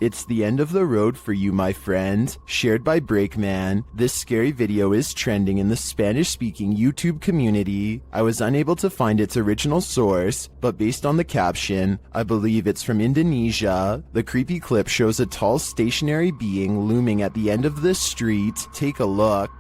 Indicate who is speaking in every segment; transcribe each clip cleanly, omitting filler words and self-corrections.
Speaker 1: It's the end of the road for you, my friend. Shared by Breakman, this scary video is trending in the Spanish-speaking YouTube community. I was unable to find its original source, but based on the caption, I believe it's from Indonesia. The creepy clip shows a tall stationary being looming at the end of this street. Take a look.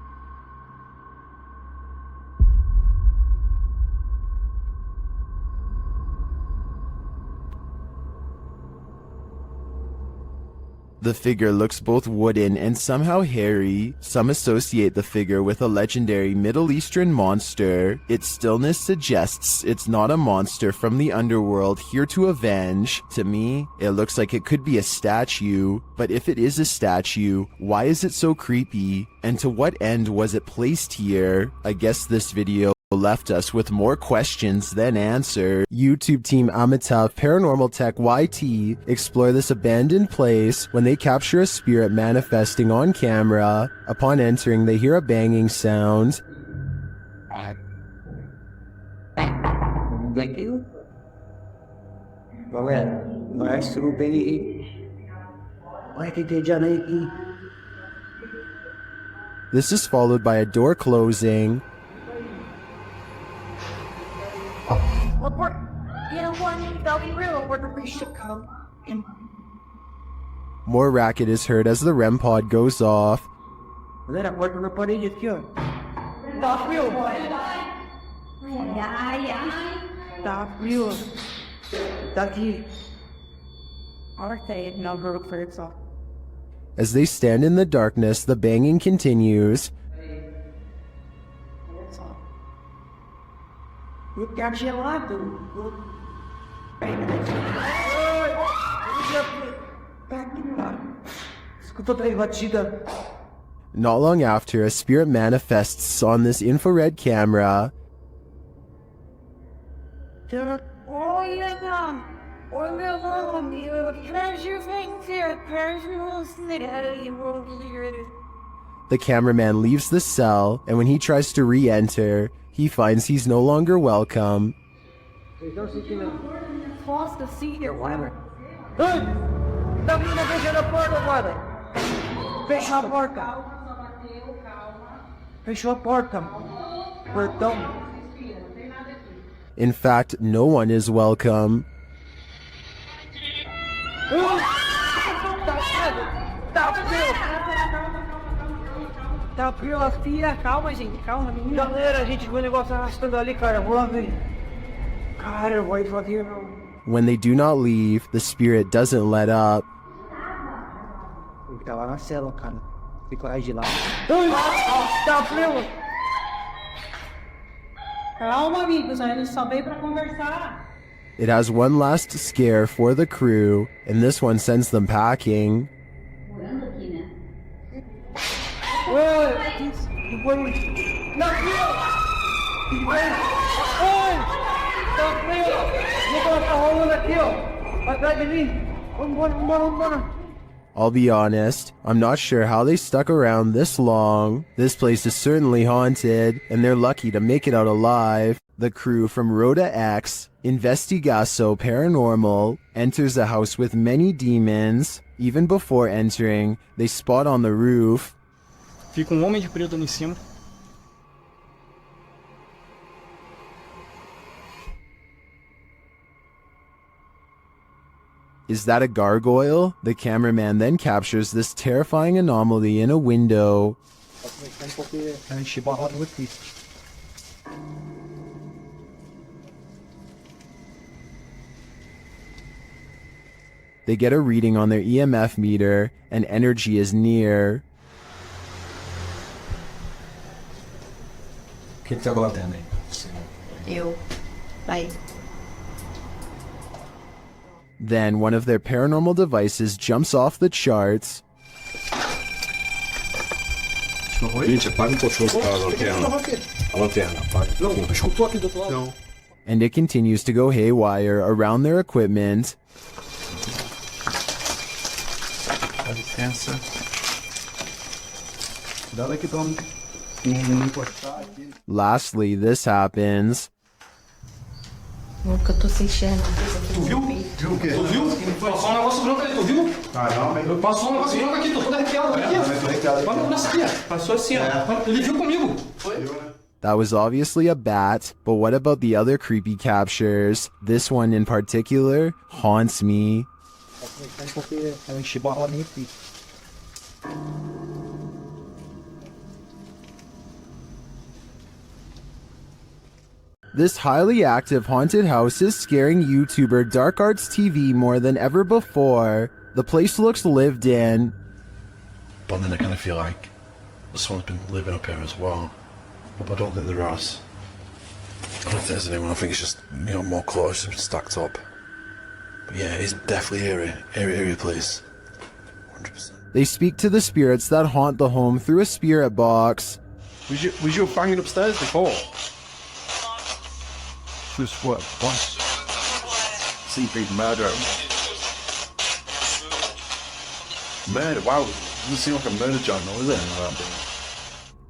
Speaker 1: The figure looks both wooden and somehow hairy. Some associate the figure with a legendary Middle Eastern monster. Its stillness suggests it's not a monster from the underworld here to avenge. To me, it looks like it could be a statue. But if it is a statue, why is it so creepy? And to what end was it placed here? I guess this video left us with more questions than answers. YouTube team Amitav Paranormal Tech YT explore this abandoned place when they capture a spirit manifesting on camera. Upon entering, they hear a banging sound. This is followed by a door closing. More racket is heard as the REM pod goes off. As they stand in the darkness, the banging continues. Not long after, a spirit manifests on this infrared camera. The cameraman leaves the cell, and when he tries to re-enter, he finds he's no longer welcome. In fact, no one is welcome.
Speaker 2: Calma, gente, calma, menina. Galera, a gente viu o negócio arrastando ali, cara. Vou lá ver. Cara, eu vou ir aqui, meu.
Speaker 1: When they do not leave, the spirit doesn't let up.
Speaker 2: Ele tá lá na cela, cara. Fica lá de lá. Tá frio. Calma, amigos. A gente só veio pra conversar.
Speaker 1: It has one last scare for the crew, and this one sends them packing. I'll be honest, I'm not sure how they stuck around this long. This place is certainly haunted, and they're lucky to make it out alive. The crew from Rhoda X, Investigaso Paranormal, enters a house with many demons. Even before entering, they spot on the roof.
Speaker 3: Fica homem de preto ali em cima.
Speaker 1: Is that a gargoyle? The cameraman then captures this terrifying anomaly in a window. They get a reading on their EMF meter, and energy is near.
Speaker 4: O que tá acontecendo aí?
Speaker 5: Vai.
Speaker 1: Then one of their paranormal devices jumps off the charts.
Speaker 4: Gente, apaga a lanterna. A lanterna, apaga. Não, aqui do outro lado. Não.
Speaker 1: And it continues to go haywire around their equipment.
Speaker 4: Dá licença. Cuidado aqui pra não encostar aqui.
Speaker 1: Lastly, this happens.
Speaker 5: O que eu tô sentindo.
Speaker 3: Tu viu? Viu o quê? Tu viu? Passou um negócio branco ali, tu viu? Caramba. Passou um negócio branco aqui, tô todo arrepiado. Aqui, ó. Olha nessa aqui, ó. Passou assim, ó. Ele viu comigo.
Speaker 1: That was obviously a bat, but what about the other creepy captures? This one in particular haunts me. This highly active haunted house is scaring YouTuber Dark Arts TV more than ever before. The place looks lived in.
Speaker 6: But then I kind of feel like someone's been living up here as well. But I don't think there is. I don't think there's anyone. I think it's just, you know, more clothes stacked up. But yeah, it's definitely eerie place. 100%.
Speaker 1: They speak to the spirits that haunt the home through a spirit box.
Speaker 4: Was you banging upstairs before? Just what?
Speaker 6: Seafood murder. Murder? Wow. Doesn't seem like a murder joint, though, is it?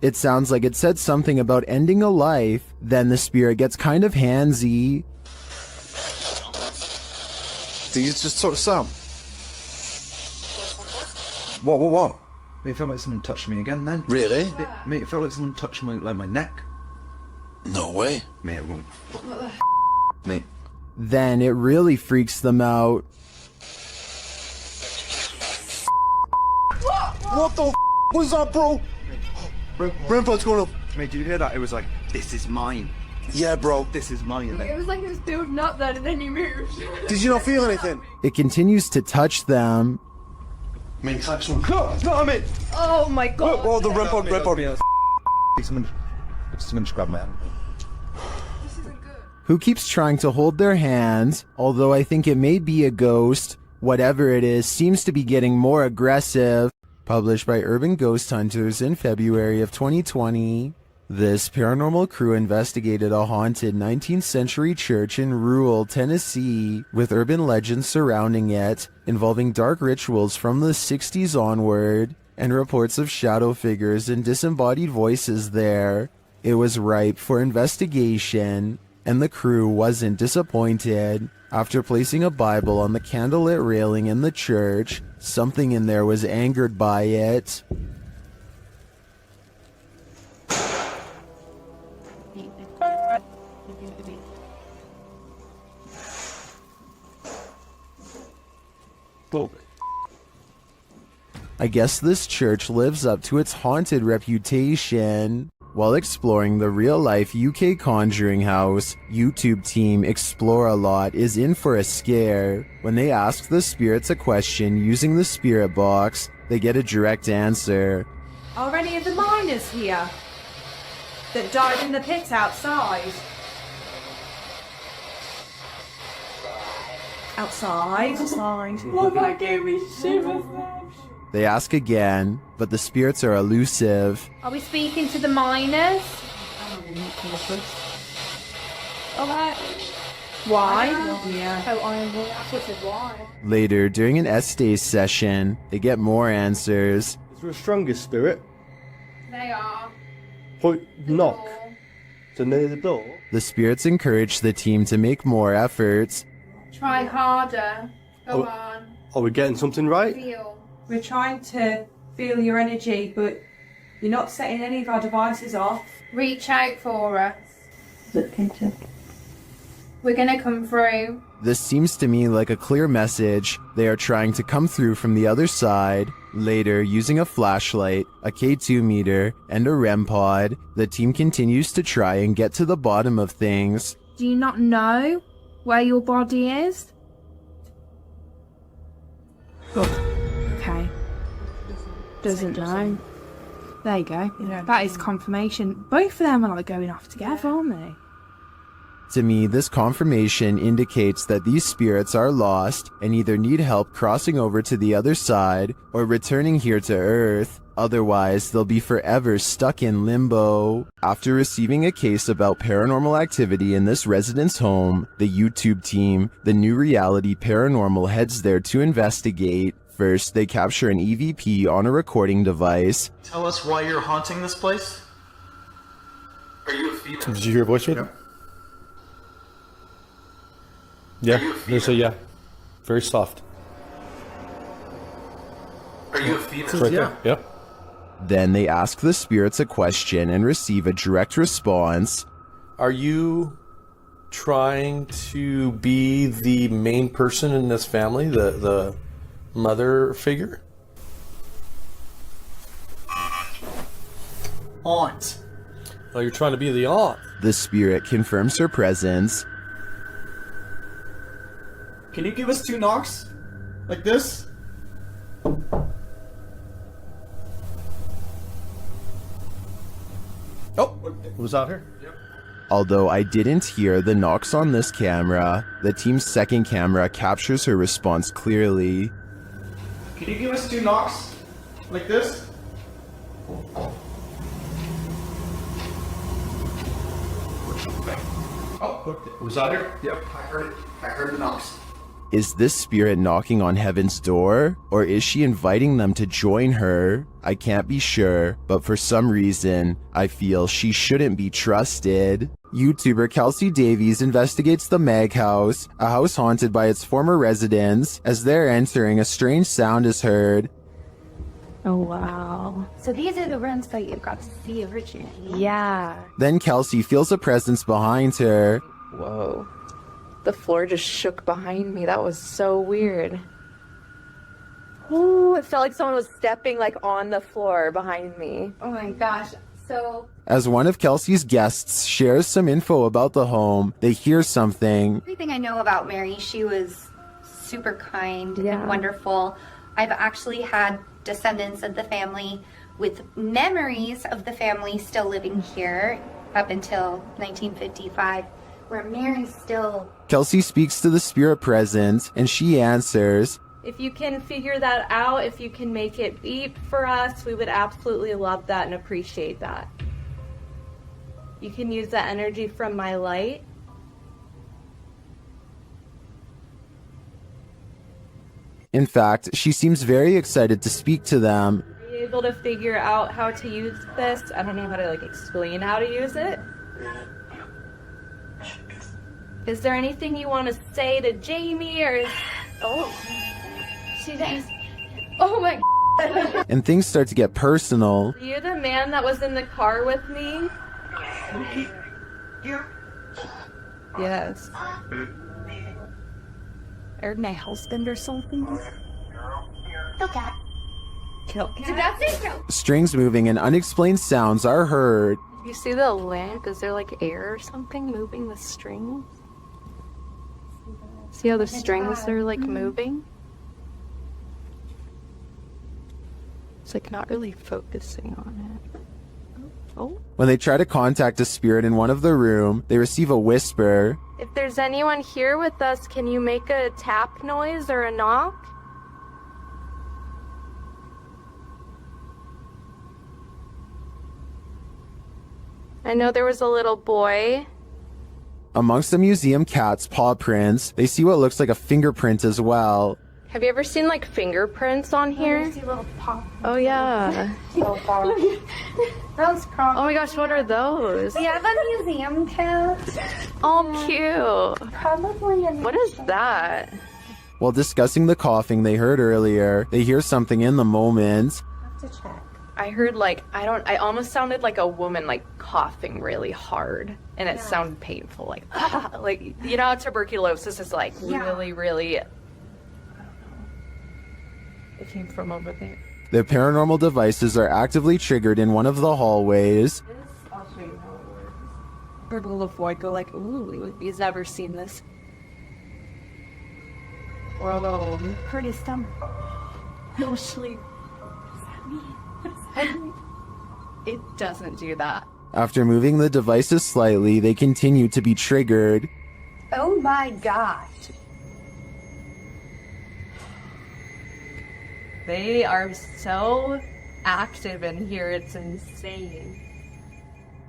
Speaker 1: It sounds like it said something about ending a life, then the spirit gets kind of handsy.
Speaker 6: Did you just sort of sound? What?
Speaker 7: It felt like someone touched me again then.
Speaker 6: Really?
Speaker 7: Mate, it felt like someone touched my neck.
Speaker 6: No way.
Speaker 7: Mate, it won't. Mate.
Speaker 1: Then it really freaks them out.
Speaker 6: What the was that, bro? Brainpod's going up.
Speaker 7: Mate, did you hear that? It was like, this is mine.
Speaker 6: Yeah, bro.
Speaker 7: This is mine.
Speaker 5: It was like it was building up then and then you moved.
Speaker 6: Did you not feel anything?
Speaker 1: It continues to touch them.
Speaker 6: I mean, it's like someone...
Speaker 7: No, it's not me!
Speaker 5: Oh my god.
Speaker 6: Oh, the Brainpod.
Speaker 7: Someone just grabbed my hand.
Speaker 1: Who keeps trying to hold their hand, although I think it may be a ghost. Whatever it is, seems to be getting more aggressive. Published by Urban Ghost Hunters in February of 2020. This paranormal crew investigated a haunted 19th century church in rural Tennessee, with urban legends surrounding it, involving dark rituals from the 60s onward, and reports of shadow figures and disembodied voices there. It was ripe for investigation, and the crew wasn't disappointed. After placing a Bible on the candlelit railing in the church, something in there was angered by it. I guess this church lives up to its haunted reputation. While exploring the real-life UK Conjuring House, YouTube team Explore a Lot is in for a scare. When they ask the spirits a question using the spirit box, they get a direct answer.
Speaker 8: Are any of the miners here that died in the pit outside? Outside.
Speaker 5: Well, that gave me shivers.
Speaker 1: They ask again, but the spirits are elusive.
Speaker 8: Are we speaking to the miners?
Speaker 5: Alright.
Speaker 8: Why?
Speaker 5: Yeah. Oh, I said why.
Speaker 1: Later, during an Estays session, they get more answers.
Speaker 4: Is there a strongest spirit?
Speaker 5: They are.
Speaker 4: Point knock to near the door.
Speaker 1: The spirits encourage the team to make more efforts.
Speaker 5: Try harder. Go on.
Speaker 4: Are we getting something right?
Speaker 5: Feel.
Speaker 8: We're trying to feel your energy, but you're not setting any of our devices off.
Speaker 5: Reach out for us.
Speaker 8: Look into.
Speaker 5: We're gonna come through.
Speaker 1: This seems to me like a clear message. They are trying to come through from the other side. Later, using a flashlight, a K2 meter, and a REM pod, the team continues to try and get to the bottom of things.
Speaker 5: Do you not know where your body is? Okay. Doesn't know. There you go. That is confirmation. Both of them are like going off together, aren't they?
Speaker 1: To me, this confirmation indicates that these spirits are lost and either need help crossing over to the other side or returning here to Earth. Otherwise, they'll be forever stuck in limbo. After receiving a case about paranormal activity in this resident's home, the YouTube team, the New Reality Paranormal, heads there to investigate. First, they capture an EVP on a recording device.
Speaker 9: Tell us why you're haunting this place? Are you a female?
Speaker 4: Did you hear a voice? Yeah, there's a yeah. Very soft.
Speaker 9: Are you a fetus?
Speaker 4: It's right there. Yep.
Speaker 1: Then they ask the spirits a question and receive a direct response.
Speaker 4: Are you trying to be the main person in this family, the mother figure?
Speaker 9: Aunt.
Speaker 4: Oh, you're trying to be the aunt.
Speaker 1: The spirit confirms her presence.
Speaker 9: Can you give us 2 knocks? Like this?
Speaker 4: Oh, was out here?
Speaker 1: Although I didn't hear the knocks on this camera, the team's second camera captures her response clearly.
Speaker 9: Can you give us 2 knocks? Like this?
Speaker 3: Oh, was out here?
Speaker 9: Yep, I heard it. I heard the knocks.
Speaker 1: Is this spirit knocking on heaven's door, or is she inviting them to join her? I can't be sure, but for some reason, I feel she shouldn't be trusted. YouTuber Kelsey Davies investigates the Meg house, a house haunted by its former residents. As they're entering, a strange sound is heard.
Speaker 5: Oh, wow.
Speaker 10: So these are the rooms that you got to see originally.
Speaker 5: Yeah.
Speaker 1: Then Kelsey feels a presence behind her.
Speaker 8: Whoa. The floor just shook behind me. That was so weird. Ooh, it felt like someone was stepping like on the floor behind me.
Speaker 10: Oh my gosh. So
Speaker 1: As one of Kelsey's guests shares some info about the home, they hear something.
Speaker 10: everything I know about Mary, she was super kind
Speaker 8: Yeah.
Speaker 10: and wonderful. I've actually had descendants of the family with memories of the family still living here up until 1955, where Mary's still...
Speaker 1: Kelsey speaks to the spirit present, and she answers.
Speaker 8: If you can figure that out, if you can make it beep for us, we would absolutely love that and appreciate that. You can use that energy from my light.
Speaker 1: In fact, she seems very excited to speak to them.
Speaker 8: Are you able to figure out how to use this? I don't know how to like explain how to use it. Is there anything you want to say to Jamie or oh,
Speaker 10: She does. Oh my God.
Speaker 1: And things start to get personal.
Speaker 8: are you the man that was in the car with me? Yes. Or my husband or something?
Speaker 10: Okay.
Speaker 8: Kill.
Speaker 10: So that's it.
Speaker 1: Strings moving and unexplained sounds are heard.
Speaker 8: You see the lamp? Is there like air or something moving the strings? See how the strings are like moving? It's like not really focusing on it. Oh.
Speaker 1: When they try to contact a spirit in one of the room, they receive a whisper.
Speaker 8: If there's anyone here with us, can you make a tap noise or a knock? I know there was a little boy.
Speaker 1: Amongst the museum cat's paw prints, they see what looks like a fingerprint as well.
Speaker 8: Have you ever seen like fingerprints on here?
Speaker 10: See little pop.
Speaker 8: Oh yeah.
Speaker 10: Those crawling.
Speaker 8: Oh my gosh, what are those?
Speaker 10: We have a museum cat.
Speaker 8: Oh, cute.
Speaker 10: Probably in
Speaker 8: What is that?
Speaker 1: While discussing the coughing they heard earlier, they hear something in the moment.
Speaker 10: have to check.
Speaker 8: I heard like, I almost sounded like a woman like coughing really hard. And it sounded painful. Like, like, you know, tuberculosis is like really, really. It came from over there.
Speaker 1: The paranormal devices are actively triggered in one of the hallways.
Speaker 8: I'll show you how it works. Heard a little boy go like, ooh, he's never seen this. Whoa.
Speaker 10: Hurt his stomach.
Speaker 8: No sleep. It doesn't do that.
Speaker 1: After moving the devices slightly, they continue to be triggered.
Speaker 10: Oh my gosh.
Speaker 8: They are so active in here, it's insane.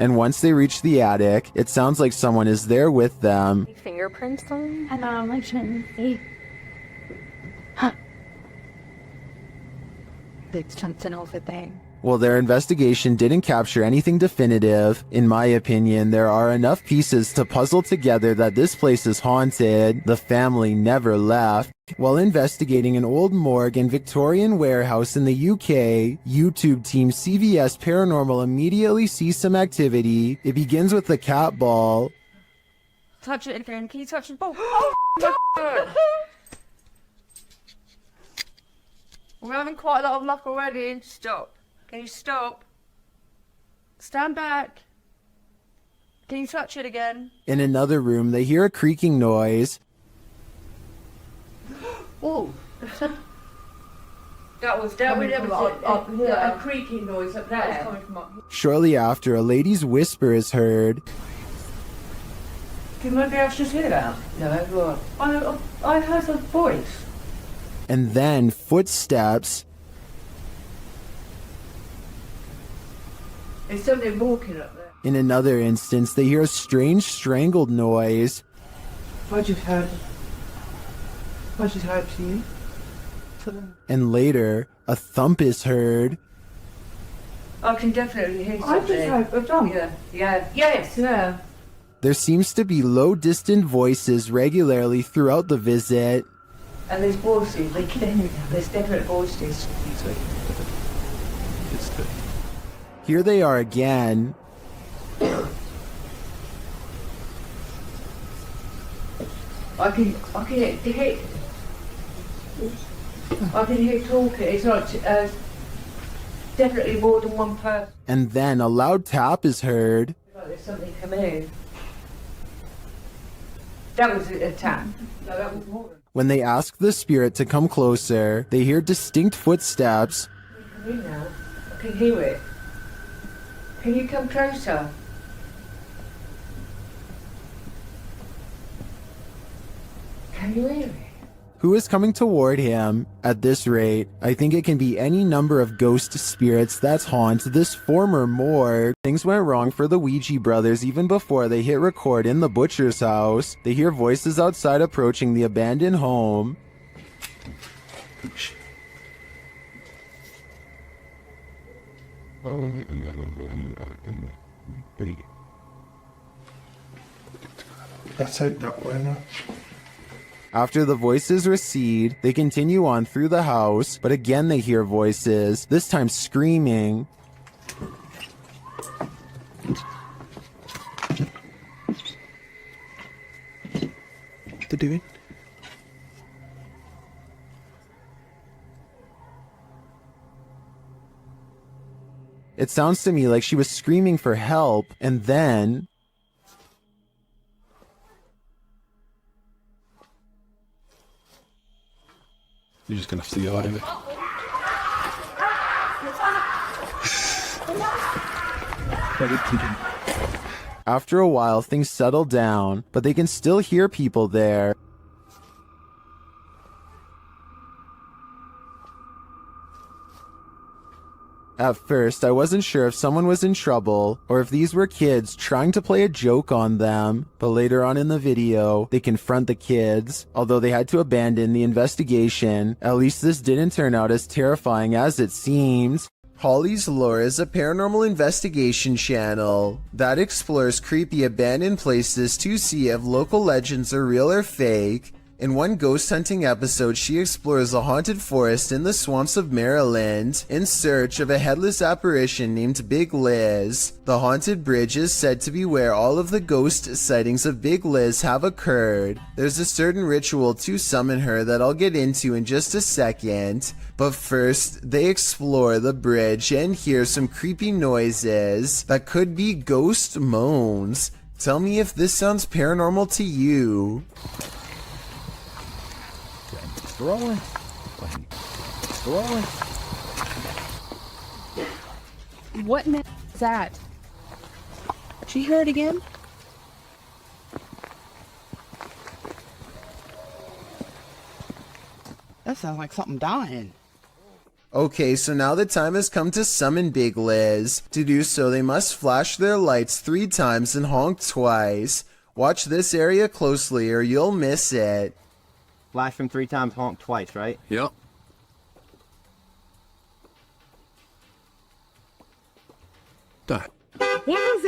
Speaker 1: And once they reach the attic, it sounds like someone is there with them.
Speaker 8: Fingerprints on?
Speaker 10: And I shouldn't see.
Speaker 8: There's something over there.
Speaker 1: While their investigation didn't capture anything definitive, in my opinion, there are enough pieces to puzzle together that this place is haunted. The family never left. While investigating an old morgue and Victorian warehouse in the UK, YouTube team CVS Paranormal immediately sees some activity. It begins with the cat ball.
Speaker 5: Touch it again. Can you touch the ball? We're having quite a lot of luck already. Stop. Can you stop? Stand back. Can you touch it again?
Speaker 1: In another room, they hear a creaking noise.
Speaker 2: Oh,
Speaker 5: That was
Speaker 2: coming
Speaker 5: never
Speaker 2: from up here.
Speaker 5: a creaking noise up there.
Speaker 2: That was coming from up here.
Speaker 1: Shortly after, a lady's whisper is heard.
Speaker 2: Can anybody else just hear that? No, everyone. I heard a voice.
Speaker 1: And then footsteps.
Speaker 2: There's somebody walking up there.
Speaker 1: In another instance, they hear a strange strangled noise.
Speaker 2: I just heard to you.
Speaker 1: And later, a thump is heard.
Speaker 2: I can definitely hear something. I just heard a thump. Yeah.
Speaker 1: There seems to be low, distant voices regularly throughout the visit.
Speaker 2: And there's voices. They can hear them. There's definite voices.
Speaker 1: Here they are again.
Speaker 2: I can hear talking. It's not definitely more than one person.
Speaker 1: And then a loud tap is heard.
Speaker 2: Like there's something coming in. That was a tap. No, that was more than.
Speaker 1: When they ask the spirit to come closer, they hear distinct footsteps.
Speaker 2: Come in now. I can hear it. Can you come closer? Can you hear it?
Speaker 1: Who is coming toward him? At this rate, I think it can be any number of ghost spirits that haunt this former morgue. Things went wrong for the Ouija brothers even before they hit record in the butcher's house. They hear voices outside approaching the abandoned home.
Speaker 4: That's out that way now.
Speaker 1: After the voices recede, they continue on through the house, but again they hear voices, this time screaming.
Speaker 4: What they're doing?
Speaker 1: It sounds to me like she was screaming for help, and then...
Speaker 6: You're just gonna have to go out of it.
Speaker 1: After a while, things settle down, but they can still hear people there. At first, I wasn't sure if someone was in trouble or if these were kids trying to play a joke on them, but later on in the video, they confront the kids. Although they had to abandon the investigation, at least this didn't turn out as terrifying as it seems. Holly's Lore is a paranormal investigation channel that explores creepy abandoned places to see if local legends are real or fake. In one ghost hunting episode, she explores a haunted forest in the swamps of Maryland in search of a headless apparition named Big Liz. The haunted bridge is said to be where all of the ghost sightings of Big Liz have occurred. There's a certain ritual to summon her that I'll get into in just a second, but first, they explore the bridge and hear some creepy noises that could be ghost moans. Tell me if this sounds paranormal to you.
Speaker 7: Rolling. Rolling.
Speaker 5: What in the is that? Did you hear it again?
Speaker 2: That sounds like something dying.
Speaker 1: Okay, so now the time has come to summon Big Liz. To do so, they must flash their lights 3 times and honk twice. Watch this area closely or you'll miss it.
Speaker 11: Flash them 3 times, honk twice, right?
Speaker 6: Yep.
Speaker 5: What was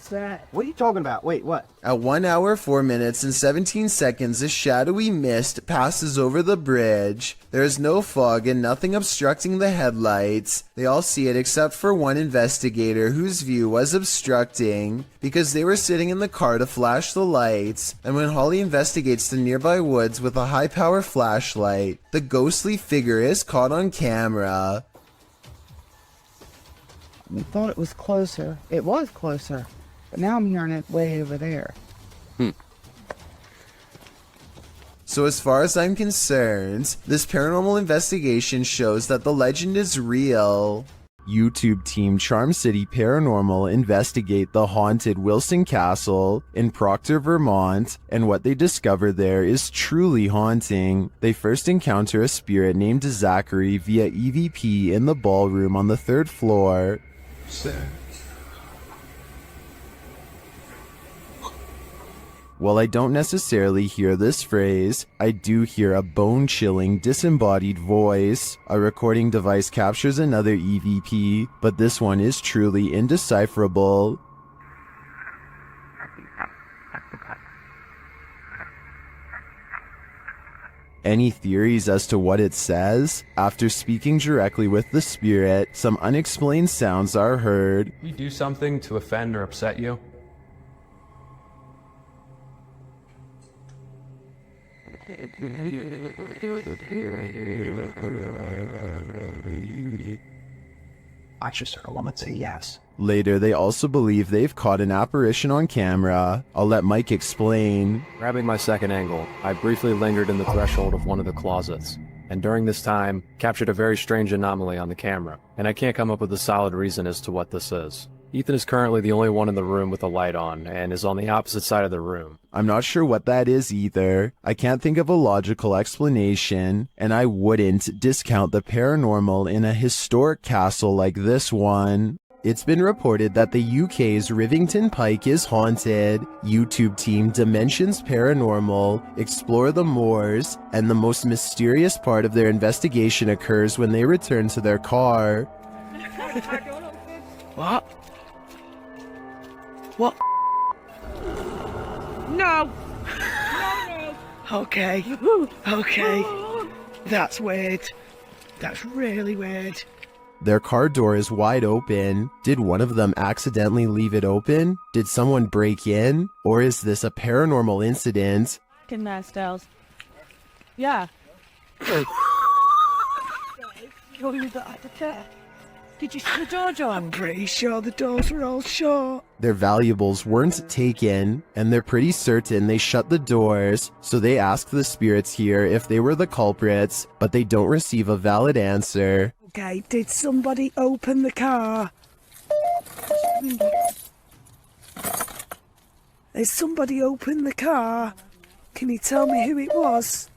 Speaker 5: that?
Speaker 11: What are you talking about? Wait, what?
Speaker 1: At 1 hour, 4 minutes, and 17 seconds, a shadowy mist passes over the bridge. There is no fog and nothing obstructing the headlights. They all see it except for one investigator whose view was obstructing because they were sitting in the car to flash the lights. And when Holly investigates the nearby woods with a high-power flashlight, the ghostly figure is caught on camera.
Speaker 2: We thought it was closer. It was closer. But now I'm hearing it way over there.
Speaker 1: So as far as I'm concerned, this paranormal investigation shows that the legend is real. YouTube team Charm City Paranormal investigate the haunted Wilson Castle in Proctor, Vermont, and what they discover there is truly haunting. They first encounter a spirit named Zachary via EVP in the ballroom on the 3rd floor. While I don't necessarily hear this phrase, I do hear a bone-chilling, disembodied voice. A recording device captures another EVP, but this one is truly indecipherable. Any theories as to what it says? After speaking directly with the spirit, some unexplained sounds are heard.
Speaker 12: We do something to offend or upset you?
Speaker 7: I just heard a woman say yes.
Speaker 1: Later, they also believe they've caught an apparition on camera. I'll let Mike explain.
Speaker 13: Grabbing my second angle, I briefly lingered in the threshold of one of the closets, and during this time, captured a very strange anomaly on the camera, and I can't come up with a solid reason as to what this is. Ethan is currently the only one in the room with a light on, and is on the opposite side of the room.
Speaker 1: I'm not sure what that is either. I can't think of a logical explanation, and I wouldn't discount the paranormal in a historic castle like this one. It's been reported that the UK's Rivington Pike is haunted. YouTube team Dimensions Paranormal explore the moors, and the most mysterious part of their investigation occurs when they return to their car.
Speaker 2: What? What? No! No! Okay. Okay. That's weird. That's really weird.
Speaker 1: Their car door is wide open. Did one of them accidentally leave it open? Did someone break in? Or is this a paranormal incident?
Speaker 5: In there, Styles. Yeah.
Speaker 2: You're the other.
Speaker 5: Did you see the door, John?
Speaker 2: I'm pretty sure the doors were all shut.
Speaker 1: Their valuables weren't taken, and they're pretty certain they shut the doors, so they ask the spirits here if they were the culprits, but they don't receive a valid answer.
Speaker 2: Okay, did somebody open the car? Did somebody open the car? Can you tell me who it was?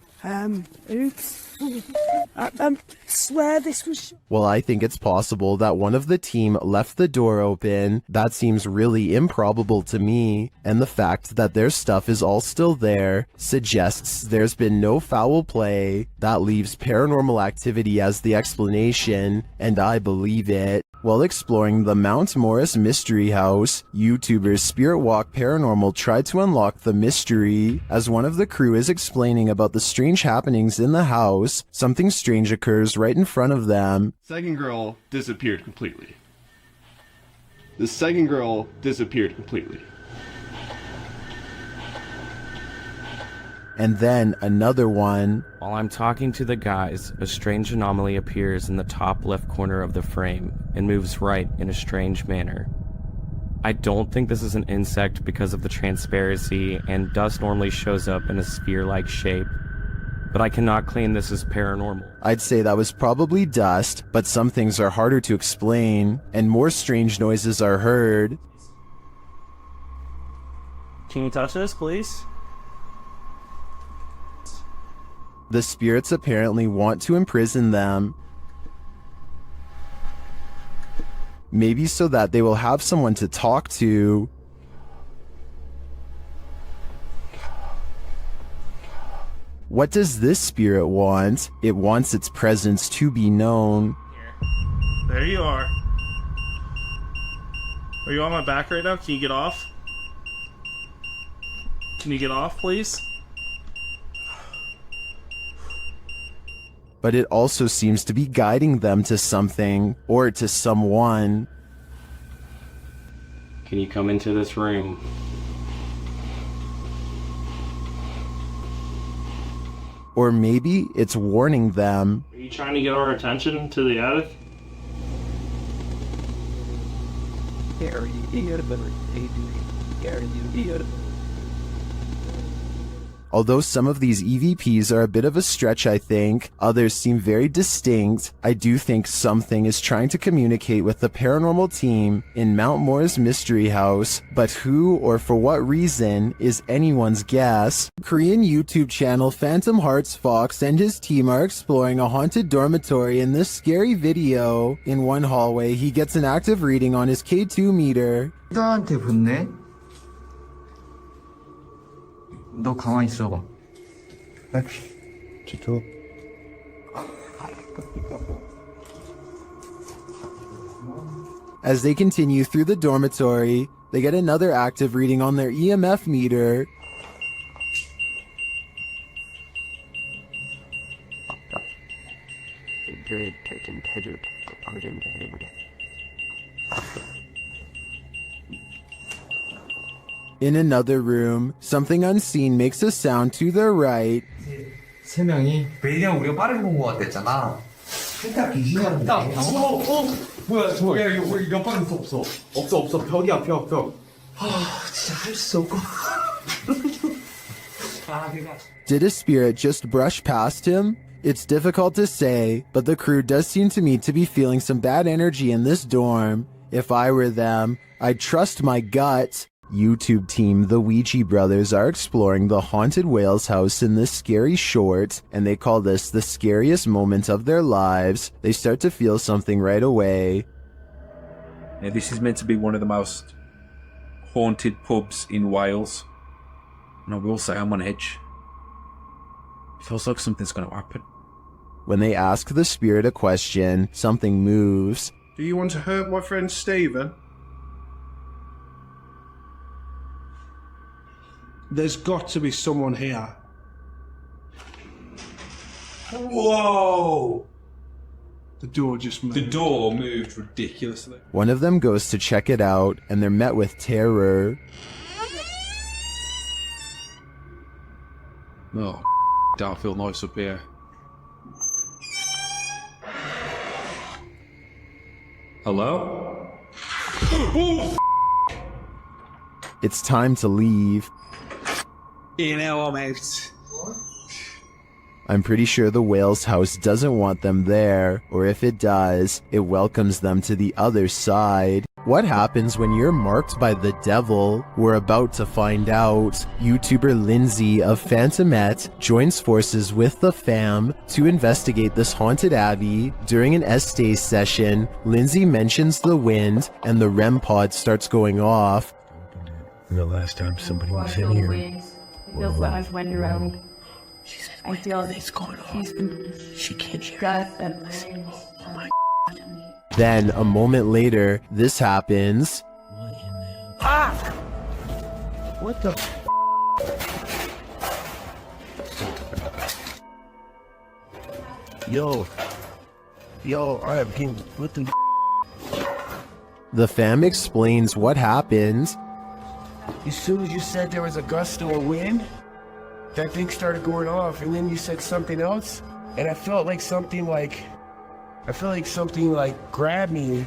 Speaker 2: Oops. I swear this was...
Speaker 1: Well, I think it's possible that one of the team left the door open. That seems really improbable to me, and the fact that their stuff is all still there suggests there's been no foul play. That leaves paranormal activity as the explanation, and I believe it. While exploring the Mount Morris Mystery House, YouTubers Spirit Walk Paranormal tried to unlock the mystery. As one of the crew is explaining about the strange happenings in the house, something strange occurs right in front of them.
Speaker 14: Second girl disappeared completely. The second girl disappeared completely.
Speaker 1: And then another one.
Speaker 15: While I'm talking to the guys, a strange anomaly appears in the top left corner of the frame and moves right in a strange manner. I don't think this is an insect because of the transparency, and dust normally shows up in a sphere-like shape, but I cannot claim this is paranormal.
Speaker 1: I'd say that was probably dust, but some things are harder to explain, and more strange noises are heard.
Speaker 16: Can you touch this, please?
Speaker 1: The spirits apparently want to imprison them. Maybe so that they will have someone to talk to. What does this spirit want? It wants its presence to be known.
Speaker 9: There you are. Are you on my back right now? Can you get off? Can you get off, please?
Speaker 1: But it also seems to be guiding them to something or to someone.
Speaker 15: Can you come into this room?
Speaker 1: Or maybe it's warning them.
Speaker 9: Are you trying to get our attention to the attic?
Speaker 1: Although some of these EVPs are a bit of a stretch, I think, others seem very distinct, I do think something is trying to communicate with the paranormal team in Mount Moore's mystery house, but who or for what reason is anyone's guess. Korean YouTube channel Phantom Hearts Fox and his team are exploring a haunted dormitory in this scary video. In one hallway, he gets an active reading on his K2 meter.
Speaker 17: 나한테 붙네? 너 가만히 있어봐.
Speaker 6: 지도.
Speaker 1: As they continue through the dormitory, they get another active reading on their EMF meter. In another room, something unseen makes a sound to their right.
Speaker 17: 세 명이 왜냐면 우리가 빠르게 본 것 같았잖아. 살짝 기신하는 뭐야 저거 야 이거 옆방에 없어 벽이야 벽 진짜 할 수 없고
Speaker 1: Did a spirit just brush past him? It's difficult to say, but the crew does seem to me to be feeling some bad energy in this dorm. If I were them, I'd trust my gut. YouTube team The Ouija Brothers are exploring the haunted whale's house in this scary short, and they call this the scariest moment of their lives. They start to feel something right away.
Speaker 18: Now, this is meant to be one of the most haunted pubs in Wales, and I will say I'm on edge. It feels like something's going to happen.
Speaker 1: When they ask the spirit a question, something moves.
Speaker 14: Do you want to hurt my friend Stephen?
Speaker 3: There's got to be someone here.
Speaker 18: Whoa!
Speaker 3: The door just moved.
Speaker 18: The door moved ridiculously.
Speaker 1: One of them goes to check it out, and they're met with terror.
Speaker 18: Oh, don't feel nice up here. Hello?
Speaker 1: It's time to leave.
Speaker 3: You know, I'm out.
Speaker 1: I'm pretty sure the whale's house doesn't want them there, or if it does, it welcomes them to the other side. What happens when you're marked by the devil? We're about to find out. YouTuber Lindsay of Phantomette joins forces with the fam to investigate this haunted abbey. During an Estee session, Lindsay mentions the wind, and the REM pod starts going off.
Speaker 6: The last time somebody was in here.
Speaker 5: It feels like I've went around. I feel it's going on. She can't hear it. Oh my God.
Speaker 1: Then, a moment later, this happens.
Speaker 17: Ah! What the
Speaker 6: Yo, alright, what the
Speaker 1: The fam explains what happened.
Speaker 19: As soon as you said there was a gust of wind, that thing started going off, and then you said something else, and I felt like something grabbed me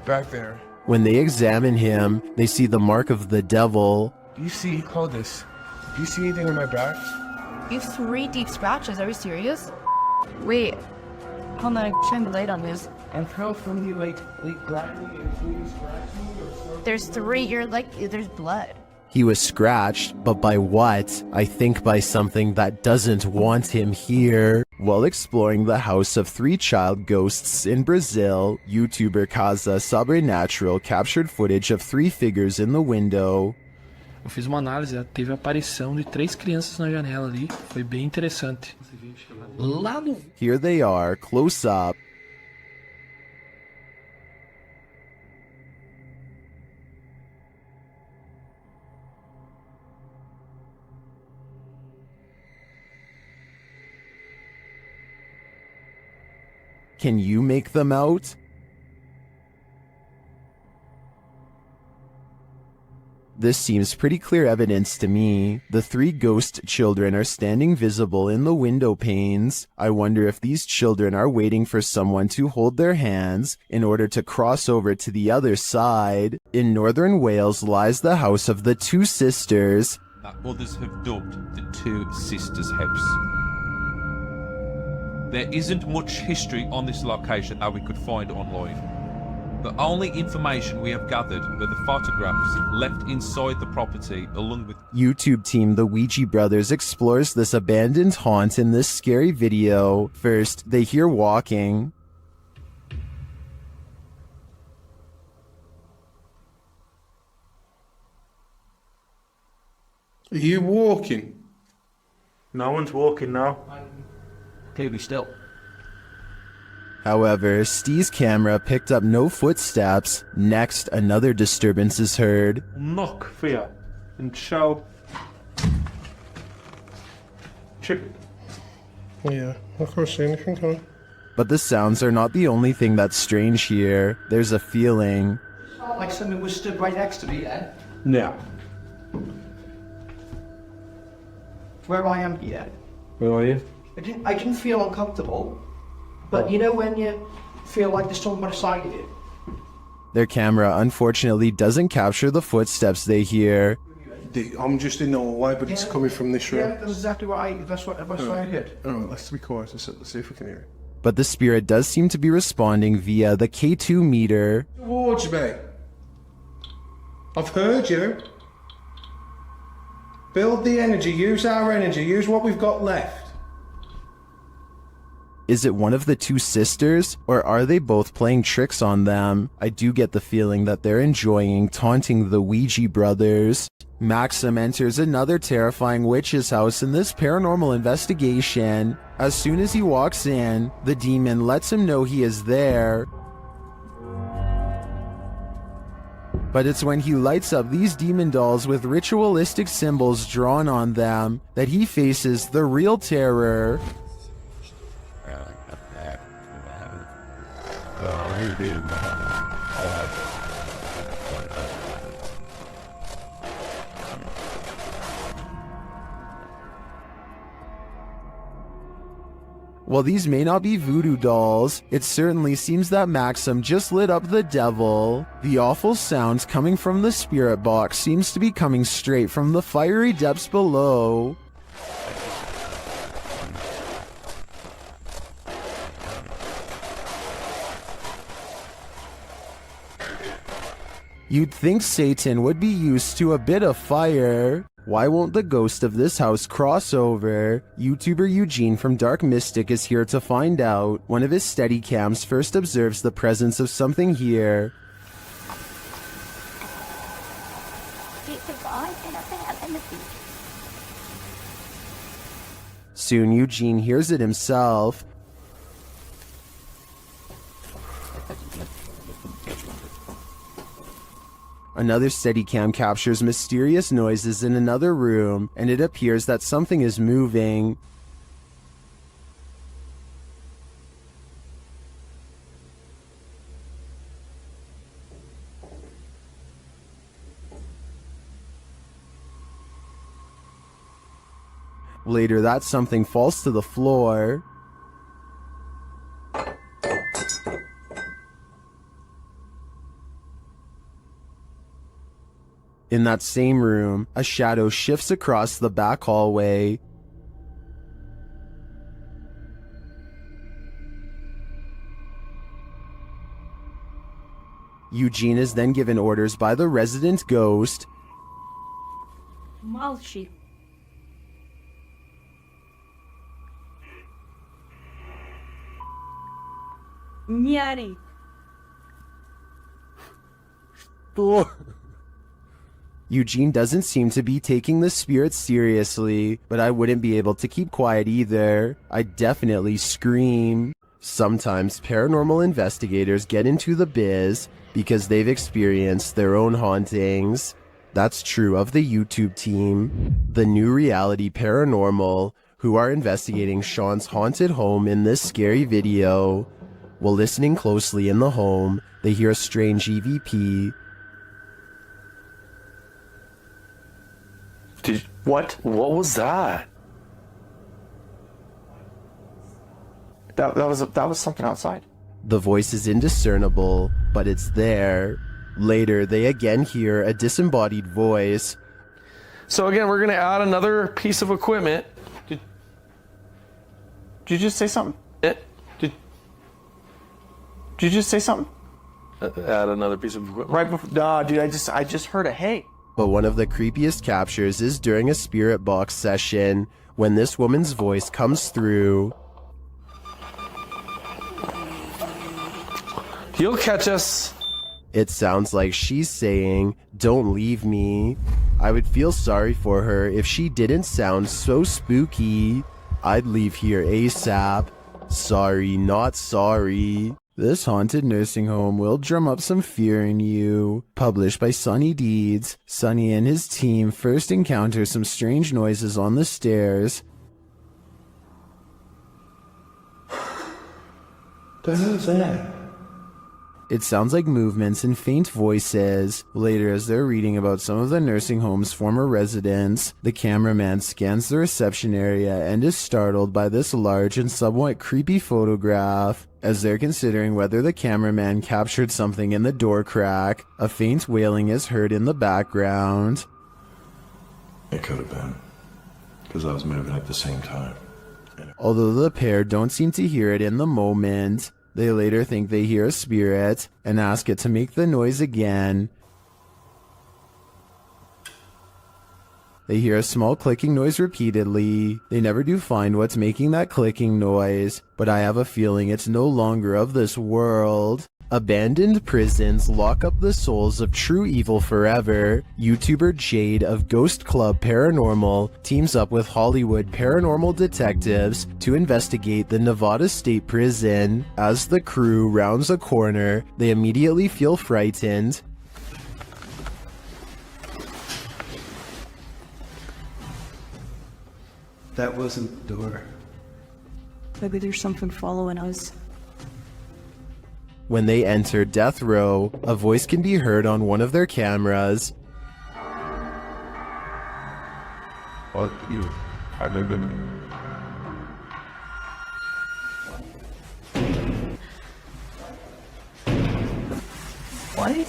Speaker 19: back there.
Speaker 1: When they examine him, they see the mark of the devil.
Speaker 19: Do you see, hold this, do you see anything on my back?
Speaker 5: You have 3 deep scratches, are you serious? Wait, hold on, shine the light on this.
Speaker 19: And felt from you like grabbed me and you scratched me or something?
Speaker 5: There's 3, you're like, there's blood.
Speaker 1: He was scratched, but by what? I think by something that doesn't want him here. While exploring the house of 3 child ghosts in Brazil, YouTuber Casa Sobrenatural captured footage of 3 figures in the window.
Speaker 20: Eu fiz uma análise, teve a aparição de 3 crianças na janela ali, foi bem interessante. Lá no...
Speaker 1: Here they are, close up. Can you make them out? This seems pretty clear evidence to me. The 3 ghost children are standing visible in the window panes. I wonder if these children are waiting for someone to hold their hands in order to cross over to the other side. In northern Wales lies the house of the 2 sisters.
Speaker 21: That others have dubbed the 2 Sisters House. There isn't much history on this location that we could find online. The only information we have gathered were the photographs left inside the property along with...
Speaker 1: YouTube team The Ouija Brothers explores this abandoned haunt in this scary video. First, they hear walking.
Speaker 22: Are you walking?
Speaker 9: No one's walking now.
Speaker 16: Clearly still.
Speaker 1: However, Steve's camera picked up no footsteps. Next, another disturbance is heard.
Speaker 9: Knock for you and show. Chicken.
Speaker 22: Yeah, I can't see anything, can I?
Speaker 1: But the sounds are not the only thing that's strange here. There's a feeling.
Speaker 7: Like something was stood right next to me then.
Speaker 9: Yeah.
Speaker 7: Where I am here.
Speaker 9: Where are you?
Speaker 7: I didn't feel uncomfortable. But you know when you feel like there's someone beside you?
Speaker 1: Their camera unfortunately doesn't capture the footsteps they hear.
Speaker 22: I'm just in the hallway, but it's coming from this room.
Speaker 7: Yeah, that's exactly what that's what I heard.
Speaker 22: Alright, let's be quiet. Let's see if we can hear it.
Speaker 1: But the spirit does seem to be responding via the K2 meter.
Speaker 22: Towards me. I've heard you. Build the energy, use our energy, use what we've got left.
Speaker 1: Is it one of the 2 sisters, or are they both playing tricks on them? I do get the feeling that they're enjoying taunting the Ouija brothers. Maxim enters another terrifying witch's house in this paranormal investigation. As soon as he walks in, the demon lets him know he is there. But it's when he lights up these demon dolls with ritualistic symbols drawn on them that he faces the real terror. While these may not be voodoo dolls, it certainly seems that Maxim just lit up the devil. The awful sounds coming from the spirit box seems to be coming straight from the fiery depths below. You'd think Satan would be used to a bit of fire. Why won't the ghost of this house cross over? YouTuber Eugene from Dark Mystic is here to find out. One of his Steadicams first observes the presence of something here. Soon Eugene hears it himself. Another Steadicam captures mysterious noises in another room, and it appears that something is moving. Later, that something falls to the floor. In that same room, a shadow shifts across the back hallway. Eugene is then given orders by the resident ghost.
Speaker 8: Malshi. Nyari.
Speaker 1: Eugene doesn't seem to be taking the spirit seriously, but I wouldn't be able to keep quiet either. I'd definitely scream. Sometimes paranormal investigators get into the biz because they've experienced their own hauntings. That's true of the YouTube team, the New Reality Paranormal, who are investigating Sean's haunted home in this scary video. While listening closely in the home, they hear a strange EVP.
Speaker 4: What was that? That was something outside.
Speaker 1: The voice is indiscernible, but it's there. Later, they again hear a disembodied voice.
Speaker 4: So again, we're gonna add another piece of equipment. Did you just say something? Did you just say something? Add another piece of equipment. Right before. Nah, dude, I just heard a hey.
Speaker 1: But one of the creepiest captures is during a spirit box session when this woman's voice comes through.
Speaker 4: You'll catch us.
Speaker 1: It sounds like she's saying, "Don't leave me." I would feel sorry for her if she didn't sound so spooky. I'd leave here ASAP. Sorry, not sorry. This haunted nursing home will drum up some fear in you. Published by Sonny Deeds. Sonny and his team first encounter some strange noises on the stairs.
Speaker 17: The hell's that?
Speaker 1: It sounds like movements and faint voices. Later, as they're reading about some of the nursing home's former residents, the cameraman scans the reception area and is startled by this large and somewhat creepy photograph. As they're considering whether the cameraman captured something in the door crack, a faint wailing is heard in the background.
Speaker 6: It could have been, because I was moving at the same time.
Speaker 1: Although the pair don't seem to hear it in the moment, they later think they hear a spirit and ask it to make the noise again. They hear a small clicking noise repeatedly. They never do find what's making that clicking noise, but I have a feeling it's no longer of this world. Abandoned prisons lock up the souls of true evil forever. YouTuber Jade of Ghost Club Paranormal teams up with Hollywood paranormal detectives to investigate the Nevada State Prison. As the crew rounds a corner, they immediately feel frightened.
Speaker 2: That wasn't the door.
Speaker 10: Maybe there's something following us.
Speaker 1: When they enter death row, a voice can be heard on one of their cameras.
Speaker 6: What you? I live in.
Speaker 10: What?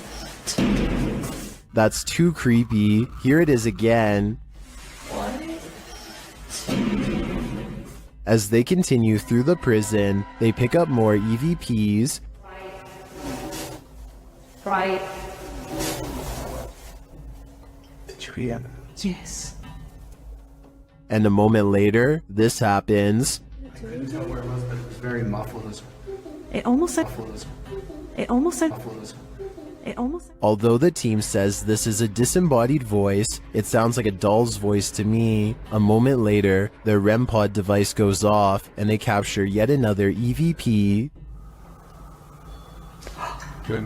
Speaker 1: That's too creepy. Here it is again. As they continue through the prison, they pick up more EVPs.
Speaker 10: Right.
Speaker 2: Did you hear?
Speaker 10: Yes.
Speaker 1: And a moment later, this happens.
Speaker 2: I couldn't tell where it was, but it was very muffled.
Speaker 10: It almost said. It almost said. It almost.
Speaker 1: Although the team says this is a disembodied voice, it sounds like a doll's voice to me. A moment later, their REM pod device goes off and they capture yet another EVP.
Speaker 6: Good.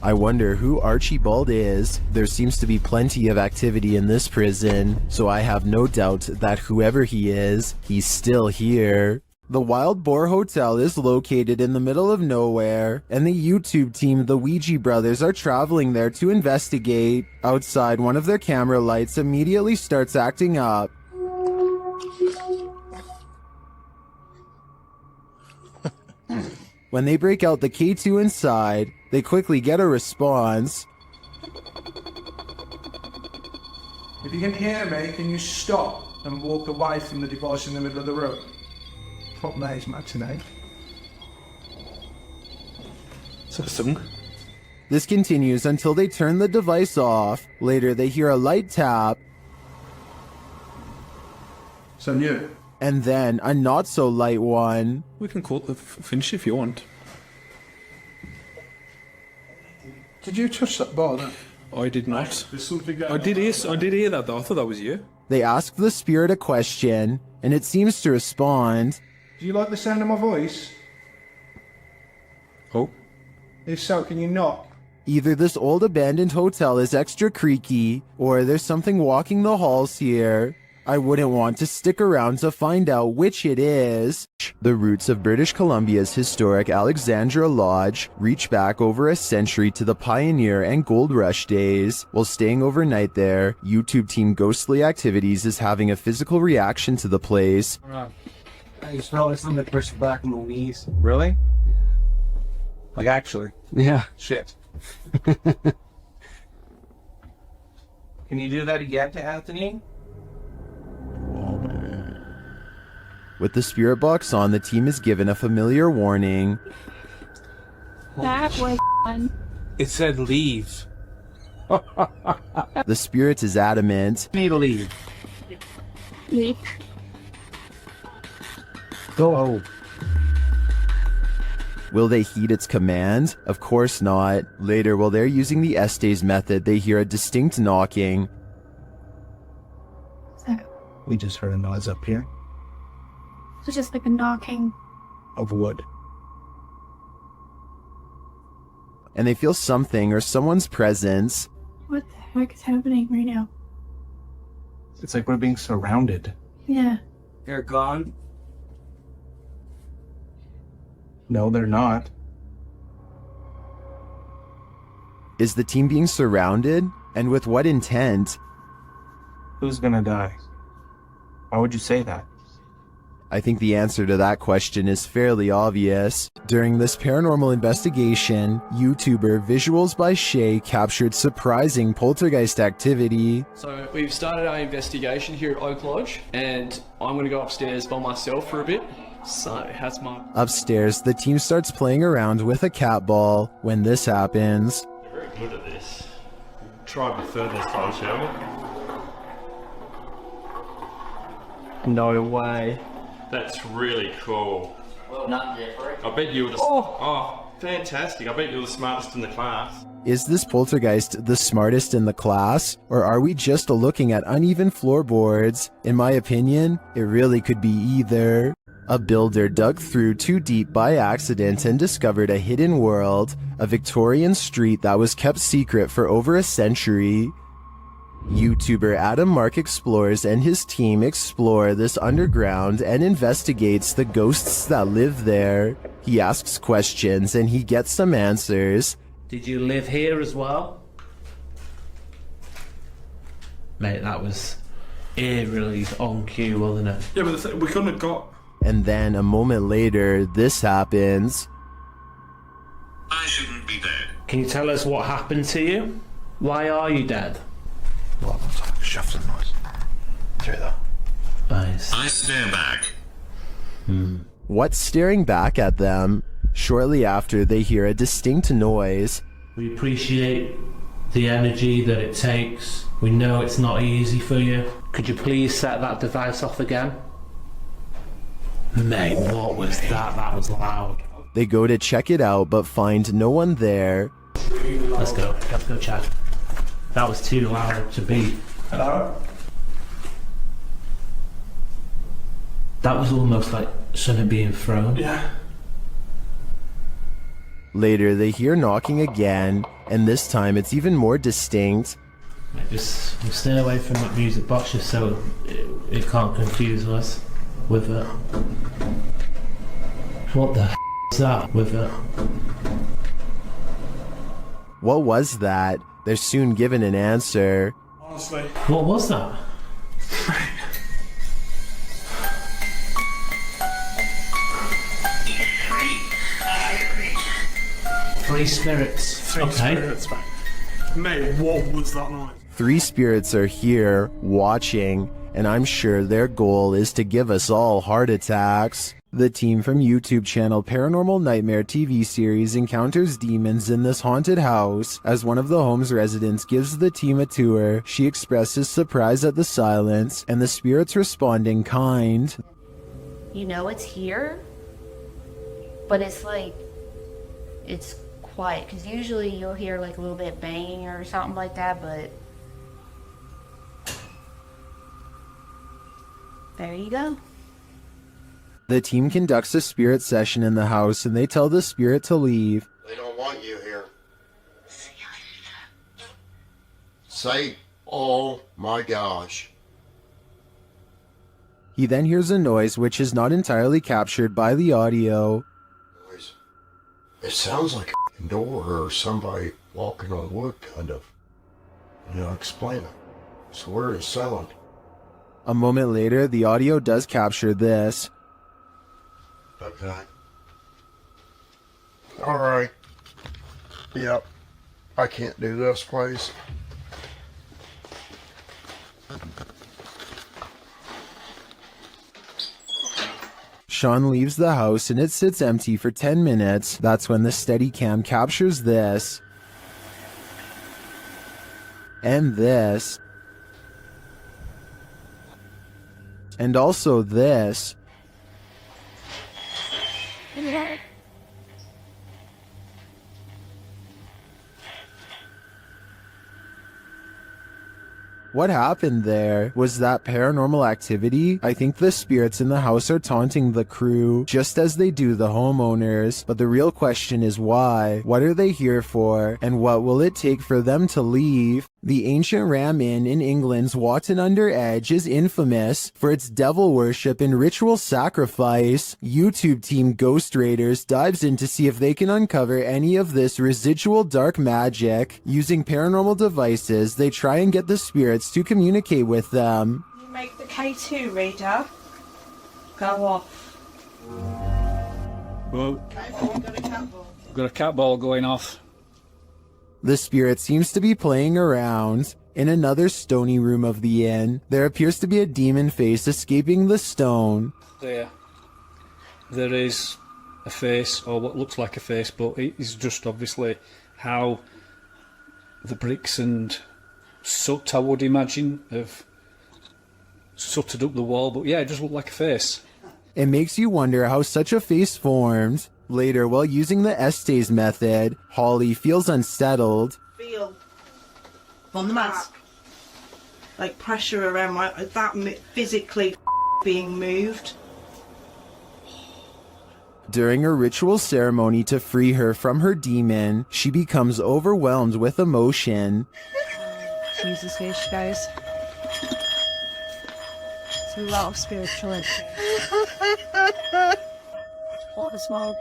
Speaker 1: I wonder who Archibald is. There seems to be plenty of activity in this prison, so I have no doubt that whoever he is, he's still here. The Wild Boar Hotel is located in the middle of nowhere, and the YouTube team, the Ouija Brothers, are traveling there to investigate. Outside, one of their camera lights immediately starts acting up. When they break out the K2 inside, they quickly get a response.
Speaker 22: If you can hear me, can you stop and walk away from the device in the middle of the room? Fuck that is matinee.
Speaker 1: This continues until they turn the device off. Later, they hear a light tap.
Speaker 22: So new.
Speaker 1: And then a not so light one.
Speaker 18: We can call it finish if you want.
Speaker 22: Did you touch that bar then?
Speaker 18: I did not.
Speaker 22: There's something going
Speaker 18: I did hear that though. I thought that was you.
Speaker 1: They ask the spirit a question, and it seems to respond.
Speaker 22: Do you like the sound of my voice?
Speaker 18: Oh.
Speaker 22: If so, can you knock
Speaker 1: Either this old abandoned hotel is extra creaky, or there's something walking the halls here. I wouldn't want to stick around to find out which it is. The roots of British Columbia's historic Alexandra Lodge reach back over a century to the pioneer and gold rush days. While staying overnight there, YouTube team Ghostly Activities is having a physical reaction to the place.
Speaker 17: I just felt like something pushed back in the knees. Really? Like actually?
Speaker 4: Yeah.
Speaker 17: Shit. Can you do that again to Anthony?
Speaker 1: With the spirit box on, the team is given a familiar warning.
Speaker 5: That was fun.
Speaker 17: It said leave.
Speaker 1: The spirit is adamant.
Speaker 17: Need to leave.
Speaker 5: Leave.
Speaker 17: Go.
Speaker 1: Will they heed its command? Of course not. Later, while they're using the Estes method, they hear a distinct knocking.
Speaker 17: We just heard a noise up here.
Speaker 5: So just like a knocking.
Speaker 17: Of wood.
Speaker 1: And they feel something or someone's presence.
Speaker 5: What the heck is happening right now?
Speaker 17: It's like we're being surrounded.
Speaker 5: Yeah.
Speaker 17: They're gone? No, they're not.
Speaker 1: Is the team being surrounded? And with what intent?
Speaker 17: Who's gonna die? Why would you say that?
Speaker 1: I think the answer to that question is fairly obvious. During this paranormal investigation, YouTuber Visuals by Shay captured surprising poltergeist activity.
Speaker 4: So we've started our investigation here at Oak Lodge, and I'm going to go upstairs by myself for a bit. So how's my...
Speaker 1: Upstairs, the team starts playing around with a cat ball when this happens.
Speaker 11: You're very good at this. Try a bit further this time, shall we?
Speaker 4: No way.
Speaker 11: That's really cool.
Speaker 16: Well done, Jeffrey.
Speaker 11: I bet you were the... Oh, fantastic. I bet you were the smartest in the class.
Speaker 1: Is this poltergeist the smartest in the class, or are we just looking at uneven floorboards? In my opinion, it really could be either. A builder dug through too deep by accident and discovered a hidden world, a Victorian street that was kept secret for over a century. YouTuber Adam Mark Explores and his team explore this underground and investigates the ghosts that live there. He asks questions and he gets some answers.
Speaker 12: Did you live here as well? Mate, that was eerily on cue, wasn't it?
Speaker 3: Yeah, but we couldn't have got...
Speaker 1: And then a moment later, this happens.
Speaker 12: I shouldn't be dead. Can you tell us what happened to you? Why are you dead?
Speaker 6: Well, it's like a shuffling noise. Through that.
Speaker 12: Nice.
Speaker 6: I stare back.
Speaker 1: What's staring back at them? Shortly after, they hear a distinct noise.
Speaker 12: We appreciate the energy that it takes. We know it's not easy for you. Could you please set that device off again? Mate, what was that? That was loud.
Speaker 1: They go to check it out, but find no one there.
Speaker 12: Let's go check. That was too loud to beat.
Speaker 3: Hello?
Speaker 12: That was almost like something being thrown.
Speaker 3: Yeah.
Speaker 1: Later, they hear knocking again, and this time it's even more distinct.
Speaker 12: Mate, just stay away from that music box just so it can't confuse us with it. What the is that with it?
Speaker 1: What was that? They're soon given an answer.
Speaker 3: Honestly.
Speaker 12: What was that? Three spirits.
Speaker 3: Three spirits, mate, what was that noise?
Speaker 1: 3 spirits are here, watching, and I'm sure their goal is to give us all heart attacks. The team from YouTube channel Paranormal Nightmare TV series encounters demons in this haunted house. As one of the home's residents gives the team a tour, she expresses surprise at the silence, and the spirits respond in kind.
Speaker 23: You know it's here, but it's like, it's quiet, because usually you'll hear like a little bit banging or something like that, but there you go.
Speaker 1: The team conducts a spirit session in the house and they tell the spirit to leave.
Speaker 6: They don't want you here.
Speaker 13: sake. Oh my gosh.
Speaker 1: He then hears a noise which is not entirely captured by the audio.
Speaker 13: It sounds like a door or somebody walking on wood, kind of. Explain it. So where is sound?
Speaker 1: A moment later, the audio does capture this.
Speaker 13: Okay. Alright. Yep. I can't do this, please.
Speaker 1: Sean leaves the house and it sits empty for 10 minutes. That's when the Steadicam captures this. And this. And also this. What happened there? Was that paranormal activity? I think the spirits in the house are taunting the crew, just as they do the homeowners. But the real question is why? What are they here for? And what will it take for them to leave? The ancient Ram Inn in England's Watton-under-Edge is infamous for its devil worship and ritual sacrifice. YouTube team Ghost Raiders dives in to see if they can uncover any of this residual dark magic. Using paranormal devices, they try and get the spirits to communicate with them.
Speaker 10: You make the K2 reader go off.
Speaker 14: Well, got a cat ball going off.
Speaker 1: The spirit seems to be playing around. In another stony room of the inn, there appears to be a demon face escaping the stone.
Speaker 14: There is a face, or what looks like a face, but it is just obviously how the bricks and soot, I would imagine, have sooted up the wall. But yeah, it just looked like a face.
Speaker 1: It makes you wonder how such a face formed. Later, while using the Estes method, Holly feels unsettled.
Speaker 10: Feel on the mat, like pressure around that physically being moved.
Speaker 1: During a ritual ceremony to free her from her demon, she becomes overwhelmed with emotion.
Speaker 5: Jesus, here she goes. It's a lot of spiritual energy. What a small.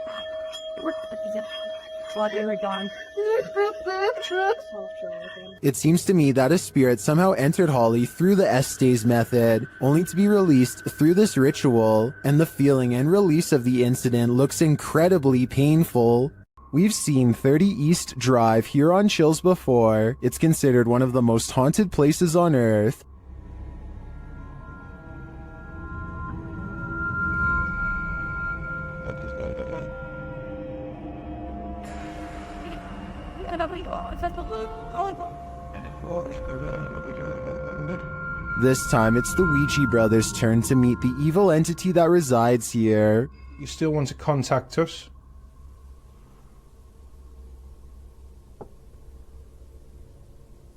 Speaker 1: It seems to me that a spirit somehow entered Holly through the Estes method, only to be released through this ritual, and the feeling and release of the incident looks incredibly painful. We've seen 30 East Drive here on Chills before. It's considered one of the most haunted places on Earth. This time, it's the Ouija brothers' turn to meet the evil entity that resides here.
Speaker 22: You still want to contact us?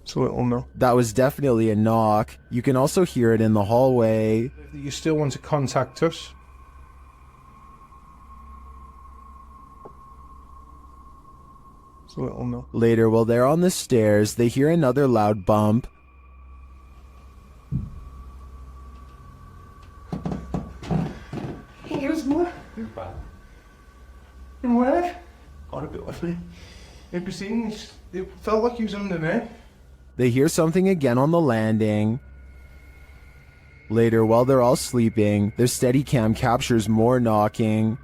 Speaker 22: It's a little no.
Speaker 1: That was definitely a knock. You can also hear it in the hallway.
Speaker 22: You still want to contact us? It's a little no.
Speaker 1: Later, while they're on the stairs, they hear another loud bump.
Speaker 22: Here's more. And where? Got a bit with me. It felt like he was under me.
Speaker 1: They hear something again on the landing. Later, while they're all sleeping, their Steadicam captures more knocking.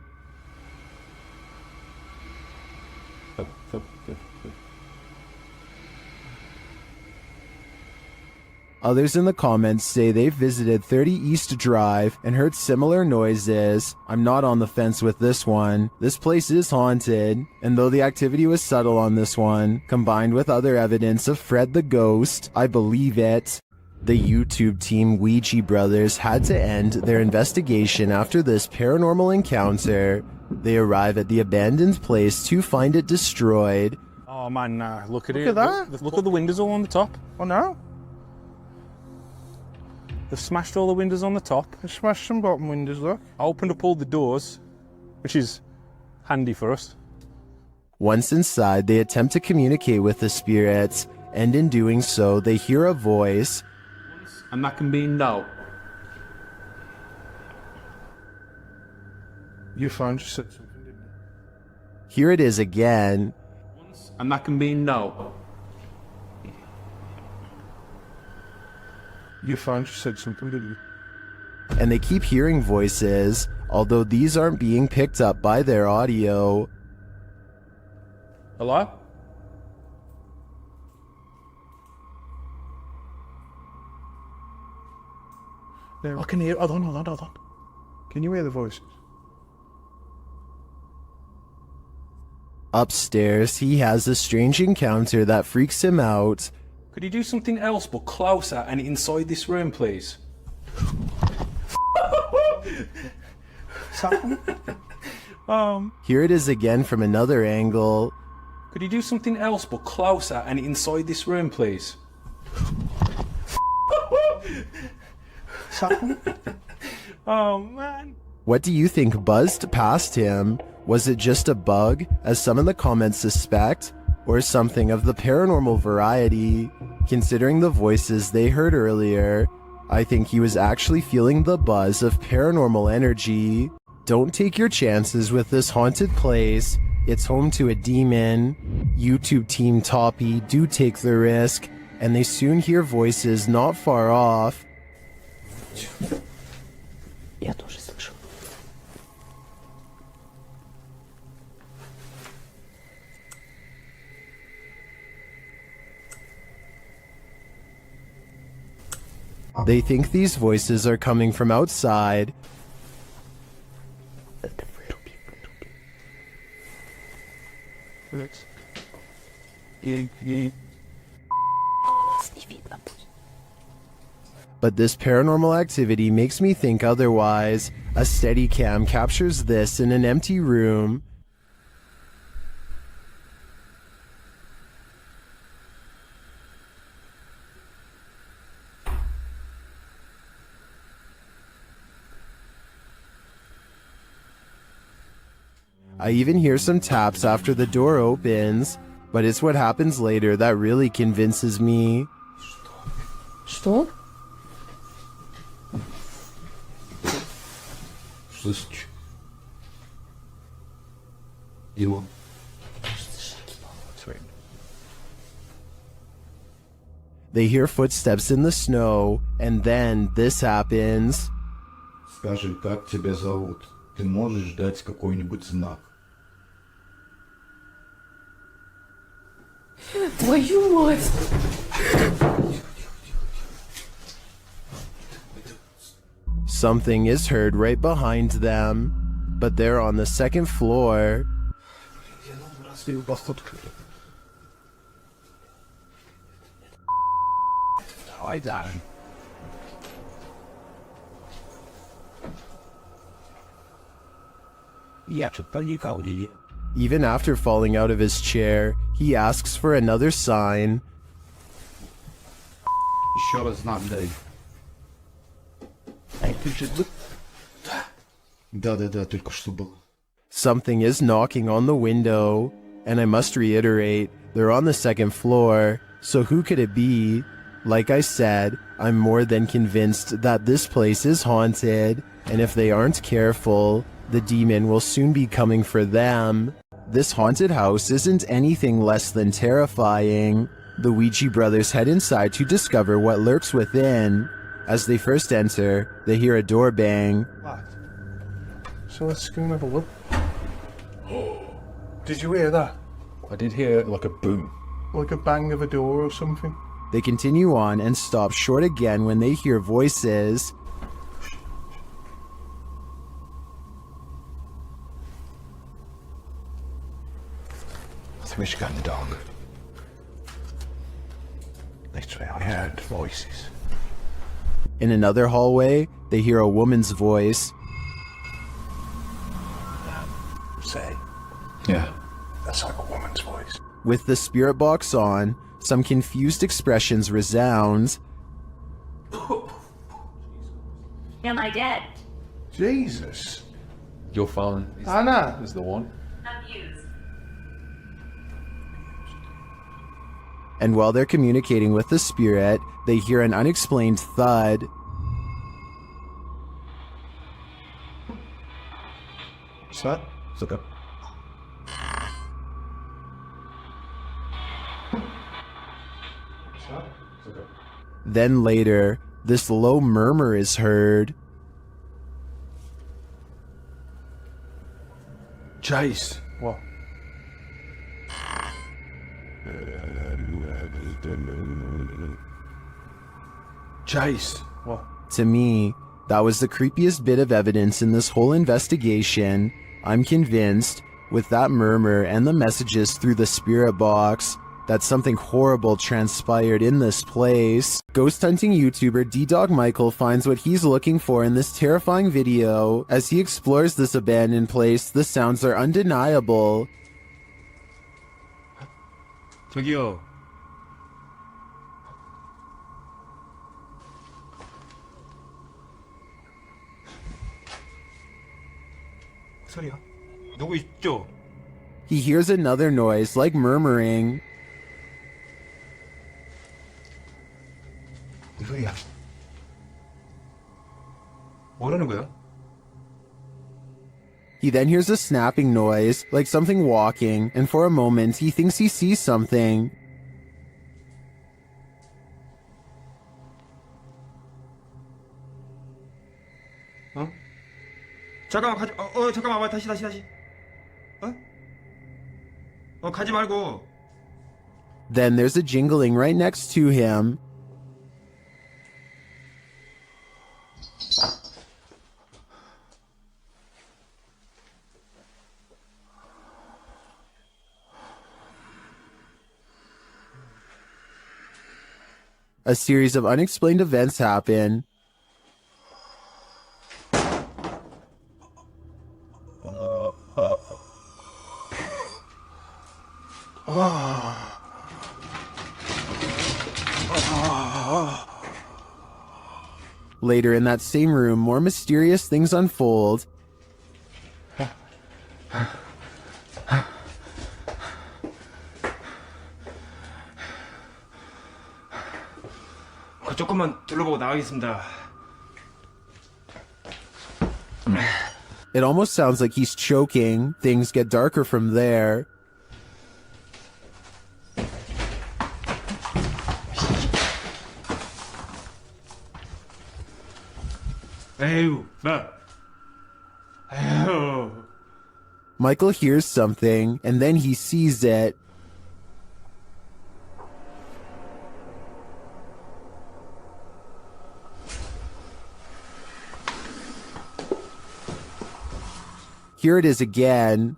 Speaker 1: Others in the comments say they've visited 30 East Drive and heard similar noises. I'm not on the fence with this one. This place is haunted, and though the activity was subtle on this one, combined with other evidence of Fred the Ghost, I believe it. The YouTube team Ouija Brothers had to end their investigation after this paranormal encounter. They arrive at the abandoned place to find it destroyed.
Speaker 15: Oh man, look at
Speaker 22: Look
Speaker 15: it.
Speaker 22: at that.
Speaker 15: Look at the windows all on the top.
Speaker 22: Oh no.
Speaker 15: They've smashed all the windows on the top.
Speaker 22: They smashed some bottom windows, look.
Speaker 15: I opened up all the doors, which is handy for us.
Speaker 1: Once inside, they attempt to communicate with the spirits. and in doing so, they hear a voice,
Speaker 18: and that can be no.
Speaker 15: Your phone just said something, didn't it?
Speaker 1: Here it is again,
Speaker 18: and that can be no.
Speaker 15: Your phone just said something, didn't it?
Speaker 1: and they keep hearing voices, although these aren't being picked up by their audio.
Speaker 18: Hello?
Speaker 15: There. I can hear. Hold on. Can you hear the voices?
Speaker 1: Upstairs, he has a strange encounter that freaks him out.
Speaker 18: Could you do something else but closer and inside this room, please?
Speaker 1: Here it is again from another angle.
Speaker 18: Could you do something else but closer and inside this room, please?
Speaker 15: Oh man.
Speaker 1: What do you think buzzed past him? Was it just a bug, as some in the comments suspect, or something of the paranormal variety? Considering the voices they heard earlier, I think he was actually feeling the buzz of paranormal energy. Don't take your chances with this haunted place. It's home to a demon. YouTube team Toppy do take the risk, and they soon hear voices not far off.
Speaker 19: Я тоже слышу.
Speaker 1: They think these voices are coming from outside. But this paranormal activity makes me think otherwise. A Steadicam captures this in an empty room. I even hear some taps after the door opens, but it's what happens later that really convinces me.
Speaker 19: Что?
Speaker 13: Слышишь? Его.
Speaker 1: They hear footsteps in the snow, and then this happens.
Speaker 13: Скажи, как тебя зовут? Ты можешь дать какой-нибудь знак?
Speaker 19: Твою мать!
Speaker 1: Something is heard right behind them, but they're on the second floor.
Speaker 13: Давай, Darren.
Speaker 1: Even after falling out of his chair, he asks for another sign.
Speaker 13: Еще раз знак дай. Да, только что было.
Speaker 1: Something is knocking on the window, and I must reiterate, they're on the second floor, so who could it be? Like I said, I'm more than convinced that this place is haunted, and if they aren't careful, the demon will soon be coming for them. This haunted house isn't anything less than terrifying. The Ouija brothers head inside to discover what lurks within. As they first enter, they hear a door bang.
Speaker 15: So let's go and have a look. Did you hear that?
Speaker 6: I did hear like a boom.
Speaker 15: Like a bang of a door or something?
Speaker 1: They continue on and stop short again when they hear voices.
Speaker 13: I think we should go in the dark. Literally, I heard voices.
Speaker 1: In another hallway, they hear a woman's voice.
Speaker 13: Say.
Speaker 6: Yeah.
Speaker 13: That's like a woman's voice.
Speaker 1: With the spirit box on, some confused expressions resound.
Speaker 23: Am I dead?
Speaker 13: Jesus.
Speaker 6: Your phone is the one.
Speaker 23: Abused.
Speaker 1: and while they're communicating with the spirit, they hear an unexplained thud.
Speaker 22: What's that?
Speaker 17: It's okay.
Speaker 1: Then later, this low murmur is heard.
Speaker 17: Chase.
Speaker 22: What?
Speaker 17: Chase.
Speaker 22: What?
Speaker 1: To me, that was the creepiest bit of evidence in this whole investigation. I'm convinced, with that murmur and the messages through the spirit box, that something horrible transpired in this place. Ghost hunting YouTuber D-Dog Michael finds what he's looking for in this terrifying video. As he explores this abandoned place, the sounds are undeniable.
Speaker 17: 저기요. 소리야? 누구 있죠?
Speaker 1: He hears another noise, like murmuring.
Speaker 17: 무슨 소리야? 뭐라는 거야?
Speaker 1: He then hears a snapping noise, like something walking, and for a moment he thinks he sees something.
Speaker 17: 어? 잠깐만 가지. 잠깐만 와 다시. 가지 말고.
Speaker 1: Then there's a jingling right next to him. A series of unexplained events happen. Later in that same room, more mysterious things unfold.
Speaker 17: 조금만 둘러보고 나가겠습니다.
Speaker 1: It almost sounds like he's choking. Things get darker from there.
Speaker 17: 에휴, 에휴.
Speaker 1: Michael hears something, and then he sees it. Here it is again.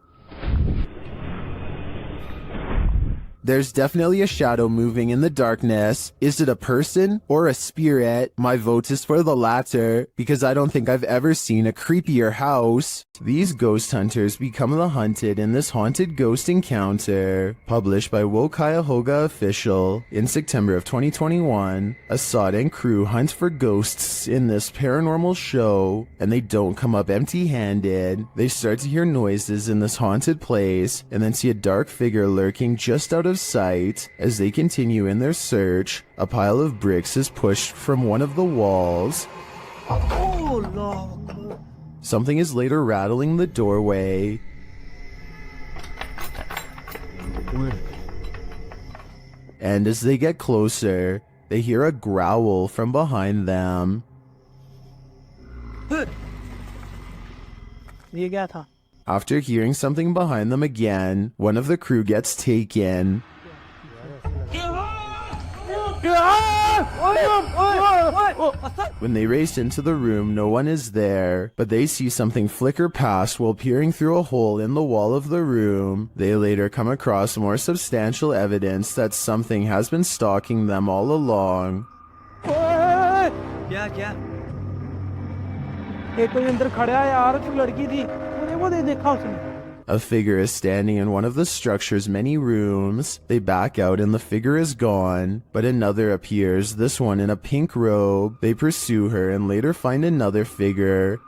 Speaker 1: There's definitely a shadow moving in the darkness. Is it a person or a spirit? My vote is for the latter, because I don't think I've ever seen a creepier house. These ghost hunters become the hunted in this haunted ghost encounter. Published by Wo Cuyahoga Official in September of 2021. Assad and crew hunt for ghosts in this paranormal show, and they don't come up empty-handed. They start to hear noises in this haunted place, and then see a dark figure lurking just out of sight. As they continue in their search, a pile of bricks is pushed from one of the walls.
Speaker 2: Oh, Lord.
Speaker 1: Something is later rattling the doorway. And as they get closer, they hear a growl from behind them.
Speaker 2: You got her.
Speaker 1: After hearing something behind them again, one of the crew gets taken. When they race into the room, no one is there, but they see something flicker past while peering through a hole in the wall of the room. They later come across more substantial evidence that something has been stalking them all along.
Speaker 2: क्या एक कोई अंदर खड़ा है यार तो लड़की थी मैंने वो देखा उसने.
Speaker 1: A figure is standing in one of the structure's many rooms. They back out and the figure is gone, but another appears, this one in a pink robe. They pursue her and later find another figure.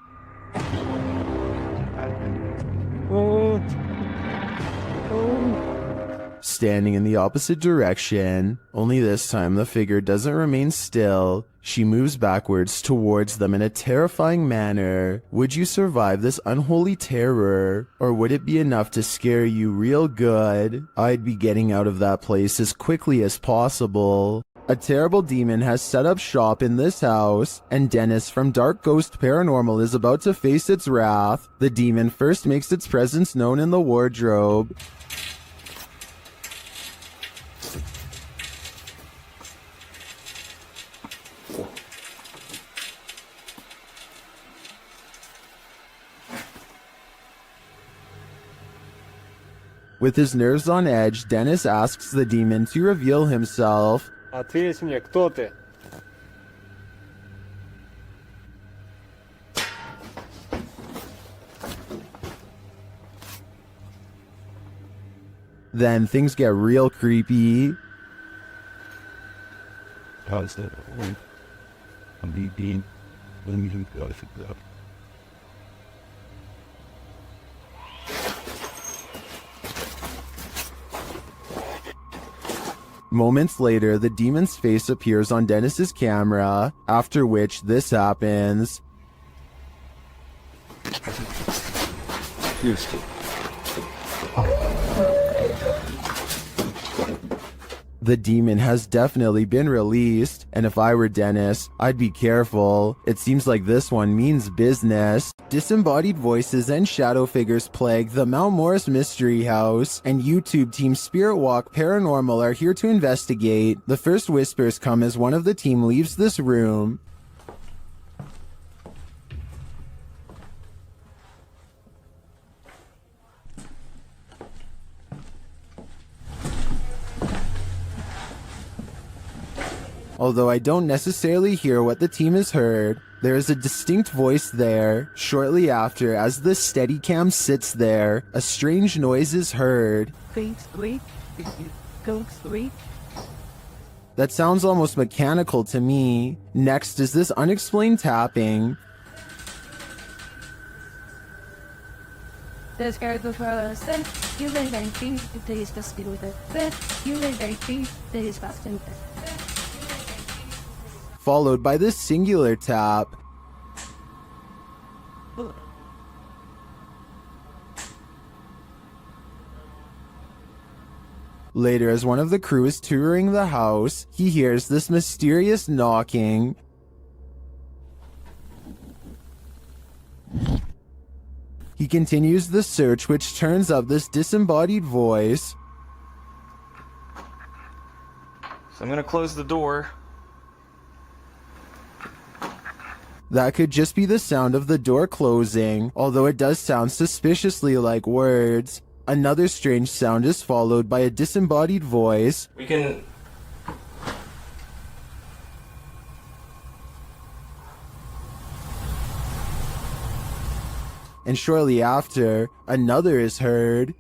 Speaker 1: standing in the opposite direction. Only this time the figure doesn't remain still. She moves backwards towards them in a terrifying manner. Would you survive this unholy terror? Or would it be enough to scare you real good? I'd be getting out of that place as quickly as possible. A terrible demon has set up shop in this house, and Dennis from Dark Ghost Paranormal is about to face its wrath. The demon first makes its presence known in the wardrobe. With his nerves on edge, Dennis asks the demon to reveal himself.
Speaker 9: Ответь мне, кто ты?
Speaker 1: Then things get real creepy.
Speaker 13: How's that? I'm being. Let me go. I think that.
Speaker 1: Moments later, the demon's face appears on Dennis's camera, after which this happens. The demon has definitely been released, and if I were Dennis, I'd be careful. It seems like this one means business. Disembodied voices and shadow figures plague the Mount Morris Mystery House, and YouTube team Spirit Walk Paranormal are here to investigate. The first whispers come as one of the team leaves this room. Although I don't necessarily hear what the team has heard, there is a distinct voice there. Shortly after, as the Steadicam sits there, a strange noise is heard. That sounds almost mechanical to me. Next is this unexplained tapping. Followed by this singular tap. Later, as one of the crew is touring the house, he hears this mysterious knocking. He continues the search, which turns up this disembodied voice.
Speaker 11: So I'm gonna close the door.
Speaker 1: That could just be the sound of the door closing, although it does sound suspiciously like words. Another strange sound is followed by a disembodied voice.
Speaker 11: We can...
Speaker 1: And shortly after, another is heard.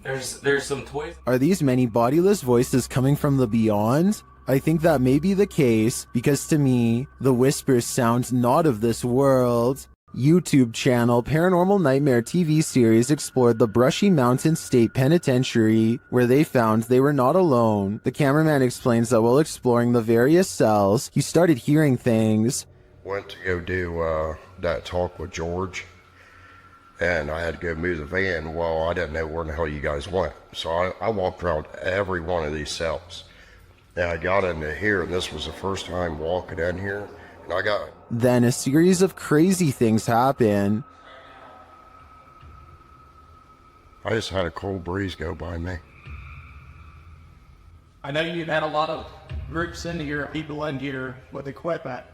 Speaker 11: There's some toys.
Speaker 1: Are these many bodiless voices coming from the beyond? I think that may be the case, because to me, the whispers sound not of this world. YouTube channel Paranormal Nightmare TV series explored the Brushy Mountain State Penitentiary, where they found they were not alone. The cameraman explains that while exploring the various cells, he started hearing things.
Speaker 13: Went to go do that talk with George, and I had to go move the van. Well, I didn't know where the hell you guys went, so I walked around every one of these cells. And I got into here, and this was the first time walking in here, and I got...
Speaker 1: Then a series of crazy things happen.
Speaker 13: I just had a cold breeze go by me.
Speaker 22: I know you've had a lot of groups into here, people into here with equipment.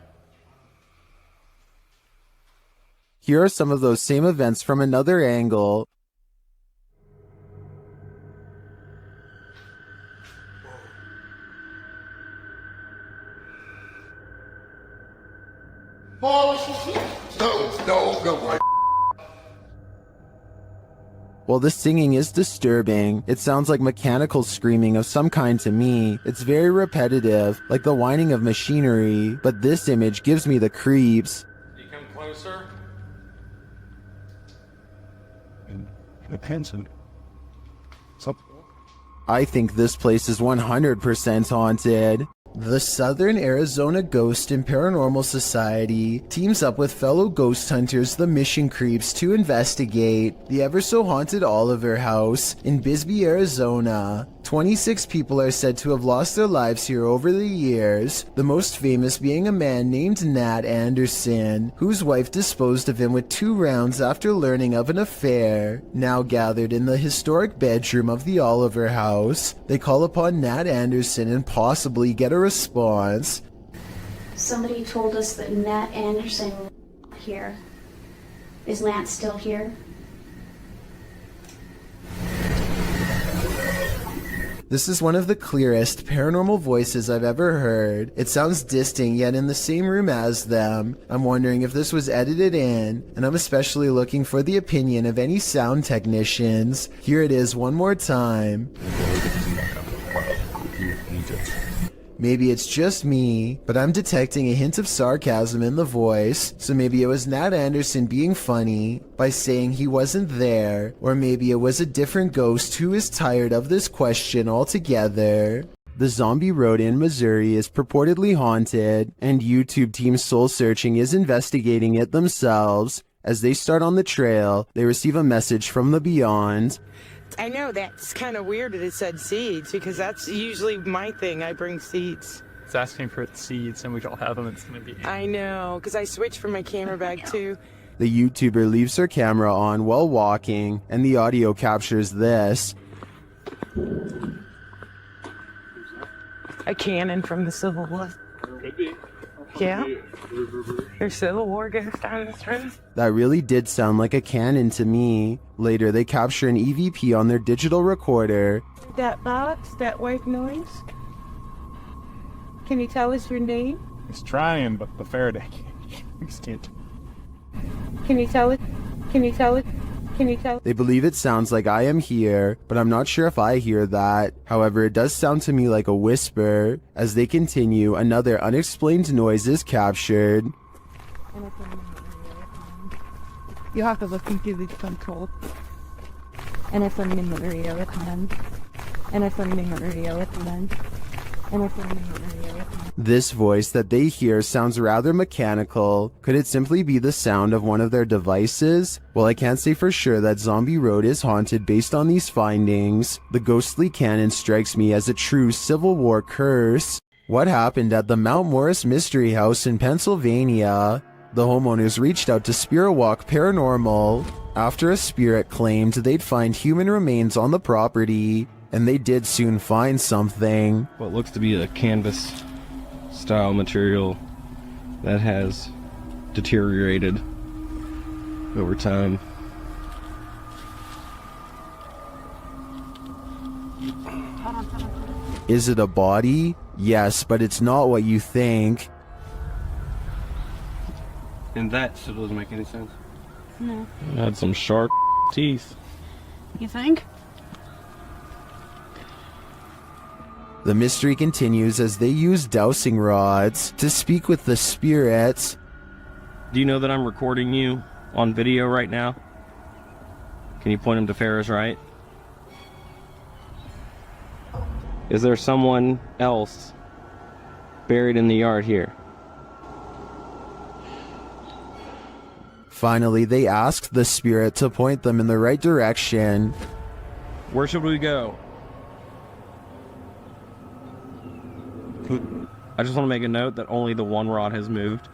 Speaker 1: Here are some of those same events from another angle.
Speaker 13: No.
Speaker 1: While the singing is disturbing, it sounds like mechanical screaming of some kind to me. It's very repetitive, like the whining of machinery, but this image gives me the creeps.
Speaker 11: You come closer.
Speaker 13: It depends on...
Speaker 1: I think this place is 100% haunted. The Southern Arizona Ghost and Paranormal Society teams up with fellow ghost hunters, the Mission Creeps, to investigate the ever-so-haunted Oliver House in Bisbee, Arizona. 26 people are said to have lost their lives here over the years, the most famous being a man named Nat Anderson, whose wife disposed of him with 2 rounds after learning of an affair. Now gathered in the historic bedroom of the Oliver House, they call upon Nat Anderson and possibly get a response.
Speaker 23: Somebody told us that Nat Anderson was here. Is Lance still here?
Speaker 1: This is one of the clearest paranormal voices I've ever heard. It sounds distinct, yet in the same room as them. I'm wondering if this was edited in, and I'm especially looking for the opinion of any sound technicians. Here it is one more time. Maybe it's just me, but I'm detecting a hint of sarcasm in the voice, so maybe it was Nat Anderson being funny by saying he wasn't there, or maybe it was a different ghost who is tired of this question altogether. The Zombie Road in Missouri is purportedly haunted, and YouTube Team Soul Searching is investigating it themselves. As they start on the trail, they receive a message from the beyond.
Speaker 9: I know that's kind of weird that it said seeds, because that's usually my thing. I bring seeds.
Speaker 20: It's asking for seeds, and we all have them. It's going to be...
Speaker 9: I know, because I switched from my camera bag too.
Speaker 1: The YouTuber leaves her camera on while walking, and the audio captures this.
Speaker 9: A cannon from the Civil War.
Speaker 20: Could be.
Speaker 9: Yeah. There's Civil War goes down this road.
Speaker 1: That really did sound like a cannon to me. Later, they capture an EVP on their digital recorder.
Speaker 9: That box, that white noise. Can you tell us your name?
Speaker 20: It's trying, but the Faraday can't.
Speaker 9: Can you tell it? Can you tell it? Can you tell?
Speaker 1: They believe it sounds like I am here, but I'm not sure if I hear that. However, it does sound to me like a whisper. As they continue, another unexplained noise is captured.
Speaker 5: You have to look into the control. And if I'm in the area with them. And if I'm in the area with them. And if I'm in the area with them.
Speaker 1: This voice that they hear sounds rather mechanical. Could it simply be the sound of one of their devices? Well, I can't say for sure that Zombie Road is haunted based on these findings. The ghostly cannon strikes me as a true Civil War curse. What happened at the Mount Morris Mystery House in Pennsylvania? The homeowners reached out to Spirit Walk Paranormal after a spirit claimed they'd find human remains on the property, and they did soon find something.
Speaker 11: What looks to be a canvas style material that has deteriorated over time.
Speaker 1: Is it a body? Yes, but it's not what you think.
Speaker 11: And that still doesn't make any sense.
Speaker 5: No.
Speaker 11: It had some sharp teeth.
Speaker 5: You think?
Speaker 1: The mystery continues as they use dowsing rods to speak with the spirits.
Speaker 11: Do you know that I'm recording you on video right now? Can you point him to Farrah's right? Is there someone else buried in the yard here?
Speaker 1: Finally, they ask the spirit to point them in the right direction.
Speaker 11: Where should we go? I just want to make a note that only the one rod has moved.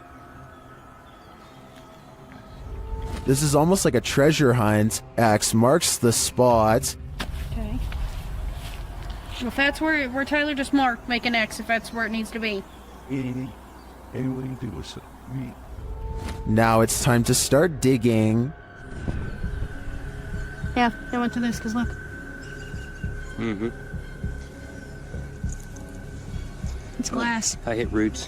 Speaker 1: This is almost like a treasure hunt. X marks the spot.
Speaker 21: Okay. If that's where Tyler just marked, make an X if that's where it needs to be.
Speaker 1: Now it's time to start digging.
Speaker 21: Yeah, I went to this because look.
Speaker 11: Mm-hmm.
Speaker 21: It's glass.
Speaker 11: I hit roots.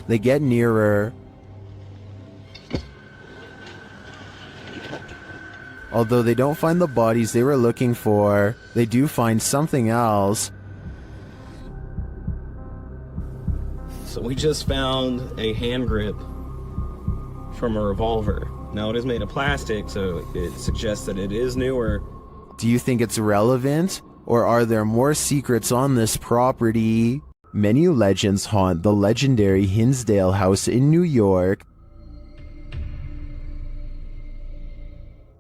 Speaker 1: They get nearer. Although they don't find the bodies they were looking for, they do find something else.
Speaker 11: So we just found a hand grip from a revolver. Now it is made of plastic, so it suggests that it is newer
Speaker 1: Do you think it's relevant? Or are there more secrets on this property? Many legends haunt the legendary Hinsdale House in New York.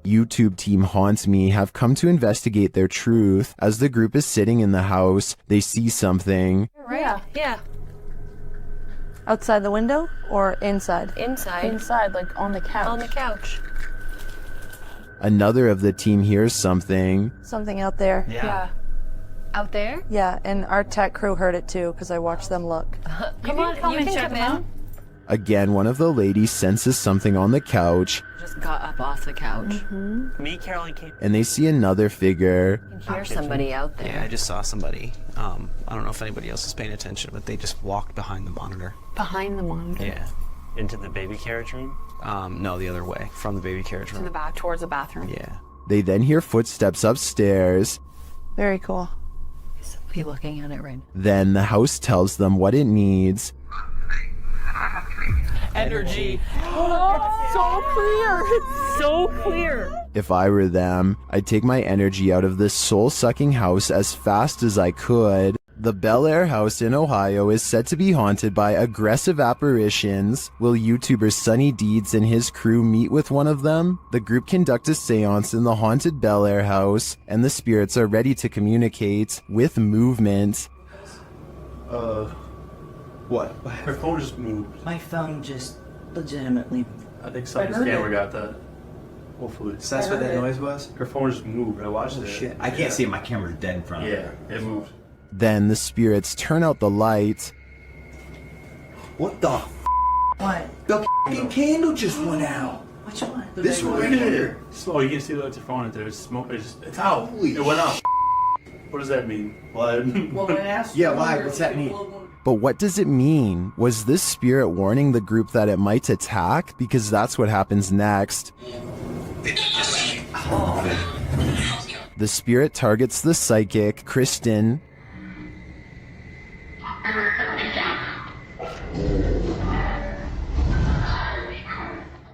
Speaker 1: YouTube team Haunt Me have come to investigate their truth. As the group is sitting in the house, they see something.
Speaker 19: Right? Yeah.
Speaker 5: Outside the window or inside?
Speaker 19: Inside.
Speaker 5: Inside, like on the couch.
Speaker 19: On the couch.
Speaker 1: Another of the team hears something.
Speaker 5: Something out there.
Speaker 19: Yeah. Out there?
Speaker 5: Yeah, and our tech crew heard it too because I watched them look.
Speaker 19: Come on, you can come in.
Speaker 1: Again, one of the ladies senses something on the couch,
Speaker 19: Just got up off the couch.
Speaker 4: Me, Caroline came.
Speaker 1: and they see another figure.
Speaker 19: You can hear somebody out there.
Speaker 4: Yeah, I just saw somebody. I don't know if anybody else is paying attention, but they just walked behind the monitor.
Speaker 19: Behind the monitor.
Speaker 4: Yeah. Into the baby carriage room? No, the other way, from the baby carriage room.
Speaker 19: To the back, towards the bathroom.
Speaker 4: Yeah.
Speaker 1: They then hear footsteps upstairs.
Speaker 5: Very cool.
Speaker 19: Is he looking at it right now?
Speaker 1: Then the house tells them what it needs.
Speaker 4: Energy.
Speaker 19: So clear. It's so clear.
Speaker 1: If I were them, I'd take my energy out of this soul-sucking house as fast as I could. The Bel Air house in Ohio is said to be haunted by aggressive apparitions. Will YouTuber Sunny Deeds and his crew meet with one of them? The group conduct a seance in the haunted Bel Air house, and the spirits are ready to communicate with movement.
Speaker 7: What?
Speaker 3: Her phone just moved.
Speaker 7: My phone just legitimately.
Speaker 3: I think somebody's camera got that. Hopefully.
Speaker 7: So that's what that noise was?
Speaker 3: Her phone just moved. I watched it.
Speaker 7: Shit. I can't see it. My camera's dead in front of me.
Speaker 3: Yeah, it moved.
Speaker 1: Then the spirits turn out the light.
Speaker 7: What the What? The f***ing candle just went out. Which one? This one right here.
Speaker 3: Oh, you can see that's your phone. There's smoke. It's out. It went out. What does that mean? What?
Speaker 7: Yeah, why? What's that mean?
Speaker 1: But what does it mean? Was this spirit warning the group that it might attack? Because that's what happens next. The spirit targets the psychic, Kristen.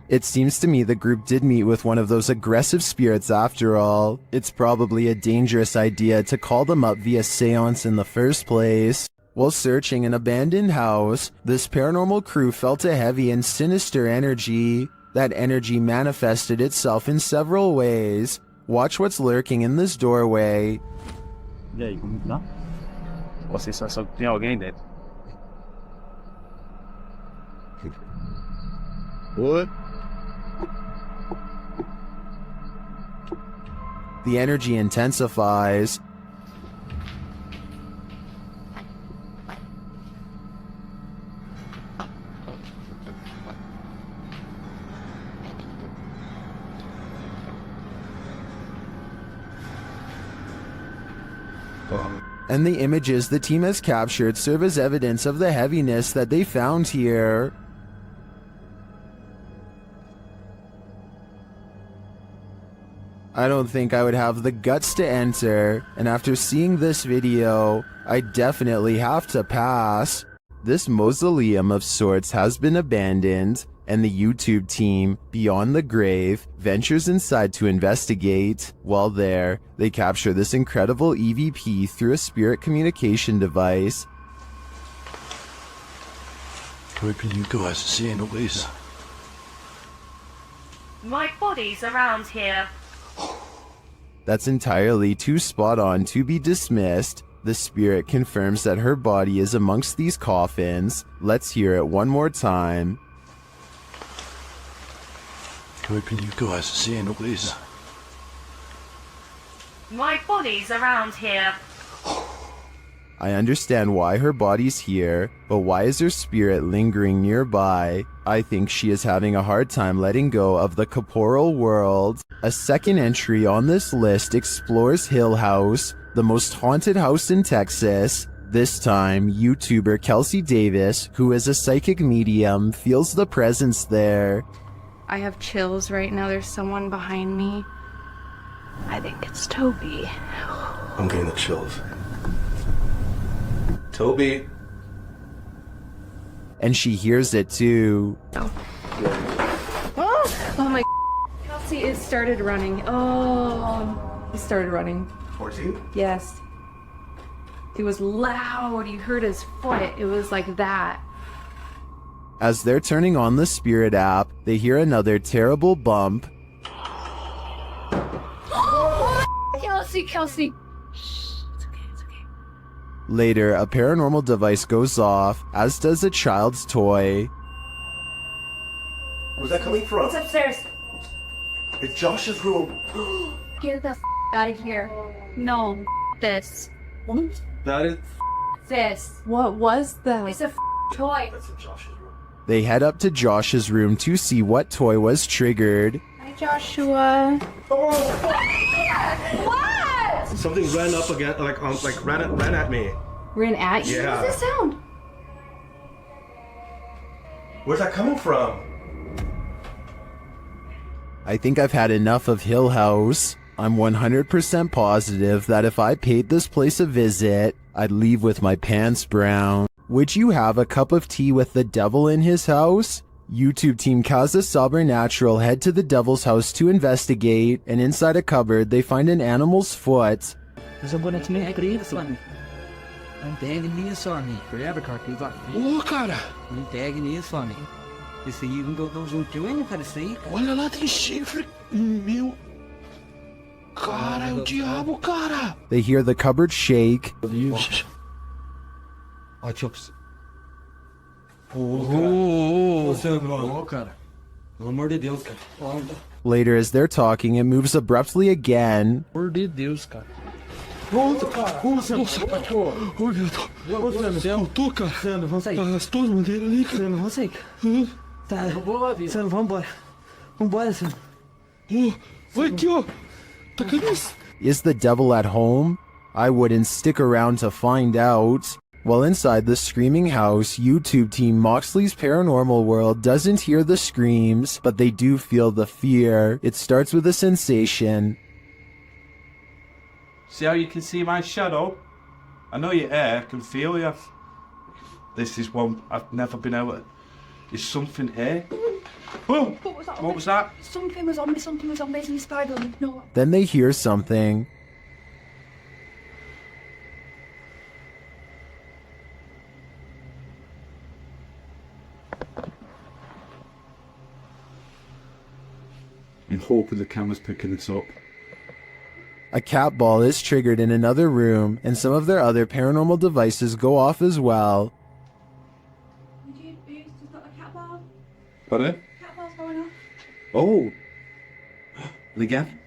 Speaker 1: It seems to me the group did meet with one of those aggressive spirits after all. It's probably a dangerous idea to call them up via seance in the first place. While searching an abandoned house, this paranormal crew felt a heavy and sinister energy. That energy manifested itself in several ways. Watch what's lurking in this doorway.
Speaker 20: E aí, como tá? Você só tem alguém dentro.
Speaker 1: What? The energy intensifies. And the images the team has captured serve as evidence of the heaviness that they found here. I don't think I would have the guts to enter, and after seeing this video, I definitely have to pass. This mausoleum of sorts has been abandoned, and the YouTube team, Beyond the Grave, ventures inside to investigate. While there, they capture this incredible EVP through a spirit communication device.
Speaker 6: Where can you guys see all these?
Speaker 8: My body's around here.
Speaker 1: That's entirely too spot on to be dismissed. The spirit confirms that her body is amongst these coffins. Let's hear it one more time.
Speaker 6: Where can you guys see all these?
Speaker 8: My body's around here.
Speaker 1: I understand why her body's here, but why is her spirit lingering nearby? I think she is having a hard time letting go of the corporeal world. A second entry on this list explores Hill House, the most haunted house in Texas. This time, YouTuber Kelsey Davis, who is a psychic medium, feels the presence there.
Speaker 24: I have chills right now. There's someone behind me. I think it's Toby.
Speaker 6: I'm getting the chills. Toby.
Speaker 1: And she hears it too.
Speaker 24: Oh my. Kelsey, it started running. Oh.
Speaker 5: He started running.
Speaker 7: Towards you?
Speaker 5: Yes. It was loud. You heard his foot. It was like that.
Speaker 1: As they're turning on the Spirit app, they hear another terrible bump.
Speaker 5: Kelsey.
Speaker 1: Later, a paranormal device goes off, as does a child's toy.
Speaker 7: Where's that coming from?
Speaker 23: It's upstairs.
Speaker 7: It's Josh's room.
Speaker 23: Get the out of here. No, this.
Speaker 5: What?
Speaker 7: That is.
Speaker 23: This.
Speaker 5: What was that?
Speaker 23: It's a toy.
Speaker 7: That's in Josh's room.
Speaker 1: They head up to Josh's room to see what toy was triggered.
Speaker 23: Hi, Joshua. What?
Speaker 7: Something ran up again, ran at me.
Speaker 5: Ran at you?
Speaker 7: Yeah.
Speaker 23: What's this sound?
Speaker 7: Where's that coming from?
Speaker 1: I think I've had enough of Hill House. I'm 100% positive that if I paid this place a visit, I'd leave with my pants brown. Would you have a cup of tea with the devil in his house? YouTube team Casa Sobernatural head to the devil's house to investigate, and inside a cupboard they find an animal's foot.
Speaker 10: Oh, cara! Olha lá, tem chifre! Meu... Cara, é o diabo, cara!
Speaker 1: They hear the cupboard shake.
Speaker 10: Cara. Pelo amor de Deus, cara.
Speaker 1: Later, as they're talking, it moves abruptly again.
Speaker 10: Pelo amor de Deus, cara. Nossa, cara. Nossa, cachorro. Oi, meu Deus. Você escutou, cara? Sandro, vamos sair. As tuas bandeiras ali, cara. Sandro, vamos sair. Tá, Sandro, vamos embora. Vambora, Sandro. Vai aqui, ó. Tá caindo.
Speaker 1: Is the devil at home? I wouldn't stick around to find out. While inside the screaming house, YouTube team Moxley's Paranormal World doesn't hear the screams, but they do feel the fear. It starts with a sensation.
Speaker 3: See how you can see my shadow? I know you're here, I can feel you. This is one I've never been able to... There's something here. Boom! What was that?
Speaker 23: Something was on me, making me spider. No.
Speaker 1: Then they hear something.
Speaker 18: I'm hoping the camera's picking this up.
Speaker 1: A cat ball is triggered in another room, and some of their other paranormal devices go off as well.
Speaker 18: Pardon?
Speaker 23: Cat ball's going off.
Speaker 18: Oh! And again?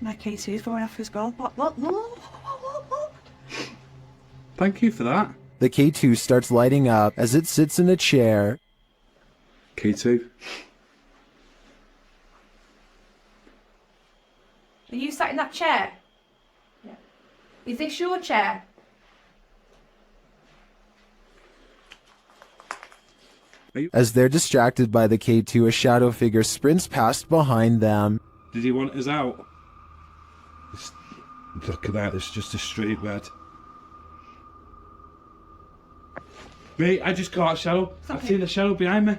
Speaker 23: My K2's going off as well. Look.
Speaker 18: Thank you for that.
Speaker 1: The K2 starts lighting up as it sits in a chair.
Speaker 18: K2.
Speaker 23: Are you sat in that chair? Yeah. Is this your chair?
Speaker 1: As they're distracted by the K2, a shadow figure sprints past behind them.
Speaker 18: Did he want us out? Look at that, it's just a straight red. Wait, I just got a shadow. I've seen a shadow behind me.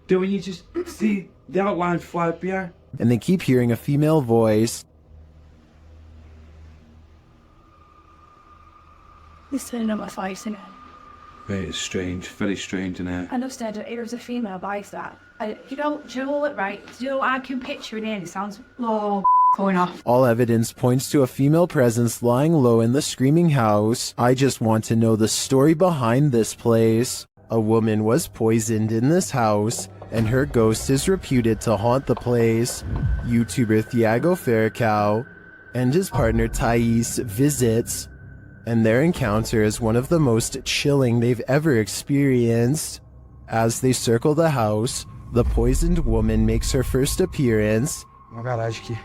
Speaker 18: Don't you just see the outline fly behind?
Speaker 1: And they keep hearing a female voice.
Speaker 23: This turning on my face, isn't it?
Speaker 18: Wait, it's strange, very strange in here.
Speaker 23: And upstairs, it was a female voice that. You know what, right? I can picture it in. It sounds going off.
Speaker 1: All evidence points to a female presence lying low in the screaming house. I just want to know the story behind this place. A woman was poisoned in this house, and her ghost is reputed to haunt the place. YouTuber Thiago Ferracao and his partner Thais visits, and their encounter is one of the most chilling they've ever experienced. As they circle the house, the poisoned woman makes her first appearance.
Speaker 10: Uma garagem aqui.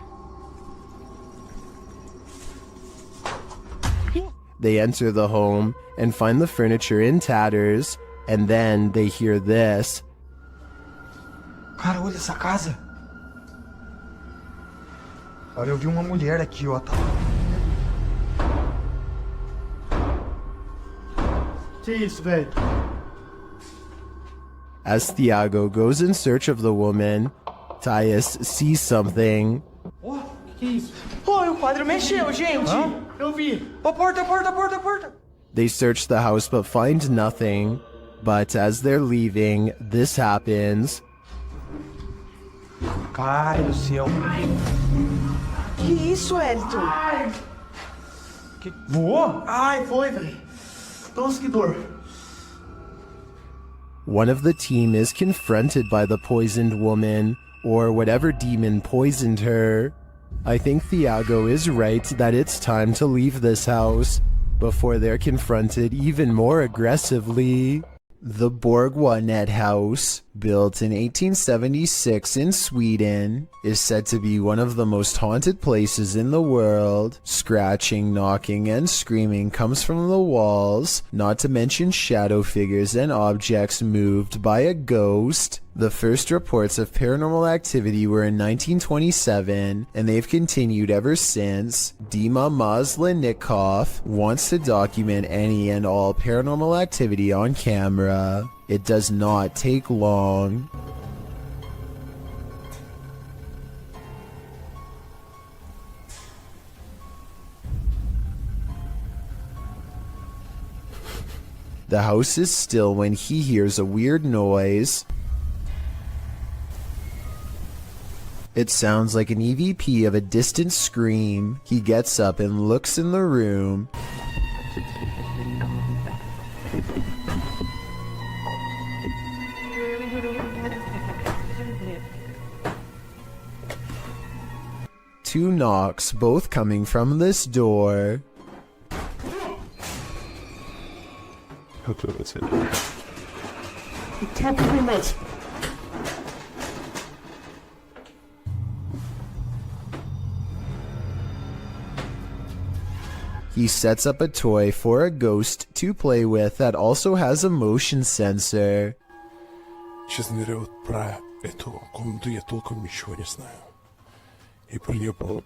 Speaker 1: They enter the home and find the furniture in tatters, and then they hear this.
Speaker 10: Cara, olha essa casa. Olha, eu vi uma mulher aqui, ó. Que isso, velho?
Speaker 1: As Thiago goes in search of the woman, Thais sees something.
Speaker 10: Que isso?
Speaker 9: Pô, o quadro mexeu, gente.
Speaker 10: Eu vi.
Speaker 9: Ô, porta, porta, porta, porta.
Speaker 1: They search the house but find nothing. But as they're leaving, this happens.
Speaker 9: Ai, do céu. Que isso, Elton? Ai.
Speaker 10: Que... Voou?
Speaker 9: Ai, foi, velho.
Speaker 10: Nossa, que dor.
Speaker 1: One of the team is confronted by the poisoned woman, or whatever demon poisoned her. I think Thiago is right that it's time to leave this house before they're confronted even more aggressively. The Borgwanet house, built in 1876 in Sweden, is said to be one of the most haunted places in the world. Scratching, knocking, and screaming comes from the walls, not to mention shadow figures and objects moved by a ghost. The first reports of paranormal activity were in 1927, and they've continued ever since. Dima Maslenikov wants to document any and all paranormal activity on camera. It does not take long. The house is still when he hears a weird noise. It sounds like an EVP of a distant scream. He gets up and looks in the room. Two knocks, both coming from this door. He sets up a toy for a ghost to play with that also has a motion sensor.
Speaker 6: Честно говоря, вот про эту комнату я толком ничего не знаю. И про нее было...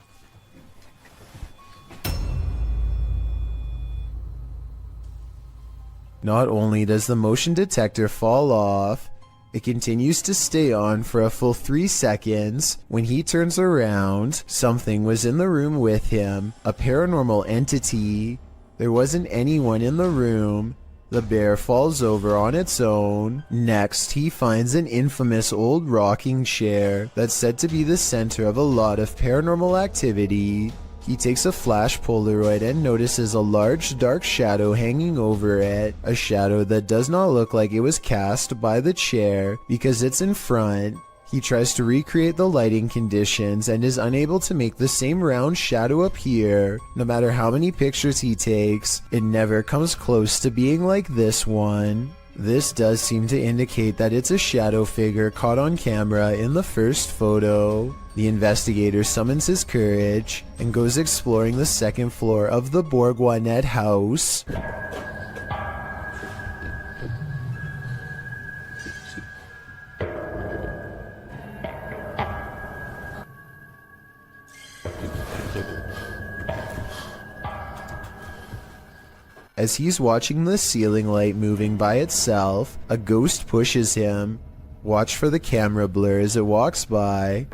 Speaker 1: Not only does the motion detector fall off, it continues to stay on for a full 3 seconds. When he turns around, something was in the room with him, a paranormal entity. There wasn't anyone in the room. The bear falls over on its own. Next, he finds an infamous old rocking chair that's said to be the center of a lot of paranormal activity. He takes a flash Polaroid and notices a large dark shadow hanging over it, a shadow that does not look like it was cast by the chair because it's in front. He tries to recreate the lighting conditions and is unable to make the same round shadow appear. No matter how many pictures he takes, it never comes close to being like this one. This does seem to indicate that it's a shadow figure caught on camera in the first photo. The investigator summons his courage and goes exploring the second floor of the Borgwanet house. As he's watching the ceiling light moving by itself, a ghost pushes him. Watch for the camera blur as it walks by.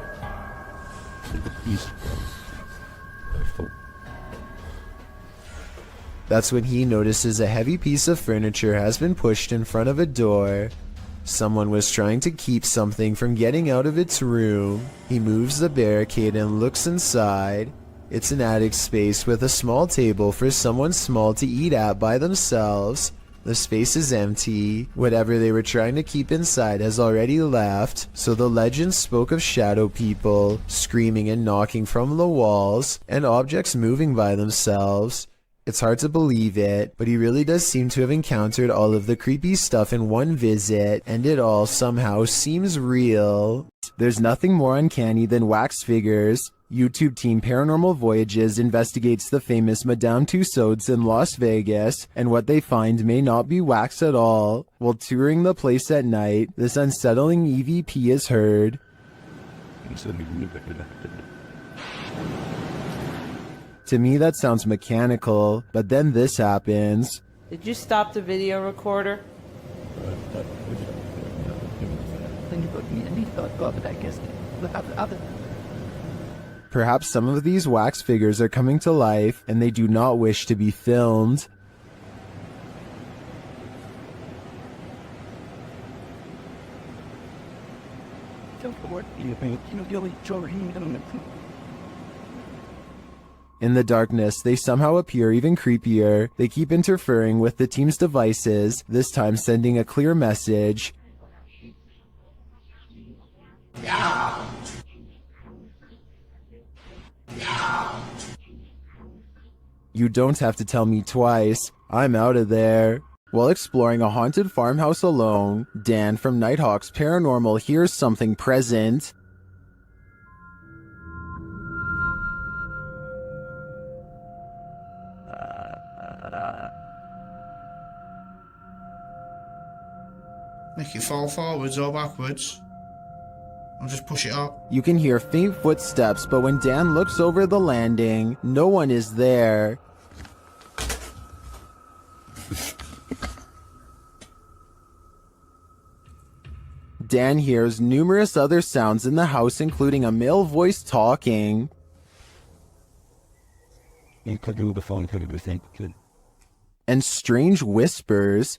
Speaker 1: That's when he notices a heavy piece of furniture has been pushed in front of a door. Someone was trying to keep something from getting out of its room. He moves the barricade and looks inside. It's an attic space with a small table for someone small to eat at by themselves. The space is empty. Whatever they were trying to keep inside has already left, so the legend spoke of shadow people, screaming and knocking from the walls, and objects moving by themselves. It's hard to believe it, but he really does seem to have encountered all of the creepy stuff in one visit, and it all somehow seems real. There's nothing more uncanny than wax figures. YouTube team Paranormal Voyages investigates the famous Madame Tussauds in Las Vegas, and what they find may not be wax at all. While touring the place at night, this unsettling EVP is heard. To me, that sounds mechanical, but then this happens.
Speaker 9: Did you stop the video recorder?
Speaker 1: Perhaps some of these wax figures are coming to life and they do not wish to be filmed. In the darkness, they somehow appear even creepier. They keep interfering with the team's devices, this time sending a clear message. You don't have to tell me twice. I'm out of there. While exploring a haunted farmhouse alone, Dan from Nighthawk's Paranormal hears something present.
Speaker 12: Make it fall forwards or backwards. I'll just push it up.
Speaker 1: You can hear faint footsteps, but when Dan looks over the landing, no one is there. Dan hears numerous other sounds in the house, including a male voice talking. And strange whispers.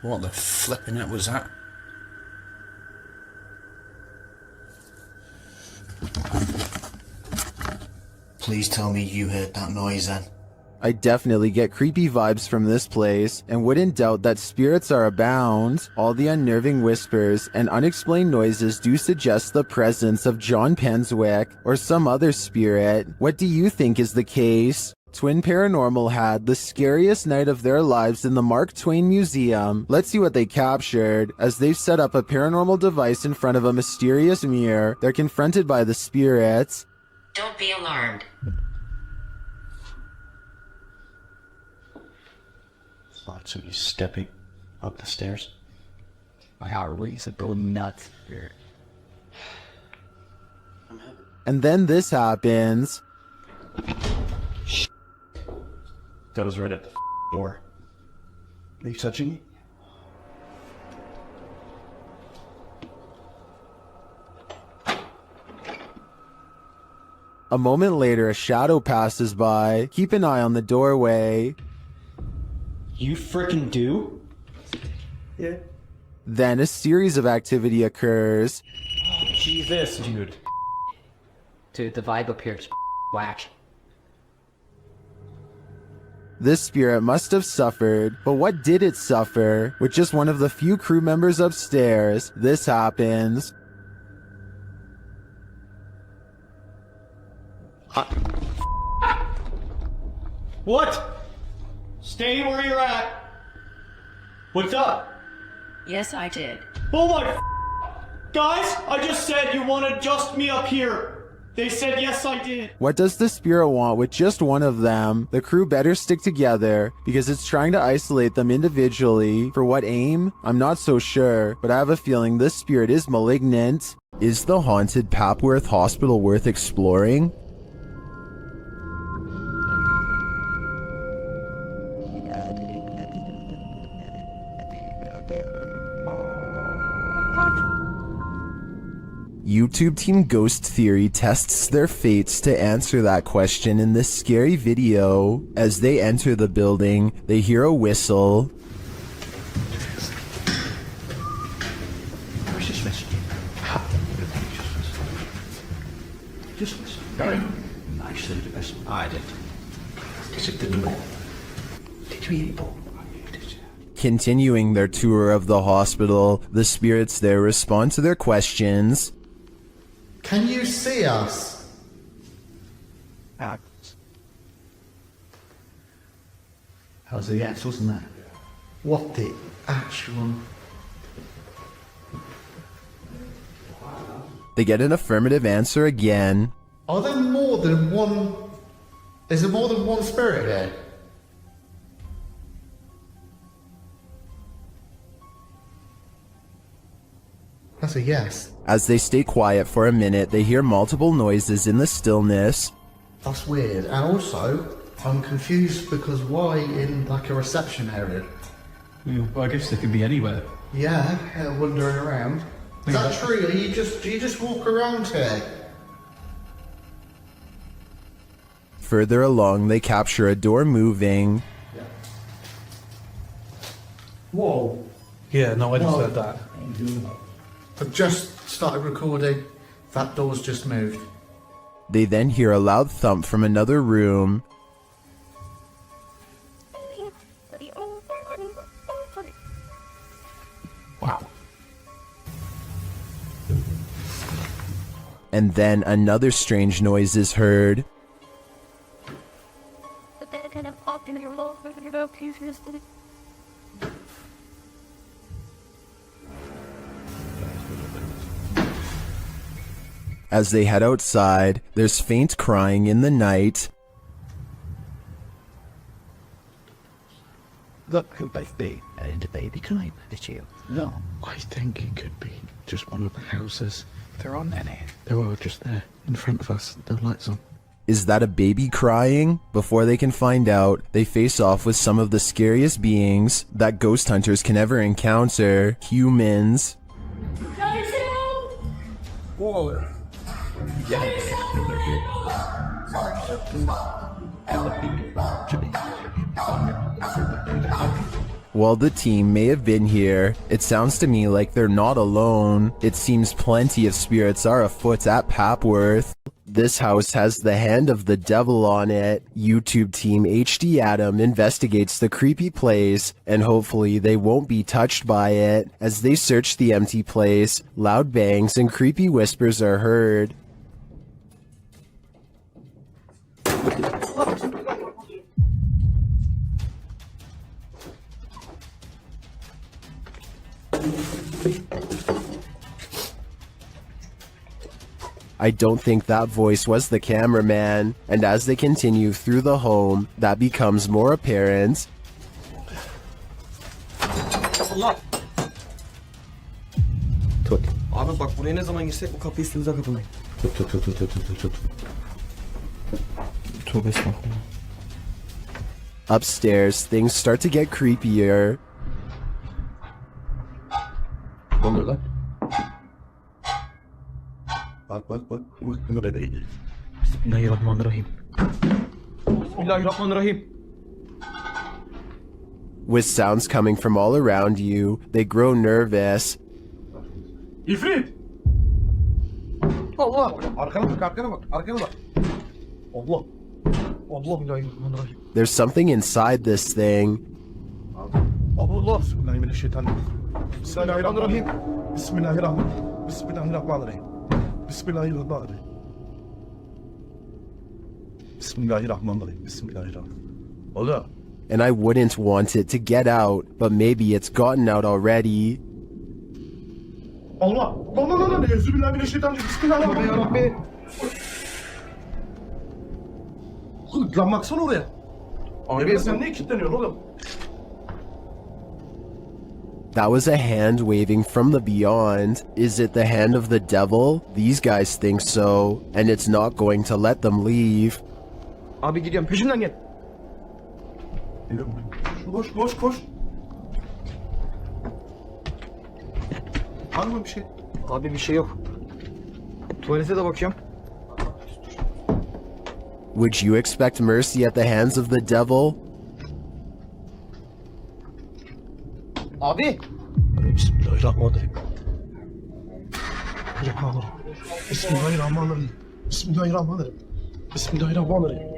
Speaker 12: What the flipping it was that? Please tell me you heard that noise then.
Speaker 1: I definitely get creepy vibes from this place, and wouldn't doubt that spirits are abound. All the unnerving whispers and unexplained noises do suggest the presence of John Penswick or some other spirit. What do you think is the case? Twin Paranormal had the scariest night of their lives in the Mark Twain Museum. Let's see what they captured. As they've set up a paranormal device in front of a mysterious mirror, they're confronted by the spirits.
Speaker 14: Don't be alarmed.
Speaker 15: Thought somebody stepping up the stairs. My heart races a go nuts.
Speaker 1: And then this happens.
Speaker 15: That was right at the door. Are you touching me?
Speaker 1: A moment later, a shadow passes by. Keep an eye on the doorway.
Speaker 15: You frickin' do?
Speaker 10: Yeah.
Speaker 1: Then a series of activity occurs.
Speaker 15: Jesus, dude.
Speaker 16: Dude, the vibe up here is whack.
Speaker 1: This spirit must have suffered, but what did it suffer? With just one of the few crew members upstairs, this happens.
Speaker 15: What? Stay where you're at. What's up?
Speaker 14: Yes, I did.
Speaker 15: Oh my guys, I just said you want to adjust me up here. They said yes, I did.
Speaker 1: What does the spirit want with just one of them? The crew better stick together because it's trying to isolate them individually. For what aim? I'm not so sure, but I have a feeling this spirit is malignant. Is the haunted Papworth Hospital worth exploring? YouTube Team Ghost Theory tests their fates to answer that question in this scary video. As they enter the building, they hear a whistle.
Speaker 15: Where's this message? Just listen. I said the best. I did. Is it the door? Did you eat ball?
Speaker 1: Continuing their tour of the hospital, the spirits there respond to their questions.
Speaker 25: Can you see us?
Speaker 15: How's the axles and that?
Speaker 25: What the actual...
Speaker 1: They get an affirmative answer again.
Speaker 25: Are there more than one... Is there more than one spirit here? That's a yes.
Speaker 1: As they stay quiet for a minute, they hear multiple noises in the stillness.
Speaker 25: That's weird. And also, I'm confused because why in like a reception area?
Speaker 15: Well, I guess they could be anywhere.
Speaker 25: Yeah, wandering around. Is that true? Do you just walk around here?
Speaker 1: Further along, they capture a door moving.
Speaker 25: Whoa.
Speaker 12: Yeah, no, I just said that.
Speaker 25: I've just started recording. That door's just moved.
Speaker 1: They then hear a loud thump from another room.
Speaker 25: Wow.
Speaker 1: And then another strange noise is heard. As they head outside, there's faint crying in the night.
Speaker 15: Look who baby and the baby crying at you. No, I think it could be just one of the houses. They're on any. They were just there in front of us. The lights on.
Speaker 1: Is that a baby crying? Before they can find out, they face off with some of the scariest beings that ghost hunters can ever encounter: humans.
Speaker 15: Whoa.
Speaker 1: While the team may have been here, it sounds to me like they're not alone. It seems plenty of spirits are afoot at Papworth. This house has the hand of the devil on it. YouTube team HD Adam investigates the creepy place, and hopefully they won't be touched by it. As they search the empty place, loud bangs and creepy whispers are heard. I don't think that voice was the cameraman, and as they continue through the home, that becomes more apparent.
Speaker 10: Allah. Tut. Abi bak buraya ne zaman girsek bu kapıyı üstümüze kapamayın. Tut. Tövbe estağfurullah.
Speaker 1: Upstairs, things start to get creepier.
Speaker 15: Ne oluyor lan? Bak. Ne böyle değil. Bismillahirrahmanirrahim.
Speaker 10: Bismillahirrahmanirrahim.
Speaker 1: With sounds coming from all around you, they grow nervous.
Speaker 10: İfrit! Allah! Arkana bak. Allah! Bismillahirrahmanirrahim.
Speaker 1: There's something inside this thing.
Speaker 10: Allah! Bismillahirrahmanirrahim. Bismillahirrahmanirrahim. Bismillahirrahmanirrahim. Bismillahirrahmanirrahim. Allah.
Speaker 1: And I wouldn't want it to get out, but maybe it's gotten out already.
Speaker 10: Allah. Allah. Bismillahirrahmanirrahim. Bismillahirrahmanirrahim. Lan baksana oraya. Abi sen niye kilitleniyorsun oğlum?
Speaker 1: That was a hand waving from the beyond. Is it the hand of the devil? These guys think so, and it's not going to let them leave.
Speaker 10: Abi gidiyorum peşimden gel. Koş. Var mı bir şey? Abi bir şey yok. Tuvalete de bakıyorum.
Speaker 1: Would you expect mercy at the hands of the devil?
Speaker 10: Abi. Bismillahirrahmanirrahim.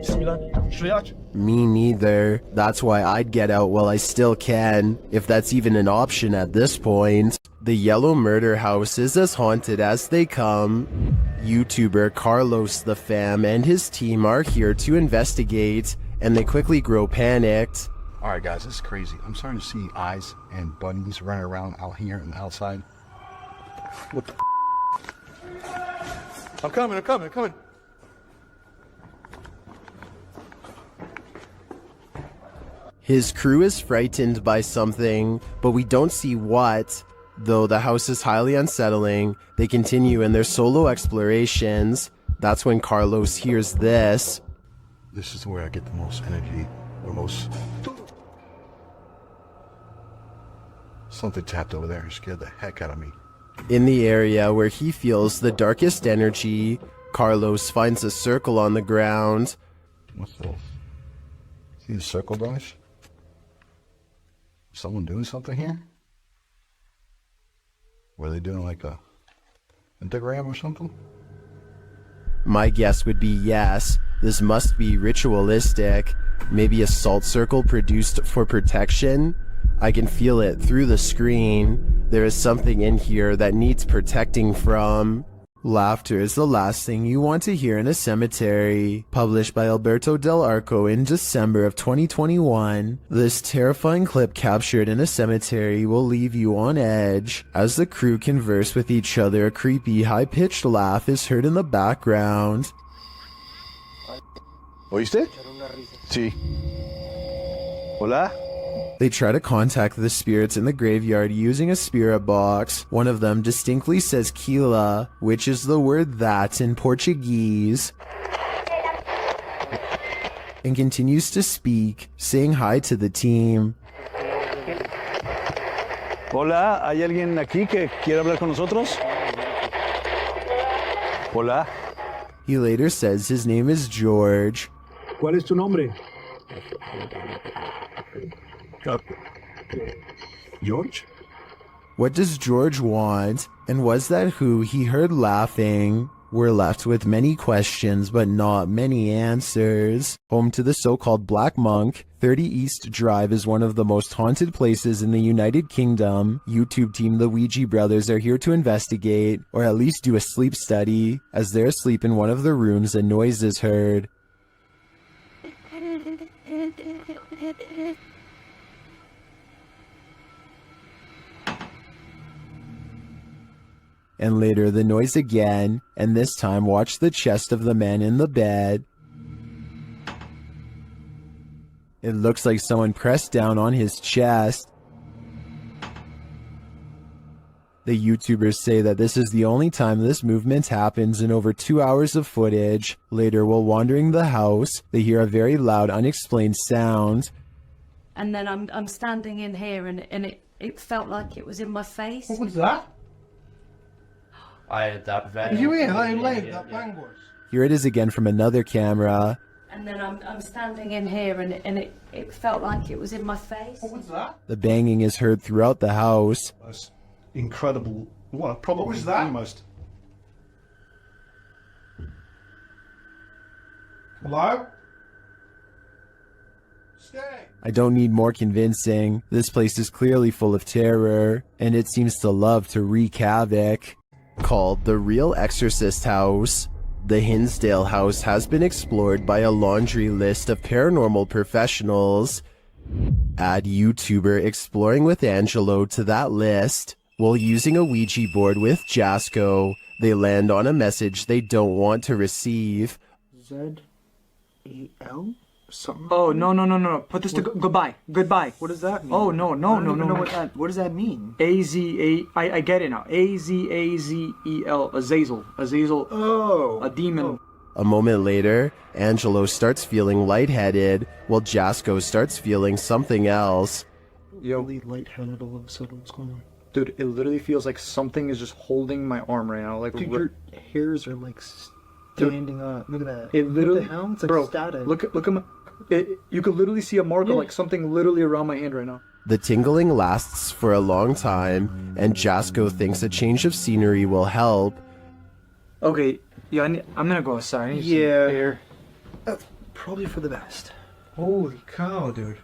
Speaker 10: Bismillah. Şurayı aç.
Speaker 1: Me neither. That's why I'd get out while I still can, if that's even an option at this point. The yellow murder house is as haunted as they come. YouTuber Carlos the Fam and his team are here to investigate, and they quickly grow panicked.
Speaker 2: Alright guys, this is crazy. I'm starting to see eyes and bunnies running around out here and outside. What the I'm coming.
Speaker 1: His crew is frightened by something, but we don't see what. Though the house is highly unsettling, they continue in their solo explorations. That's when Carlos hears this.
Speaker 2: This is where I get the most energy, the most... Something tapped over there and scared the heck out of me.
Speaker 1: In the area where he feels the darkest energy, Carlos finds a circle on the ground.
Speaker 2: What's this? See the circle, guys? Someone doing something here? Were they doing like a pentagram or something?
Speaker 1: My guess would be yes. This must be ritualistic. Maybe a salt circle produced for protection. I can feel it through the screen. There is something in here that needs protecting from. Laughter is the last thing you want to hear in a cemetery. Published by Alberto Del Arco in December of 2021, this terrifying clip captured in a cemetery will leave you on edge. As the crew converse with each other, a creepy, high-pitched laugh is heard in the background.
Speaker 2: ¿Oíste? Sí. Hola?
Speaker 1: They try to contact the spirits in the graveyard using a spirit box. One of them distinctly says Kila, which is the word that in Portuguese, and continues to speak, saying hi to the team.
Speaker 11: Hola, ¿hay alguien aquí que quiere hablar con nosotros? Hola.
Speaker 1: He later says his name is George.
Speaker 11: ¿Cuál es tu nombre? George?
Speaker 1: What does George want? And was that who he heard laughing? We're left with many questions, but not many answers. Home to the so-called Black Monk, 30 East Drive is one of the most haunted places in the United Kingdom. YouTube team The Ouija Brothers are here to investigate, or at least do a sleep study. As they're asleep in one of the rooms, a noise is heard. And later the noise again, and this time watch the chest of the man in the bed. It looks like someone pressed down on his chest. The YouTubers say that this is the only time this movement happens in over 2 hours of footage. Later, while wandering the house, they hear a very loud, unexplained sound.
Speaker 13: And then I'm standing in here and it felt like it was in my face.
Speaker 12: What was that?
Speaker 17: I had that very.
Speaker 12: You hear how loud that bang was?
Speaker 1: Here it is again from another camera.
Speaker 13: And then I'm standing in here and it felt like it was in my face.
Speaker 12: What was that?
Speaker 1: The banging is heard throughout the house.
Speaker 21: That's incredible. Well, probably
Speaker 12: What was that?
Speaker 21: almost.
Speaker 12: Hello? Stay.
Speaker 1: I don't need more convincing. This place is clearly full of terror, and it seems to love to wreak havoc. Called the Real Exorcist House, the Hinsdale house has been explored by a laundry list of paranormal professionals. Add YouTuber Exploring with Angelo to that list. While using a Ouija board with Jasco, they land on a message they don't want to receive.
Speaker 10: Z-E-L? Something? Oh, no. Put this to goodbye. Goodbye. What does that mean? Oh, no. I don't even know what does that mean? A-Z-A... I get it now. A-Z-A-Z-E-L. Azazel. Azazel. Oh. A demon.
Speaker 1: A moment later, Angelo starts feeling lightheaded, while Jasco starts feeling something else.
Speaker 10: Yo. Really lightheaded all of a sudden. What's going on? Dude, it literally feels like something is just holding my arm right now. Like, dude, your hairs are like standing up. Look at that. It literally... What the hell? It's like bro, static. Look at my... you could literally see a mark of like something literally around my hand right now.
Speaker 1: The tingling lasts for a long time, and Jasco thinks a change of scenery will help.
Speaker 10: Okay, yeah, I'm gonna go outside. I need some air. Probably for the best.
Speaker 12: Holy cow, dude.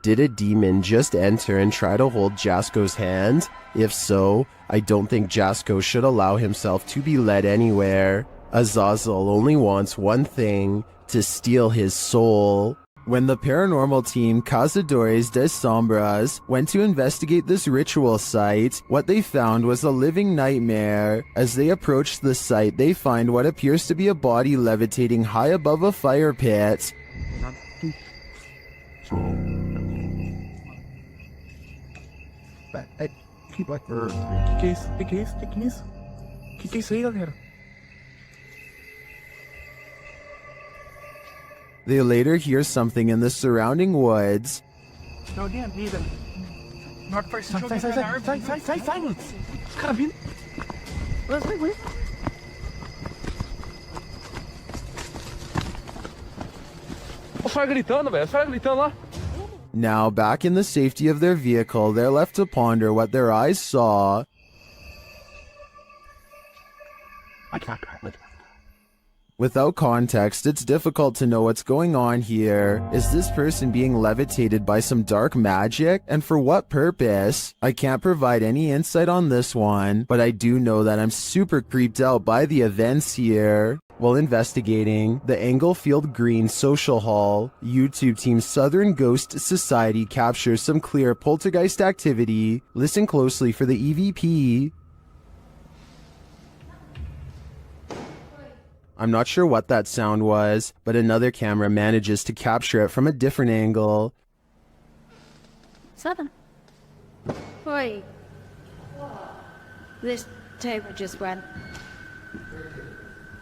Speaker 1: Did a demon just enter and try to hold Jasco's hand? If so, I don't think Jasco should allow himself to be led anywhere. Azazel only wants one thing: to steal his soul. When the paranormal team Cazadores de Sombras went to investigate this ritual site, what they found was a living nightmare. As they approach the site, they find what appears to be a body levitating high above a fire pit. They later hear something in the surrounding woods.
Speaker 10: No, damn, Ethan.
Speaker 1: Now, back in the safety of their vehicle, they're left to ponder what their eyes saw. Without context, it's difficult to know what's going on here. Is this person being levitated by some dark magic? And for what purpose? I can't provide any insight on this one, but I do know that I'm super creeped out by the events here. While investigating the Englefield Green Social Hall, YouTube team Southern Ghost Society captures some clear poltergeist activity. Listen closely for the EVP. I'm not sure what that sound was, but another camera manages to capture it from a different angle.
Speaker 24: 7. Wait. This table just went.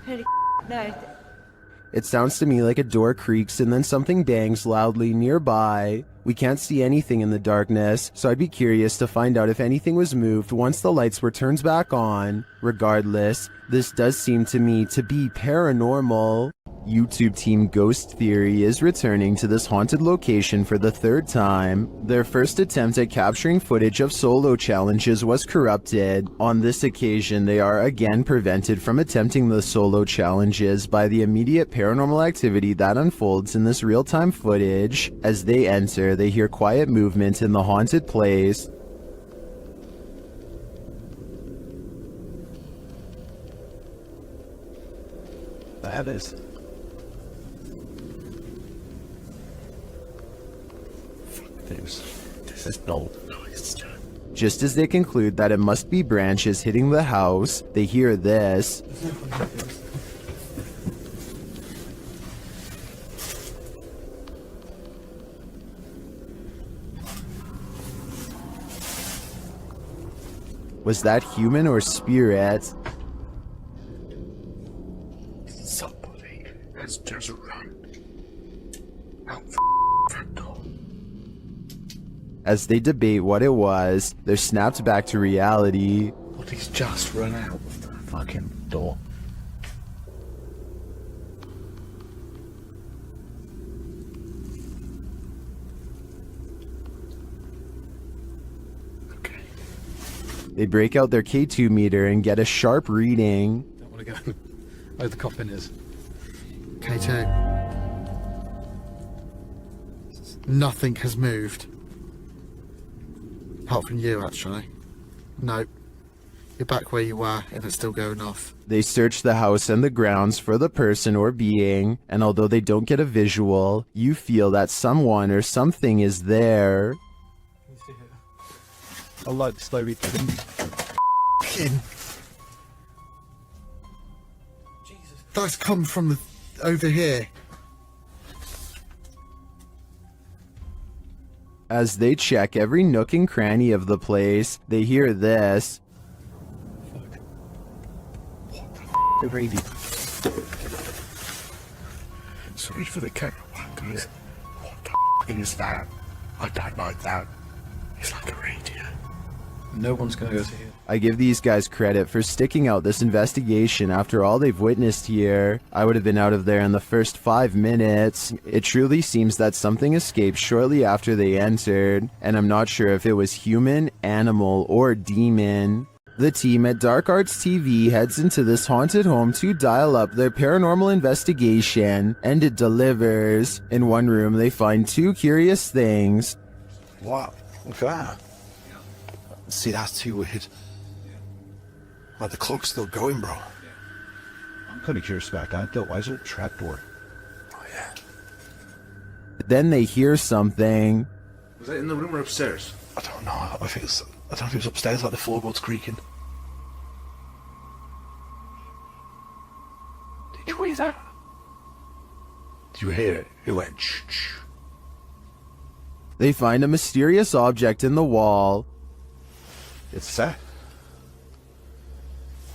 Speaker 24: Holy no.
Speaker 1: It sounds to me like a door creaks and then something bangs loudly nearby. We can't see anything in the darkness, so I'd be curious to find out if anything was moved once the lights were turned back on. Regardless, this does seem to me to be paranormal. YouTube team Ghost Theory is returning to this haunted location for the 3rd time. Their first attempt at capturing footage of solo challenges was corrupted. On this occasion, they are again prevented from attempting the solo challenges by the immediate paranormal activity that unfolds in this real-time footage. As they enter, they hear quiet movement in the haunted place.
Speaker 21: That is. This is no noise.
Speaker 1: Just as they conclude that it must be branches hitting the house, they hear this. Was that human or spirit?
Speaker 6: Somebody has just run out front door.
Speaker 1: As they debate what it was, they're snapped back to reality.
Speaker 15: Somebody's just run out of the fucking door.
Speaker 1: They break out their K2 meter and get a sharp reading.
Speaker 21: Don't want to go where the coffin is.
Speaker 12: K2. Nothing has moved. Apart from you, actually. Nope. You're back where you were, and it's still going off.
Speaker 1: They search the house and the grounds for the person or being, and although they don't get a visual, you feel that someone or something is there.
Speaker 21: I like the slow read.
Speaker 12: That's come from over here.
Speaker 1: As they check every nook and cranny of the place, they hear this.
Speaker 21: The radio.
Speaker 6: Sorry for the camera guys. What the is that? I don't like that. It's like a radio.
Speaker 21: No one's gonna go to here.
Speaker 1: I give these guys credit for sticking out this investigation after all they've witnessed here. I would have been out of there in the first 5 minutes. It truly seems that something escaped shortly after they entered, and I'm not sure if it was human, animal, or demon. The team at Dark Arts TV heads into this haunted home to dial up their paranormal investigation, and it delivers. In one room, they find 2 curious things.
Speaker 6: What? Look at that. See, that's too weird. Like the clock's still going, bro.
Speaker 2: I'm kind of curious about that, though. Why is it a trapdoor?
Speaker 6: Oh, yeah.
Speaker 1: Then they hear something.
Speaker 6: Was that in the room or upstairs? I don't know. I don't know if it was upstairs, like the floorboards creaking. Did you hear that? Did you hear it? It went shh, shh.
Speaker 1: They find a mysterious object in the wall.
Speaker 2: It's that.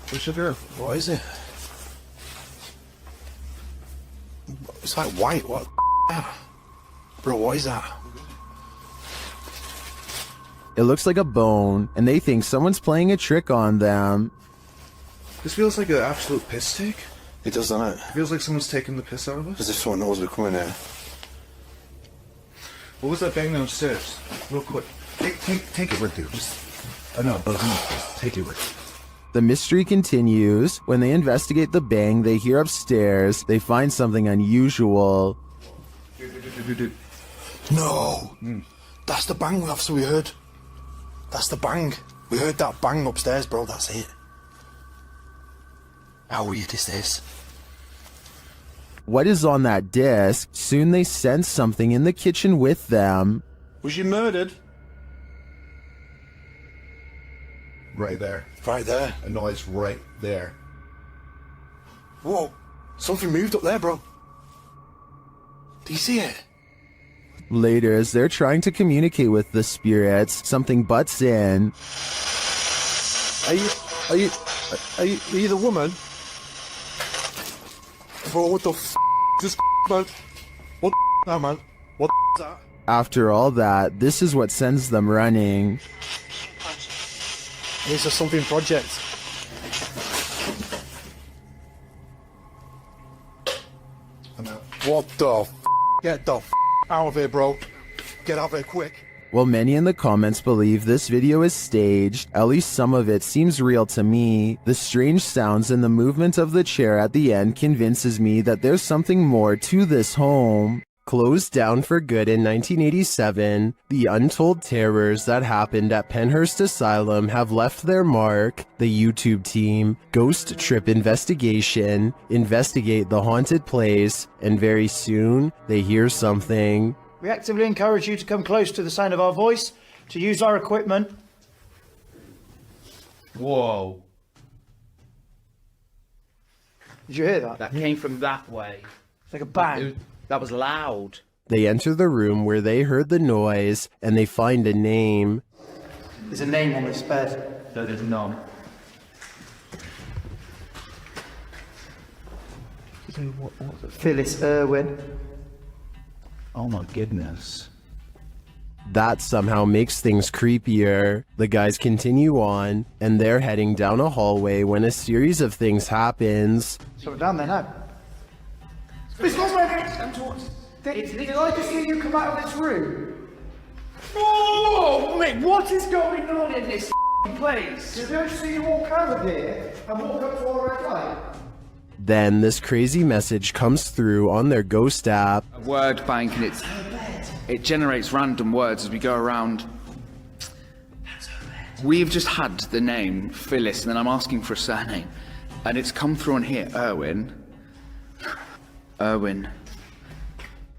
Speaker 6: What's it? What is it? It's like white. What? Bro, what is that?
Speaker 1: It looks like a bone, and they think someone's playing a trick on them.
Speaker 6: This feels like an absolute piss take.
Speaker 4: It does, doesn't it?
Speaker 6: It feels like someone's taking the piss out of us.
Speaker 4: As if someone knows we're coming here.
Speaker 6: What was that bang downstairs? Real quick. Take it with you. Just, I know, but take it with you.
Speaker 1: The mystery continues. When they investigate the bang they hear upstairs, they find something unusual.
Speaker 6: Dude.
Speaker 4: No! That's the bang officer we heard. That's the bang. We heard that bang upstairs, bro. That's it. How weird is this?
Speaker 1: What is on that disc? Soon they sense something in the kitchen with them.
Speaker 6: Was you murdered? Right there.
Speaker 4: Right there.
Speaker 6: A noise right there.
Speaker 4: Whoa. Something moved up there, bro. Do you see it?
Speaker 1: Later, as they're trying to communicate with the spirits, something butts in.
Speaker 6: Are you the woman?
Speaker 4: Bro, what the f*** is this man? What the now, man? What the is that?
Speaker 1: After all that, this is what sends them running.
Speaker 4: It's a something project. What the f***? Get the f*** out of here, bro. Get out of here quick.
Speaker 1: While many in the comments believe this video is staged, at least some of it seems real to me. The strange sounds and the movement of the chair at the end convinces me that there's something more to this home. Closed down for good in 1987, the untold terrors that happened at Penhurst Asylum have left their mark. The YouTube team, Ghost Trip Investigate the haunted place, and very soon, they hear something.
Speaker 8: We actively encourage you to come close to the sound of our voice, to use our equipment.
Speaker 17: Whoa.
Speaker 8: Did you hear that?
Speaker 17: That came from that way.
Speaker 8: It's like a bang.
Speaker 17: That was loud.
Speaker 1: They enter the room where they heard the noise, and they find a name.
Speaker 8: There's a name on this bed.
Speaker 17: No, there's none.
Speaker 8: Phyllis Irwin.
Speaker 15: Oh my goodness.
Speaker 1: That somehow makes things creepier. The guys continue on, and they're heading down a hallway when a series of things happens.
Speaker 8: So we're down there now. This was my next. Did I just hear you come out of this room? Oh, mate, what is going on in this place? Did I see you walk out of here and walk up to our red light?
Speaker 1: Then this crazy message comes through on their ghost app.
Speaker 19: A word bank, and it generates random words as we go around. We've just had the name Phyllis, and then I'm asking for a surname, and it's come through on here, Irwin.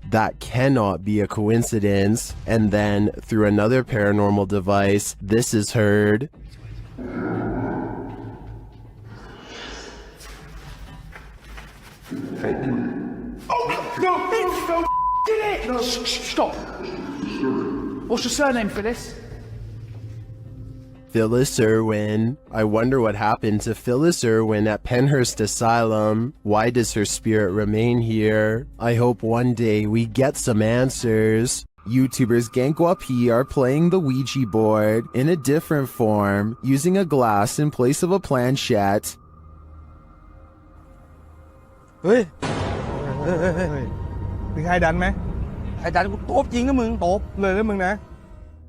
Speaker 1: That cannot be a coincidence. And then, through another paranormal device, this is heard.
Speaker 19: Oh, no, did it! No, stop. What's your surname, Phyllis?
Speaker 1: Phyllis Irwin. I wonder what happened to Phyllis Irwin at Penhurst Asylum. Why does her spirit remain here? I hope one day we get some answers. YouTubers Gankwapi are playing the Ouija board in a different form, using a glass in place of a planchette.
Speaker 10: เฮ้ยมีใครดันไหมใครดันกูตบจริงนะมึงตบเลยนะมึงนะ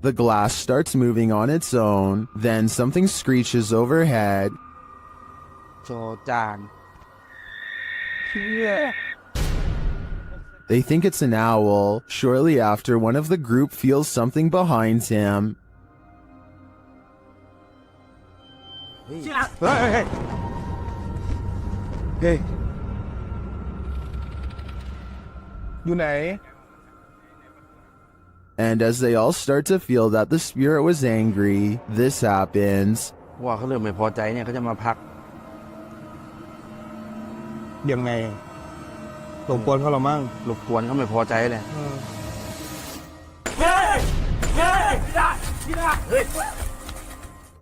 Speaker 1: The glass starts moving on its own, then something screeches overhead.
Speaker 10: จอจาน
Speaker 1: They think it's an owl. Shortly after, one of the group feels something behind him.
Speaker 10: เฮ้ยอยู่ไหน
Speaker 1: And as they all start to feel that the spirit was angry, this happens.
Speaker 10: ว่าเขาเริ่มไม่พอใจเนี่ยเขาจะมาพักยังไงรบกวนเขาหรอมั่งรบกวนเขาไม่พอใจเลย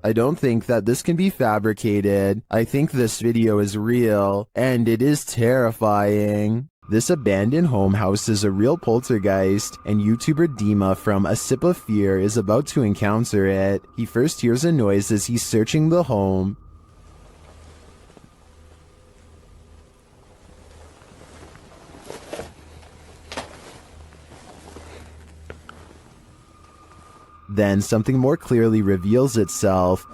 Speaker 1: I don't think that this can be fabricated. I think this video is real, and it is terrifying. This abandoned home houses a real poltergeist, and YouTuber Dima from A Sip of Fear is about to encounter it. He first hears a noise as he's searching the home. Then something more clearly reveals itself.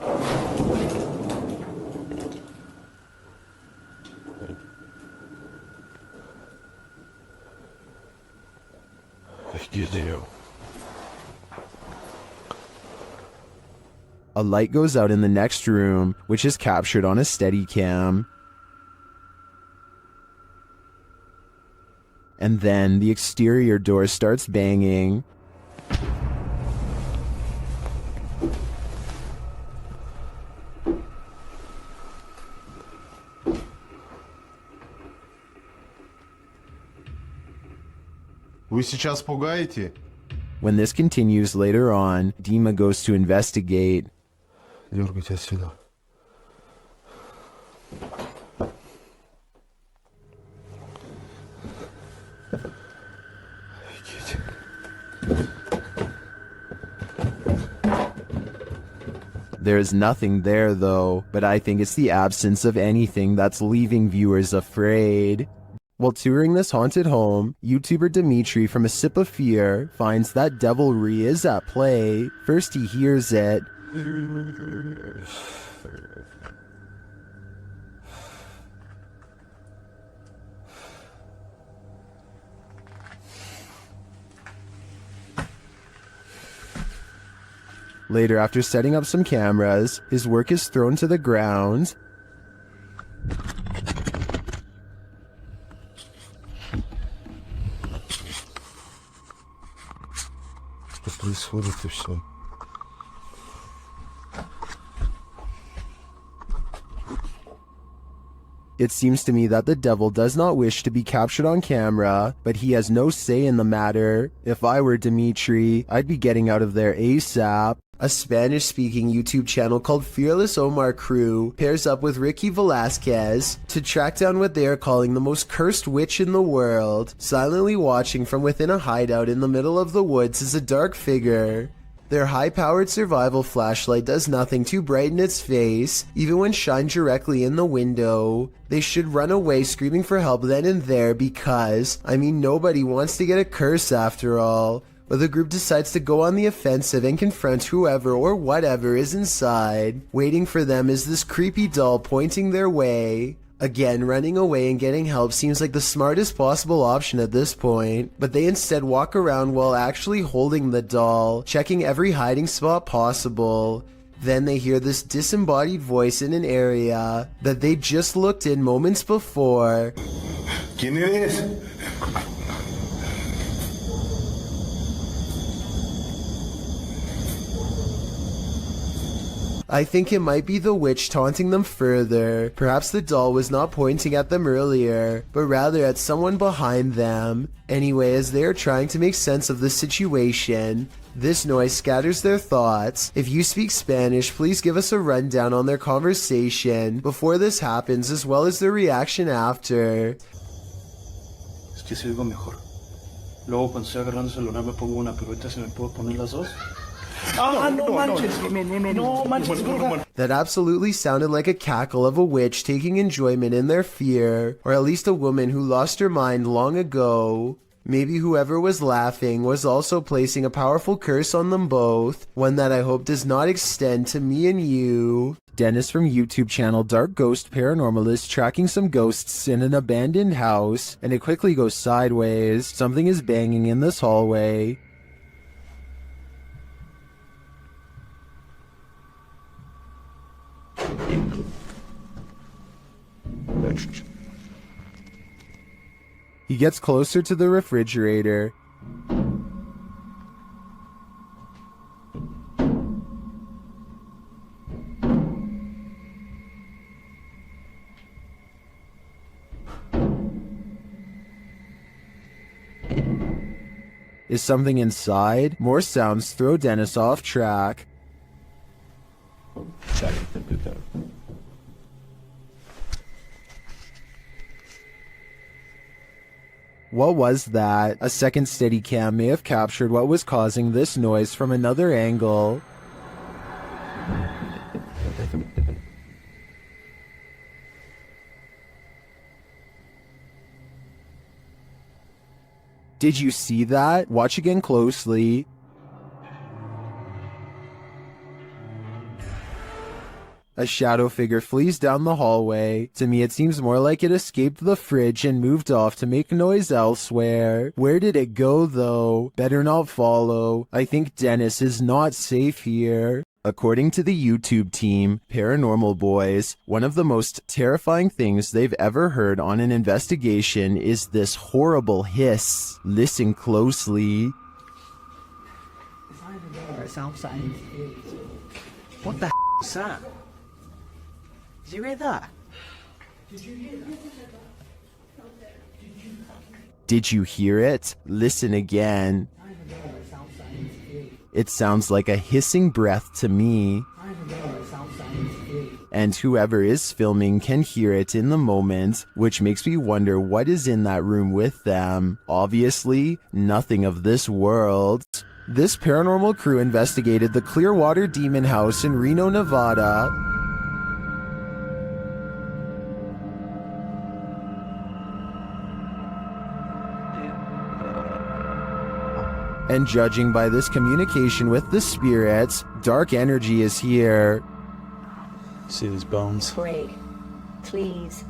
Speaker 1: A light goes out in the next room, which is captured on a Steadicam. And then the exterior door starts banging.
Speaker 3: Вы сейчас пугаете?
Speaker 1: When this continues later on, Dima goes to investigate.
Speaker 3: Дергайте отсюда.
Speaker 1: There is nothing there though, but I think it's the absence of anything that's leaving viewers afraid. While touring this haunted home, YouTuber Dimitri from A Sip of Fear finds that devilry is at play. First he hears it. Later, after setting up some cameras, his work is thrown to the ground.
Speaker 3: Что происходит и все?
Speaker 1: It seems to me that the devil does not wish to be captured on camera, but he has no say in the matter. If I were Dimitri, I'd be getting out of there ASAP. A Spanish-speaking YouTube channel called Fearless Omar Crew pairs up with Ricky Velasquez to track down what they are calling the most cursed witch in the world. Silently watching from within a hideout in the middle of the woods is a dark figure. Their high-powered survival flashlight does nothing to brighten its face, even when shined directly in the window. They should run away screaming for help then and there because, I mean, nobody wants to get a curse after all. But the group decides to go on the offensive and confront whoever or whatever is inside. Waiting for them is this creepy doll pointing their way. Again, running away and getting help seems like the smartest possible option at this point, but they instead walk around while actually holding the doll, checking every hiding spot possible. Then they hear this disembodied voice in an area that they just looked in moments before.
Speaker 3: ¿Quién eres?
Speaker 1: I think it might be the witch taunting them further. Perhaps the doll was not pointing at them earlier, but rather at someone behind them. Anyway, as they are trying to make sense of the situation, this noise scatters their thoughts. If you speak Spanish, please give us a rundown on their conversation before this happens, as well as their reaction after.
Speaker 10: Es que se oigo mejor. Luego cuando estoy agarrando el celular me pongo una, pero ahorita se me puedo poner las dos.
Speaker 1: That absolutely sounded like a cackle of a witch taking enjoyment in their fear, or at least a woman who lost her mind long ago. Maybe whoever was laughing was also placing a powerful curse on them both, one that I hope does not extend to me and you. Dennis from YouTube channel Dark Ghost Paranormal is tracking some ghosts in an abandoned house, and it quickly goes sideways. Something is banging in this hallway. He gets closer to the refrigerator. Is something inside? More sounds throw Dennis off track. What was that? A second Steadicam may have captured what was causing this noise from another angle. Did you see that? Watch again closely. A shadow figure flees down the hallway. To me, it seems more like it escaped the fridge and moved off to make noise elsewhere. Where did it go, though? Better not follow. I think Dennis is not safe here. According to the YouTube team, Paranormal Boys, one of the most terrifying things they've ever heard on an investigation is this horrible hiss. Listen closely.
Speaker 15: What the is that? Did you hear that?
Speaker 1: Did you hear it? Listen again. It sounds like a hissing breath to me. And whoever is filming can hear it in the moment, which makes me wonder what is in that room with them. Obviously, nothing of this world. This paranormal crew investigated the Clearwater Demon House in Reno, Nevada. And judging by this communication with the spirits, dark energy is here.
Speaker 21: See these bones?
Speaker 23: Break, please.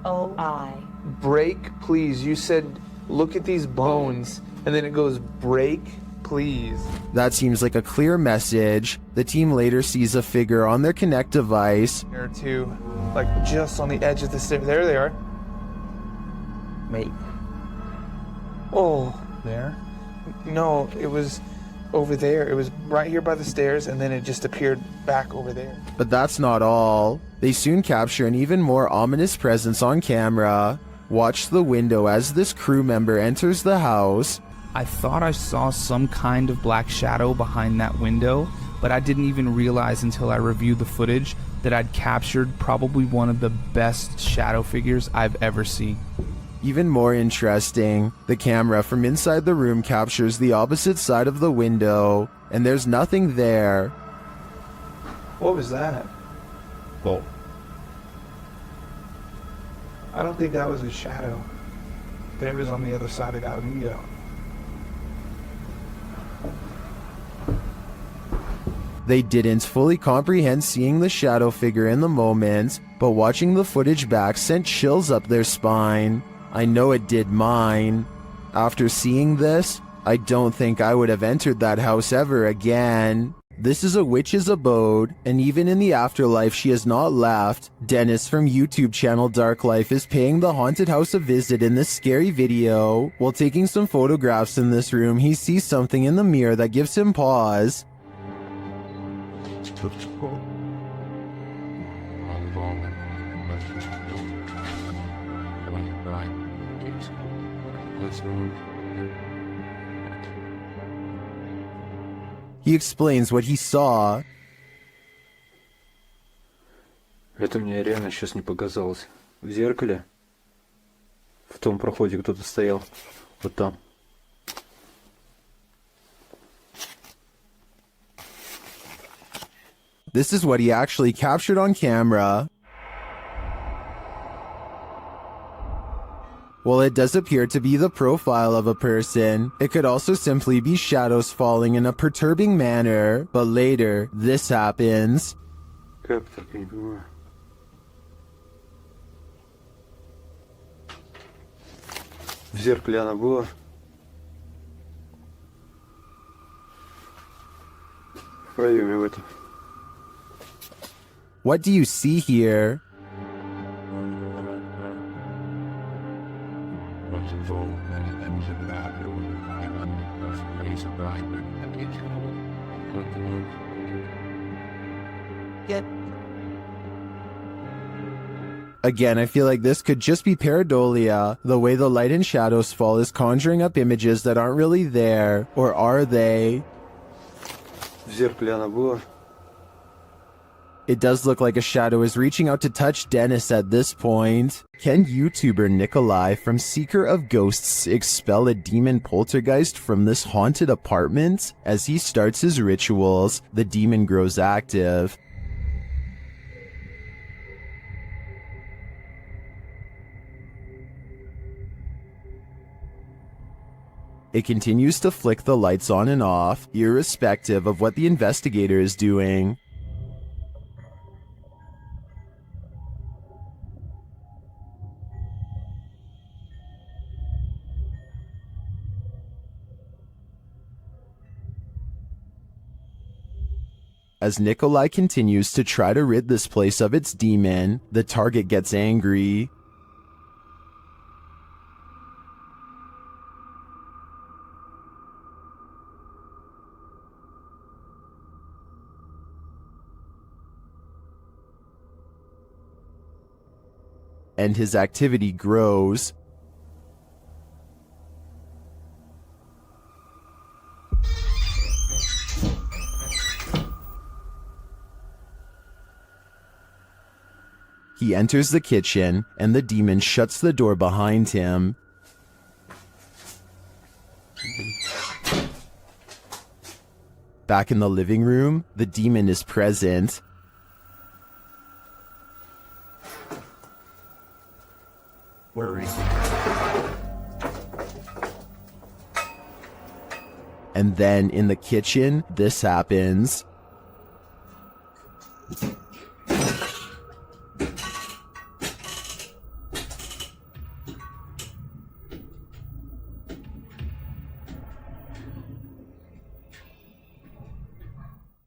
Speaker 23: Oh, I.
Speaker 8: Break, please. You said, look at these bones. And then it goes, break, please.
Speaker 1: That seems like a clear message. The team later sees a figure on their Connect device.
Speaker 8: There too, like just on the edge of the stairs. There they are.
Speaker 15: Wait.
Speaker 8: Oh. There? No, it was over there. It was right here by the stairs, and then it just appeared back over there.
Speaker 1: But that's not all. They soon capture an even more ominous presence on camera. Watch the window as this crew member enters the house.
Speaker 5: I thought I saw some kind of black shadow behind that window, but I didn't even realize until I reviewed the footage that I'd captured probably one of the best shadow figures I've ever seen.
Speaker 1: Even more interesting, the camera from inside the room captures the opposite side of the window, and there's nothing there.
Speaker 8: What was that?
Speaker 21: Well,
Speaker 8: I don't think that was a shadow. But it was on the other side of that window.
Speaker 1: They didn't fully comprehend seeing the shadow figure in the moment, but watching the footage back sent chills up their spine. I know it did mine. After seeing this, I don't think I would have entered that house ever again. This is a witch's abode, and even in the afterlife she has not left. Dennis from YouTube channel Dark Life is paying the haunted house a visit in this scary video. While taking some photographs in this room, he sees something in the mirror that gives him pause. He explains what he saw.
Speaker 21: Это мне реально сейчас не показалось. В зеркале, в том проходе кто-то стоял. Вот там.
Speaker 1: This is what he actually captured on camera. While it does appear to be the profile of a person, it could also simply be shadows falling in a perturbing manner. But later, this happens.
Speaker 21: Как так, я не понимаю. В зеркале она была. В проеме в этом.
Speaker 1: What do you see here? Again, I feel like this could just be pareidolia. The way the light and shadows fall is conjuring up images that aren't really there. Or are they?
Speaker 21: В зеркале она была.
Speaker 1: It does look like a shadow is reaching out to touch Dennis at this point. Can YouTuber Nikolai from Seeker of Ghosts expel a demon poltergeist from this haunted apartment? As he starts his rituals, the demon grows active. It continues to flick the lights on and off, irrespective of what the investigator is doing. As Nikolai continues to try to rid this place of its demon, the target gets angry. And his activity grows. He enters the kitchen, and the demon shuts the door behind him. Back in the living room, the demon is present.
Speaker 7: Where is he?
Speaker 1: And then in the kitchen, this happens.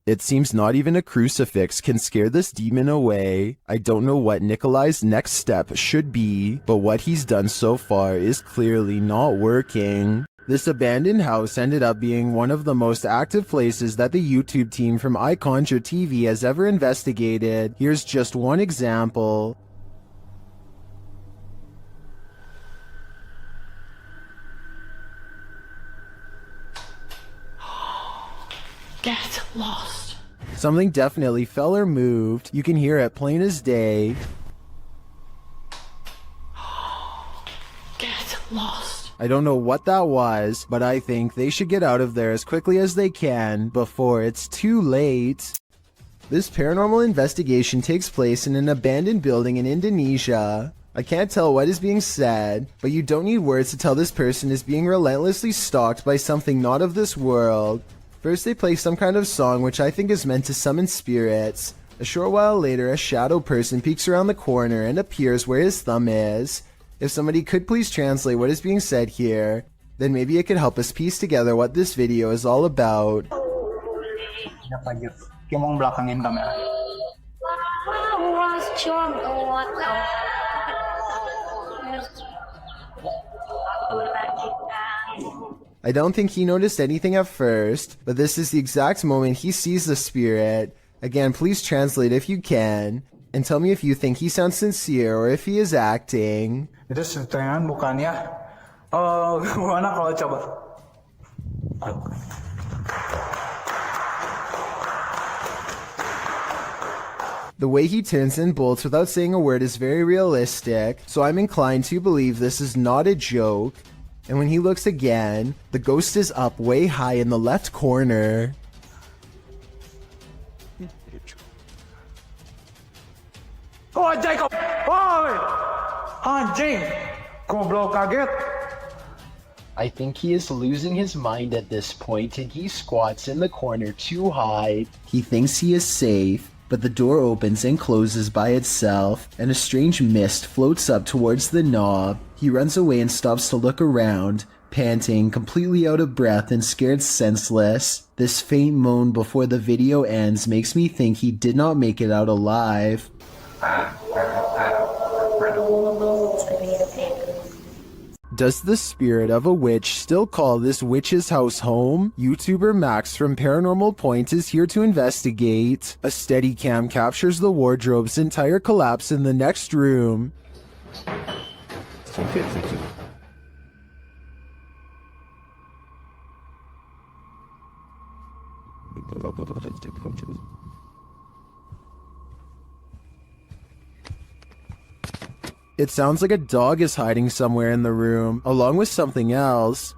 Speaker 1: It seems not even a crucifix can scare this demon away. I don't know what Nikolai's next step should be, but what he's done so far is clearly not working. This abandoned house ended up being one of the most active places that the YouTube team from iConjure TV has ever investigated. Here's just one example.
Speaker 24: Get lost.
Speaker 1: Something definitely fell or moved. You can hear it plain as day.
Speaker 24: Get lost.
Speaker 1: I don't know what that was, but I think they should get out of there as quickly as they can before it's too late. This paranormal investigation takes place in an abandoned building in Indonesia. I can't tell what is being said, but you don't need words to tell this person is being relentlessly stalked by something not of this world. First they play some kind of song which I think is meant to summon spirits. A short while later, a shadow person peeks around the corner and appears where his thumb is. If somebody could please translate what is being said here, then maybe it could help us piece together what this video is all about. I don't think he noticed anything at first, but this is the exact moment he sees the spirit. Again, please translate if you can, and tell me if you think he sounds sincere or if he is acting.
Speaker 10: Itu settingan bukannya? Gimana kalau coba?
Speaker 1: The way he turns and bolts without saying a word is very realistic, so I'm inclined to believe this is not a joke. And when he looks again, the ghost is up way high in the left corner.
Speaker 10: Oh, Jacob! Oi! Anjing! Goblok kaget!
Speaker 1: I think he is losing his mind at this point and he squats in the corner to hide. He thinks he is safe, but the door opens and closes by itself, and a strange mist floats up towards the knob. He runs away and stops to look around, panting, completely out of breath and scared senseless. This faint moan before the video ends makes me think he did not make it out alive. Does the spirit of a witch still call this witch's house home? YouTuber Max from Paranormal Point is here to investigate. A Steadicam captures the wardrobe's entire collapse in the next room. It sounds like a dog is hiding somewhere in the room, along with something else.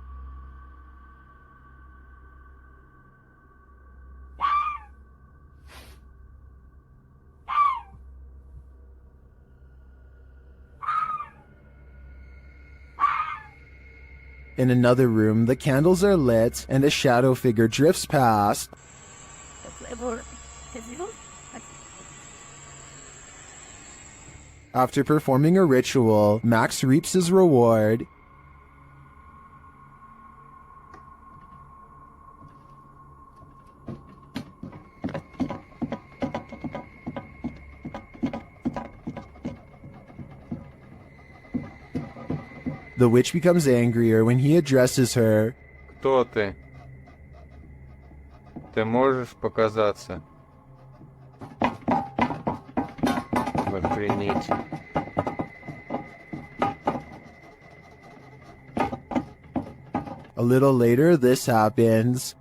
Speaker 1: In another room, the candles are lit, and a shadow figure drifts past. After performing a ritual, Max reaps his reward. The witch becomes angrier when he addresses her.
Speaker 21: Кто ты? Ты можешь показаться? Охренеть.
Speaker 1: A little later, this happens.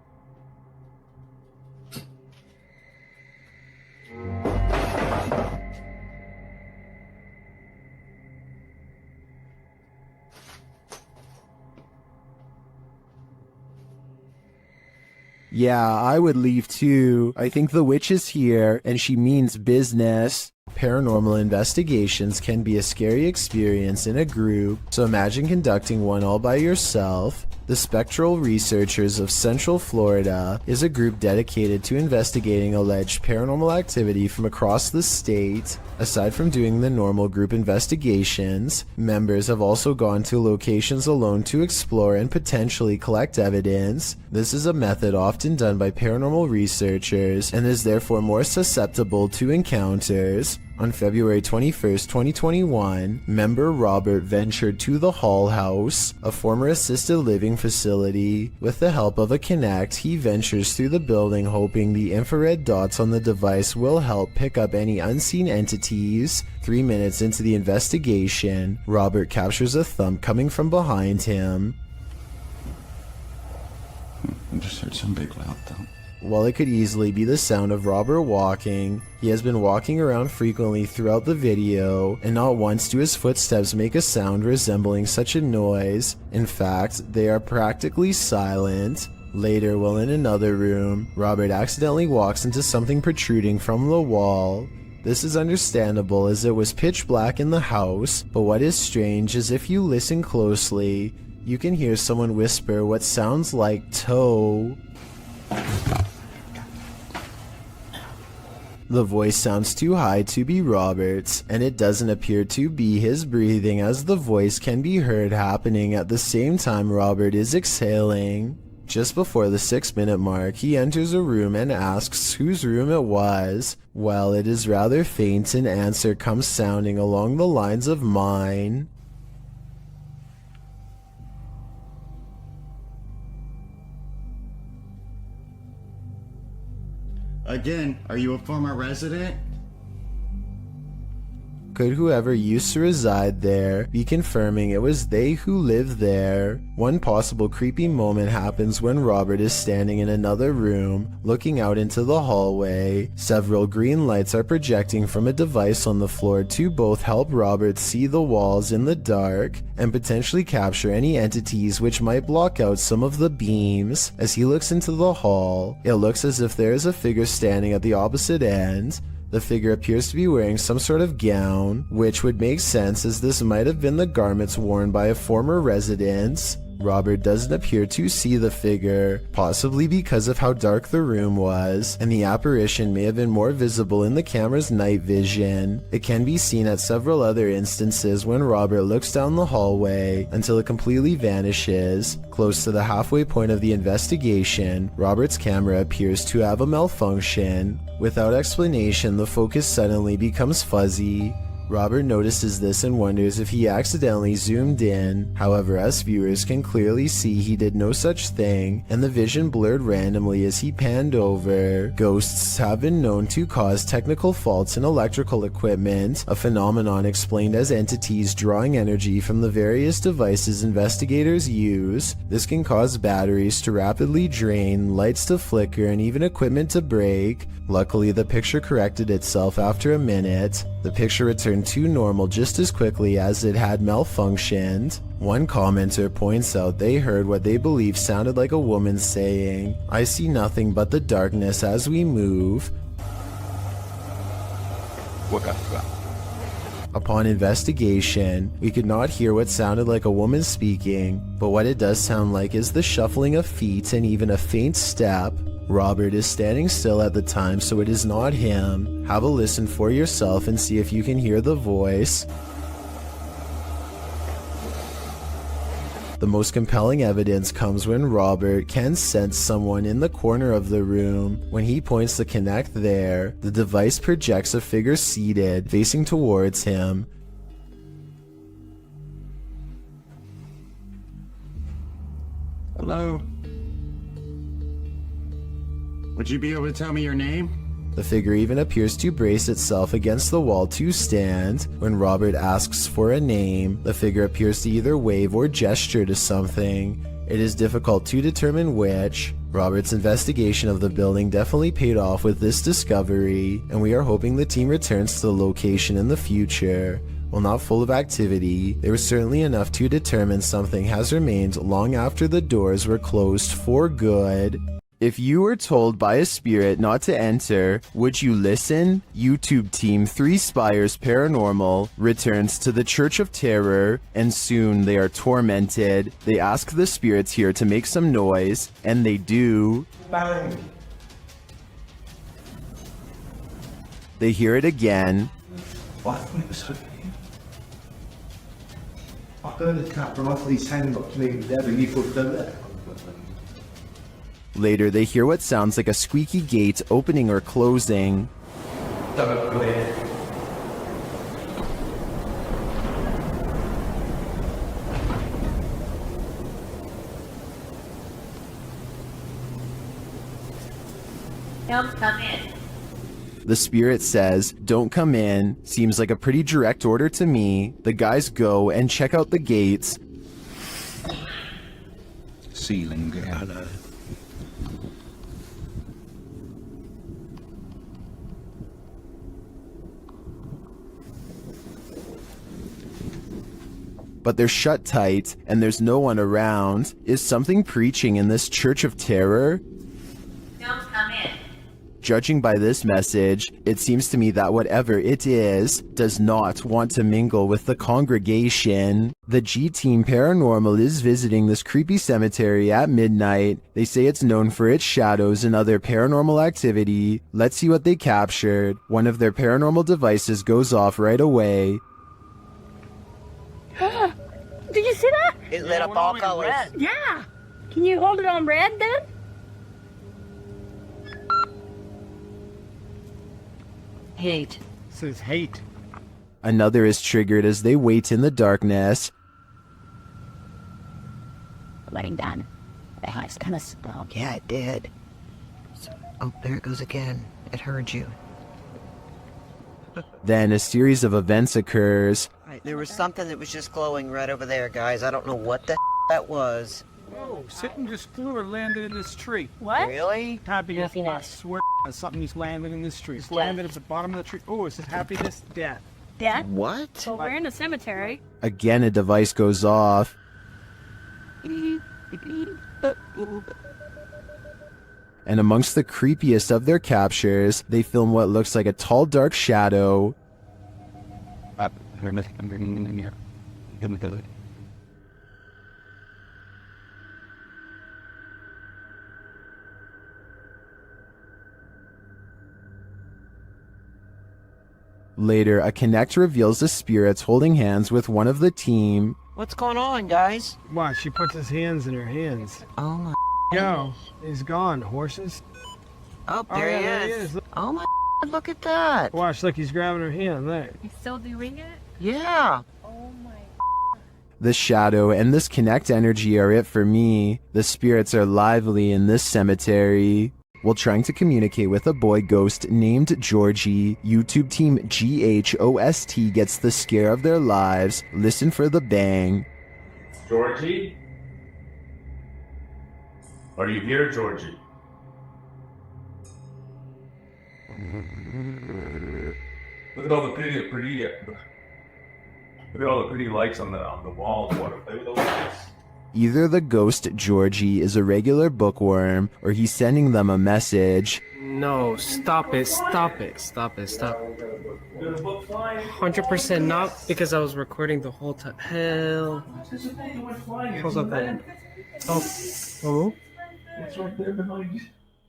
Speaker 1: Yeah, I would leave too. I think the witch is here, and she means business. Paranormal investigations can be a scary experience in a group, so imagine conducting one all by yourself. The Spectral Researchers of Central Florida is a group dedicated to investigating alleged paranormal activity from across the state. Aside from doing the normal group investigations, members have also gone to locations alone to explore and potentially collect evidence. This is a method often done by paranormal researchers and is therefore more susceptible to encounters. On February 21st, 2021, member Robert ventured to the Hall House, a former assisted living facility. With the help of a Kinect, he ventures through the building hoping the infrared dots on the device will help pick up any unseen entities. 3 minutes into the investigation, Robert captures a thump coming from behind him.
Speaker 2: I just heard some big loud thump.
Speaker 1: While it could easily be the sound of Robert walking, he has been walking around frequently throughout the video, and not once do his footsteps make a sound resembling such a noise. In fact, they are practically silent. Later, while in another room, Robert accidentally walks into something protruding from the wall. This is understandable as it was pitch black in the house, but what is strange is if you listen closely, you can hear someone whisper what sounds like toe. The voice sounds too high to be Robert's, and it doesn't appear to be his breathing, as the voice can be heard happening at the same time Robert is exhaling. Just before the 6-minute mark, he enters a room and asks whose room it was. Well, it is rather faint, an answer comes sounding along the lines of mine.
Speaker 9: Again, are you a former resident?
Speaker 1: Could whoever used to reside there be confirming it was they who lived there? One possible creepy moment happens when Robert is standing in another room, looking out into the hallway. Several green lights are projecting from a device on the floor to both help Robert see the walls in the dark and potentially capture any entities which might block out some of the beams. As he looks into the hall, it looks as if there is a figure standing at the opposite end. The figure appears to be wearing some sort of gown, which would make sense as this might have been the garments worn by a former resident. Robert doesn't appear to see the figure, possibly because of how dark the room was, and the apparition may have been more visible in the camera's night vision. It can be seen at several other instances when Robert looks down the hallway until it completely vanishes. Close to the halfway point of the investigation, Robert's camera appears to have a malfunction. Without explanation, the focus suddenly becomes fuzzy. Robert notices this and wonders if he accidentally zoomed in. However, us viewers can clearly see he did no such thing, and the vision blurred randomly as he panned over. Ghosts have been known to cause technical faults in electrical equipment, a phenomenon explained as entities drawing energy from the various devices investigators use. This can cause batteries to rapidly drain, lights to flicker, and even equipment to break. Luckily, the picture corrected itself after a minute. The picture returned to normal just as quickly as it had malfunctioned. One commenter points out they heard what they believe sounded like a woman saying, "I see nothing but the darkness as we move." Upon investigation, we could not hear what sounded like a woman speaking, but what it does sound like is the shuffling of feet and even a faint step. Robert is standing still at the time, so it is not him. Have a listen for yourself and see if you can hear the voice. The most compelling evidence comes when Robert can sense someone in the corner of the room. When he points the Kinect there, the device projects a figure seated, facing towards him.
Speaker 9: Hello? Would you be able to tell me your name?
Speaker 1: The figure even appears to brace itself against the wall to stand. When Robert asks for a name, the figure appears to either wave or gesture to something. It is difficult to determine which. Robert's investigation of the building definitely paid off with this discovery, and we are hoping the team returns to the location in the future. While not full of activity, there was certainly enough to determine something has remained long after the doors were closed for good. If you were told by a spirit not to enter, would you listen? YouTube team 3 Spires Paranormal returns to the Church of Terror, and soon they are tormented. They ask the spirits here to make some noise, and they do.
Speaker 8: Bang.
Speaker 1: They hear it again.
Speaker 8: I thought it was okay. I heard a tap from off his hand up to me there, but you put them there.
Speaker 1: Later, they hear what sounds like a squeaky gate opening or closing.
Speaker 8: Don't go in.
Speaker 23: Don't come in.
Speaker 1: The spirit says, "Don't come in." Seems like a pretty direct order to me. The guys go and check out the gates.
Speaker 14: Ceiling.
Speaker 1: But they're shut tight, and there's no one around. Is something preaching in this Church of Terror?
Speaker 23: Don't come in.
Speaker 1: Judging by this message, it seems to me that whatever it is, does not want to mingle with the congregation. The G-Team Paranormal is visiting this creepy cemetery at midnight. They say it's known for its shadows and other paranormal activity. Let's see what they captured. One of their paranormal devices goes off right away.
Speaker 23: Did you see that?
Speaker 16: It lit up all colors.
Speaker 23: Yeah. Can you hold it on red then?
Speaker 16: Hate. Says hate.
Speaker 1: Another is triggered as they wait in the darkness.
Speaker 16: Laying down. The house kind of smelled. Yeah, it did. Oh, there it goes again. It heard you.
Speaker 1: Then a series of events occurs.
Speaker 16: There was something that was just glowing right over there, guys. I don't know what the that was.
Speaker 10: Whoa, something just flew or landed in this tree.
Speaker 23: What?
Speaker 16: Really?
Speaker 10: Happiness, I swear, something just landed in this tree. It's landed at the bottom of the tree. Oh, it says happiness, death.
Speaker 23: Death?
Speaker 16: What?
Speaker 23: Well, we're in a cemetery.
Speaker 1: Again, a device goes off. And amongst the creepiest of their captures, they film what looks like a tall, dark shadow. Later, a Kinect reveals the spirits holding hands with one of the team.
Speaker 16: What's going on, guys?
Speaker 10: Watch, she puts his hands in her hands.
Speaker 16: Oh my.
Speaker 10: Yo, he's gone. Horses.
Speaker 16: Oh, there
Speaker 10: yeah,
Speaker 16: he is. Oh my. Look at that.
Speaker 10: Watch, look, he's grabbing her hand there.
Speaker 23: He's still doing it?
Speaker 16: Yeah.
Speaker 23: Oh my.
Speaker 1: The shadow and this Kinect energy are it for me. The spirits are lively in this cemetery. While trying to communicate with a boy ghost named Georgie, YouTube team GHOST gets the scare of their lives. Listen for the bang.
Speaker 18: Georgie? Are you here, Georgie? Look at all the pretty. Look at all the pretty lights on the walls. What if they were those lights?
Speaker 1: Either the ghost Georgie is a regular bookworm, or he's sending them a message.
Speaker 10: No, stop it, stop it, stop it, stop. 100% not, because I was recording the whole time. Hell. Hold up, man. Oh.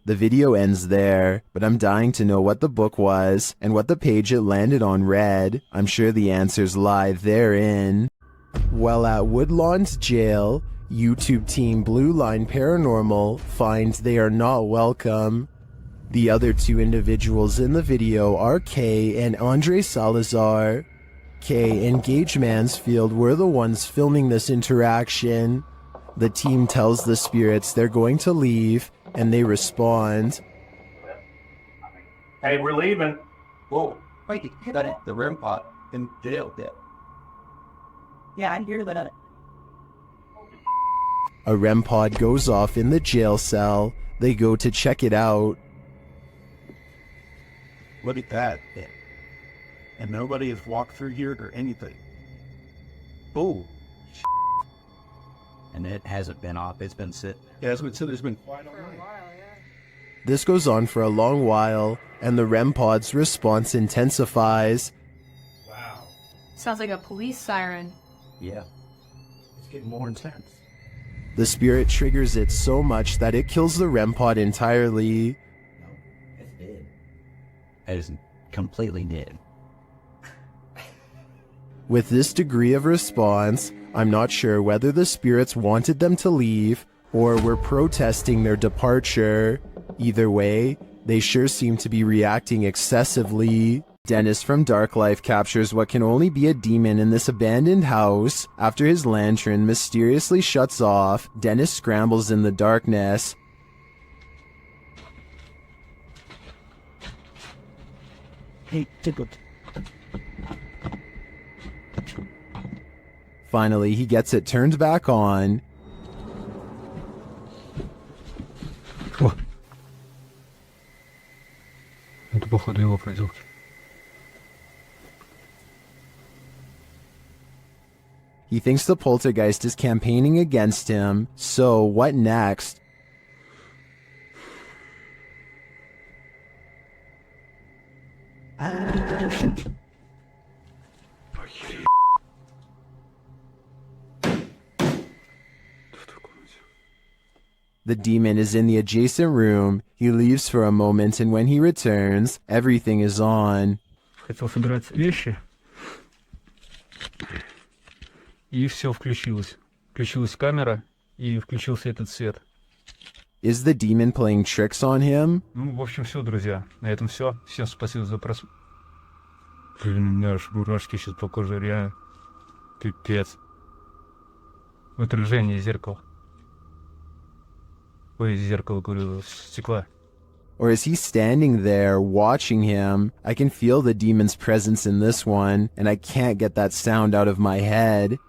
Speaker 1: The video ends there, but I'm dying to know what the book was, and what the page it landed on read. I'm sure the answers lie therein. While at Woodlawn's jail, YouTube team Blue Line Paranormal finds they are not welcome. The other two individuals in the video are Kay and Andre Salazar. Kay and Gage Mansfield were the ones filming this interaction. The team tells the spirits they're going to leave, and they respond.
Speaker 18: Hey, we're leaving.
Speaker 7: Whoa, wait, the REM pod in jail there. Yeah, I hear that.
Speaker 1: A REM pod goes off in the jail cell. They go to check it out.
Speaker 7: Look at that. Yeah. And nobody has walked through here or anything. Oh. And it hasn't been off. It's been sitting. Yeah, that's what there's been quite a while.
Speaker 1: This goes on for a long while, and the REM pod's response intensifies.
Speaker 18: Wow.
Speaker 24: Sounds like a police siren.
Speaker 7: Yeah. It's getting more intense.
Speaker 1: The spirit triggers it so much that it kills the REM pod entirely.
Speaker 7: It's dead. It is completely dead.
Speaker 1: With this degree of response, I'm not sure whether the spirits wanted them to leave or were protesting their departure. Either way, they sure seem to be reacting excessively. Dennis from Dark Life captures what can only be a demon in this abandoned house. After his lantern mysteriously shuts off, Dennis scrambles in the darkness.
Speaker 7: Hey, Tickle.
Speaker 1: Finally, he gets it turned back on.
Speaker 21: Это походу его проделки.
Speaker 1: He thinks the poltergeist is campaigning against him, so what next? The demon is in the adjacent room. He leaves for a moment, and when he returns, everything is on.
Speaker 21: Хотел собирать вещи. И все включилось. Включилась камера, и включился этот свет.
Speaker 1: Is the demon playing tricks on him?
Speaker 21: Ну, в общем, все, друзья. На этом все. Всем спасибо за просмотр. Блин, у меня аж мурашки сейчас по коже, реально. Пипец. В отражении зеркала. Ой, зеркало, говорю, стекла.
Speaker 1: Or is he standing there watching him? I can feel the demon's presence in this one, and I can't get that sound out of my head.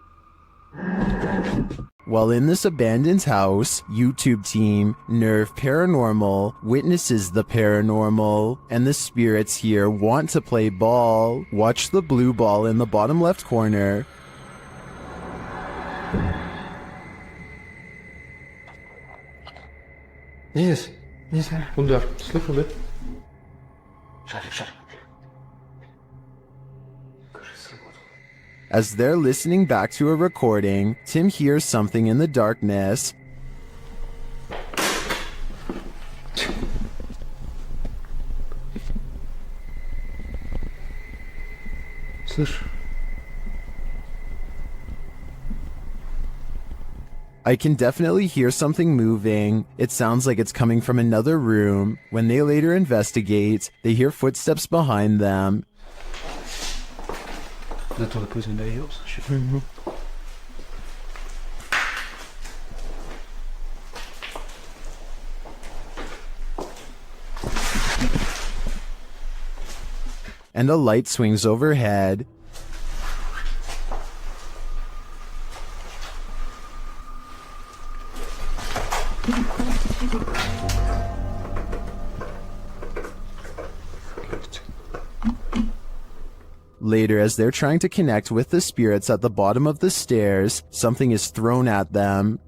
Speaker 1: While in this abandoned house, YouTube team Nerve Paranormal witnesses the paranormal, and the spirits here want to play ball. Watch the blue ball in the bottom left corner.
Speaker 10: Yes. Удар. Слышал, да? Шарик.
Speaker 1: As they're listening back to a recording, Tim hears something in the darkness.
Speaker 10: Слышь.
Speaker 1: I can definitely hear something moving. It sounds like it's coming from another room. When they later investigate, they hear footsteps behind them.
Speaker 7: That's all the prison day hills.
Speaker 1: And a light swings overhead. Later, as they're trying to connect with the spirits at the bottom of the stairs, something is thrown at them.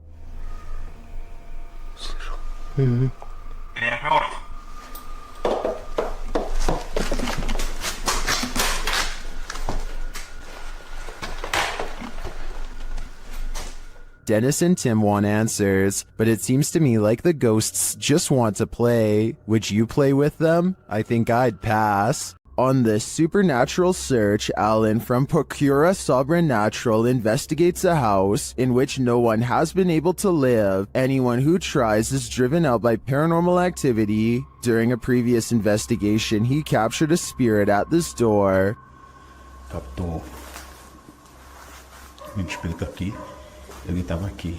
Speaker 1: Dennis and Tim want answers, but it seems to me like the ghosts just want to play. Would you play with them? I think I'd pass. On this supernatural search, Alan from Procura Sobrenatural investigates a house in which no one has been able to live. Anyone who tries is driven out by paranormal activity. During a previous investigation, he captured a spirit at this door.
Speaker 9: Captou um espírito aqui. Ele estava aqui,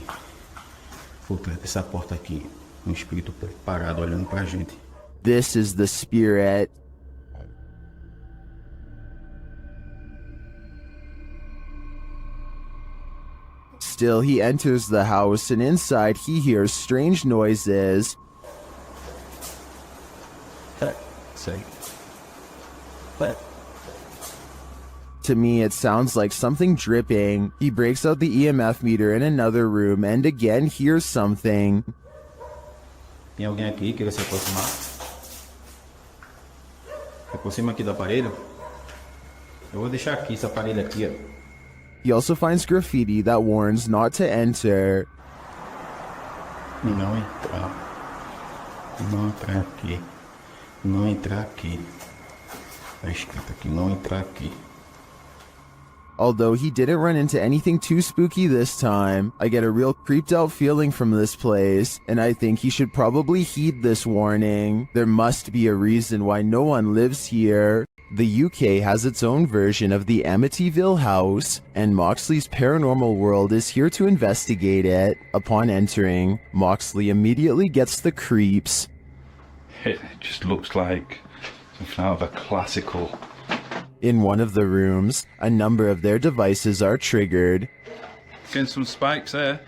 Speaker 9: por trás dessa porta aqui, espírito parado olhando pra gente.
Speaker 1: This is the spirit. Still, he enters the house, and inside he hears strange noises. To me, it sounds like something dripping. He breaks out the EMF meter in another room and again hears something.
Speaker 9: Tem alguém aqui que queira se aproximar? Se aproxima aqui do aparelho. Eu vou deixar aqui esse aparelho aqui, ó.
Speaker 1: He also finds graffiti that warns not to enter.
Speaker 9: Não entrar. Não entrar aqui. Não entrar aqui. Tá escrito aqui, não entrar aqui.
Speaker 1: Although he didn't run into anything too spooky this time, I get a real creeped out feeling from this place, and I think he should probably heed this warning. There must be a reason why no one lives here. The UK has its own version of the Amityville house, and Moxley's paranormal world is here to investigate it. Upon entering, Moxley immediately gets the creeps.
Speaker 6: It just looks like something out of a classical.
Speaker 1: In one of the rooms, a number of their devices are triggered.
Speaker 6: Getting some spikes there.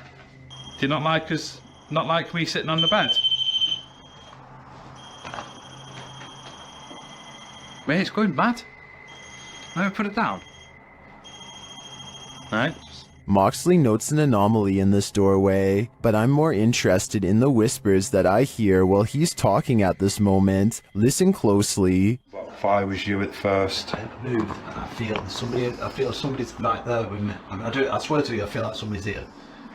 Speaker 6: Do you not like us? Not like me sitting on the bed? Wait, it's going mad. Let me put it down. Alright.
Speaker 1: Moxley notes an anomaly in this doorway, but I'm more interested in the whispers that I hear while he's talking at this moment. Listen closely.
Speaker 6: If I was you at first.
Speaker 15: I move and I feel somebody's right there with me. I swear to you, I feel like somebody's here.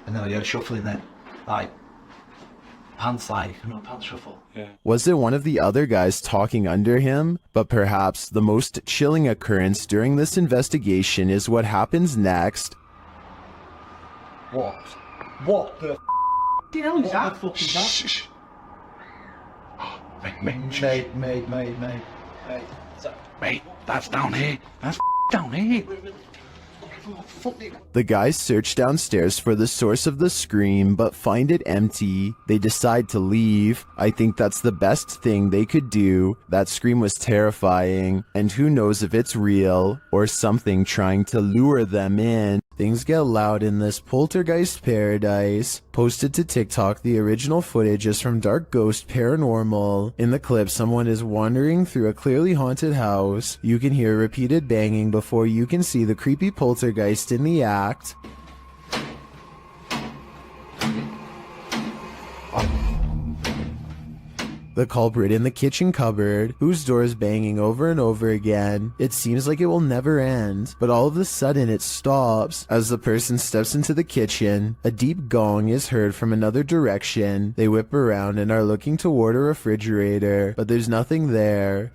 Speaker 15: And then I hear shuffling then. Pants shuffle.
Speaker 6: Yeah.
Speaker 1: Was it one of the other guys talking under him? But perhaps the most chilling occurrence during this investigation is what happens next.
Speaker 15: What? What the hell is that? What the fuck is that?
Speaker 6: Shh. Mate, that's down here. That's down here.
Speaker 1: The guys search downstairs for the source of the scream, but find it empty. They decide to leave. I think that's the best thing they could do. That scream was terrifying, and who knows if it's real, or something trying to lure them in. Things get loud in this poltergeist paradise. Posted to TikTok, the original footage is from Dark Ghost Paranormal. In the clip, someone is wandering through a clearly haunted house. You can hear repeated banging before you can see the creepy poltergeist in the act. The culprit in the kitchen cupboard, whose door is banging over and over again. It seems like it will never end, but all of a sudden it stops. As the person steps into the kitchen, a deep gong is heard from another direction. They whip around and are looking toward a refrigerator, but there's nothing there.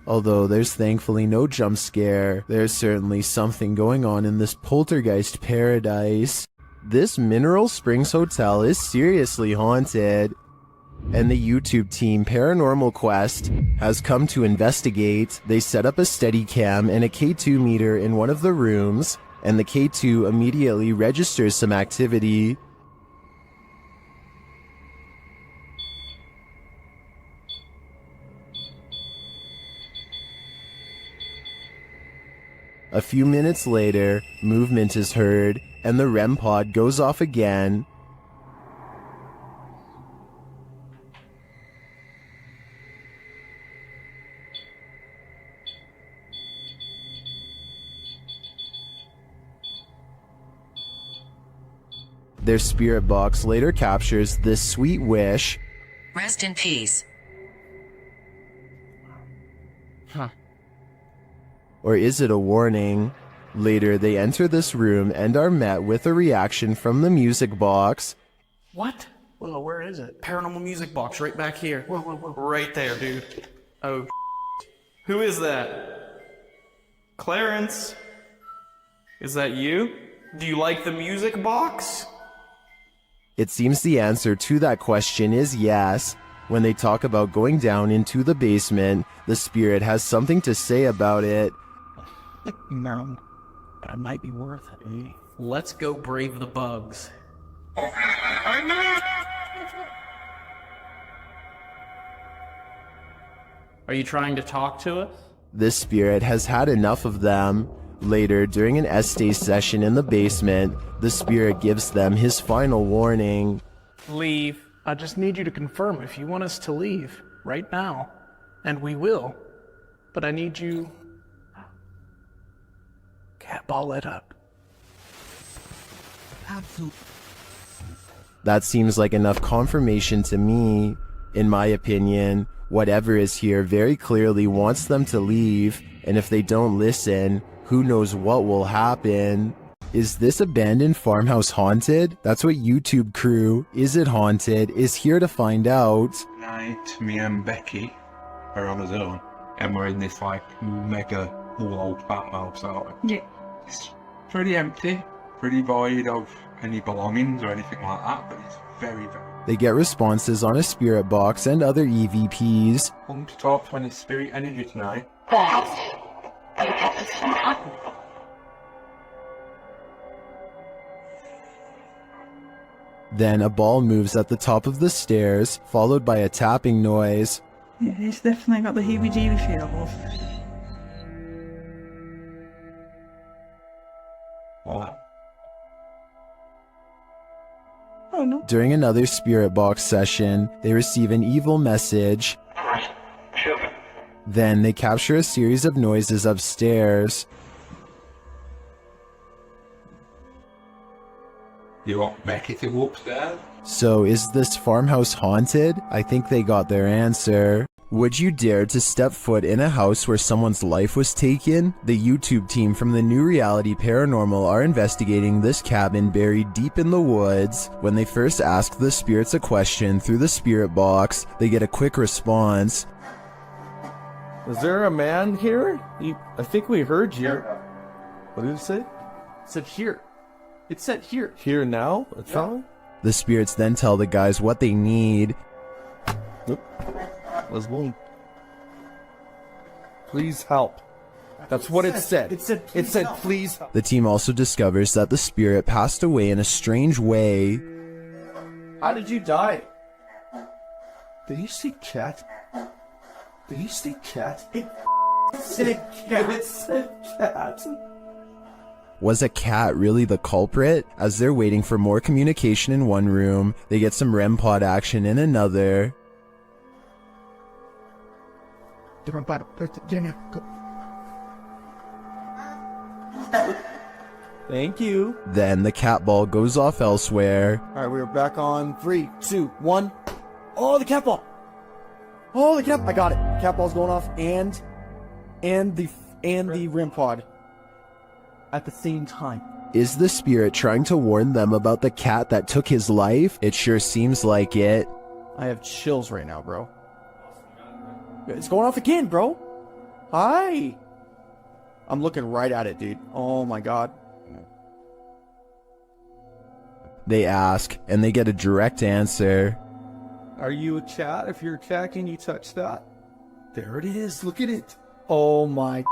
Speaker 1: Although there's thankfully no jump scare, there's certainly something going on in this poltergeist paradise. This Mineral Springs Hotel is seriously haunted, and the YouTube team Paranormal Quest has come to investigate. They set up a Steadicam and a K2 meter in one of the rooms, and the K2 immediately registers some activity. A few minutes later, movement is heard, and the REM pod goes off again. Their spirit box later captures this sweet wish.
Speaker 11: Rest in peace.
Speaker 5: Huh.
Speaker 1: Or is it a warning? Later, they enter this room and are met with a reaction from the music box.
Speaker 10: What? Well, where is it? Paranormal music box right back here. Whoa. Right there, dude. Oh, who is that? Clarence? Is that you? Do you like the music box?
Speaker 1: It seems the answer to that question is yes. When they talk about going down into the basement, the spirit has something to say about it.
Speaker 10: No, but it might be worth it. Let's go brave the bugs. Are you trying to talk to us?
Speaker 1: This spirit has had enough of them. Later, during an Estes session in the basement, the spirit gives them his final warning.
Speaker 10: Leave. I just need you to confirm if you want us to leave right now. And we will. But I need you... Cat ball it up.
Speaker 16: Absolutely.
Speaker 1: That seems like enough confirmation to me. In my opinion, whatever is here very clearly wants them to leave, and if they don't listen, who knows what will happen. Is this abandoned farmhouse haunted? That's what YouTube crew, Is It Haunted, is here to find out.
Speaker 6: Tonight, me and Becky are on our own, and we're in this like mega old farmhouse out.
Speaker 8: Yeah.
Speaker 6: It's pretty empty, pretty void of any belongings or anything like that, but it's very, very...
Speaker 1: They get responses on a spirit box and other EVPs.
Speaker 6: Come to talk to any spirit energy tonight.
Speaker 1: Then a ball moves at the top of the stairs, followed by a tapping noise.
Speaker 8: Yeah, it's definitely got the heebie-jeebie feels.
Speaker 6: What?
Speaker 8: Oh no.
Speaker 1: During another spirit box session, they receive an evil message. Then they capture a series of noises upstairs.
Speaker 6: You want Becky to go upstairs?
Speaker 1: So is this farmhouse haunted? I think they got their answer. Would you dare to step foot in a house where someone's life was taken? The YouTube team from the New Reality Paranormal are investigating this cabin buried deep in the woods. When they first ask the spirits a question through the spirit box, they get a quick response.
Speaker 10: Is there a man here? I think we heard you. What did it say? It said here. It said here. Here now? It's on?
Speaker 1: The spirits then tell the guys what they need.
Speaker 10: Let's go. Please help. That's what it said. It said please help.
Speaker 1: The team also discovers that the spirit passed away in a strange way.
Speaker 10: How did you die? Did you see cat? Did you see cat? It said cat. It said cat.
Speaker 1: Was a cat really the culprit? As they're waiting for more communication in one room, they get some REM pod action in another.
Speaker 10: Thank you.
Speaker 1: Then the cat ball goes off elsewhere.
Speaker 10: Alright, we're back on 3, 2, 1. Oh, the cat ball! Oh, the cat! I got it. Cat ball's going off, and the REM pod at the same time.
Speaker 1: Is the spirit trying to warn them about the cat that took his life? It sure seems like it.
Speaker 10: I have chills right now, bro. It's going off again, bro. Hi. I'm looking right at it, dude. Oh my god.
Speaker 1: They ask, and they get a direct answer.
Speaker 10: Are you a cat? If you're a cat, can you touch that? There it is. Look at it. Oh my.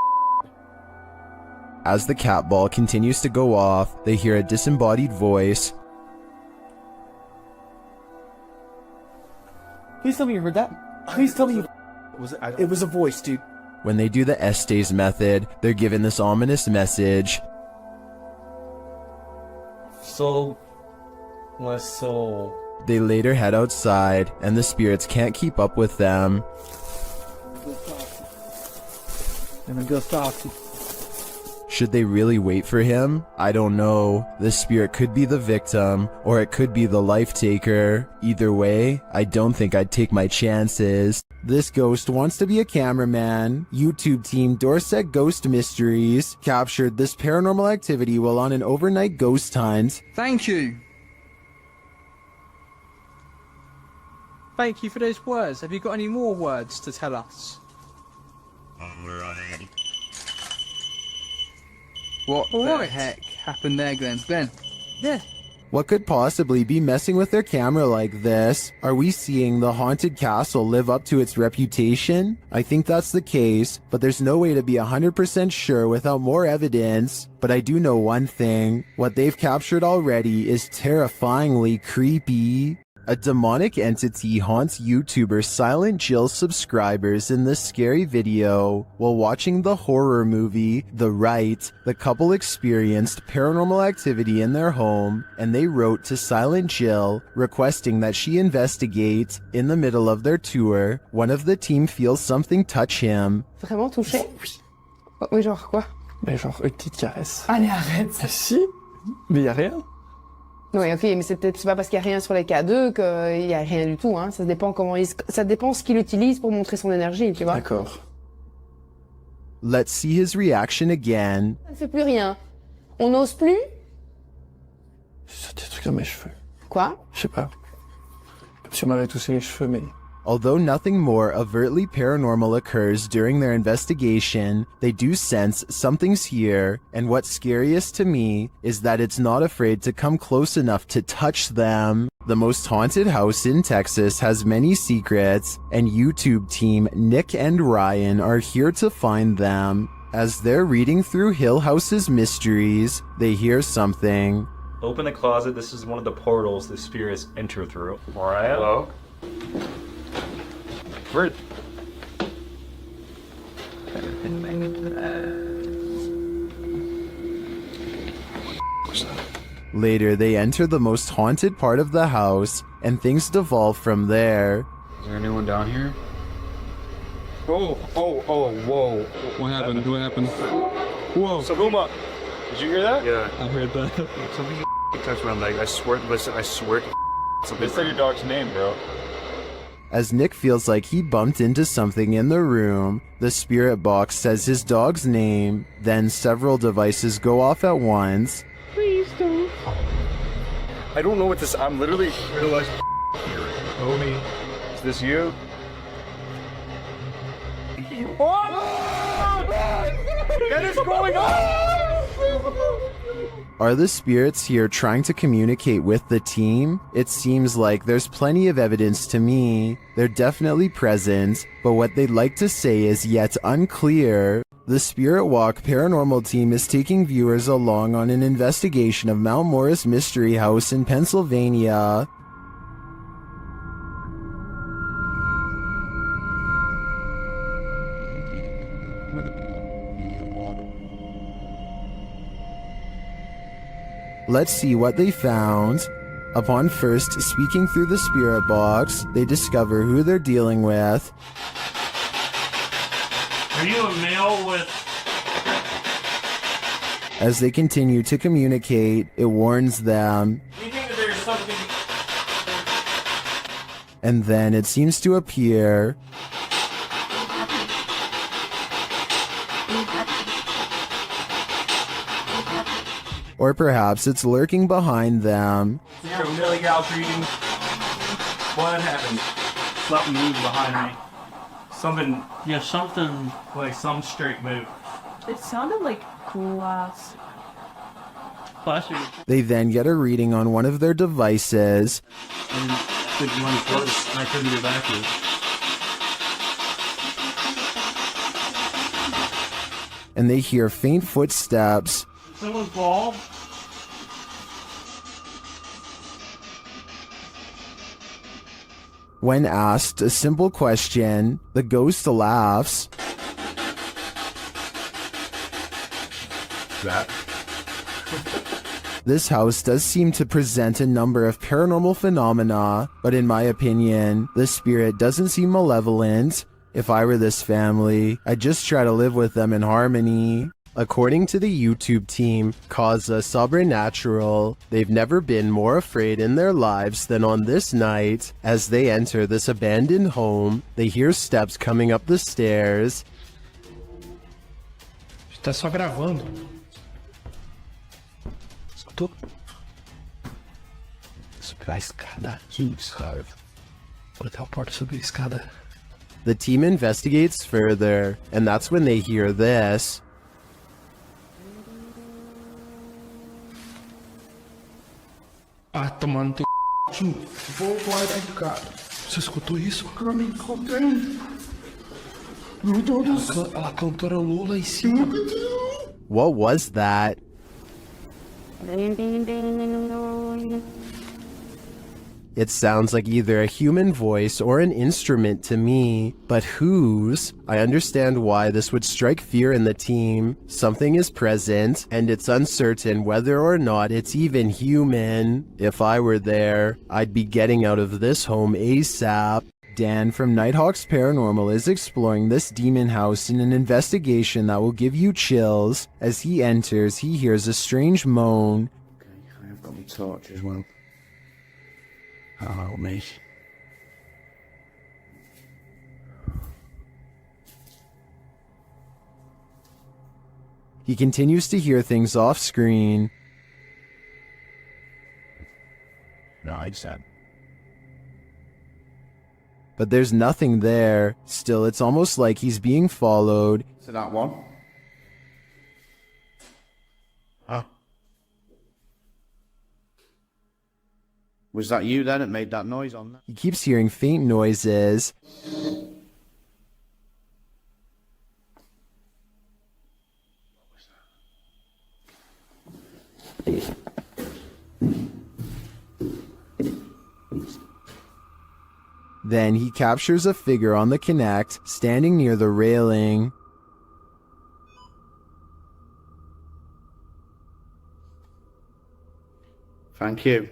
Speaker 1: As the cat ball continues to go off, they hear a disembodied voice.
Speaker 10: Please tell me you heard that. Please tell me you... It was a voice, dude.
Speaker 1: When they do the Estes method, they're given this ominous message.
Speaker 10: So... my soul.
Speaker 1: They later head outside, and the spirits can't keep up with them. Should they really wait for him? I don't know. The spirit could be the victim, or it could be the life taker. Either way, I don't think I'd take my chances. This ghost wants to be a cameraman. YouTube team Dorset Ghost Mysteries captured this paranormal activity while on an overnight ghost hunt.
Speaker 10: Thank you. Thank you for those words. Have you got any more words to tell us? What the heck happened there, Glenn? Glenn? Yeah.
Speaker 1: What could possibly be messing with their camera like this? Are we seeing the haunted castle live up to its reputation? I think that's the case, but there's no way to be 100% sure without more evidence. But I do know one thing. What they've captured already is terrifyingly creepy. A demonic entity haunts YouTuber Silent Jill's subscribers in this scary video. While watching the horror movie The Rite, the couple experienced paranormal activity in their home, and they wrote to Silent Jill requesting that she investigate. In the middle of their tour, one of the team feels something touch him.
Speaker 13: Vraiment touché?
Speaker 10: Oui.
Speaker 13: Oui, genre quoi?
Speaker 10: Mais genre une petite caresse.
Speaker 13: Allez, arrête.
Speaker 10: Si, mais y a rien.
Speaker 13: Oui, ok, mais c'est pas parce qu'il n'y a rien sur les K2 qu'il n'y a rien du tout, hein. Ça dépend ça dépend ce qu'il utilise pour montrer son énergie, tu vois.
Speaker 10: D'accord.
Speaker 1: Let's see his reaction again.
Speaker 13: Ça ne fait plus rien. On n'ose plus?
Speaker 10: C'est des trucs dans mes cheveux.
Speaker 13: Quoi?
Speaker 10: Je sais pas. Comme si on m'avait touché les cheveux, mais...
Speaker 1: Although nothing more overtly paranormal occurs during their investigation, they do sense something's here, and what's scariest to me is that it's not afraid to come close enough to touch them. The most haunted house in Texas has many secrets, and YouTube team Nick and Ryan are here to find them. As they're reading through Hill House's mysteries, they hear something.
Speaker 18: Open the closet. This is one of the portals the spirits enter through. Mariah? Hello? Where?
Speaker 1: Later, they enter the most haunted part of the house, and things devolve from there.
Speaker 18: Is there anyone down here?
Speaker 10: whoa. What happened? What happened? Whoa.
Speaker 18: Sabuma! Did you hear that?
Speaker 10: Yeah. I heard that.
Speaker 18: Something touched my leg. I swear, listen, I swear. They said your dog's name, bro.
Speaker 1: As Nick feels like he bumped into something in the room, the spirit box says his dog's name, then several devices go off at once.
Speaker 13: Please don't.
Speaker 18: I don't know what this. I'm literally realizing. Homie, is this you? What is going on?
Speaker 1: Are the spirits here trying to communicate with the team? It seems like there's plenty of evidence to me. They're definitely present, but what they'd like to say is yet unclear. The Spirit Walk paranormal team is taking viewers along on an investigation of Mount Morris Mystery House in Pennsylvania. Let's see what they found. Upon first speaking through the spirit box, they discover who they're dealing with.
Speaker 18: Are you a male with...
Speaker 1: As they continue to communicate, it warns them.
Speaker 18: You think that there's something...
Speaker 1: And then it seems to appear. Or perhaps it's lurking behind them.
Speaker 18: Millie Gal's reading. What happened? Something moved behind me. Something. Yeah, something. Like some straight move.
Speaker 13: It sounded like glass.
Speaker 1: They then get a reading on one of their devices.
Speaker 18: And I couldn't get back to it.
Speaker 1: And they hear faint footsteps.
Speaker 18: Someone fall?
Speaker 1: When asked a simple question, the ghost laughs.
Speaker 2: That?
Speaker 1: This house does seem to present a number of paranormal phenomena, but in my opinion, the spirit doesn't seem malevolent. If I were this family, I'd just try to live with them in harmony. According to the YouTube team, Causa Sobrenatural, they've never been more afraid in their lives than on this night. As they enter this abandoned home, they hear steps coming up the stairs.
Speaker 10: Tá só gravando.
Speaker 15: Escutou? Subir a escada. Isso, cara. Vou até a porta subir a escada.
Speaker 1: The team investigates further, and that's when they hear this.
Speaker 10: Ah, tomando teu c... Vou guardar, cara. Você escutou isso? Eu me encontrei. Meu Deus do céu. Ela cantora Lula em cima.
Speaker 1: What was that? It sounds like either a human voice or an instrument to me, but whose? I understand why this would strike fear in the team. Something is present, and it's uncertain whether or not it's even human. If I were there, I'd be getting out of this home ASAP. Dan from Nighthawk's Paranormal is exploring this demon house in an investigation that will give you chills. As he enters, he hears a strange moan.
Speaker 15: Okay, I've got my torch as well. That'll help me.
Speaker 1: He continues to hear things off screen.
Speaker 15: Right, Sam.
Speaker 1: But there's nothing there. Still, it's almost like he's being followed.
Speaker 15: So that one? Huh? Was that you then that made that noise on that?
Speaker 1: He keeps hearing faint noises. Then he captures a figure on the Kinect, standing near the railing.
Speaker 15: Thank you.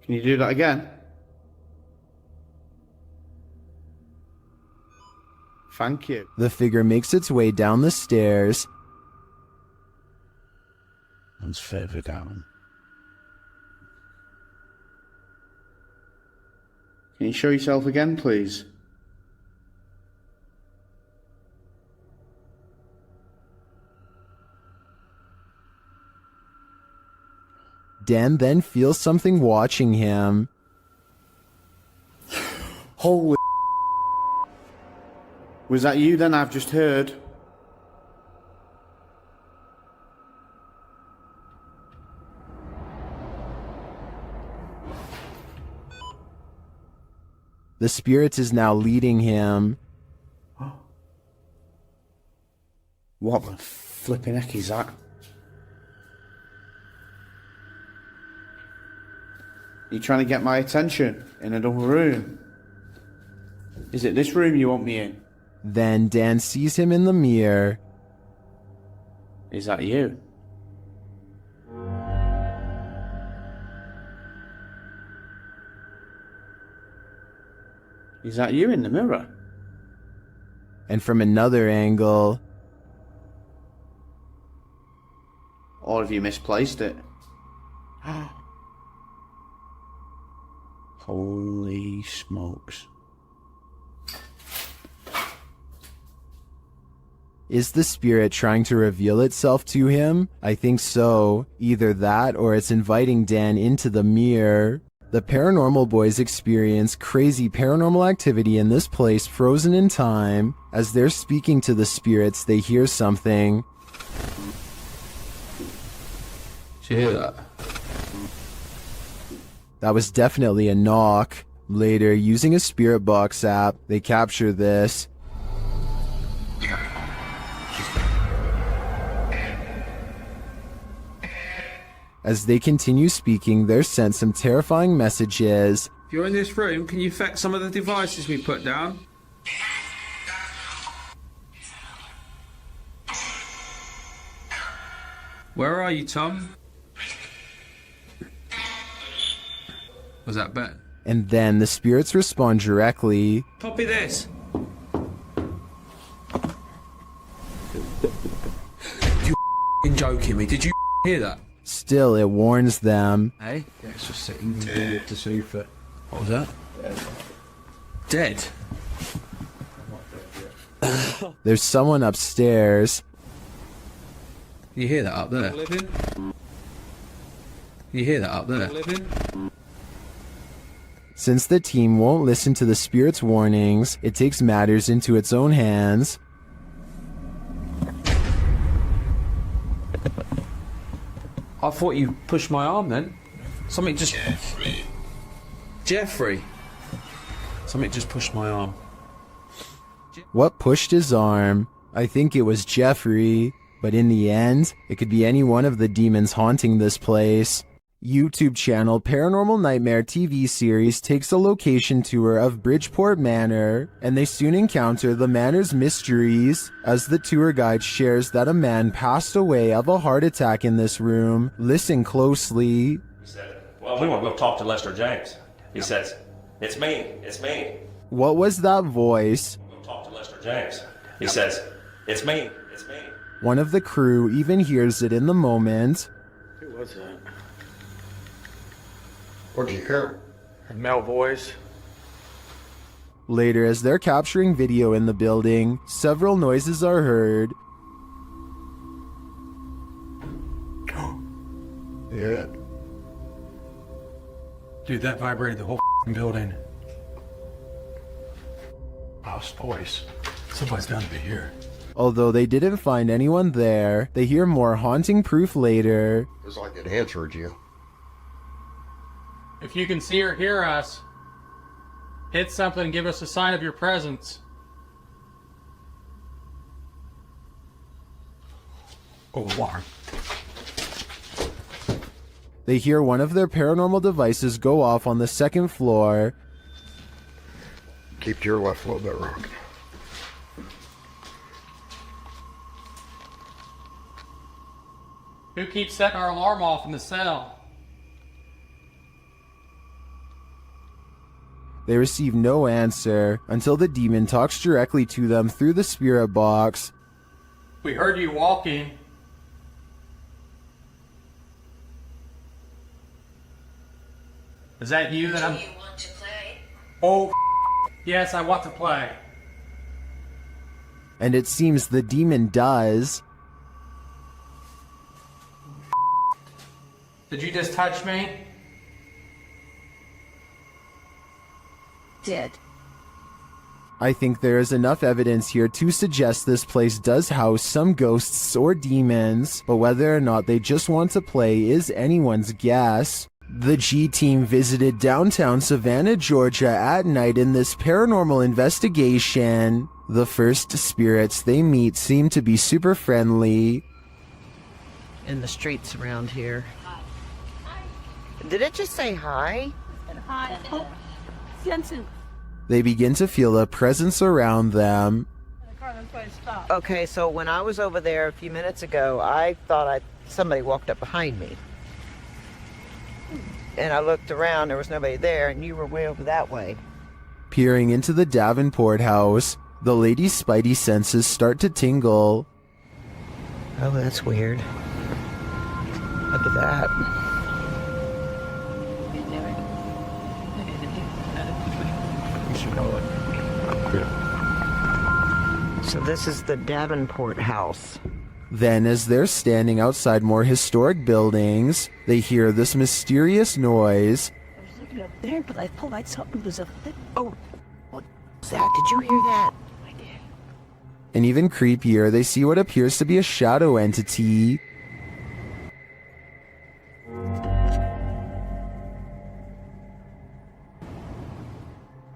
Speaker 15: Can you do that again? Thank you.
Speaker 1: The figure makes its way down the stairs.
Speaker 15: And further down. Can you show yourself again, please?
Speaker 1: Dan then feels something watching him.
Speaker 15: Holy... Was that you then I've just heard?
Speaker 1: The spirit is now leading him.
Speaker 15: What the flipping heck is that? You trying to get my attention in another room? Is it this room you want me in?
Speaker 1: Then Dan sees him in the mirror.
Speaker 15: Is that you? Is that you in the mirror?
Speaker 1: And from another angle...
Speaker 15: Or have you misplaced it? Holy smokes.
Speaker 1: Is the spirit trying to reveal itself to him? I think so. Either that or it's inviting Dan into the mirror. The paranormal boys experience crazy paranormal activity in this place frozen in time. As they're speaking to the spirits, they hear something.
Speaker 5: Did you hear that?
Speaker 1: That was definitely a knock. Later, using a spirit box app, they capture this. As they continue speaking, they're sent some terrifying messages.
Speaker 18: If you're in this room, can you affect some of the devices we put down? Where are you, Tom? Was that Ben?
Speaker 1: And then the spirits respond directly.
Speaker 18: Copy this.
Speaker 12: joking me. Did you hear that?
Speaker 1: Still, it warns them.
Speaker 12: Hey? Yeah, it's just sitting there to see if it... What was that? Dead?
Speaker 1: There's someone upstairs.
Speaker 12: You hear that up there? You hear that up there?
Speaker 1: Since the team won't listen to the spirit's warnings, it takes matters into its own hands.
Speaker 12: I thought you pushed my arm then. Something just... Jeffrey! Something just pushed my arm.
Speaker 1: What pushed his arm? I think it was Jeffrey, but in the end, it could be any one of the demons haunting this place. YouTube channel Paranormal Nightmare TV series takes a location tour of Bridgeport Manor, and they soon encounter the manor's mysteries as the tour guide shares that a man passed away of a heart attack in this room. Listen closely.
Speaker 14: He said, well, we want to go talk to Lester James. He says, it's me.
Speaker 1: What was that voice?
Speaker 14: We'll talk to Lester James. He says, it's me.
Speaker 1: One of the crew even hears it in the moment.
Speaker 7: Who was that?
Speaker 2: What'd you hear?
Speaker 7: A male voice.
Speaker 1: Later, as they're capturing video in the building, several noises are heard.
Speaker 2: Yeah.
Speaker 7: Dude, that vibrated the whole building. Lost voice. Somebody's got to be here.
Speaker 1: Although they didn't find anyone there, they hear more haunting proof later.
Speaker 2: It was like it answered you.
Speaker 18: If you can see or hear us, hit something and give us a sign of your presence.
Speaker 7: Oh, alarm.
Speaker 1: They hear one of their paranormal devices go off on the second floor.
Speaker 2: Keep to your left a little bit, Rock.
Speaker 18: Who keeps setting our alarm off in the cell?
Speaker 1: They receive no answer until the demon talks directly to them through the spirit box.
Speaker 18: We heard you walking. Is that you that I'm...
Speaker 23: Do you want to play?
Speaker 18: Oh, yes, I want to play.
Speaker 1: And it seems the demon does.
Speaker 18: Did you just touch me?
Speaker 23: Did.
Speaker 1: I think there is enough evidence here to suggest this place does house some ghosts or demons, but whether or not they just want to play is anyone's guess. The G team visited downtown Savannah, Georgia at night in this paranormal investigation. The first spirits they meet seem to be super friendly.
Speaker 16: In the streets around here. Did it just say hi?
Speaker 23: Hi.
Speaker 1: They begin to feel a presence around them.
Speaker 16: Okay, so when I was over there a few minutes ago, I thought somebody walked up behind me. And I looked around, there was nobody there, and you were way over that way.
Speaker 1: Peering into the Davenport house, the lady's spidey senses start to tingle.
Speaker 16: Oh, that's weird. Look at that. So this is the Davenport house.
Speaker 1: Then, as they're standing outside more historic buildings, they hear this mysterious noise.
Speaker 16: I was looking up there, but I thought like something was up there. Oh, what was that? Did you hear that? I did.
Speaker 1: And even creepier, they see what appears to be a shadow entity.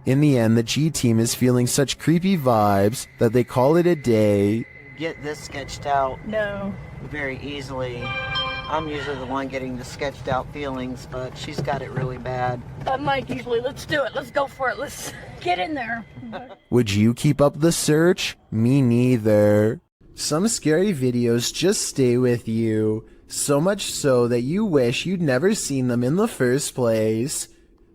Speaker 1: In the end, the G team is feeling such creepy vibes that they call it a day.
Speaker 16: Get this sketched out.
Speaker 23: No.
Speaker 16: Very easily. I'm usually the one getting the sketched out feelings, but she's got it really bad.
Speaker 23: I'm like usually, let's do it. Let's go for it. Let's get in there.
Speaker 1: Would you keep up the search? Me neither. Some scary videos just stay with you, so much so that you wish you'd never seen them in the first place.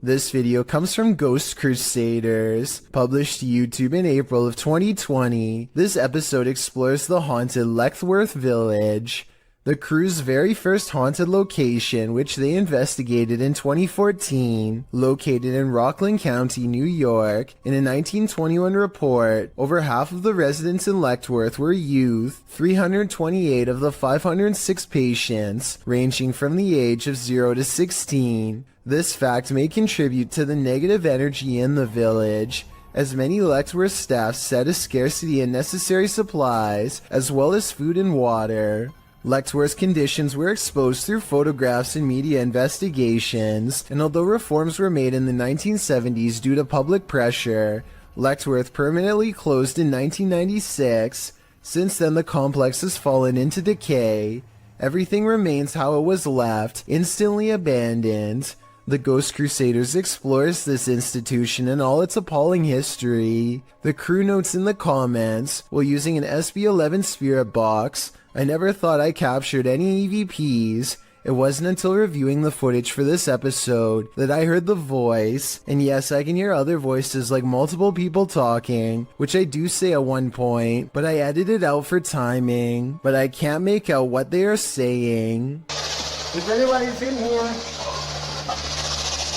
Speaker 1: This video comes from Ghost Crusaders, published to YouTube in April of 2020. This episode explores the haunted Leckworth Village. The crew's very first haunted location, which they investigated in 2014, located in Rockland County, New York. In a 1921 report, over half of the residents in Letchworth were youth, 328 of the 506 patients, ranging from the age of 0 to 16. This fact may contribute to the negative energy in the village, as many Letchworth staff said a scarcity in necessary supplies, as well as food and water. Letchworth's conditions were exposed through photographs and media investigations, and although reforms were made in the 1970s due to public pressure, Letchworth permanently closed in 1996. Since then, the complex has fallen into decay. Everything remains how it was left, instantly abandoned. The Ghost Crusaders explores this institution and all its appalling history. The crew notes in the comments, while using an SB11 spirit box, I never thought I captured any EVPs. It wasn't until reviewing the footage for this episode that I heard the voice, and yes, I can hear other voices like multiple people talking, which I do say at one point, but I edited out for timing, but I can't make out what they are saying.
Speaker 8: If anybody's in here,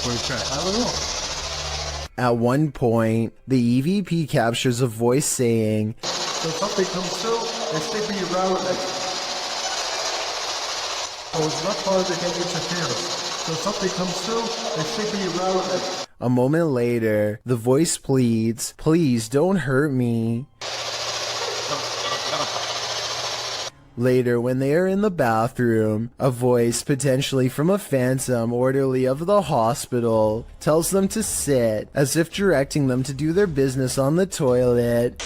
Speaker 8: I don't know.
Speaker 1: At one point, the EVP captures a voice saying,
Speaker 8: So something comes through, they stick me around like, oh, it's not hard to get interference. So something comes through, they stick me around like.
Speaker 1: A moment later, the voice pleads, please don't hurt me. Later, when they are in the bathroom, a voice, potentially from a phantom orderly of the hospital, tells them to sit, as if directing them to do their business on the toilet.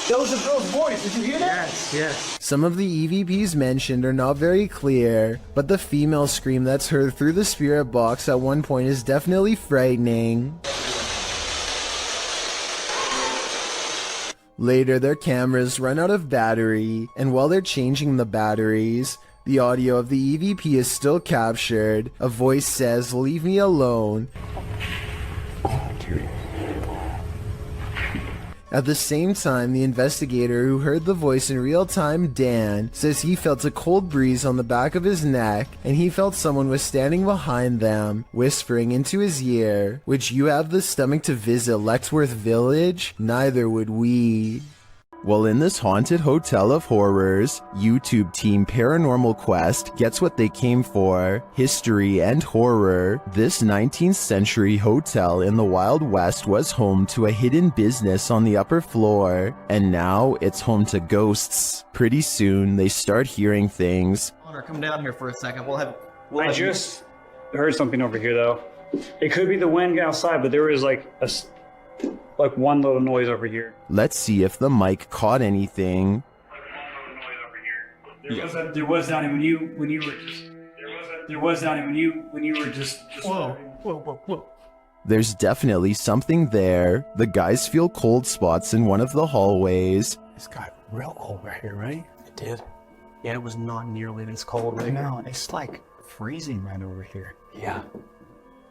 Speaker 8: That was a girl's voice, did you hear that?
Speaker 18: Yes.
Speaker 1: Some of the EVPs mentioned are not very clear, but the female scream that's heard through the spirit box at one point is definitely frightening. Later, their cameras run out of battery, and while they're changing the batteries, the audio of the EVP is still captured. A voice says, "Leave me alone." At the same time, the investigator who heard the voice in real time, Dan, says he felt a cold breeze on the back of his neck, and he felt someone was standing behind them, whispering into his ear, "Would you have the stomach to visit Letchworth Village? Neither would we." While in this haunted hotel of horrors, YouTube team Paranormal Quest gets what they came for, history and horror. This 19th century hotel in the Wild West was home to a hidden business on the upper floor, and now it's home to ghosts. Pretty soon, they start hearing things.
Speaker 4: Connor, come down here for a second.
Speaker 18: I just heard something over here, though. It could be the wind outside, but there was like one little noise over here.
Speaker 1: Let's see if the mic caught anything.
Speaker 18: There was Donnie when you were just. There was Donnie when you were just.
Speaker 8: Whoa.
Speaker 1: There's definitely something there. The guys feel cold spots in one of the hallways.
Speaker 7: It's got real cold right here, right? It did. Yeah, it was not nearly this cold right now. It's like freezing right over here. Yeah.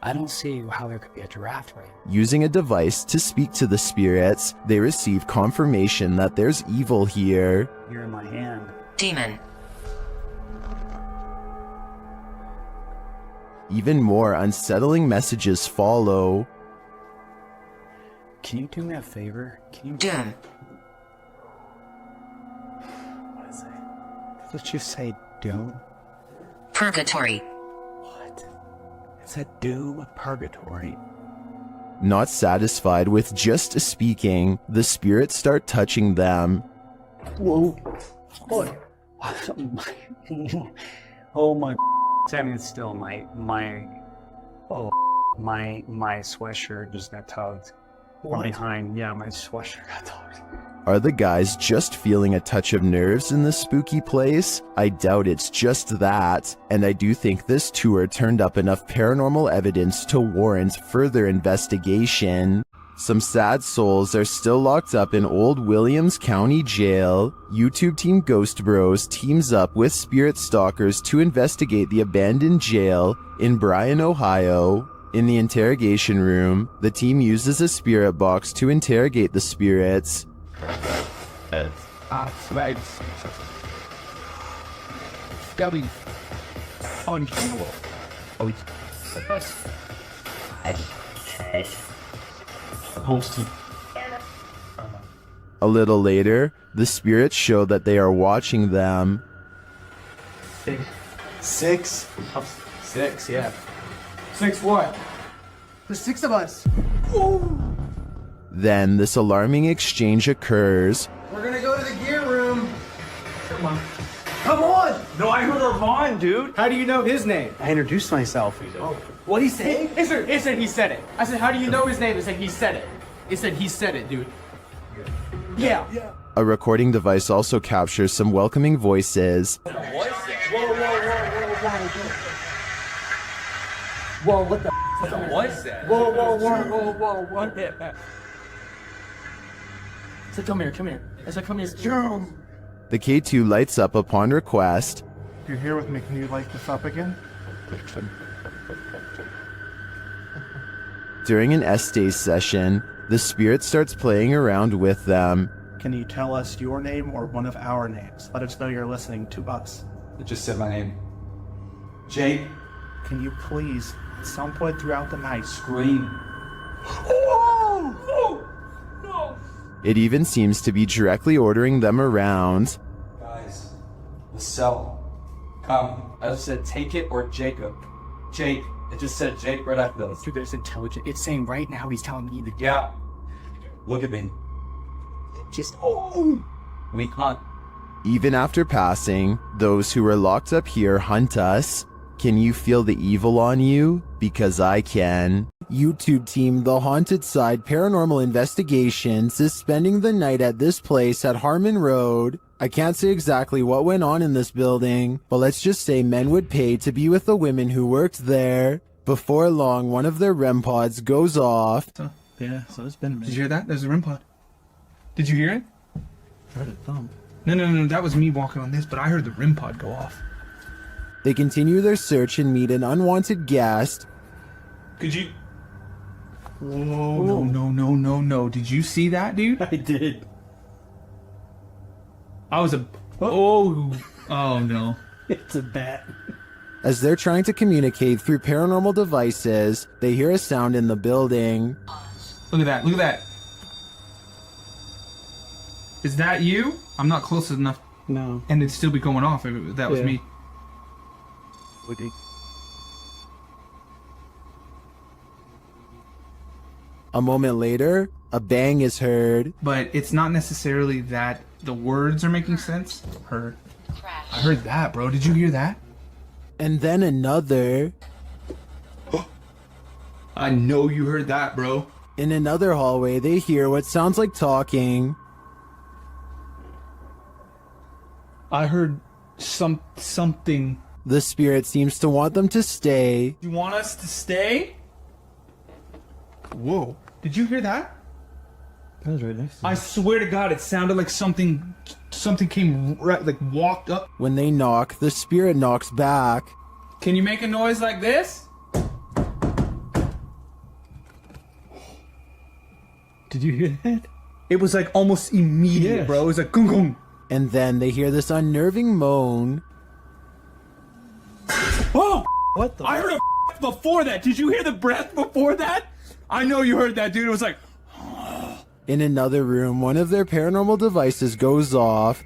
Speaker 7: I don't see how there could be a draft right now.
Speaker 1: Using a device to speak to the spirits, they receive confirmation that there's evil here.
Speaker 18: Here in my hand.
Speaker 11: Demon.
Speaker 1: Even more unsettling messages follow.
Speaker 7: Can you do me a favor? Can you...
Speaker 11: Doom.
Speaker 7: What is it? Let's just say doom.
Speaker 11: Purgatory.
Speaker 7: It's a doom purgatory.
Speaker 1: Not satisfied with just speaking, the spirits start touching them.
Speaker 7: Whoa. Oh my.
Speaker 18: Standing still, my sweatshirt just got tugged. From behind, yeah, my sweatshirt got tugged.
Speaker 1: Are the guys just feeling a touch of nerves in this spooky place? I doubt it's just that, and I do think this tour turned up enough paranormal evidence to warrant further investigation. Some sad souls are still locked up in Old Williams County Jail. YouTube team Ghost Bros teams up with spirit stalkers to investigate the abandoned jail in Bryan, Ohio. In the interrogation room, the team uses a spirit box to interrogate the spirits.
Speaker 19: gotta be unkillable. Oh,
Speaker 1: A little later, the spirits show that they are watching them.
Speaker 8: Six? Six, yeah. Six what?
Speaker 13: There's 6 of us.
Speaker 1: Then this alarming exchange occurs.
Speaker 8: We're gonna go to the gear room.
Speaker 18: Come on.
Speaker 8: Come on!
Speaker 18: No, I heard Armand, dude.
Speaker 8: How do you know his name?
Speaker 7: I introduced myself.
Speaker 8: What'd he say? It said he said it. I said, how do you know his name? It said he said it. It said he said it, dude. Yeah.
Speaker 1: A recording device also captures some welcoming voices.
Speaker 8: Whoa, what the
Speaker 18: What was that?
Speaker 8: Whoa, what the I said, come here. I said, come here.
Speaker 1: The K2 lights up upon request.
Speaker 10: You're here with me. Can you light this up again?
Speaker 1: During an S-Days session, the spirit starts playing around with them.
Speaker 10: Can you tell us your name or one of our names? Let us know you're listening to us.
Speaker 4: It just said my name. Jake.
Speaker 10: Can you please, at some point throughout the night,
Speaker 4: Scream.
Speaker 1: It even seems to be directly ordering them around.
Speaker 4: Guys, the cell. Come. I just said take it or Jacob. Jake. It just said Jake right after this.
Speaker 7: Dude, there's intelligent. It's saying right now he's telling me that.
Speaker 4: Yeah. Look at me.
Speaker 7: Just.
Speaker 4: We can't.
Speaker 1: Even after passing, those who are locked up here hunt us. Can you feel the evil on you? Because I can. YouTube team The Haunted Side Paranormal Investigations is spending the night at this place at Harmon Road. I can't say exactly what went on in this building, but let's just say men would pay to be with the women who worked there. Before long, one of their REM pods goes off.
Speaker 5: Yeah, so it's been a minute. Did you hear that? There's a REM pod. Did you hear it?
Speaker 7: I heard a thump.
Speaker 5: No, that was me walking on this, but I heard the REM pod go off.
Speaker 1: They continue their search and meet an unwanted guest.
Speaker 5: Could you... Whoa, no. Did you see that, dude?
Speaker 7: I did.
Speaker 5: I was a... Oh no.
Speaker 7: It's a bat.
Speaker 1: As they're trying to communicate through paranormal devices, they hear a sound in the building.
Speaker 5: Look at that. Is that you? I'm not close enough.
Speaker 7: No.
Speaker 5: And it'd still be going off if that was me.
Speaker 1: A moment later, a bang is heard.
Speaker 5: But it's not necessarily that the words are making sense. I heard that, bro. Did you hear that?
Speaker 1: And then another.
Speaker 5: I know you heard that, bro.
Speaker 1: In another hallway, they hear what sounds like talking.
Speaker 5: I heard something.
Speaker 1: The spirit seems to want them to stay.
Speaker 5: You want us to stay? Whoa. Did you hear that?
Speaker 7: That was right next to me.
Speaker 5: I swear to God, it sounded like something came right, like walked up.
Speaker 1: When they knock, the spirit knocks back.
Speaker 5: Can you make a noise like this?
Speaker 7: Did you hear that?
Speaker 5: It was like almost immediate,
Speaker 7: Yes.
Speaker 5: bro. It was like gung gung.
Speaker 1: And then they hear this unnerving moan.
Speaker 5: Oh!
Speaker 7: What the?
Speaker 5: I heard a before that. Did you hear the breath before that? I know you heard that, dude. It was like...
Speaker 1: In another room, one of their paranormal devices goes off.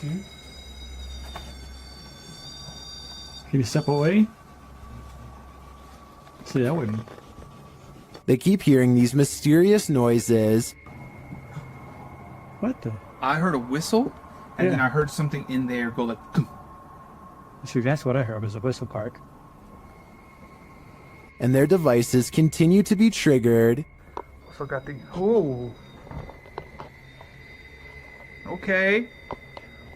Speaker 7: Can you step away? See, that wouldn't.
Speaker 1: They keep hearing these mysterious noises.
Speaker 7: What the?
Speaker 5: I heard a whistle, and then I heard something in there go like...
Speaker 7: See, that's what I heard was a whistle part.
Speaker 1: And their devices continue to be triggered.
Speaker 5: Also got the... Oh. Okay.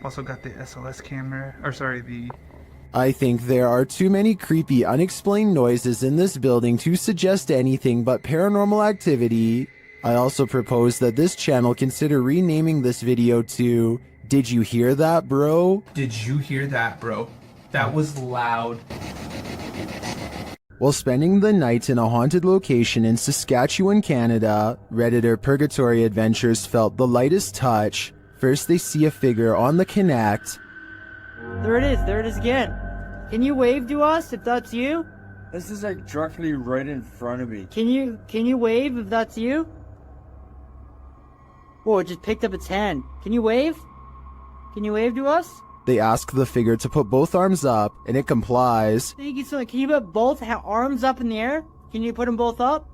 Speaker 5: Also got the SLS camera. Or sorry, the...
Speaker 1: I think there are too many creepy, unexplained noises in this building to suggest anything but paranormal activity. I also propose that this channel consider renaming this video to Did You Hear That, Bro?
Speaker 5: Did you hear that, bro? That was loud.
Speaker 1: While spending the night in a haunted location in Saskatchewan, Canada, Redditor Purgatory Adventures felt the lightest touch. First they see a figure on the Connect.
Speaker 3: There it is. There it is again. Can you wave to us if that's you?
Speaker 10: This is like directly right in front of me.
Speaker 3: Can you wave if that's you? Whoa, it just picked up its hand. Can you wave? Can you wave to us?
Speaker 1: They ask the figure to put both arms up, and it complies.
Speaker 3: Thank you so much. Can you put both arms up in the air? Can you put them both up?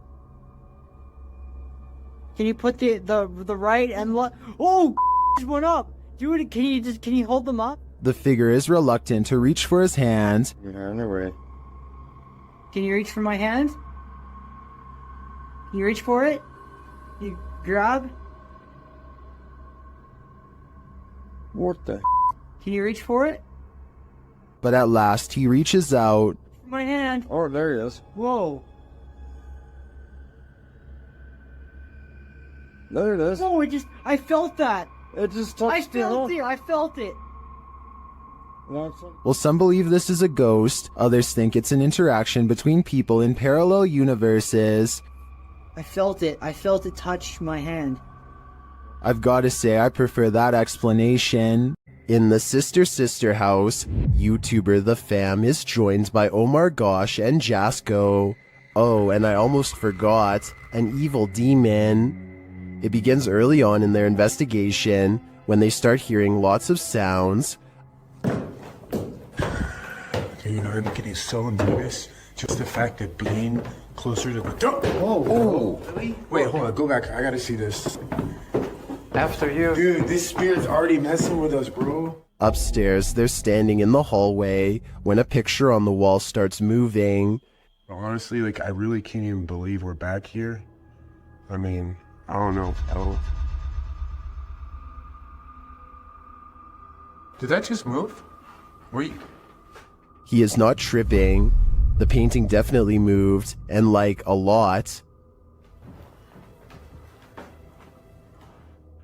Speaker 3: Can you put the right and left? Oh, just went up. Do it. Can you hold them up?
Speaker 1: The figure is reluctant to reach for his hand.
Speaker 10: Yeah, on their way.
Speaker 3: Can you reach for my hand? Can you reach for it? You grab?
Speaker 10: What the?
Speaker 3: Can you reach for it?
Speaker 1: But at last he reaches out.
Speaker 3: My hand.
Speaker 10: Oh, there he is.
Speaker 3: Whoa.
Speaker 10: There it is.
Speaker 3: Oh, I felt that.
Speaker 10: It just touched it.
Speaker 3: I felt it.
Speaker 1: Well, some believe this is a ghost, others think it's an interaction between people in parallel universes.
Speaker 3: I felt it. I felt it touch my hand.
Speaker 1: I've got to say, I prefer that explanation. In the Sister house, YouTuber The Fam is joined by Omar Gosh and Jasko. Oh, and I almost forgot, an evil demon. It begins early on in their investigation, when they start hearing lots of sounds.
Speaker 2: You know, I'm getting so nervous. Just the fact of being closer to the door.
Speaker 10: Oh,
Speaker 2: really? Wait, hold on. Go back. I gotta see this.
Speaker 10: After you.
Speaker 2: Dude, this spirit's already messing with us, bro.
Speaker 1: Upstairs, they're standing in the hallway when a picture on the wall starts moving.
Speaker 2: Honestly, like, I really can't even believe we're back here. I mean, I don't know. Did that just move?
Speaker 1: He is not tripping. The painting definitely moved, and like a lot.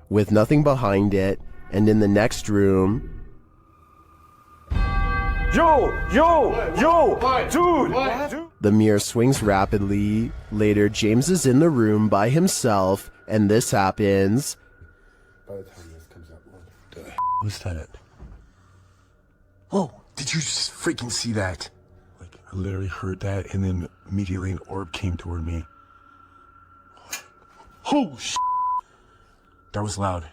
Speaker 1: With nothing behind it, and in the next room...
Speaker 10: Yo, dude!
Speaker 1: The mirror swings rapidly. Later, James is in the room by himself, and this happens.
Speaker 2: By the time this comes out, what the was that? Oh, did you just freaking see that? Like, I literally heard that, and then immediately an orb came toward me. Oh, shit! That was loud.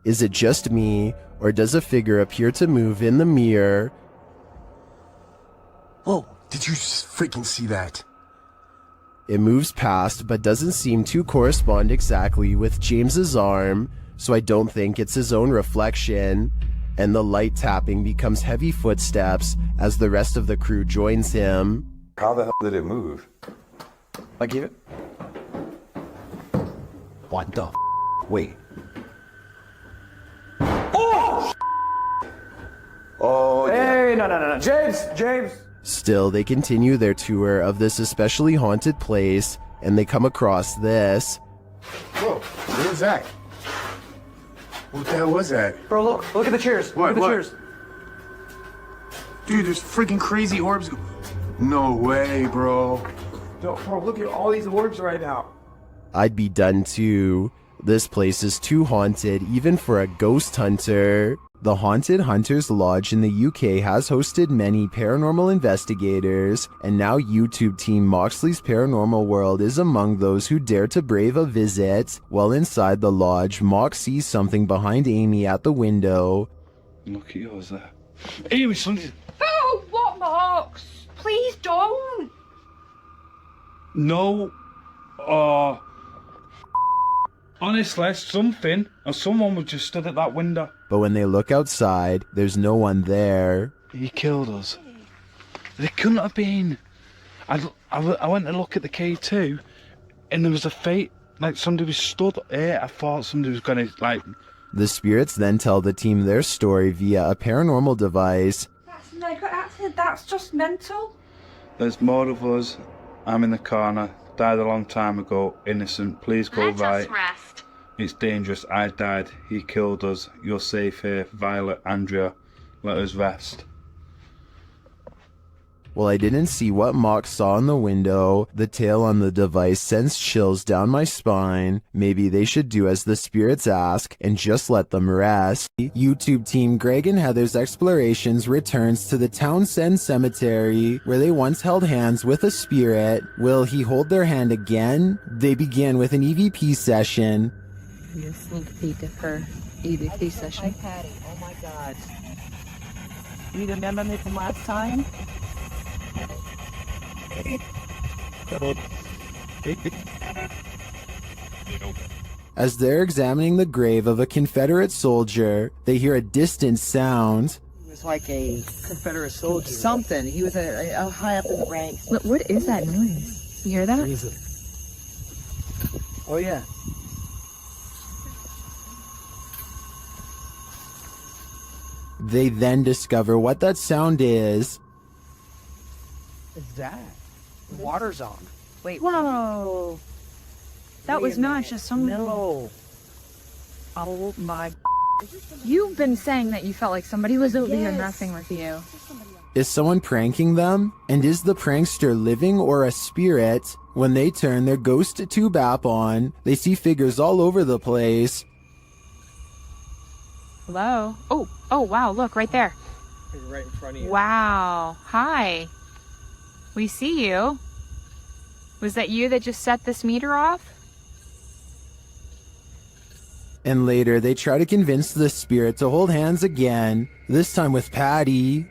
Speaker 1: Is it just me, or does a figure appear to move in the mirror?
Speaker 2: Oh, did you just freaking see that?
Speaker 1: It moves past, but doesn't seem to correspond exactly with James's arm, so I don't think it's his own reflection. And the light tapping becomes heavy footsteps as the rest of the crew joins him.
Speaker 17: How the hell did it move?
Speaker 7: I give it. What the? Wait.
Speaker 10: Oh!
Speaker 17: Oh,
Speaker 10: hey, no. James!
Speaker 1: Still, they continue their tour of this especially haunted place, and they come across this.
Speaker 2: Whoa, what was that? What the hell was that?
Speaker 10: Bro, look at the chairs.
Speaker 2: What?
Speaker 10: Look at the chairs.
Speaker 2: Dude, there's freaking crazy orbs. No way, bro.
Speaker 10: Bro, look at all these orbs right now.
Speaker 1: I'd be done too. This place is too haunted even for a ghost hunter. The Haunted Hunters Lodge in the UK has hosted many paranormal investigators, and now YouTube team Moxley's Paranormal World is among those who dare to brave a visit. While inside the lodge, Mox sees something behind Amy at the window.
Speaker 6: Look at yours there. Amy, something.
Speaker 24: Oh, what, Mox? Please don't.
Speaker 21: No. Honestly, something or someone was just stood at that window.
Speaker 1: But when they look outside, there's no one there.
Speaker 6: He killed us. It couldn't have been. I went to look at the K2, and there was a fate, like somebody was stood here. I thought somebody was gonna, like...
Speaker 1: The spirits then tell the team their story via a paranormal device.
Speaker 24: That's just mental.
Speaker 6: There's more of us. I'm in the corner. Died a long time ago. Innocent. Please go right.
Speaker 24: Rest.
Speaker 6: It's dangerous. I died. He killed us. You're safe here. Violet, Andrea, let us rest.
Speaker 1: Well, I didn't see what Mock saw in the window. The tail on the device sends chills down my spine. Maybe they should do as the spirits ask and just let them rest. YouTube team Greg and Heather's Explorations returns to the Townsend Cemetery, where they once held hands with a spirit. Will he hold their hand again? They begin with an EVP session.
Speaker 9: Your sneak peek of her EVP session.
Speaker 16: Hi, Patty. Oh my God. You remember me from last time?
Speaker 1: As they're examining the grave of a Confederate soldier, they hear a distant sound.
Speaker 16: He was like a Confederate soldier. Something. He was a high up in the ranks.
Speaker 9: Look, what is that noise? You hear that?
Speaker 16: Oh, yeah.
Speaker 1: They then discover what that sound is.
Speaker 16: What's that? The water's on.
Speaker 9: Wait. Whoa. That was not just some.
Speaker 16: No. Oh my.
Speaker 9: You've been saying that you felt like somebody was over here messing with you.
Speaker 1: Is someone pranking them? And is the prankster living or a spirit? When they turn their ghost tube app on, they see figures all over the place.
Speaker 9: Hello? Oh, wow, look, right there.
Speaker 16: Right in front of you.
Speaker 9: Wow. Hi. We see you. Was that you that just set this meter off?
Speaker 1: And later, they try to convince the spirit to hold hands again, this time with Patty.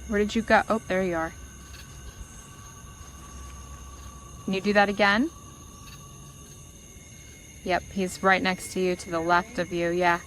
Speaker 9: Where did you go? Oh, there you are. Can you do that again? Yep, he's right next to you, to the left of you, yeah.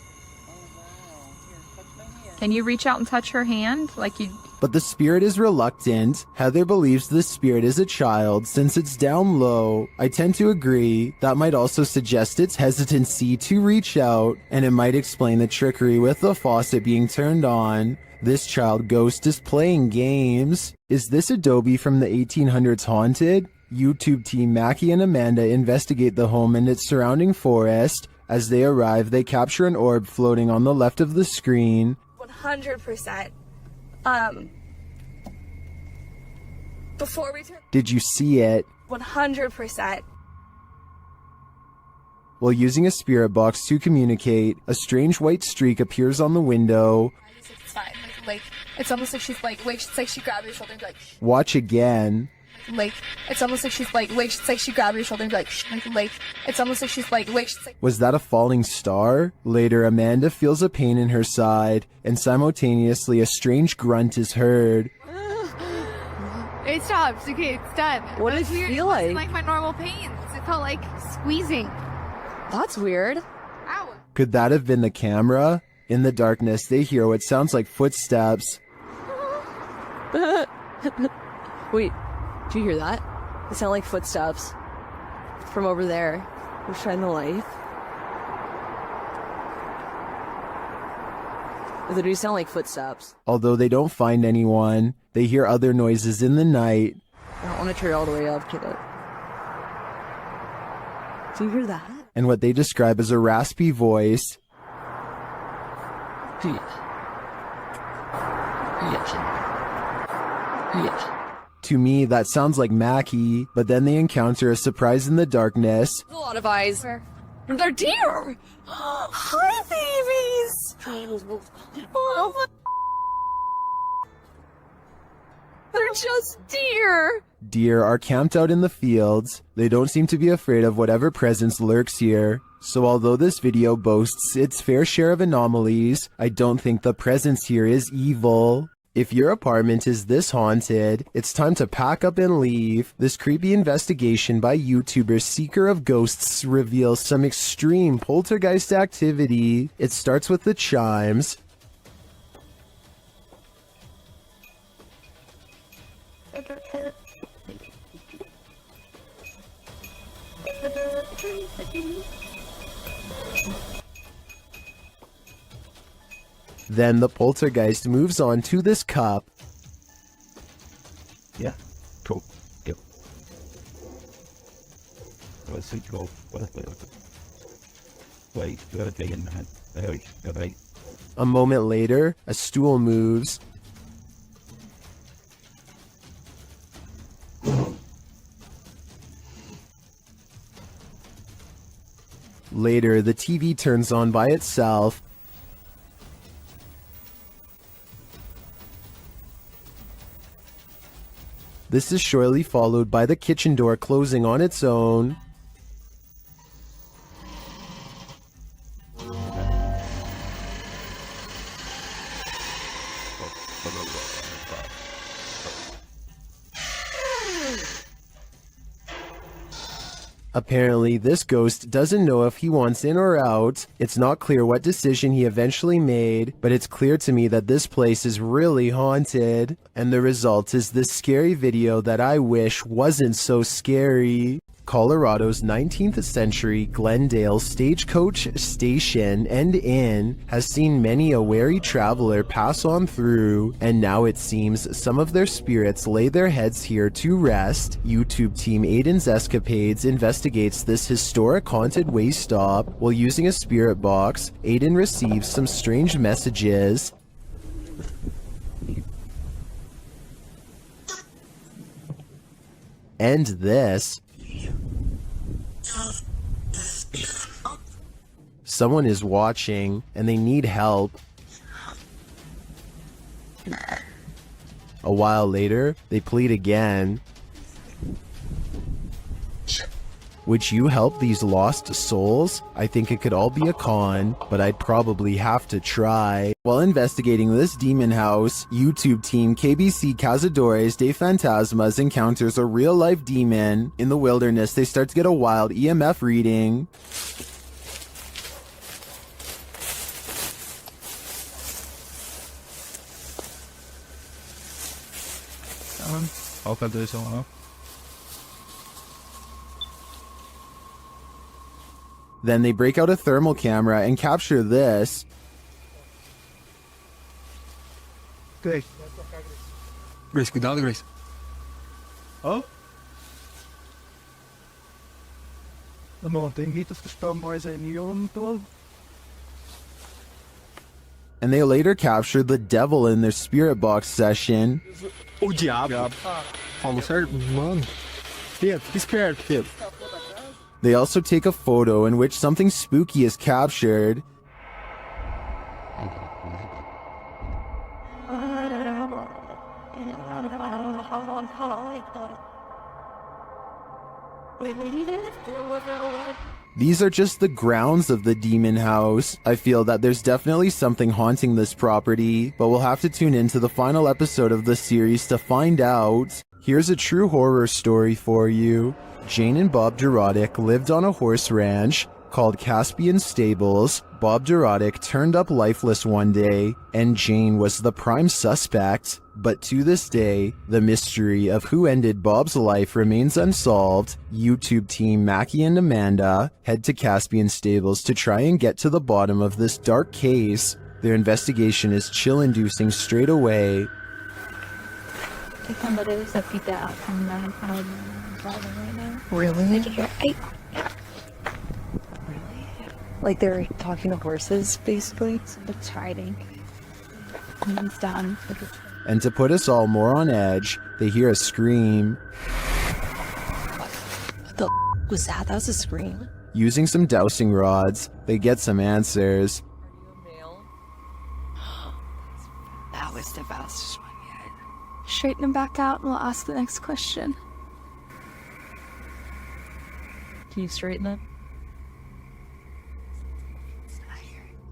Speaker 9: Can you reach out and touch her hand? Like you...
Speaker 1: But the spirit is reluctant. Heather believes the spirit is a child since it's down low. I tend to agree. That might also suggest its hesitancy to reach out, and it might explain the trickery with the faucet being turned on. This child ghost is playing games. Is this Adobe from the 1800s haunted? YouTube team Mackie and Amanda investigate the home and its surrounding forest. As they arrive, they capture an orb floating on the left of the screen.
Speaker 17: 100%. Before we turn...
Speaker 1: Did you see it?
Speaker 17: 100%.
Speaker 1: While using a spirit box to communicate, a strange white streak appears on the window.
Speaker 17: It's fine. Like, it's almost like she's like, wait, it's like she grabbed your shoulder and be like,
Speaker 1: Watch again.
Speaker 17: like, it's almost like she's like, wait, it's like she grabbed your shoulder and be like, it's almost like she's like, wait, she's like...
Speaker 1: Was that a falling star? Later, Amanda feels a pain in her side, and simultaneously a strange grunt is heard.
Speaker 24: It stopped. Okay, it's done.
Speaker 13: What did it feel like?
Speaker 24: It wasn't like my normal pains. It felt like squeezing.
Speaker 13: That's weird.
Speaker 24: Ow.
Speaker 1: Could that have been the camera? In the darkness, they hear what sounds like footsteps.
Speaker 13: Wait, do you hear that? It sound like footsteps from over there. We're shining the light. They do sound like footsteps.
Speaker 1: Although they don't find anyone, they hear other noises in the night.
Speaker 13: I don't want to turn all the way up, kid. Do you hear that?
Speaker 1: And what they describe as a raspy voice. To me, that sounds like Mackie, but then they encounter a surprise in the darkness.
Speaker 13: A lot of eyes. They're deer! Hi, babies! Oh, they're just deer!
Speaker 1: Deer are camped out in the fields. They don't seem to be afraid of whatever presence lurks here. So although this video boasts its fair share of anomalies, I don't think the presence here is evil. If your apartment is this haunted, it's time to pack up and leave. This creepy investigation by YouTuber Seeker of Ghosts reveals some extreme poltergeist activity. It starts with the chimes. Then the poltergeist moves on to this cup.
Speaker 15: Yeah, cool. Yep. Let's see, go. Wait,
Speaker 1: A moment later, a stool moves. Later, the TV turns on by itself. This is shortly followed by the kitchen door closing on its own. Apparently, this ghost doesn't know if he wants in or out. It's not clear what decision he eventually made, but it's clear to me that this place is really haunted. And the result is this scary video that I wish wasn't so scary. Colorado's 19th century Glendale stagecoach station and inn has seen many a wary traveler pass on through, and now it seems some of their spirits lay their heads here to rest. YouTube team Aiden's Escapades investigates this historic haunted way stop. While using a spirit box, Aiden receives some strange messages. And this. Someone is watching and they need help. A while later, they plead again. Would you help these lost souls? I think it could all be a con, but I'd probably have to try. While investigating this demon house, YouTube team KBC Cazadores de Fantasmas encounters a real-life demon. In the wilderness, they start to get a wild EMF reading. Then they break out a thermal camera and capture this.
Speaker 10: Grace. Grace, cuidado, Grace. Oh? De någonting hittills förstår vare sig ni gör inte.
Speaker 1: And they later captured the devil in their spirit box session.
Speaker 10: Oh, diabo. Fala sério, mano. Pedro, fique esperto, Pedro.
Speaker 1: They also take a photo in which something spooky is captured. These are just the grounds of the demon house. I feel that there's definitely something haunting this property, but we'll have to tune into the final episode of the series to find out. Here's a true horror story for you. Jane and Bob Dorodic lived on a horse ranch called Caspian Stables. Bob Dorodic turned up lifeless one day, and Jane was the prime suspect. But to this day, the mystery of who ended Bob's life remains unsolved. YouTube team Mackie and Amanda head to Caspian Stables to try and get to the bottom of this dark case. Their investigation is chill-inducing straight away.
Speaker 12: Really? Like they're talking to horses, basically?
Speaker 17: It's hiding. He's done.
Speaker 1: And to put us all more on edge, they hear a scream.
Speaker 12: What the was that? That was a scream.
Speaker 1: Using some dowsing rods, they get some answers.
Speaker 12: That was the fastest one yet.
Speaker 17: Straighten him back out and we'll ask the next question.
Speaker 12: Can you straighten it?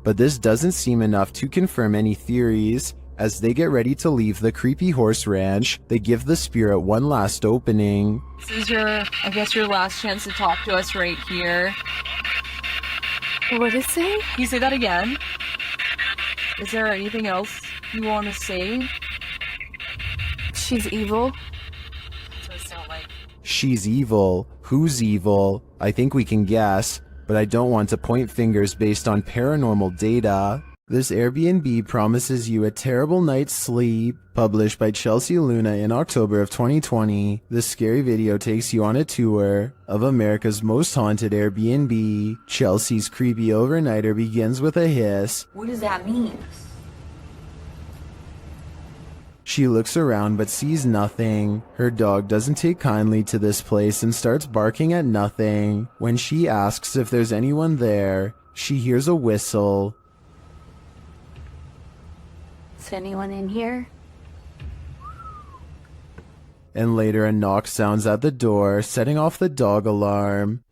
Speaker 1: But this doesn't seem enough to confirm any theories. As they get ready to leave the creepy horse ranch, they give the spirit one last opening.
Speaker 14: This is I guess your last chance to talk to us right here.
Speaker 17: What did it say?
Speaker 14: Can you say that again? Is there anything else you want to say?
Speaker 17: She's evil.
Speaker 14: That's what it sounds like.
Speaker 1: She's evil. Who's evil? I think we can guess, but I don't want to point fingers based on paranormal data. This Airbnb promises you a terrible night's sleep. Published by Chelsea Luna in October of 2020, this scary video takes you on a tour of America's most haunted Airbnb. Chelsea's creepy overnighter begins with a hiss.
Speaker 14: What does that mean?
Speaker 1: She looks around but sees nothing. Her dog doesn't take kindly to this place and starts barking at nothing. When she asks if there's anyone there, she hears a whistle.
Speaker 24: Is anyone in here?
Speaker 1: And later a knock sounds at the door, setting off the dog alarm.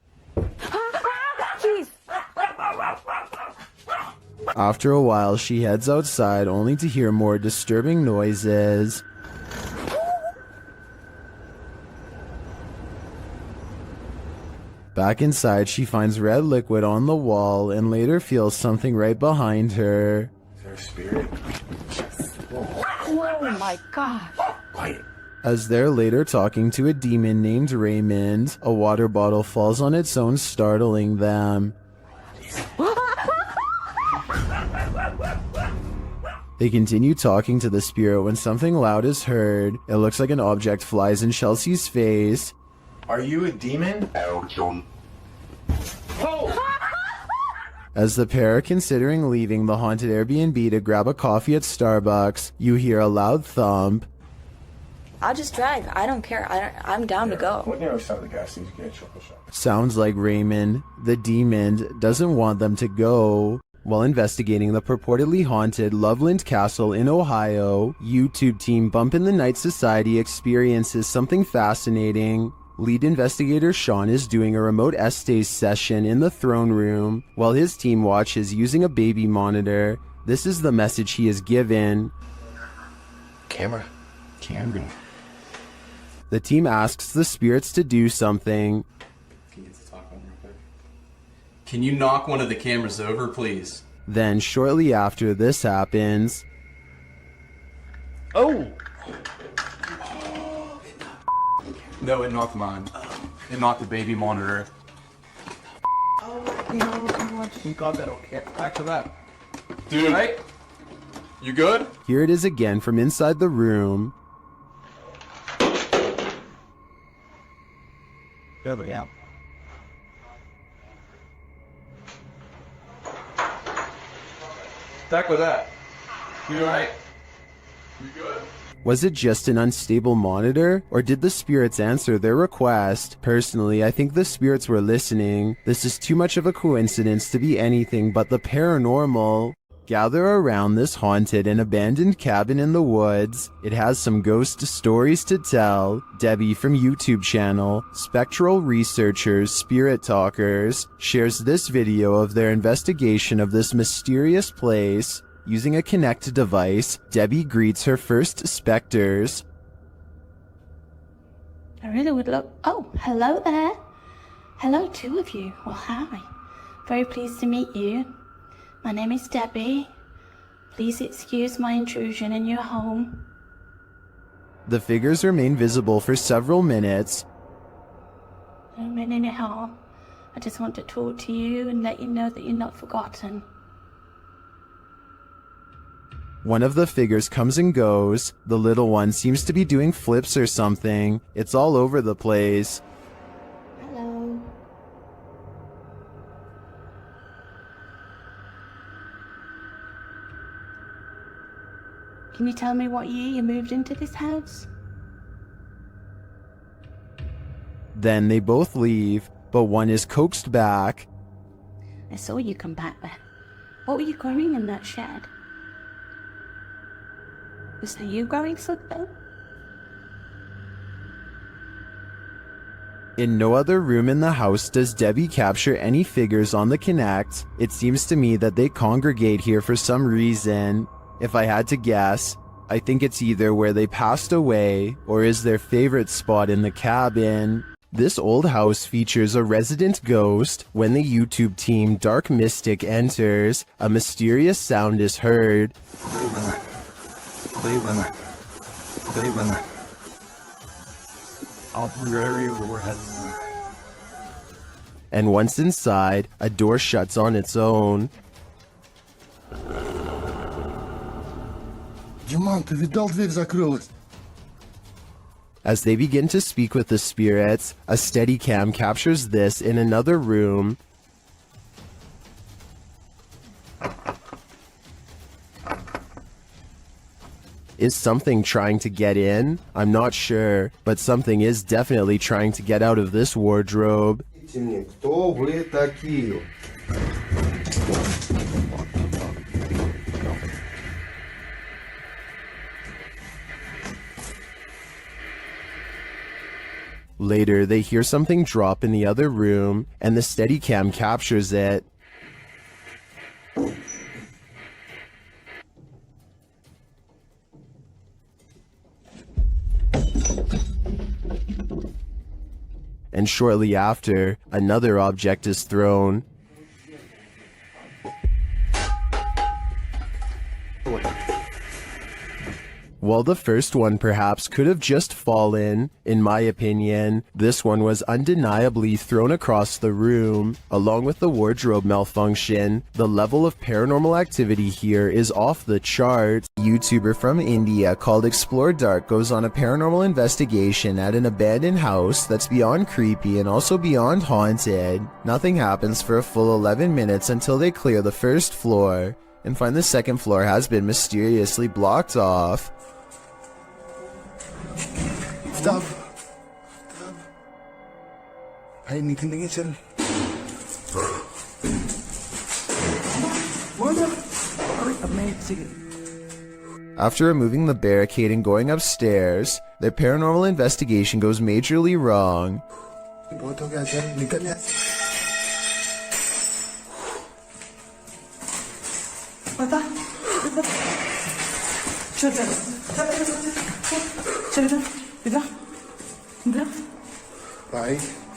Speaker 24: Jeez.
Speaker 1: After a while, she heads outside only to hear more disturbing noises. Back inside, she finds red liquid on the wall and later feels something right behind her.
Speaker 2: Is there a spirit?
Speaker 24: Oh my gosh.
Speaker 2: Quiet.
Speaker 1: As they're later talking to a demon named Raymond, a water bottle falls on its own, startling them. They continue talking to the spirit when something loud is heard. It looks like an object flies in Chelsea's face.
Speaker 2: Are you a demon?
Speaker 1: As the pair are considering leaving the haunted Airbnb to grab a coffee at Starbucks, you hear a loud thump.
Speaker 24: I'll just drive. I don't care. I'm down to go.
Speaker 2: What nearest side of the gas station get a chocolate shop?
Speaker 1: Sounds like Raymond, the demon, doesn't want them to go. While investigating the purportedly haunted Loveland Castle in Ohio, YouTube team Bump in the Night Society experiences something fascinating. Lead investigator Sean is doing a remote Estes session in the throne room, while his team watches using a baby monitor. This is the message he is given.
Speaker 2: Camera.
Speaker 1: The team asks the spirits to do something.
Speaker 4: Can you get to talk one real quick? Can you knock one of the cameras over, please?
Speaker 1: Then, shortly after this happens...
Speaker 4: Oh! No, it knocked mine. It knocked the baby monitor. God, that'll get back to that. Dude, right? You good?
Speaker 1: Here it is again from inside the room.
Speaker 7: Yeah.
Speaker 4: Back with that. You alright? You good?
Speaker 1: Was it just an unstable monitor, or did the spirits answer their request? Personally, I think the spirits were listening. This is too much of a coincidence to be anything but the paranormal. Gather around this haunted and abandoned cabin in the woods. It has some ghost stories to tell. Debbie from YouTube channel, Spectral Researchers, Spirit Talkers, shares this video of their investigation of this mysterious place. Using a Kinect device, Debbie greets her first specters.
Speaker 24: I really would love... Oh, hello there. Hello, two of you. Well, hi. Very pleased to meet you. My name is Debbie. Please excuse my intrusion in your home.
Speaker 1: The figures remain visible for several minutes.
Speaker 24: No minute at all. I just want to talk to you and let you know that you're not forgotten.
Speaker 1: One of the figures comes and goes. The little one seems to be doing flips or something. It's all over the place.
Speaker 24: Hello. Can you tell me what year you moved into this house?
Speaker 1: Then they both leave, but one is coaxed back.
Speaker 24: I saw you come back then. What were you growing in that shed? Was that you growing something?
Speaker 1: In no other room in the house does Debbie capture any figures on the Kinect. It seems to me that they congregate here for some reason. If I had to guess, I think it's either where they passed away or is their favorite spot in the cabin. This old house features a resident ghost. When the YouTube team Dark Mystic enters, a mysterious sound is heard. And once inside, a door shuts on its own.
Speaker 2: Диман, ты видал, дверь закрылась?
Speaker 1: As they begin to speak with the spirits, a Steadicam captures this in another room. Is something trying to get in? I'm not sure, but something is definitely trying to get out of this wardrobe.
Speaker 11: Кто вы такие?
Speaker 1: Later, they hear something drop in the other room, and the Steadicam captures it. And shortly after, another object is thrown. While the first one perhaps could have just fallen, in my opinion, this one was undeniably thrown across the room. Along with the wardrobe malfunction, the level of paranormal activity here is off the charts. A YouTuber from India called Explore Dark goes on a paranormal investigation at an abandoned house that's beyond creepy and also beyond haunted. Nothing happens for a full 11 minutes until they clear the first floor and find the second floor has been mysteriously blocked off.
Speaker 2: Stop. Hay nitingin sir.
Speaker 1: After removing the barricade and going upstairs, their paranormal investigation goes majorly wrong.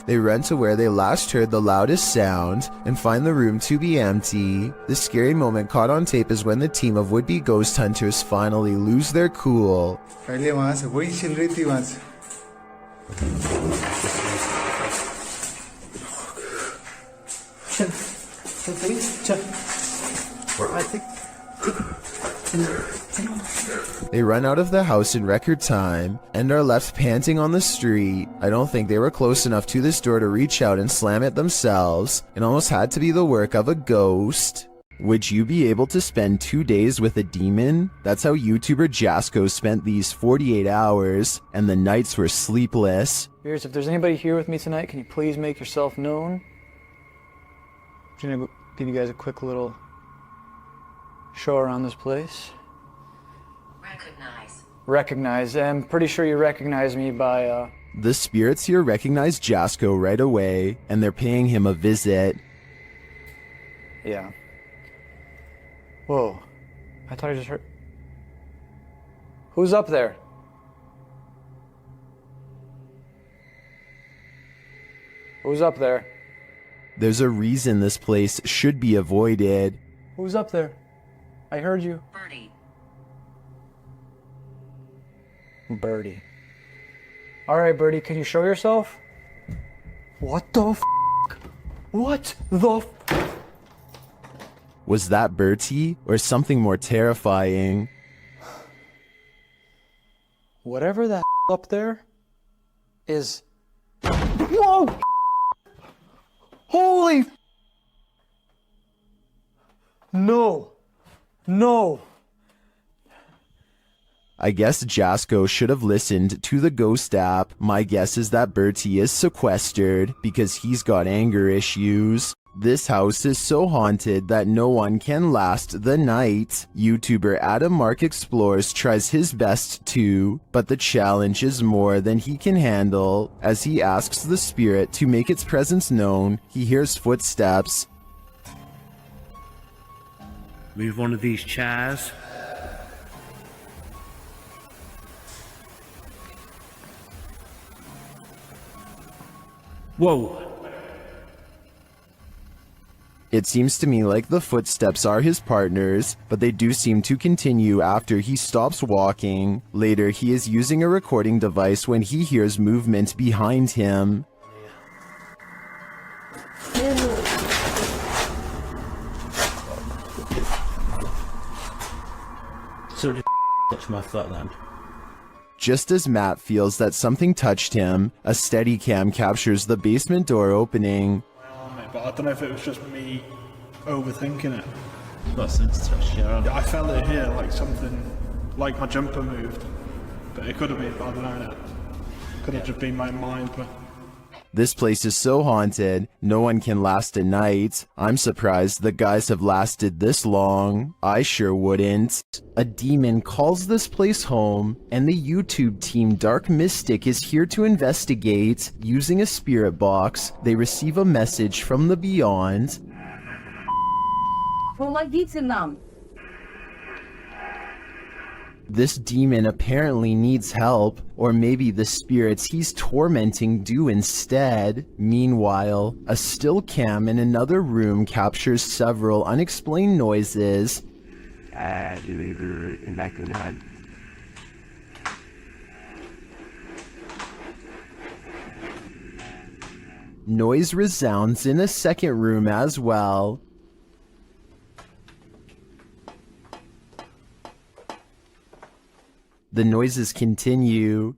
Speaker 1: They run to where they last heard the loudest sound and find the room to be empty. The scary moment caught on tape is when the team of would-be ghost hunters finally lose their cool. They run out of the house in record time and are left panting on the street. I don't think they were close enough to this door to reach out and slam it themselves. It almost had to be the work of a ghost. Would you be able to spend 2 days with a demon? That's how YouTuber Jasko spent these 48 hours, and the nights were sleepless.
Speaker 20: If there's anybody here with me tonight, can you please make yourself known? I'm gonna give you guys a quick little show around this place. Recognize. I'm pretty sure you recognize me by,
Speaker 1: The spirits here recognize Jasko right away, and they're paying him a visit.
Speaker 20: Yeah. Whoa. I thought I just heard... Who's up there? Who's up there?
Speaker 1: There's a reason this place should be avoided.
Speaker 20: Who's up there? I heard you. Birdie. Alright, Birdie, can you show yourself? What the f***? What the f***?
Speaker 1: Was that Bertie, or something more terrifying?
Speaker 20: Whatever that up there is... Whoa! Holy... No. No.
Speaker 1: I guess Jasko should have listened to the ghost app. My guess is that Bertie is sequestered because he's got anger issues. This house is so haunted that no one can last the night. YouTuber Adam Mark Explores tries his best too, but the challenge is more than he can handle. As he asks the spirit to make its presence known, he hears footsteps.
Speaker 22: Move one of these chairs. Whoa.
Speaker 1: It seems to me like the footsteps are his partners, but they do seem to continue after he stops walking. Later, he is using a recording device when he hears movement behind him.
Speaker 22: So touch my flatland.
Speaker 1: Just as Matt feels that something touched him, a Steadicam captures the basement door opening.
Speaker 23: But I don't know if it was just me overthinking it.
Speaker 22: Well, since touched your arm.
Speaker 23: I felt it here, like something like my jumper moved. But it could have been, I don't know. Could have just been my mind, but...
Speaker 1: This place is so haunted, no one can last a night. I'm surprised the guys have lasted this long. I sure wouldn't. A demon calls this place home, and the YouTube team Dark Mystic is here to investigate. Using a spirit box, they receive a message from the beyond. This demon apparently needs help, or maybe the spirits he's tormenting do instead. Meanwhile, a still cam in another room captures several unexplained noises. Noise resounds in a second room as well. The noises continue.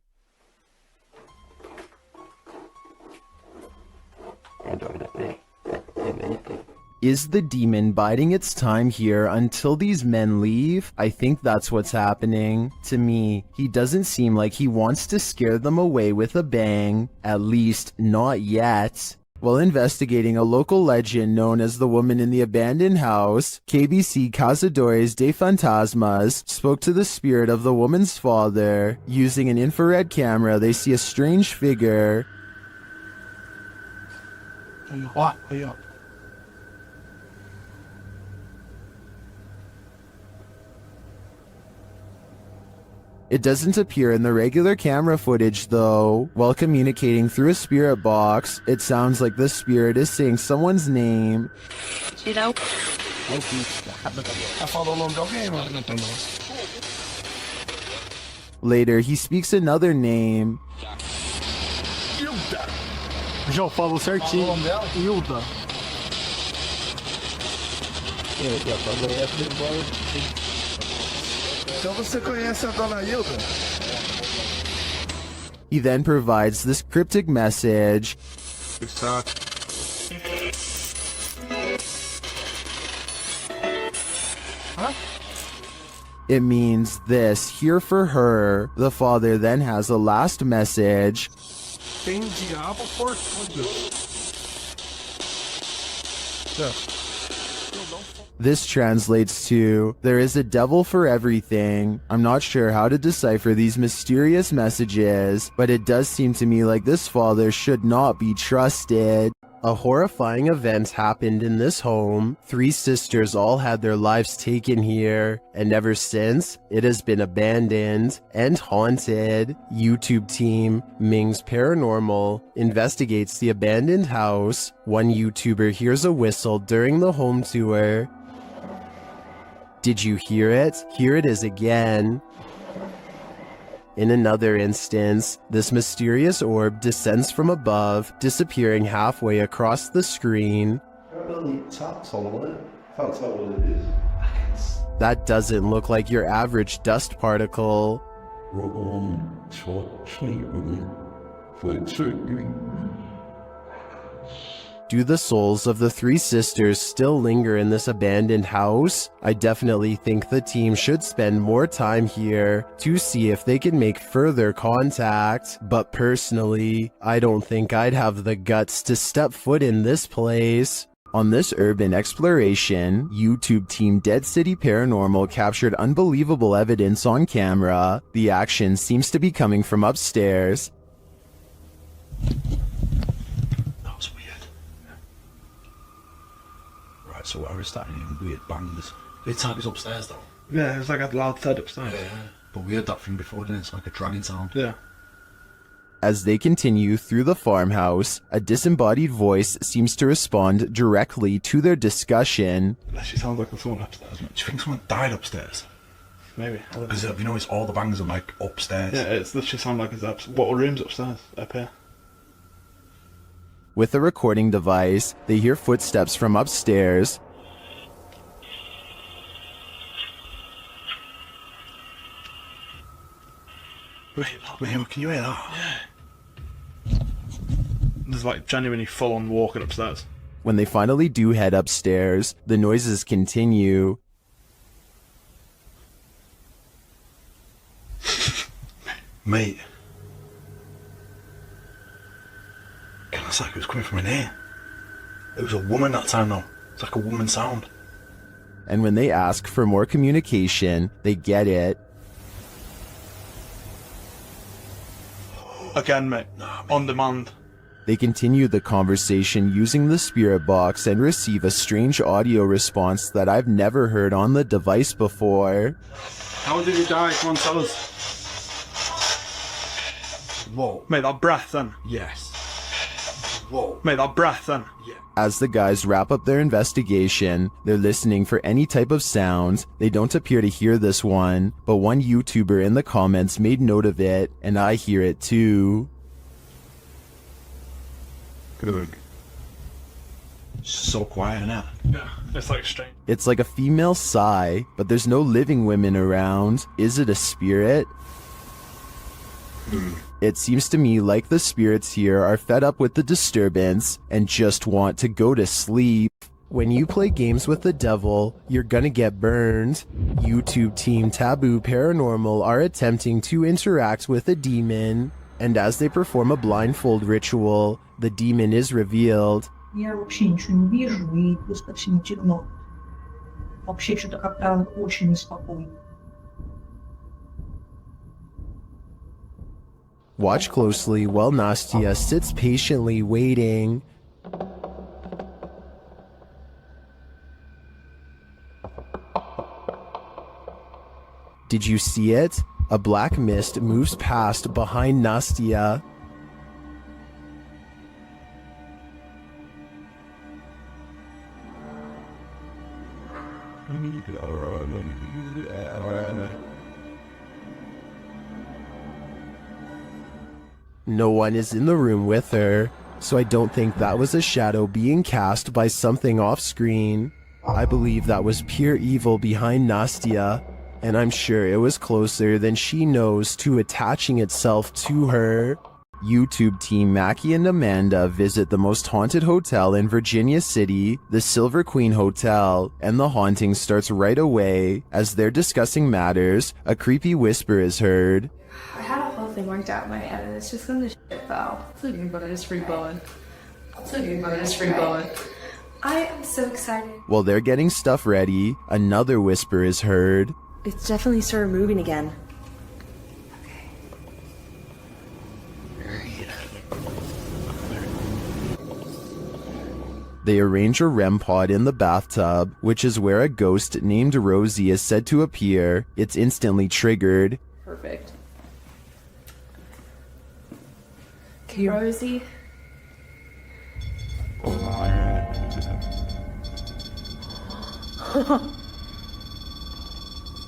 Speaker 1: Is the demon biding its time here until these men leave? I think that's what's happening. To me, he doesn't seem like he wants to scare them away with a bang. At least, not yet. While investigating a local legend known as the woman in the abandoned house, KBC Cazadores de Fantasmas spoke to the spirit of the woman's father. Using an infrared camera, they see a strange figure. It doesn't appear in the regular camera footage though. While communicating through a spirit box, it sounds like the spirit is saying someone's name. Later, he speaks another name.
Speaker 10: Já falo certinho. Hilda.
Speaker 2: Então você conhece a dona Hilda?
Speaker 1: He then provides this cryptic message. It means this, here for her. The father then has a last message.
Speaker 2: Tem diabo por tudo.
Speaker 1: This translates to, there is a devil for everything. I'm not sure how to decipher these mysterious messages, but it does seem to me like this father should not be trusted. A horrifying event happened in this home. 3 sisters all had their lives taken here, and ever since, it has been abandoned and haunted. YouTube team Ming's Paranormal investigates the abandoned house. One YouTuber hears a whistle during the home tour. Did you hear it? Here it is again. In another instance, this mysterious orb descends from above, disappearing halfway across the screen. That doesn't look like your average dust particle. Do the souls of the 3 sisters still linger in this abandoned house? I definitely think the team should spend more time here to see if they can make further contact. But personally, I don't think I'd have the guts to step foot in this place. On this urban exploration, YouTube team Dead City Paranormal captured unbelievable evidence on camera. The action seems to be coming from upstairs.
Speaker 6: So I was starting hearing weird bangs. It's like it's upstairs though.
Speaker 23: Yeah, it's like a loud thud upstairs.
Speaker 6: Yeah, but we heard that thing before, didn't it? It's like a dragging sound.
Speaker 23: Yeah.
Speaker 1: As they continue through the farmhouse, a disembodied voice seems to respond directly to their discussion.
Speaker 23: That she sounds like someone upstairs.
Speaker 6: Do you think someone died upstairs?
Speaker 23: Maybe.
Speaker 6: Because you know, it's all the bangs are like upstairs.
Speaker 23: Yeah, it's literally sound like it's what room's upstairs? Up here.
Speaker 1: With a recording device, they hear footsteps from upstairs.
Speaker 6: Wait, can you hear that?
Speaker 23: Yeah. There's like genuinely full-on walking upstairs.
Speaker 1: When they finally do head upstairs, the noises continue.
Speaker 6: Mate. It's like it was coming from in here. It was a woman that time though. It's like a woman sound.
Speaker 1: And when they ask for more communication, they get it.
Speaker 23: Again, mate. On demand.
Speaker 1: They continue the conversation using the spirit box and receive a strange audio response that I've never heard on the device before.
Speaker 23: How did he die? Come on, tell us.
Speaker 2: Whoa.
Speaker 23: Mate, that breath then.
Speaker 2: Yes. Whoa.
Speaker 23: Mate, that breath then.
Speaker 2: Yeah.
Speaker 1: As the guys wrap up their investigation, they're listening for any type of sound. They don't appear to hear this one, but one YouTuber in the comments made note of it, and I hear it too.
Speaker 6: Good. It's so quiet now.
Speaker 23: Yeah, it's like strange.
Speaker 1: It's like a female sigh, but there's no living women around. Is it a spirit? It seems to me like the spirits here are fed up with the disturbance and just want to go to sleep. When you play games with the devil, you're gonna get burned. YouTube team Taboo Paranormal are attempting to interact with a demon, and as they perform a blindfold ritual, the demon is revealed.
Speaker 5: Я вообще ничего не вижу, и просто всем темно. Вообще что-то как-то очень неспокойно.
Speaker 1: Watch closely while Nastia sits patiently waiting. Did you see it? A black mist moves past behind Nastia. No one is in the room with her, so I don't think that was a shadow being cast by something off screen. I believe that was pure evil behind Nastia, and I'm sure it was closer than she knows to attaching itself to her. YouTube team Mackie and Amanda visit the most haunted hotel in Virginia City, the Silver Queen Hotel, and the haunting starts right away. As they're discussing matters, a creepy whisper is heard.
Speaker 17: I had a whole thing worked out in my head and it's just gonna shit though.
Speaker 14: It's okay, but it's free blowing. It's okay, but it's free blowing.
Speaker 17: I am so excited.
Speaker 1: While they're getting stuff ready, another whisper is heard.
Speaker 12: It's definitely started moving again.
Speaker 1: They arrange a REM pod in the bathtub, which is where a ghost named Rosie is said to appear. It's instantly triggered.
Speaker 17: Perfect. Rosie.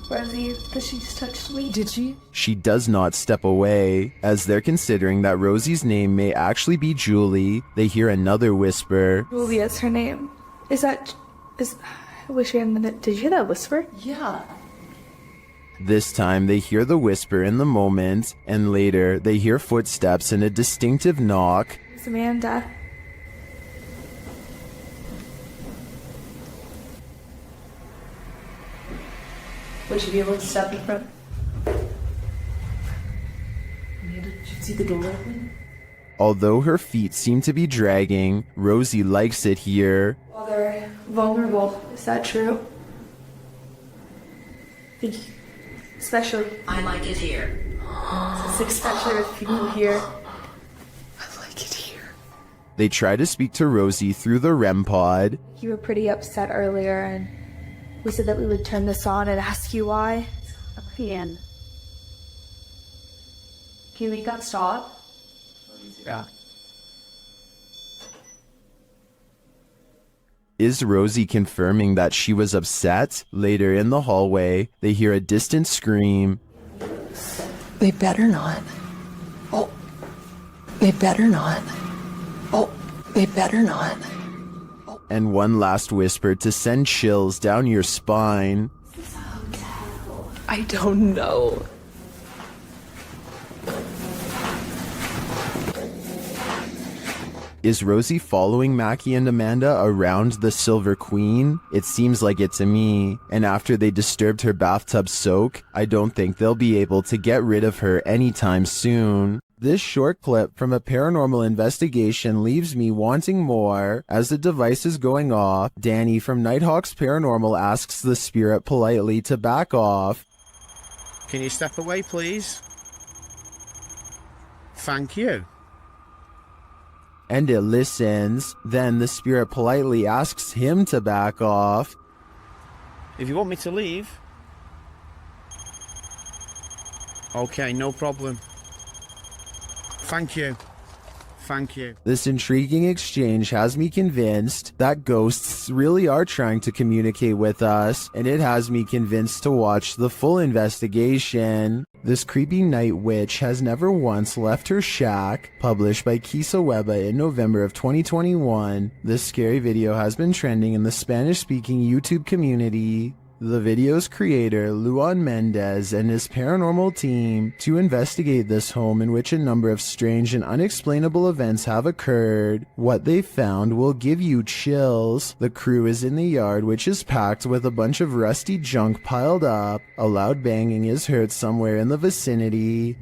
Speaker 17: Rosie, she just touched me.
Speaker 14: Did she?
Speaker 1: She does not step away. As they're considering that Rosie's name may actually be Julie, they hear another whisper.
Speaker 17: Julia's her name. I wish we had a minute. Did you hear that whisper?
Speaker 14: Yeah.
Speaker 1: This time they hear the whisper in the moment, and later they hear footsteps and a distinctive knock.
Speaker 17: It's Amanda.
Speaker 14: Would you be able to step in front? Amanda, did you see the door open?
Speaker 1: Although her feet seem to be dragging, Rosie likes it here.
Speaker 17: Well, they're vulnerable. Is that true? Especially.
Speaker 16: I like it here.
Speaker 17: Especially with people here.
Speaker 14: I like it here.
Speaker 1: They try to speak to Rosie through the REM pod.
Speaker 17: You were pretty upset earlier, and we said that we would turn this on and ask you why.
Speaker 14: Ian. Can you make that stop?
Speaker 20: Yeah.
Speaker 1: Is Rosie confirming that she was upset? Later in the hallway, they hear a distant scream.
Speaker 14: They better not. Oh. They better not. Oh. They better not.
Speaker 1: And one last whisper to send chills down your spine.
Speaker 14: I don't know.
Speaker 1: Is Rosie following Mackie and Amanda around the Silver Queen? It seems like it to me, and after they disturbed her bathtub soak, I don't think they'll be able to get rid of her anytime soon. This short clip from a paranormal investigation leaves me wanting more. As the device is going off, Danny from Nighthawks Paranormal asks the spirit politely to back off.
Speaker 3: Can you step away, please? Thank you.
Speaker 1: And it listens. Then the spirit politely asks him to back off.
Speaker 3: If you want me to leave. Okay, no problem. Thank you. Thank you.
Speaker 1: This intriguing exchange has me convinced that ghosts really are trying to communicate with us, and it has me convinced to watch the full investigation. This creepy night witch has never once left her shack, published by Kisa Weba in November of 2021. This scary video has been trending in the Spanish-speaking YouTube community. The video's creator, Luan Mendez, and his paranormal team to investigate this home in which a number of strange and unexplainable events have occurred. What they found will give you chills. The crew is in the yard, which is packed with a bunch of rusty junk piled up. A loud banging is heard somewhere in the vicinity.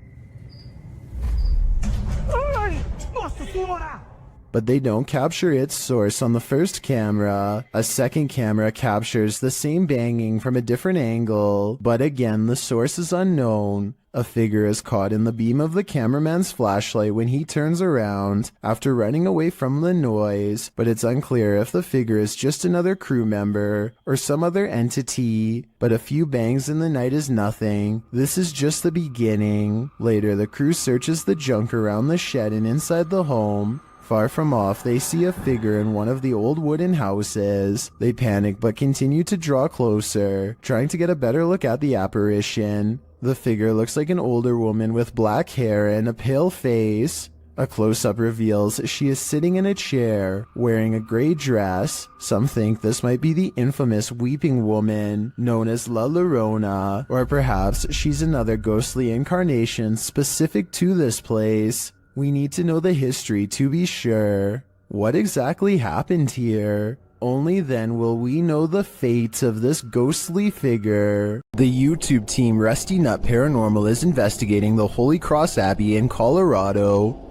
Speaker 1: But they don't capture its source on the first camera. A second camera captures the same banging from a different angle, but again the source is unknown. A figure is caught in the beam of the cameraman's flashlight when he turns around after running away from the noise, but it's unclear if the figure is just another crew member or some other entity. But a few bangs in the night is nothing. This is just the beginning. Later, the crew searches the junk around the shed and inside the home. Far from off, they see a figure in one of the old wooden houses. They panic but continue to draw closer, trying to get a better look at the apparition. The figure looks like an older woman with black hair and a pale face. A close-up reveals she is sitting in a chair, wearing a gray dress. Some think this might be the infamous Weeping Woman, known as La Llorona, or perhaps she's another ghostly incarnation specific to this place. We need to know the history to be sure. What exactly happened here? Only then will we know the fate of this ghostly figure. The YouTube team Rusty Nut Paranormal is investigating the Holy Cross Abbey in Colorado.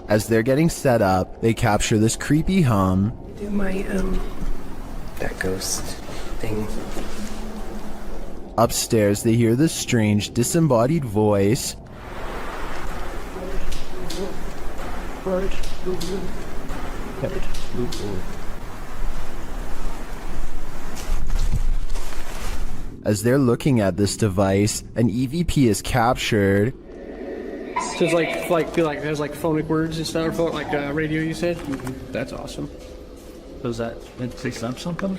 Speaker 1: As they're getting set up, they capture this creepy hum.
Speaker 8: Do my, that ghost thing.
Speaker 1: Upstairs, they hear this strange, disembodied voice. As they're looking at this device, an EVP is captured.
Speaker 8: So it's like there's like phonic words and stuff, like radio you said? That's awesome.
Speaker 15: Does that say something?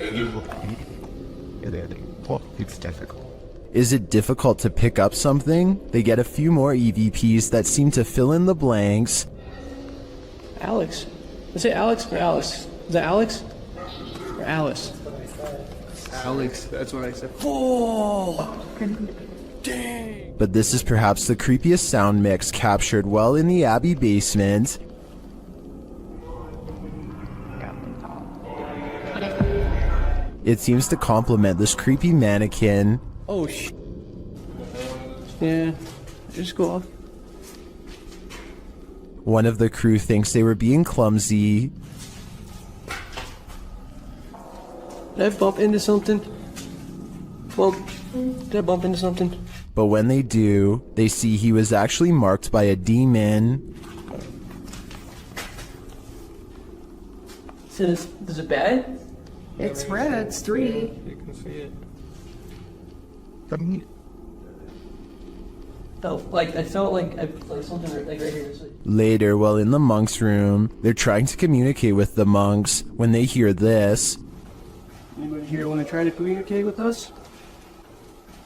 Speaker 15: It's difficult.
Speaker 1: Is it difficult to pick up something? They get a few more EVPs that seem to fill in the blanks.
Speaker 8: Alex. Is it Alex or Alice? Is that Alex? Or Alice? Alex, that's what I said. Oh! Dang!
Speaker 1: But this is perhaps the creepiest sound mix captured well in the Abbey basement. It seems to complement this creepy mannequin.
Speaker 8: Oh, yeah, just go off.
Speaker 1: One of the crew thinks they were being clumsy.
Speaker 8: Did I bump into something? Well, did I bump into something?
Speaker 1: But when they do, they see he was actually marked by a demon.
Speaker 8: So is it bad?
Speaker 5: It's red, it's 3.
Speaker 8: You can see it. Oh, like, I felt like something like right here.
Speaker 1: Later, while in the monk's room, they're trying to communicate with the monks when they hear this.
Speaker 8: Anybody here want to try to communicate with us?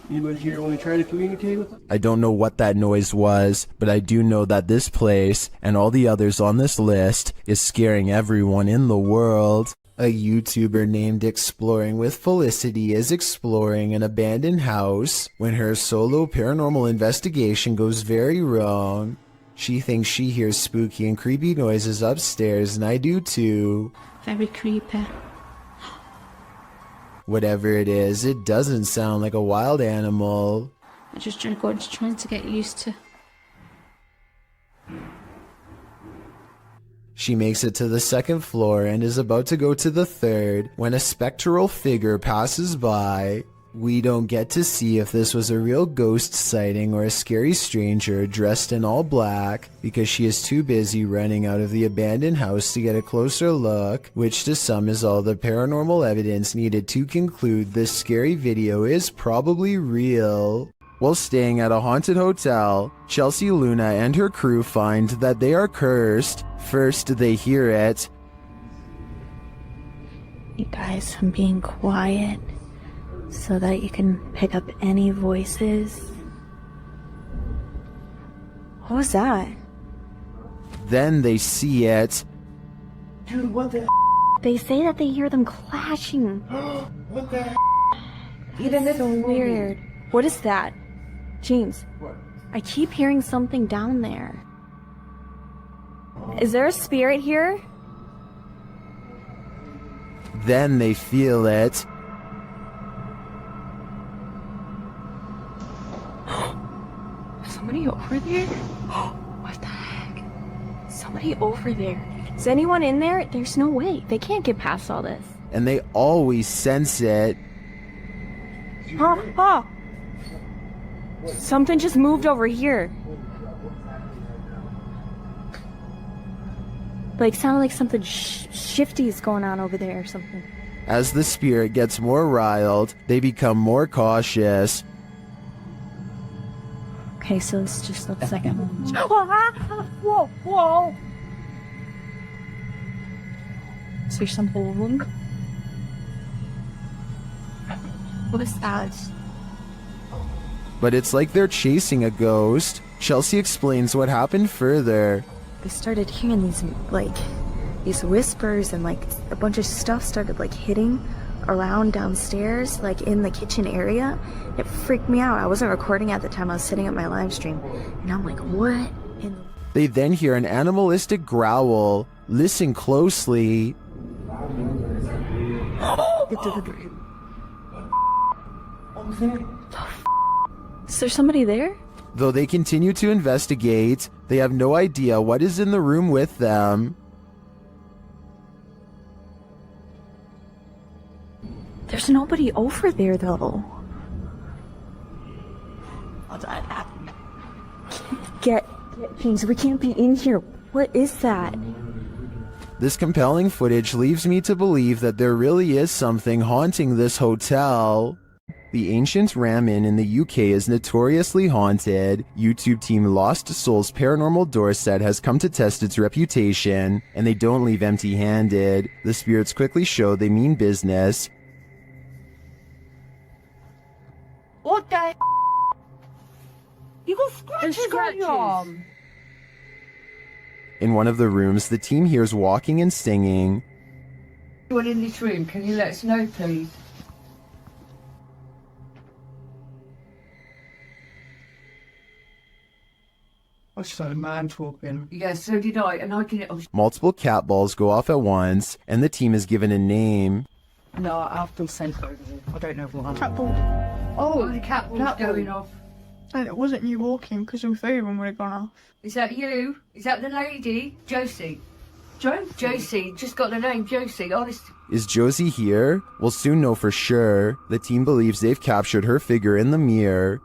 Speaker 8: Anybody here want to try to communicate with us?
Speaker 1: I don't know what that noise was, but I do know that this place, and all the others on this list, is scaring everyone in the world. A YouTuber named Exploring with Felicity is exploring an abandoned house when her solo paranormal investigation goes very wrong. She thinks she hears spooky and creepy noises upstairs, and I do too.
Speaker 24: Very creepy.
Speaker 1: Whatever it is, it doesn't sound like a wild animal.
Speaker 24: I'm just trying to get used to.
Speaker 1: She makes it to the second floor and is about to go to the third when a spectral figure passes by. We don't get to see if this was a real ghost sighting or a scary stranger dressed in all black because she is too busy running out of the abandoned house to get a closer look, which to some is all the paranormal evidence needed to conclude this scary video is probably real. While staying at a haunted hotel, Chelsea Luna and her crew find that they are cursed. First, they hear it.
Speaker 24: You guys, I'm being quiet so that you can pick up any voices. What was that?
Speaker 1: Then they see it.
Speaker 24: Dude, what the? They say that they hear them clashing.
Speaker 10: What the?
Speaker 24: Even this is weird. What is that? James,
Speaker 10: What?
Speaker 24: I keep hearing something down there. Is there a spirit here?
Speaker 1: Then they feel it.
Speaker 24: Somebody over there? What the heck? Somebody over there. Is anyone in there? There's no way. They can't get past all this.
Speaker 1: And they always sense it.
Speaker 24: Oh! Something just moved over here. Like, sounded like something shifty is going on over there or something.
Speaker 1: As the spirit gets more riled, they become more cautious.
Speaker 24: Okay, so it's just the second one. Whoa, whoa! Is there something? What is that?
Speaker 1: But it's like they're chasing a ghost. Chelsea explains what happened further.
Speaker 24: I started hearing these whispers and a bunch of stuff started hitting around downstairs, in the kitchen area. It freaked me out. I wasn't recording at the time. I was sitting at my live stream, and I'm like, what?
Speaker 1: They then hear an animalistic growl. Listen closely.
Speaker 24: Is there somebody there?
Speaker 1: Though they continue to investigate, they have no idea what is in the room with them.
Speaker 24: There's nobody over there, though. Get things. We can't be in here. What is that?
Speaker 1: This compelling footage leaves me to believe that there really is something haunting this hotel. The ancient Ram Inn in the UK is notoriously haunted. YouTube team Lost Souls Paranormal Dorset has come to test its reputation, and they don't leave empty-handed. The spirits quickly show they mean business.
Speaker 24: What the? You got scratches on your arm.
Speaker 1: In one of the rooms, the team hears walking and singing.
Speaker 9: Anyone in this room, can you let us know, please?
Speaker 10: I saw a man talking.
Speaker 9: Yeah, so did I, and I didn't.
Speaker 1: Multiple cat balls go off at once, and the team is given a name.
Speaker 9: No, I've been sent over there. I don't know what.
Speaker 10: Cat ball.
Speaker 9: Oh, the cat ball's going off.
Speaker 10: And it wasn't you walking because all three of them would have gone off.
Speaker 9: Is that you? Is that the lady? Josie. Josie, just got the name Josie, honest.
Speaker 1: Is Josie here? We'll soon know for sure. The team believes they've captured her figure in the mirror.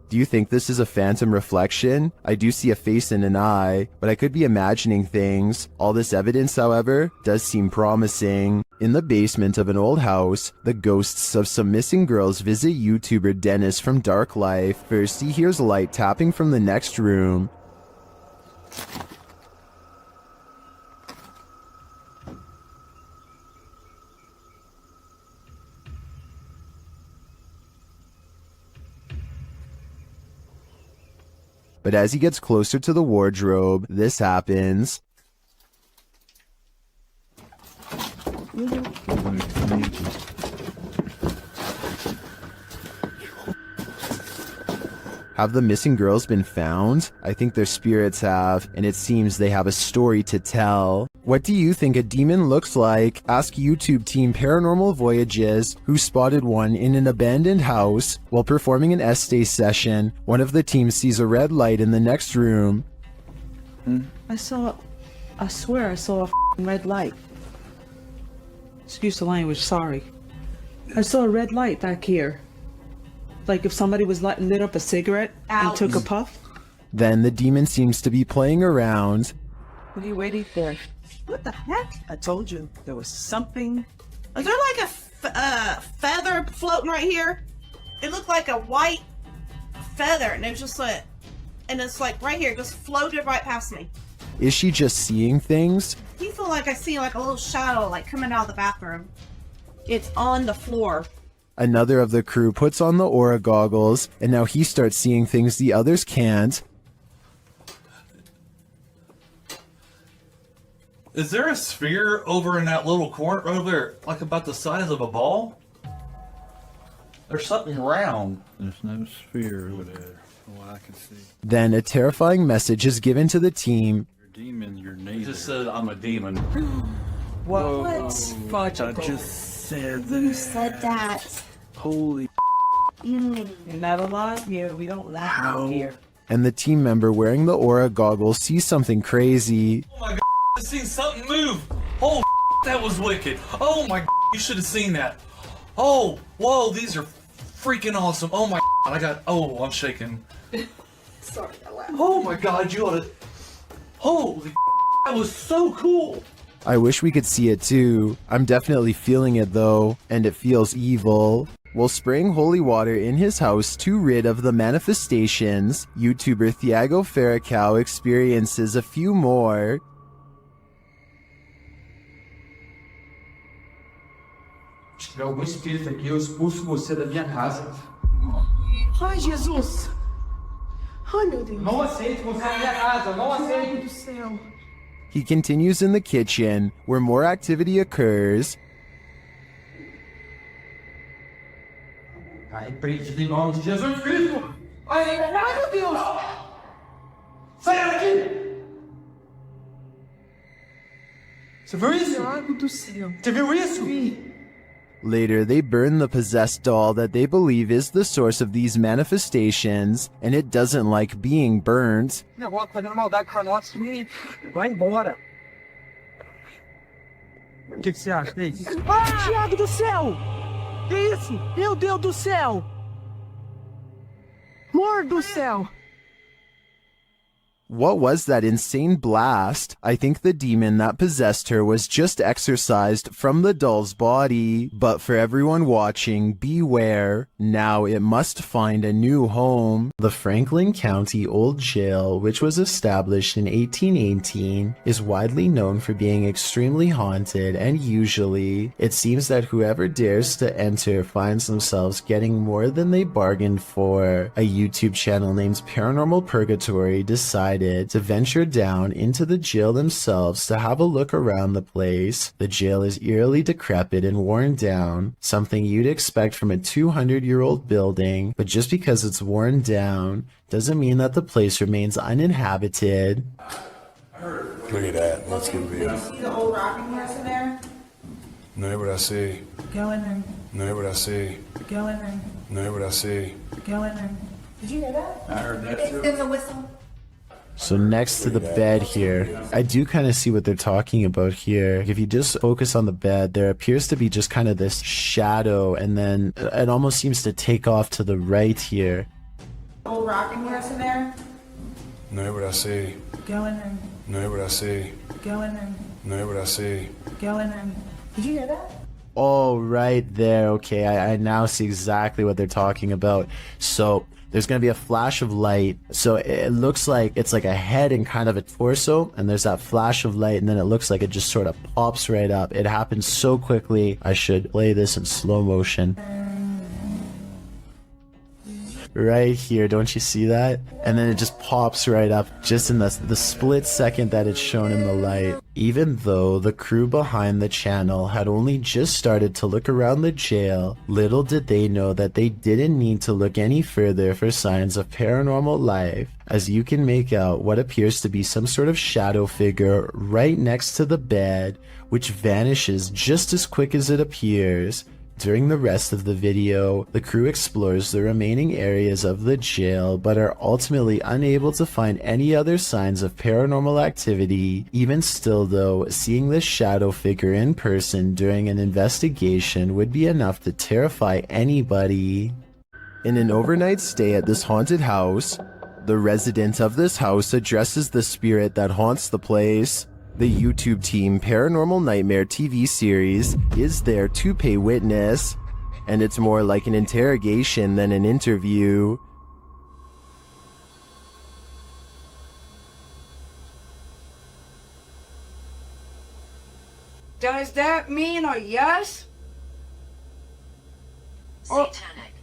Speaker 1: Do you think this is a phantom reflection? I do see a face and an eye, but I could be imagining things. All this evidence, however, does seem promising. In the basement of an old house, the ghosts of some missing girls visit YouTuber Dennis from Dark Life. First, he hears light tapping from the next room. But as he gets closer to the wardrobe, this happens. Have the missing girls been found? I think their spirits have, and it seems they have a story to tell. What do you think a demon looks like? Ask YouTube team Paranormal Voyages, who spotted one in an abandoned house. While performing an essay session, one of the team sees a red light in the next room.
Speaker 13: I swear I saw a red light. Excuse the language, sorry. I saw a red light back here. Like if somebody was lit up a cigarette and took a puff.
Speaker 1: Then the demon seems to be playing around.
Speaker 13: What are you waiting for? What the heck? I told you there was something.
Speaker 18: Is there like a feather floating right here? It looked like a white feather, and it was just like, and it's like right here, just floated right past me.
Speaker 1: Is she just seeing things?
Speaker 18: You feel like I see like a little shadow like coming out of the bathroom. It's on the floor.
Speaker 1: Another of the crew puts on the aura goggles, and now he starts seeing things the others can't.
Speaker 6: Is there a sphere over in that little corner over there, like about the size of a ball? There's something round.
Speaker 15: There's no sphere over there. Oh, I can see.
Speaker 1: Then a terrifying message is given to the team.
Speaker 15: You're a demon, you're
Speaker 6: It
Speaker 15: neither.
Speaker 6: just says I'm a demon.
Speaker 13: What?
Speaker 15: I just said that.
Speaker 24: Who said that?
Speaker 15: Holy.
Speaker 13: You're not alive here. We don't laugh out here.
Speaker 1: And the team member wearing the aura goggles sees something crazy.
Speaker 6: Oh my god, I seen something move. Oh, that was wicked. Oh my god, you should have seen that. Oh, whoa, these are freaking awesome. Oh my god, I'm shaking.
Speaker 18: Sorry, I laughed.
Speaker 6: Oh my god, you ought to. Holy, that was so cool.
Speaker 1: I wish we could see it too. I'm definitely feeling it though, and it feels evil. While spraying holy water in his house to rid of the manifestations, YouTuber Thiago Ferracao experiences a few more.
Speaker 19: tiver algum espírito aqui, eu expulso você da minha casa.
Speaker 13: Ai, Jesus! Ai, meu Deus!
Speaker 19: Não aceito você na minha casa, não aceito!
Speaker 13: Meu Deus do céu!
Speaker 1: He continues in the kitchen, where more activity occurs.
Speaker 19: Ai, preto, em nome de Jesus Cristo! Ai, meu Deus! Sai daqui! Você viu isso?
Speaker 13: Diabo do céu!
Speaker 19: Você viu isso?
Speaker 13: Vi.
Speaker 1: Later, they burn the possessed doll that they believe is the source of these manifestations, and it doesn't like being burnt.
Speaker 19: Negócio fazendo maldade com nós. Vai embora. O que você acha? É isso?
Speaker 13: Ah, Diabo do céu! Que isso? Meu Deus do céu! Amor do céu!
Speaker 1: What was that insane blast? I think the demon that possessed her was just exorcised from the doll's body. But for everyone watching, beware. Now it must find a new home. The Franklin County Old Jail, which was established in 1818, is widely known for being extremely haunted, and usually, it seems that whoever dares to enter finds themselves getting more than they bargained for. A YouTube channel named Paranormal Purgatory decided to venture down into the jail themselves to have a look around the place. The jail is eerily decrepit and worn down, something you'd expect from a 200-year-old building, but just because it's worn down doesn't mean that the place remains uninhabited.
Speaker 2: Look at that. Let's get real.
Speaker 18: See the old rocking horse in there?
Speaker 2: No, what I see.
Speaker 18: Go in there.
Speaker 2: No, what I see.
Speaker 18: Go in there.
Speaker 2: No, what I see.
Speaker 18: Go in there. Did you hear that?
Speaker 2: I heard that too.
Speaker 18: There was a whistle.
Speaker 1: So next to the bed here, I do kind of see what they're talking about here. If you just focus on the bed, there appears to be just kind of this shadow, and then it almost seems to take off to the right here.
Speaker 18: Old rocking horse in there?
Speaker 2: No, what I see.
Speaker 18: Go in there.
Speaker 2: No, what I see.
Speaker 18: Go in there.
Speaker 2: No, what I see.
Speaker 18: Go in there. Did you hear that?
Speaker 1: Oh, right there. Okay, I now see exactly what they're talking about. So there's going to be a flash of light. So it looks like it's like a head and kind of a torso, and there's that flash of light, and then it looks like it just sort of pops right up. It happens so quickly. I should play this in slow motion. right here. Don't you see that? And then it just pops right up just in the split second that it's shown in the light. Even though the crew behind the channel had only just started to look around the jail, little did they know that they didn't need to look any further for signs of paranormal life, as you can make out what appears to be some sort of shadow figure right next to the bed, which vanishes just as quick as it appears. During the rest of the video, the crew explores the remaining areas of the jail but are ultimately unable to find any other signs of paranormal activity. Even still though, seeing this shadow figure in person during an investigation would be enough to terrify anybody. In an overnight stay at this haunted house, the resident of this house addresses the spirit that haunts the place. The YouTube team Paranormal Nightmare TV series is there to pay witness, and it's more like an interrogation than an interview.
Speaker 4: Does that mean a yes?
Speaker 7: Satanic.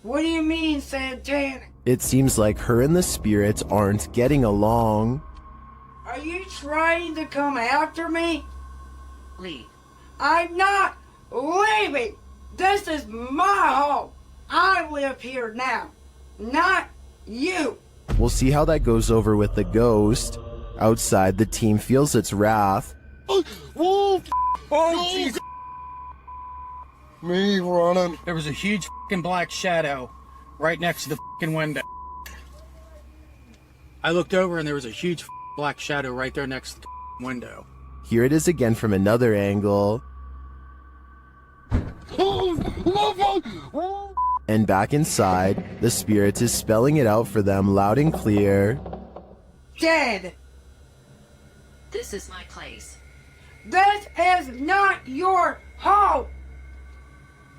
Speaker 4: What do you mean, satanic?
Speaker 1: It seems like her and the spirits aren't getting along.
Speaker 4: Are you trying to come after me?
Speaker 7: Leave.
Speaker 4: I'm not leaving. This is my home. I live here now, not you.
Speaker 1: We'll see how that goes over with the ghost. Outside, the team feels its wrath.
Speaker 10: Oh, Jesus. Me running.
Speaker 8: There was a huge fucking black shadow right next to the fucking window. I looked over and there was a huge black shadow right there next to the window.
Speaker 1: Here it is again from another angle. And back inside, the spirit is spelling it out for them loud and clear.
Speaker 4: Dead.
Speaker 7: This is my place.
Speaker 4: This is not your home.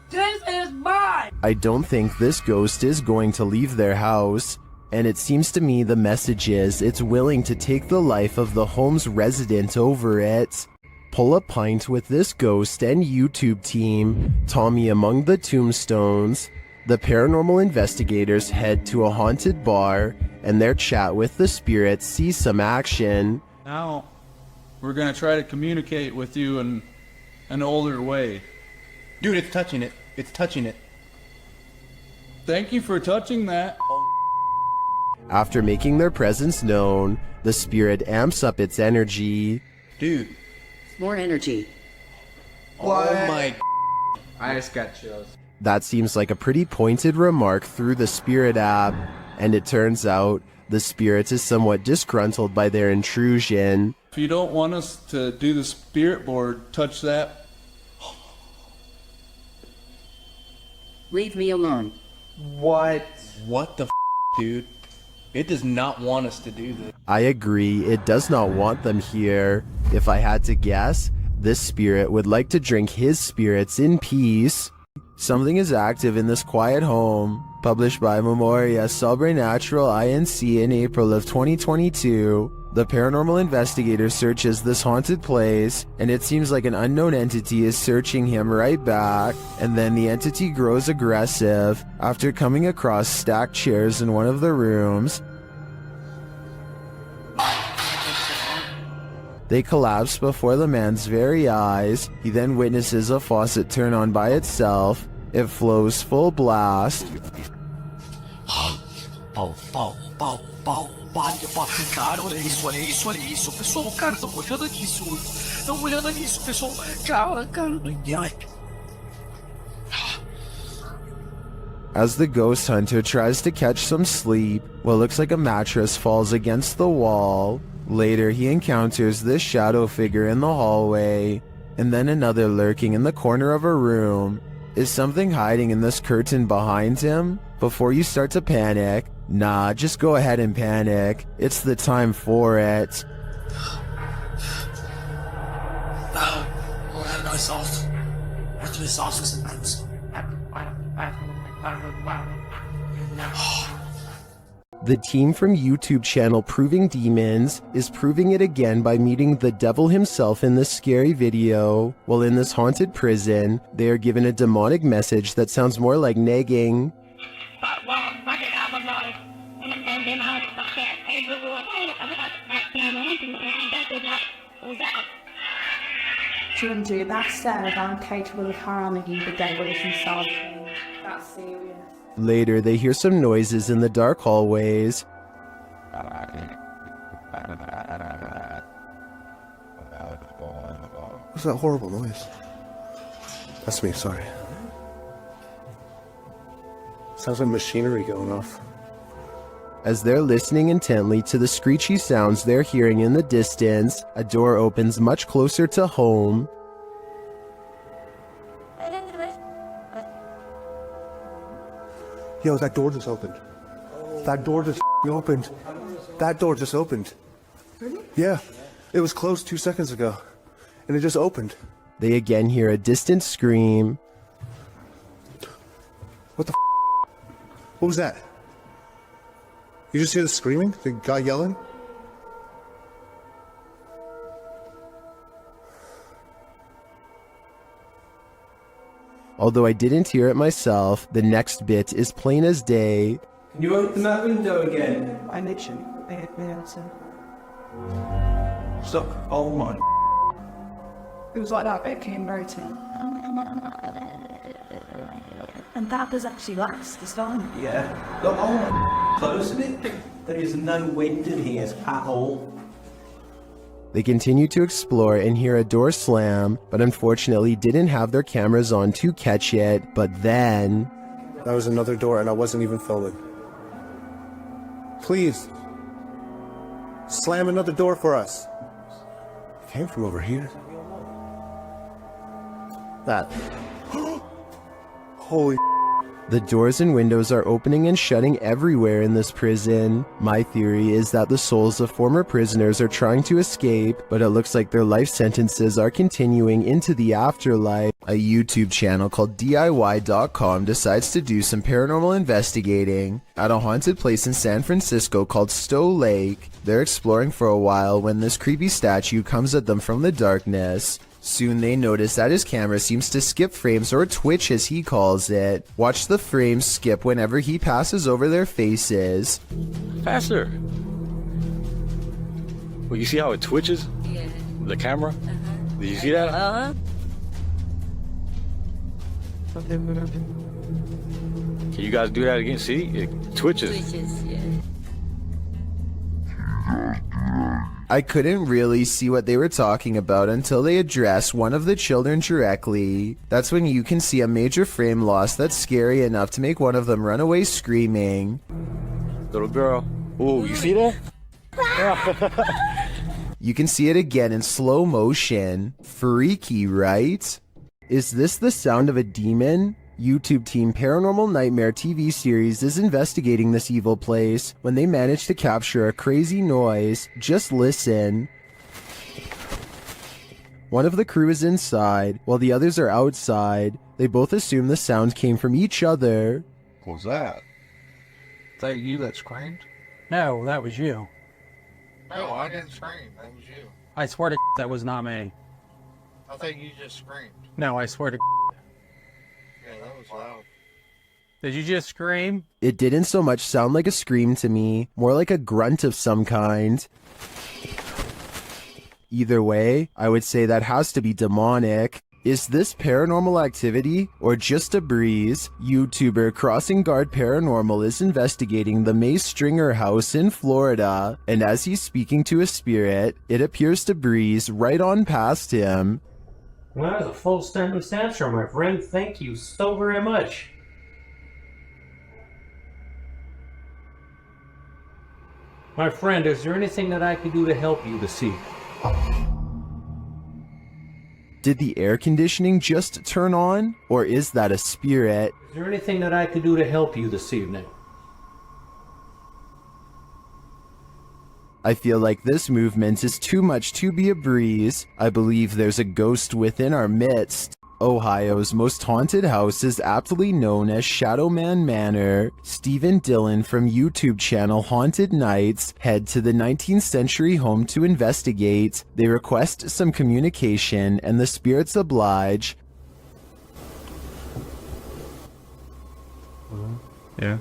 Speaker 4: This is mine.
Speaker 1: I don't think this ghost is going to leave their house. And it seems to me the message is it's willing to take the life of the home's resident over it. Pull a pint with this ghost and YouTube team, Tommy among the tombstones. The paranormal investigators head to a haunted bar, and their chat with the spirit sees some action.
Speaker 11: Now, we're gonna try to communicate with you in an older way.
Speaker 8: Dude, it's touching it. It's touching it.
Speaker 11: Thank you for touching that.
Speaker 1: After making their presence known, the spirit amps up its energy.
Speaker 8: Dude.
Speaker 7: More energy.
Speaker 8: What? Oh my.
Speaker 10: I just got chills.
Speaker 1: That seems like a pretty pointed remark through the spirit app, and it turns out the spirit is somewhat disgruntled by their intrusion.
Speaker 11: If you don't want us to do the spirit board, touch that.
Speaker 7: Leave me alone.
Speaker 10: What?
Speaker 8: What the dude? It does not want us to do this.
Speaker 1: I agree, it does not want them here. If I had to guess, this spirit would like to drink his spirits in peace. Something is active in this quiet home. Published by Memoria Sobrenatural Inc. in April of 2022. The paranormal investigator searches this haunted place, and it seems like an unknown entity is searching him right back, and then the entity grows aggressive after coming across stacked chairs in one of the rooms. They collapse before the man's very eyes. He then witnesses a faucet turn on by itself. It flows full blast.
Speaker 10: Cara, olha isso, olha isso, olha isso. Pessoal, cara, tô olhando nisso. Tô olhando nisso, pessoal. Cara,
Speaker 1: As the ghost hunter tries to catch some sleep, what looks like a mattress falls against the wall. Later, he encounters this shadow figure in the hallway, and then another lurking in the corner of a room. Is something hiding in this curtain behind him? Before you start to panic, nah, just go ahead and panic. It's the time for it. The team from YouTube channel Proving Demons is proving it again by meeting the devil himself in this scary video. While in this haunted prison, they are given a demonic message that sounds more like nagging.
Speaker 10: Fucking
Speaker 24: Ginger, that's sad. I'm capable of harming you the day when it's inside me. That's serious.
Speaker 1: Later, they hear some noises in the dark hallways.
Speaker 2: What's that horrible noise? That's me, sorry. Sounds like machinery going off.
Speaker 1: As they're listening intently to the screechy sounds they're hearing in the distance, a door opens much closer to home.
Speaker 2: Yo, that door just opened. That door just opened. That door just opened.
Speaker 24: Really?
Speaker 2: Yeah. It was closed 2 seconds ago. And it just opened.
Speaker 1: They again hear a distant scream.
Speaker 2: What the What was that? You just hear the screaming? The guy yelling?
Speaker 1: Although I didn't hear it myself, the next bit is plain as day.
Speaker 10: Can you open that window again?
Speaker 13: I literally answer.
Speaker 10: Stop. Oh my.
Speaker 13: It was like that bit came rotating. And that does actually last this time.
Speaker 10: Yeah. Look, oh my. Close it. There is no wind in here at all.
Speaker 1: They continue to explore and hear a door slam, but unfortunately didn't have their cameras on to catch it. But then...
Speaker 2: That was another door and I wasn't even filming. Please. Slam another door for us. It came from over here. That. Holy.
Speaker 1: The doors and windows are opening and shutting everywhere in this prison. My theory is that the souls of former prisoners are trying to escape, but it looks like their life sentences are continuing into the afterlife. A YouTube channel called DIY.com decides to do some paranormal investigating at a haunted place in San Francisco called Stowe Lake. They're exploring for a while when this creepy statue comes at them from the darkness. Soon they notice that his camera seems to skip frames, or twitch as he calls it. Watch the frames skip whenever he passes over their faces.
Speaker 12: Faster! Well, you see how it twitches?
Speaker 14: Yeah.
Speaker 12: The camera? Did you see that?
Speaker 14: Uh-huh.
Speaker 12: Can you guys do that again? See? It twitches.
Speaker 14: Twitches, yeah.
Speaker 1: I couldn't really see what they were talking about until they address one of the children directly. That's when you can see a major frame loss that's scary enough to make one of them run away screaming.
Speaker 12: Little girl. Oh, you see that?
Speaker 1: You can see it again in slow motion. Freaky, right? Is this the sound of a demon? YouTube team Paranormal Nightmare TV series is investigating this evil place when they manage to capture a crazy noise. Just listen. One of the crew is inside, while the others are outside. They both assume the sound came from each other.
Speaker 6: What was that? Is that you that screamed?
Speaker 8: No, that was you.
Speaker 6: No, I didn't scream. That was you.
Speaker 8: I swear to that was not me.
Speaker 6: I think you just screamed.
Speaker 8: No, I swear to
Speaker 6: Yeah, that was loud.
Speaker 8: Did you just scream?
Speaker 1: It didn't so much sound like a scream to me, more like a grunt of some kind. Either way, I would say that has to be demonic. Is this paranormal activity or just a breeze? YouTuber Crossing Guard Paranormal is investigating the May Stringer house in Florida, and as he's speaking to a spirit, it appears to breeze right on past him.
Speaker 21: Well, that was a full sentence answer, my friend. Thank you so very much. My friend, is there anything that I can do to help you this evening?
Speaker 1: Did the air conditioning just turn on? Or is that a spirit?
Speaker 21: Is there anything that I can do to help you this evening?
Speaker 1: I feel like this movement is too much to be a breeze. I believe there's a ghost within our midst. Ohio's most haunted house is aptly known as Shadowman Manor. Stephen Dillon from YouTube channel Haunted Nights head to the 19th century home to investigate. They request some communication and the spirits oblige.
Speaker 11: Yeah.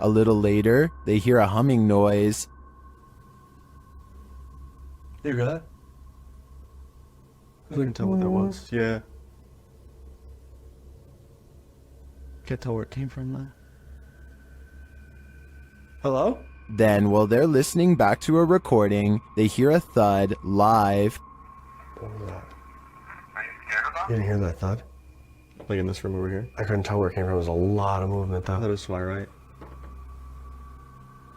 Speaker 1: A little later, they hear a humming noise.
Speaker 2: You hear that? I couldn't tell what that was. Yeah.
Speaker 20: Can't tell where it came from though.
Speaker 2: Hello?
Speaker 1: Then, while they're listening back to a recording, they hear a thud live.
Speaker 2: What was that? You didn't hear that thud? Like in this room over here? I couldn't tell where it came from. There was a lot of movement though. That is why, right?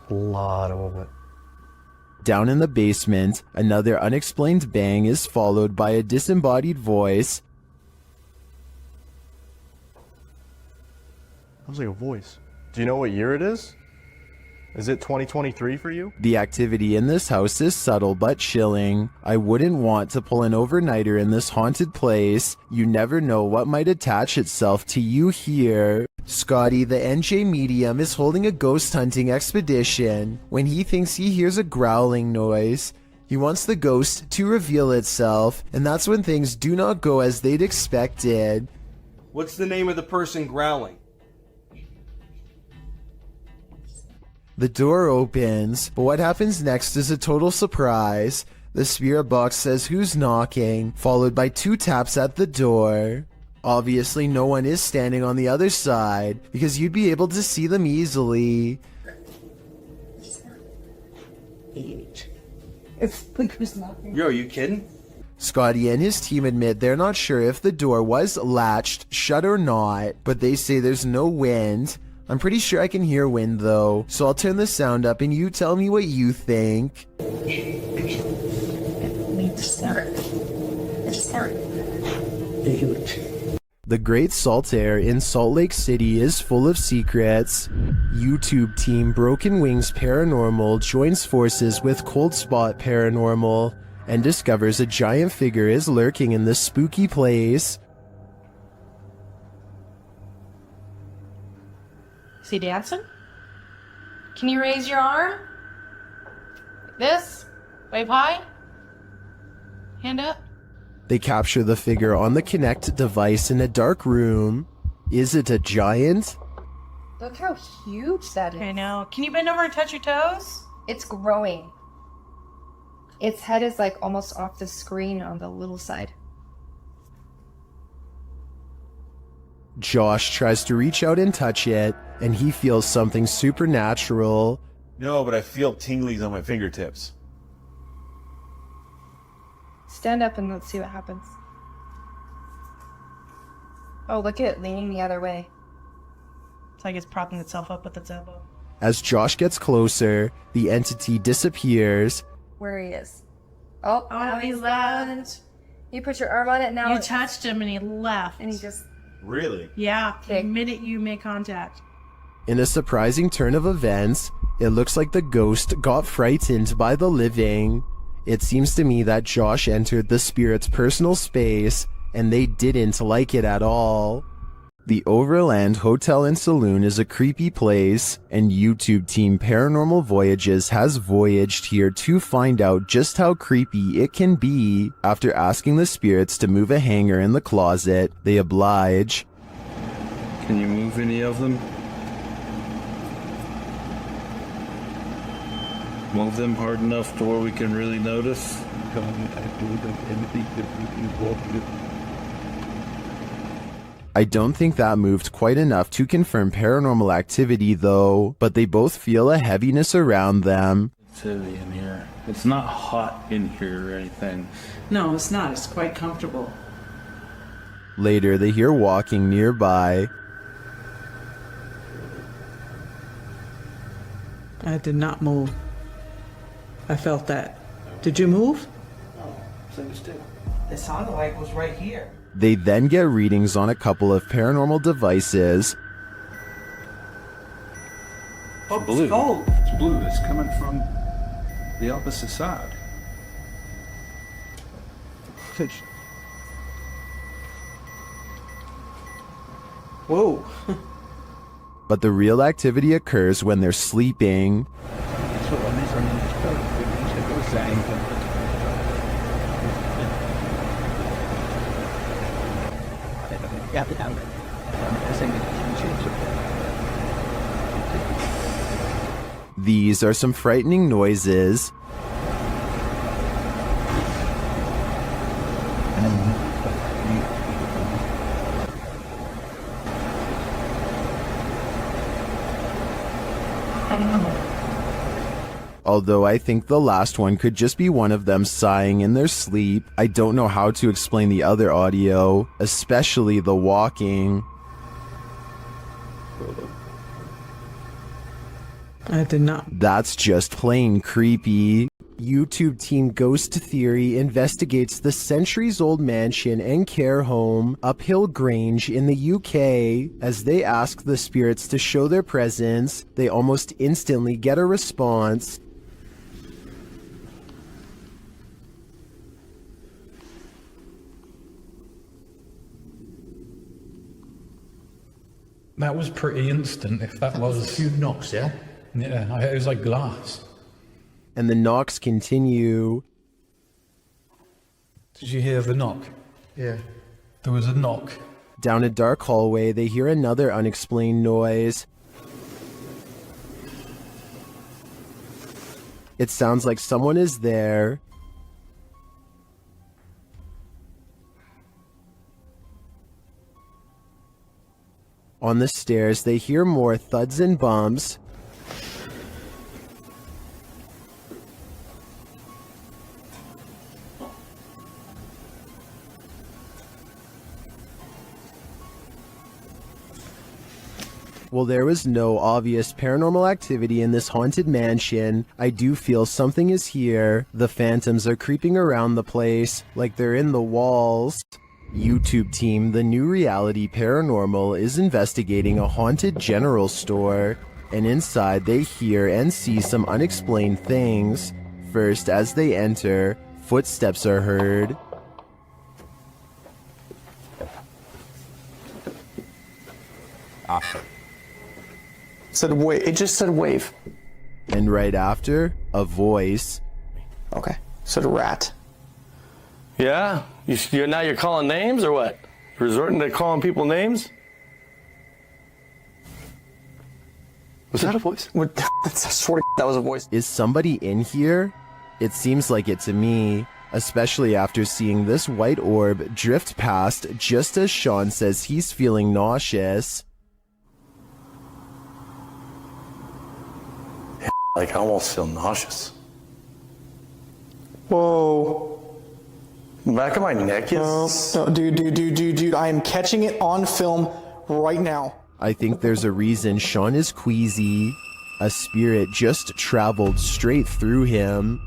Speaker 2: A lot of movement.
Speaker 1: Down in the basement, another unexplained bang is followed by a disembodied voice.
Speaker 2: That was like a voice. Do you know what year it is? Is it 2023 for you?
Speaker 1: The activity in this house is subtle but chilling. I wouldn't want to pull an overnighter in this haunted place. You never know what might attach itself to you here. Scotty, the NJ medium, is holding a ghost hunting expedition when he thinks he hears a growling noise. He wants the ghost to reveal itself, and that's when things do not go as they'd expected.
Speaker 16: What's the name of the person growling?
Speaker 1: The door opens, but what happens next is a total surprise. The spirit box says who's knocking, followed by 2 taps at the door. Obviously, no one is standing on the other side, because you'd be able to see them easily.
Speaker 16: Yo, are you kidding?
Speaker 1: Scotty and his team admit they're not sure if the door was latched shut or not, but they say there's no wind. I'm pretty sure I can hear wind though, so I'll turn the sound up and you tell me what you think. The Great Salt Air in Salt Lake City is full of secrets. YouTube team Broken Wings Paranormal joins forces with Cold Spot Paranormal and discovers a giant figure is lurking in this spooky place.
Speaker 17: Is he dancing? Can you raise your arm? Like this? Wave high? Hand up?
Speaker 1: They capture the figure on the Kinect device in a dark room. Is it a giant?
Speaker 17: Look how huge that is. I know. Can you bend over and touch your toes? It's growing. Its head is like almost off the screen on the little side.
Speaker 1: Josh tries to reach out and touch it, and he feels something supernatural.
Speaker 12: No, but I feel tinglies on my fingertips.
Speaker 17: Stand up and let's see what happens. Oh, look at it leaning the other way. It's like it's propping itself up with its elbow.
Speaker 1: As Josh gets closer, the entity disappears.
Speaker 17: Where he is. Oh, he's left. You put your arm on it now.
Speaker 18: You touched him and he left.
Speaker 17: And he just...
Speaker 12: Really?
Speaker 18: Yeah, the minute you make contact.
Speaker 1: In a surprising turn of events, it looks like the ghost got frightened by the living. It seems to me that Josh entered the spirit's personal space, and they didn't like it at all. The Overland Hotel and Saloon is a creepy place, and YouTube team Paranormal Voyages has voyaged here to find out just how creepy it can be. After asking the spirits to move a hanger in the closet, they oblige.
Speaker 12: Can you move any of them? Move them hard enough to where we can really notice?
Speaker 1: I don't think that moved quite enough to confirm paranormal activity though, but they both feel a heaviness around them.
Speaker 12: It's heavy in here. It's not hot in here or anything.
Speaker 13: No, it's not. It's quite comfortable.
Speaker 1: Later, they hear walking nearby.
Speaker 13: I did not move. I felt that. Did you move?
Speaker 16: No, same still.
Speaker 10: It sounded like it was right here.
Speaker 1: They then get readings on a couple of paranormal devices.
Speaker 11: Oh, blue.
Speaker 10: Gold.
Speaker 11: It's blue. It's coming from the opposite side.
Speaker 10: Whoa.
Speaker 1: But the real activity occurs when they're sleeping. These are some frightening noises. Although I think the last one could just be one of them sighing in their sleep, I don't know how to explain the other audio, especially the walking.
Speaker 13: I did not.
Speaker 1: That's just plain creepy. YouTube team Ghost Theory investigates the centuries-old mansion and care home Uphill Grange in the UK. As they ask the spirits to show their presence, they almost instantly get a response.
Speaker 15: That was pretty instant, if that was... a few knocks, yeah? Yeah, it was like glass.
Speaker 1: And the knocks continue.
Speaker 15: Did you hear the knock? Yeah. There was a knock.
Speaker 1: Down a dark hallway, they hear another unexplained noise. It sounds like someone is there. On the stairs, they hear more thuds and bumps. While there was no obvious paranormal activity in this haunted mansion, I do feel something is here. The phantoms are creeping around the place, like they're in the walls. YouTube team, the new reality Paranormal is investigating a haunted general store, and inside they hear and see some unexplained things. First, as they enter, footsteps are heard.
Speaker 3: Said wave. It just said wave.
Speaker 1: And right after, a voice.
Speaker 3: Okay. Said rat.
Speaker 16: Yeah? Now you're calling names or what? Resorting to calling people names?
Speaker 3: Was that a voice? I swear to that was a voice.
Speaker 1: Is somebody in here? It seems like it to me, especially after seeing this white orb drift past just as Sean says he's feeling nauseous.
Speaker 6: Like, I almost feel nauseous.
Speaker 3: Whoa.
Speaker 6: The back of my neck is...
Speaker 3: No, dude, I am catching it on film right now.
Speaker 1: I think there's a reason Sean is queasy. A spirit just traveled straight through him.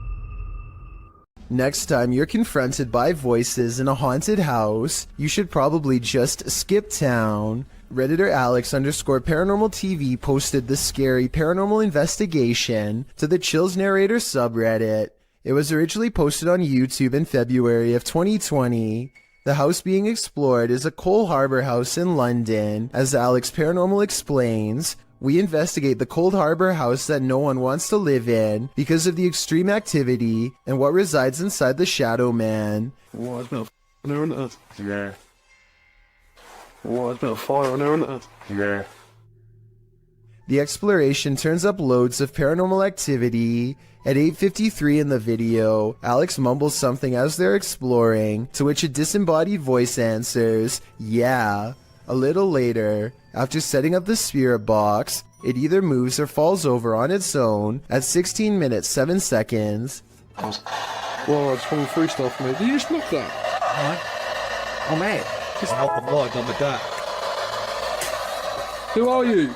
Speaker 1: Next time you're confronted by voices in a haunted house, you should probably just skip town. Redditor Alex_Paranormal TV posted the scary paranormal investigation to the Chills Narrator subreddit. It was originally posted on YouTube in February of 2020. The house being explored is a Coal Harbour house in London. As Alex Paranormal explains, we investigate the Cold Harbour house that no one wants to live in because of the extreme activity and what resides inside the Shadow Man.
Speaker 2: Whoa, it's been a there on Earth.
Speaker 6: Yeah.
Speaker 2: Whoa, it's been a fire on there on Earth.
Speaker 6: Yeah.
Speaker 1: The exploration turns up loads of paranormal activity. At 8:53 in the video, Alex mumbles something as they're exploring, to which a disembodied voice answers, yeah. A little later, after setting up the spirit box, it either moves or falls over on its own at 16 minutes 7 seconds.
Speaker 2: Whoa, I just went through stuff, mate. Did you just knock that?
Speaker 10: What? Oh, mate.
Speaker 2: Just knock the light on the dark. Who are you?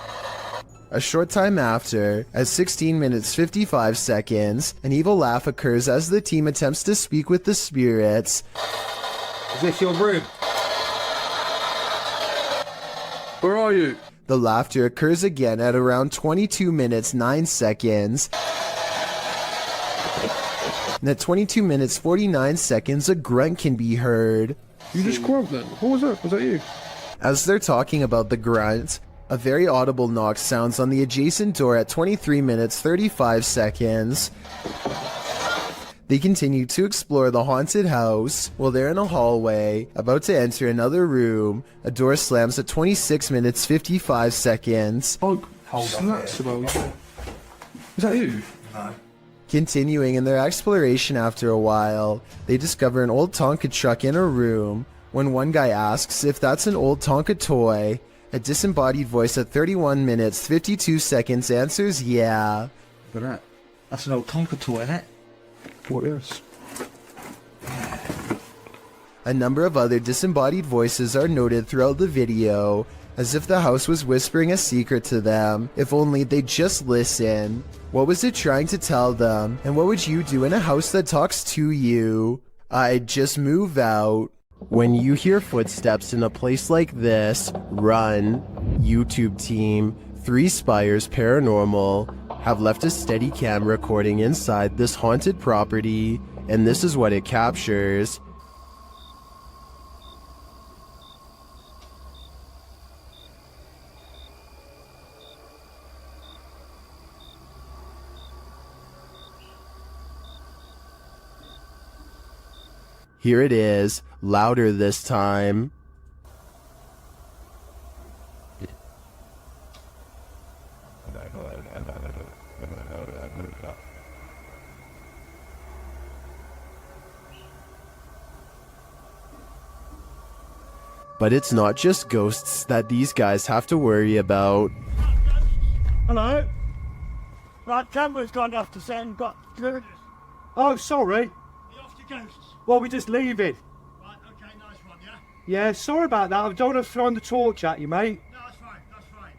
Speaker 1: A short time after, at 16 minutes 55 seconds, an evil laugh occurs as the team attempts to speak with the spirits.
Speaker 10: Is this your room?
Speaker 2: Where are you?
Speaker 1: The laughter occurs again at around 22 minutes 9 seconds. And at 22 minutes 49 seconds, a grunt can be heard.
Speaker 2: You just grunt then? What was that? Was that you?
Speaker 1: As they're talking about the grunt, a very audible knock sounds on the adjacent door at 23 minutes 35 seconds. They continue to explore the haunted house. While they're in a hallway, about to enter another room, a door slams at 26 minutes 55 seconds.
Speaker 2: Oh, snaps about. Was that you? No.
Speaker 1: Continuing in their exploration after a while, they discover an old Tonka truck in a room. When one guy asks if that's an old Tonka toy, a disembodied voice at 31 minutes 52 seconds answers yeah.
Speaker 15: Look at that. That's an old Tonka toy, isn't it?
Speaker 2: What is?
Speaker 1: A number of other disembodied voices are noted throughout the video, as if the house was whispering a secret to them, if only they'd just listen. What was it trying to tell them, and what would you do in a house that talks to you? I'd just move out. When you hear footsteps in a place like this, run. YouTube team, 3 Spires Paranormal, have left a steady cam recording inside this haunted property, and this is what it captures. Here it is, louder this time. But it's not just ghosts that these guys have to worry about.
Speaker 10: Hello? Right, camera's gone off to send. Oh, sorry. Well, we're just leaving.
Speaker 19: Right, okay, nice one, yeah?
Speaker 10: Yeah, sorry about that. I don't want to throw the torch at you, mate.
Speaker 19: No, that's fine, that's fine.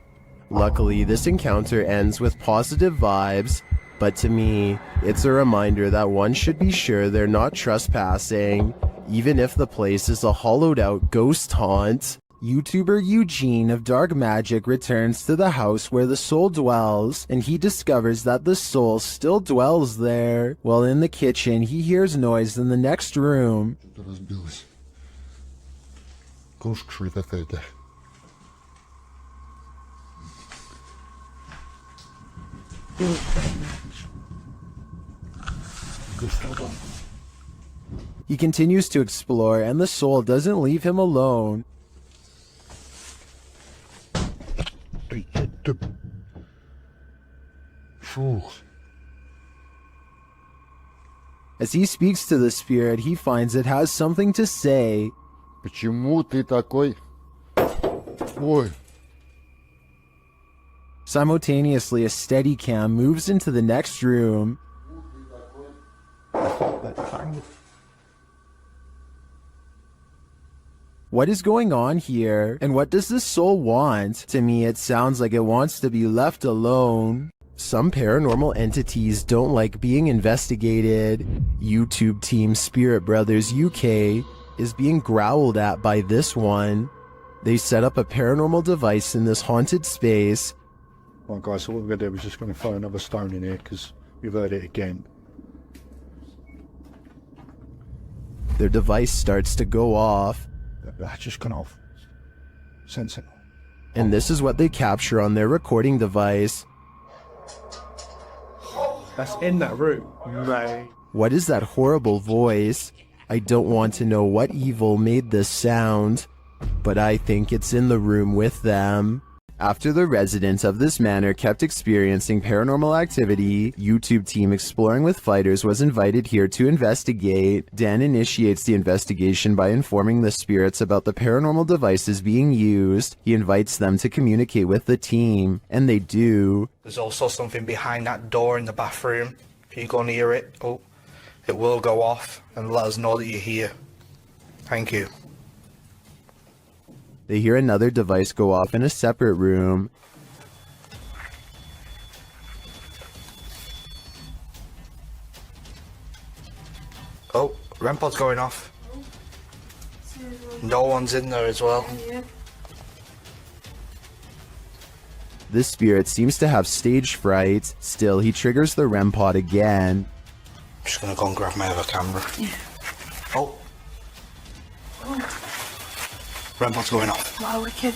Speaker 1: Luckily, this encounter ends with positive vibes, but to me, it's a reminder that one should be sure they're not trespassing, even if the place is a hollowed out ghost haunt. YouTuber Eugene of Dark Magic returns to the house where the soul dwells, and he discovers that the soul still dwells there. While in the kitchen, he hears noise in the next room. He continues to explore, and the soul doesn't leave him alone. As he speaks to the spirit, he finds it has something to say.
Speaker 5: Почему ты такой? Ой.
Speaker 1: Simultaneously, a steady cam moves into the next room. What is going on here? And what does this soul want? To me, it sounds like it wants to be left alone. Some paranormal entities don't like being investigated. YouTube team Spirit Brothers UK is being growled at by this one. They set up a paranormal device in this haunted space.
Speaker 5: Right guys, so what we're going to do is just going to throw another stone in here because we've heard it again.
Speaker 1: Their device starts to go off.
Speaker 5: That's just gone off. Sensing.
Speaker 1: And this is what they capture on their recording device.
Speaker 10: That's in that room. Right.
Speaker 1: What is that horrible voice? I don't want to know what evil made this sound, but I think it's in the room with them. After the residents of this manor kept experiencing paranormal activity, YouTube team Exploring with Fighters was invited here to investigate. Dan initiates the investigation by informing the spirits about the paranormal devices being used. He invites them to communicate with the team, and they do.
Speaker 9: There's also something behind that door in the bathroom. If you go near it, it will go off and let us know that you're here. Thank you.
Speaker 1: They hear another device go off in a separate room.
Speaker 9: Oh, REM pod's going off. No one's in there as well.
Speaker 1: This spirit seems to have stage fright. Still, he triggers the REM pod again.
Speaker 9: I'm just gonna go and grab my other camera.
Speaker 14: Yeah.
Speaker 9: Oh. REM pod's going off.
Speaker 14: Wow, wicked.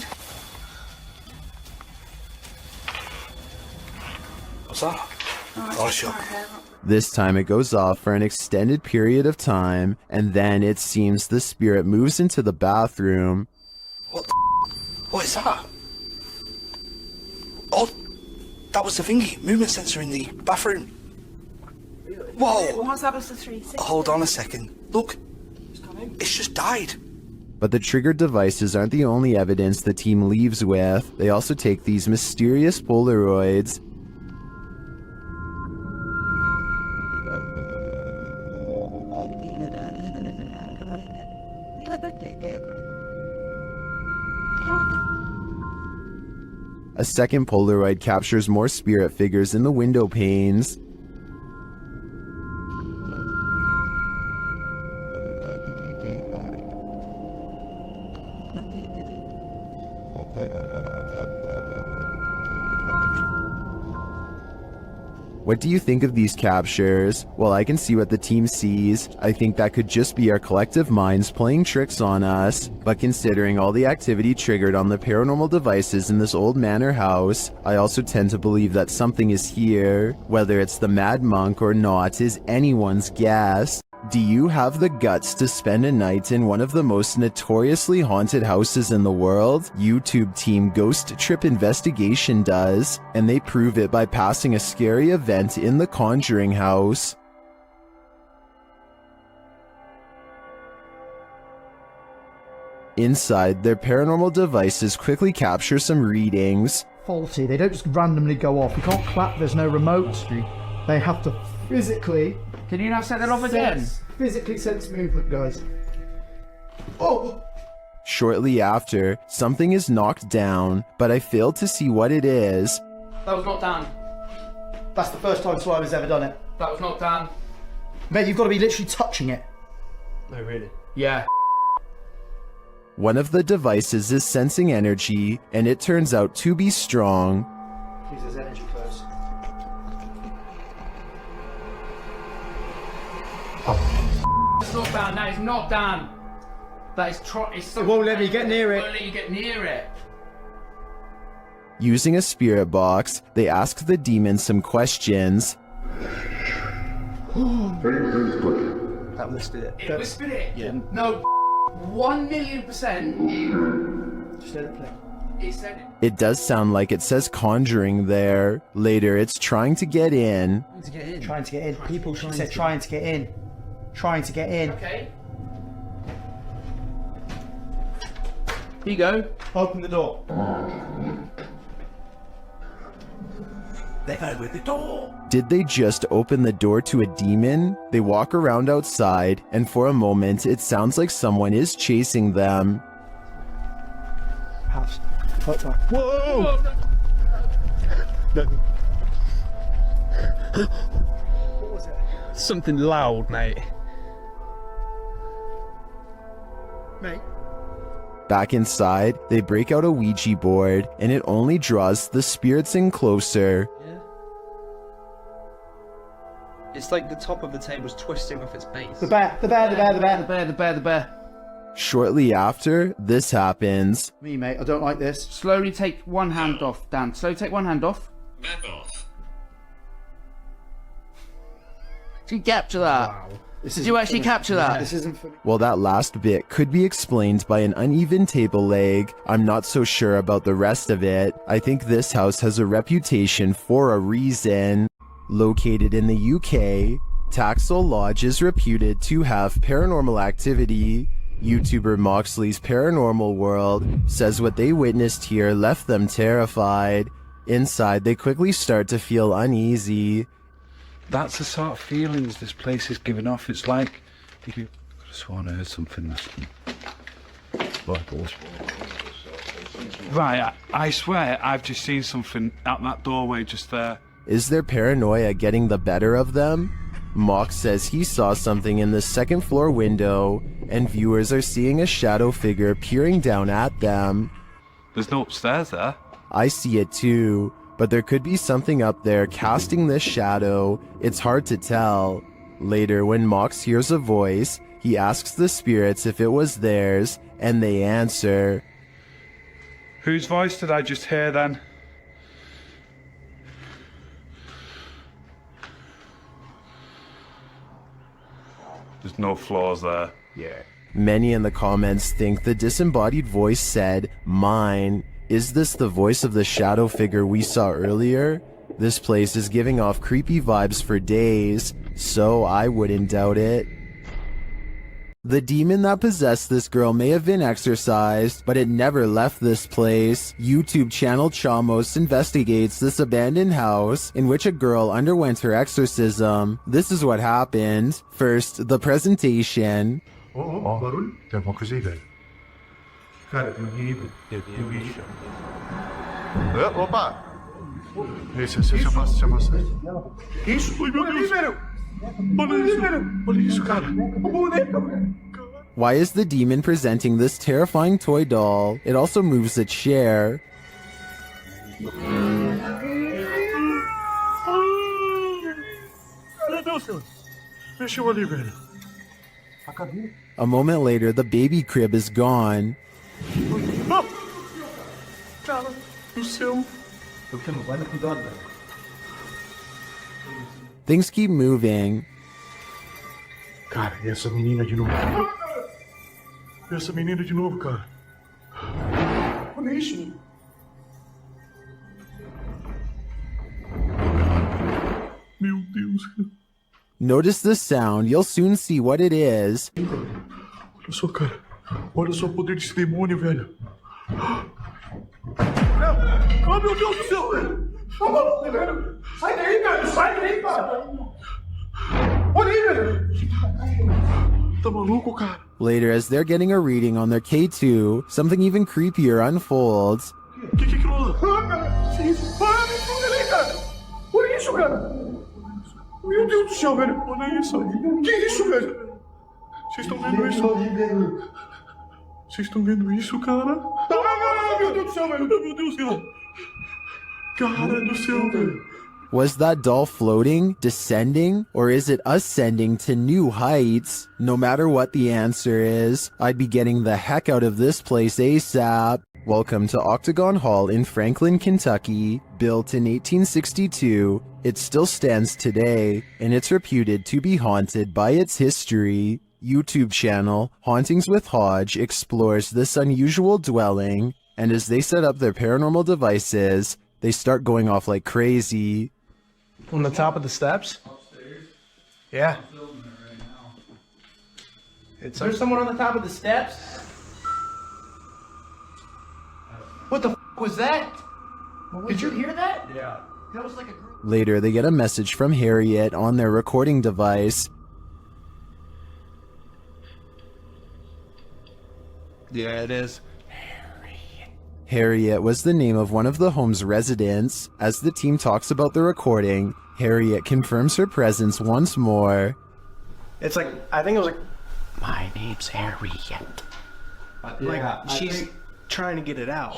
Speaker 9: What's that? Oh, sure.
Speaker 1: This time it goes off for an extended period of time, and then it seems the spirit moves into the bathroom.
Speaker 9: What the What is that? Oh, That was the thingy, movement sensor in the bathroom. Whoa!
Speaker 18: What's that was the 360?
Speaker 9: Hold on a second. Look, it's just died.
Speaker 1: But the triggered devices aren't the only evidence the team leaves with. They also take these mysterious Polaroids. A second Polaroid captures more spirit figures in the window panes. What do you think of these captures? Well, I can see what the team sees. I think that could just be our collective minds playing tricks on us. But considering all the activity triggered on the paranormal devices in this old manor house, I also tend to believe that something is here. Whether it's the mad monk or not is anyone's guess. Do you have the guts to spend a night in one of the most notoriously haunted houses in the world? YouTube team Ghost Trip Investigation does, and they prove it by passing a scary event in the Conjuring house. Inside, their paranormal devices quickly capture some readings.
Speaker 4: Faulty, they don't just randomly go off. You can't clap, there's no remote. They have to physically...
Speaker 10: Can you not set that off again?
Speaker 4: Physically sense movement, guys. Oh!
Speaker 1: Shortly after, something is knocked down, but I failed to see what it is.
Speaker 10: That was not Dan.
Speaker 4: That's the first time Slimer's ever done it.
Speaker 10: That was not Dan.
Speaker 4: Mate, you've got to be literally touching it.
Speaker 10: No, really? Yeah.
Speaker 1: One of the devices is sensing energy, and it turns out to be strong.
Speaker 4: Please, there's energy close.
Speaker 10: It's not Dan, that is not Dan. That is it's
Speaker 4: It won't let me get near it.
Speaker 10: It won't let you get near it.
Speaker 1: Using a spirit box, they ask the demon some questions.
Speaker 4: That whispered it.
Speaker 10: It whispered it? Yeah. No, 1,000,000%.
Speaker 4: Just let it play.
Speaker 10: It said it.
Speaker 1: It does sound like it says conjuring there. Later, it's trying to get in.
Speaker 4: Trying to get in. People said trying to get in. Trying to get in.
Speaker 10: Okay. Here you go.
Speaker 4: Open the door.
Speaker 10: They go with the door.
Speaker 1: Did they just open the door to a demon? They walk around outside, and for a moment, it sounds like someone is chasing them.
Speaker 4: House.
Speaker 5: Whoa!
Speaker 4: What was it?
Speaker 10: Something loud, mate.
Speaker 4: Mate.
Speaker 1: Back inside, they break out a Ouija board, and it only draws the spirits in closer.
Speaker 8: Yeah. It's like the top of the table's twisting off its base.
Speaker 4: The bear.
Speaker 10: The bear.
Speaker 1: Shortly after, this happens.
Speaker 4: Me, mate, I don't like this.
Speaker 10: Slowly take one hand off, Dan. Slowly take one hand off.
Speaker 7: Back off.
Speaker 10: Did you capture that?
Speaker 4: Wow.
Speaker 10: Did you actually capture that?
Speaker 4: This isn't funny.
Speaker 1: Well, that last bit could be explained by an uneven table leg. I'm not so sure about the rest of it. I think this house has a reputation for a reason. Located in the UK, Taxel Lodge is reputed to have paranormal activity. YouTuber Moxley's Paranormal World says what they witnessed here left them terrified. Inside, they quickly start to feel uneasy.
Speaker 2: That's the sort of feelings this place is giving off. It's like I could have sworn I heard something. Right, I swear I've just seen something out that doorway just there.
Speaker 1: Is their paranoia getting the better of them? Mox says he saw something in the second floor window, and viewers are seeing a shadow figure peering down at them.
Speaker 2: There's no upstairs there.
Speaker 1: I see it too, but there could be something up there casting this shadow. It's hard to tell. Later, when Mox hears a voice, he asks the spirits if it was theirs, and they answer.
Speaker 2: Whose voice did I just hear then? There's no flaws there.
Speaker 1: Yeah. Many in the comments think the disembodied voice said, "Mine." Is this the voice of the shadow figure we saw earlier? This place is giving off creepy vibes for days, so I wouldn't doubt it. The demon that possessed this girl may have been exorcised, but it never left this place. YouTube channel Chamos investigates this abandoned house in which a girl underwent her exorcism. This is what happened. First, the presentation.
Speaker 2: barulho? Tem alguma coisa aí, velho? Cara, eu vi. Opa! Esse, já passa. Isso? Ai, meu Deus! Olha isso, cara! O boneco!
Speaker 1: Why is the demon presenting this terrifying toy doll? It also moves its chair.
Speaker 2: Meu Deus, senhor! Mexeu ali, velho.
Speaker 1: A moment later, the baby crib is gone.
Speaker 2: Cara do céu!
Speaker 1: Things keep moving.
Speaker 2: Cara, e essa menina de novo? Essa menina de novo, cara. Olha isso. Meu Deus.
Speaker 1: Notice the sound. You'll soon see what it is.
Speaker 2: Olha só, cara. Olha só o poder desse demônio, velho. Oh, meu Deus do céu, velho. Tá maluco, velho. Sai daí, velho. Sai daí, cara. Olha aí, velho. Tá maluco, cara?
Speaker 1: Later, as they're getting a reading on their K2, something even creepier unfolds.
Speaker 2: Que aquilo lá? Ah, cara. Isso. Ah, me fuga ali, cara. Olha isso, cara. Meu Deus do céu, velho. Olha isso. Que isso, velho? Vocês estão vendo isso? Vocês estão vendo isso, cara? Ah, meu Deus do céu, velho. Meu Deus, cara. Cara do céu, velho.
Speaker 1: Was that doll floating, descending, or is it ascending to new heights? No matter what the answer is, I'd be getting the heck out of this place ASAP. Welcome to Octagon Hall in Franklin, Kentucky. Built in 1862, it still stands today, and it's reputed to be haunted by its history. YouTube channel Hauntings with Hodge explores this unusual dwelling, and as they set up their paranormal devices, they start going off like crazy.
Speaker 9: On the top of the steps? Yeah.
Speaker 8: Is there someone on the top of the steps? What the f was that? Did you hear that? Yeah. That was like a group.
Speaker 1: Later, they get a message from Harriet on their recording device.
Speaker 8: Yeah, it is.
Speaker 1: Harriet was the name of one of the home's residents. As the team talks about the recording, Harriet confirms her presence once more.
Speaker 9: It's like, I think it was like,
Speaker 15: My name's Harriet.
Speaker 9: like she's trying to get it out.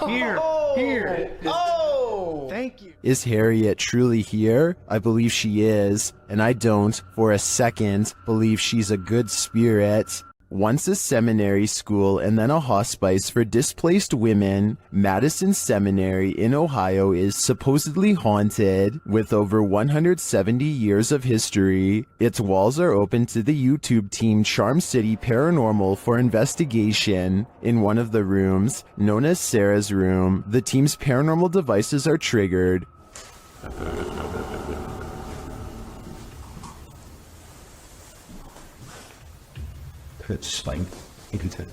Speaker 8: Here.
Speaker 9: Oh! Thank you.
Speaker 1: Is Harriet truly here? I believe she is, and I don't, for a second, believe she's a good spirit. Once a seminary school and then a hospice for displaced women, Madison Seminary in Ohio is supposedly haunted. With over 170 years of history, its walls are open to the YouTube team Charm City Paranormal for investigation. In one of the rooms, known as Sarah's room, the team's paranormal devices are triggered.
Speaker 7: It's fine. You can tell.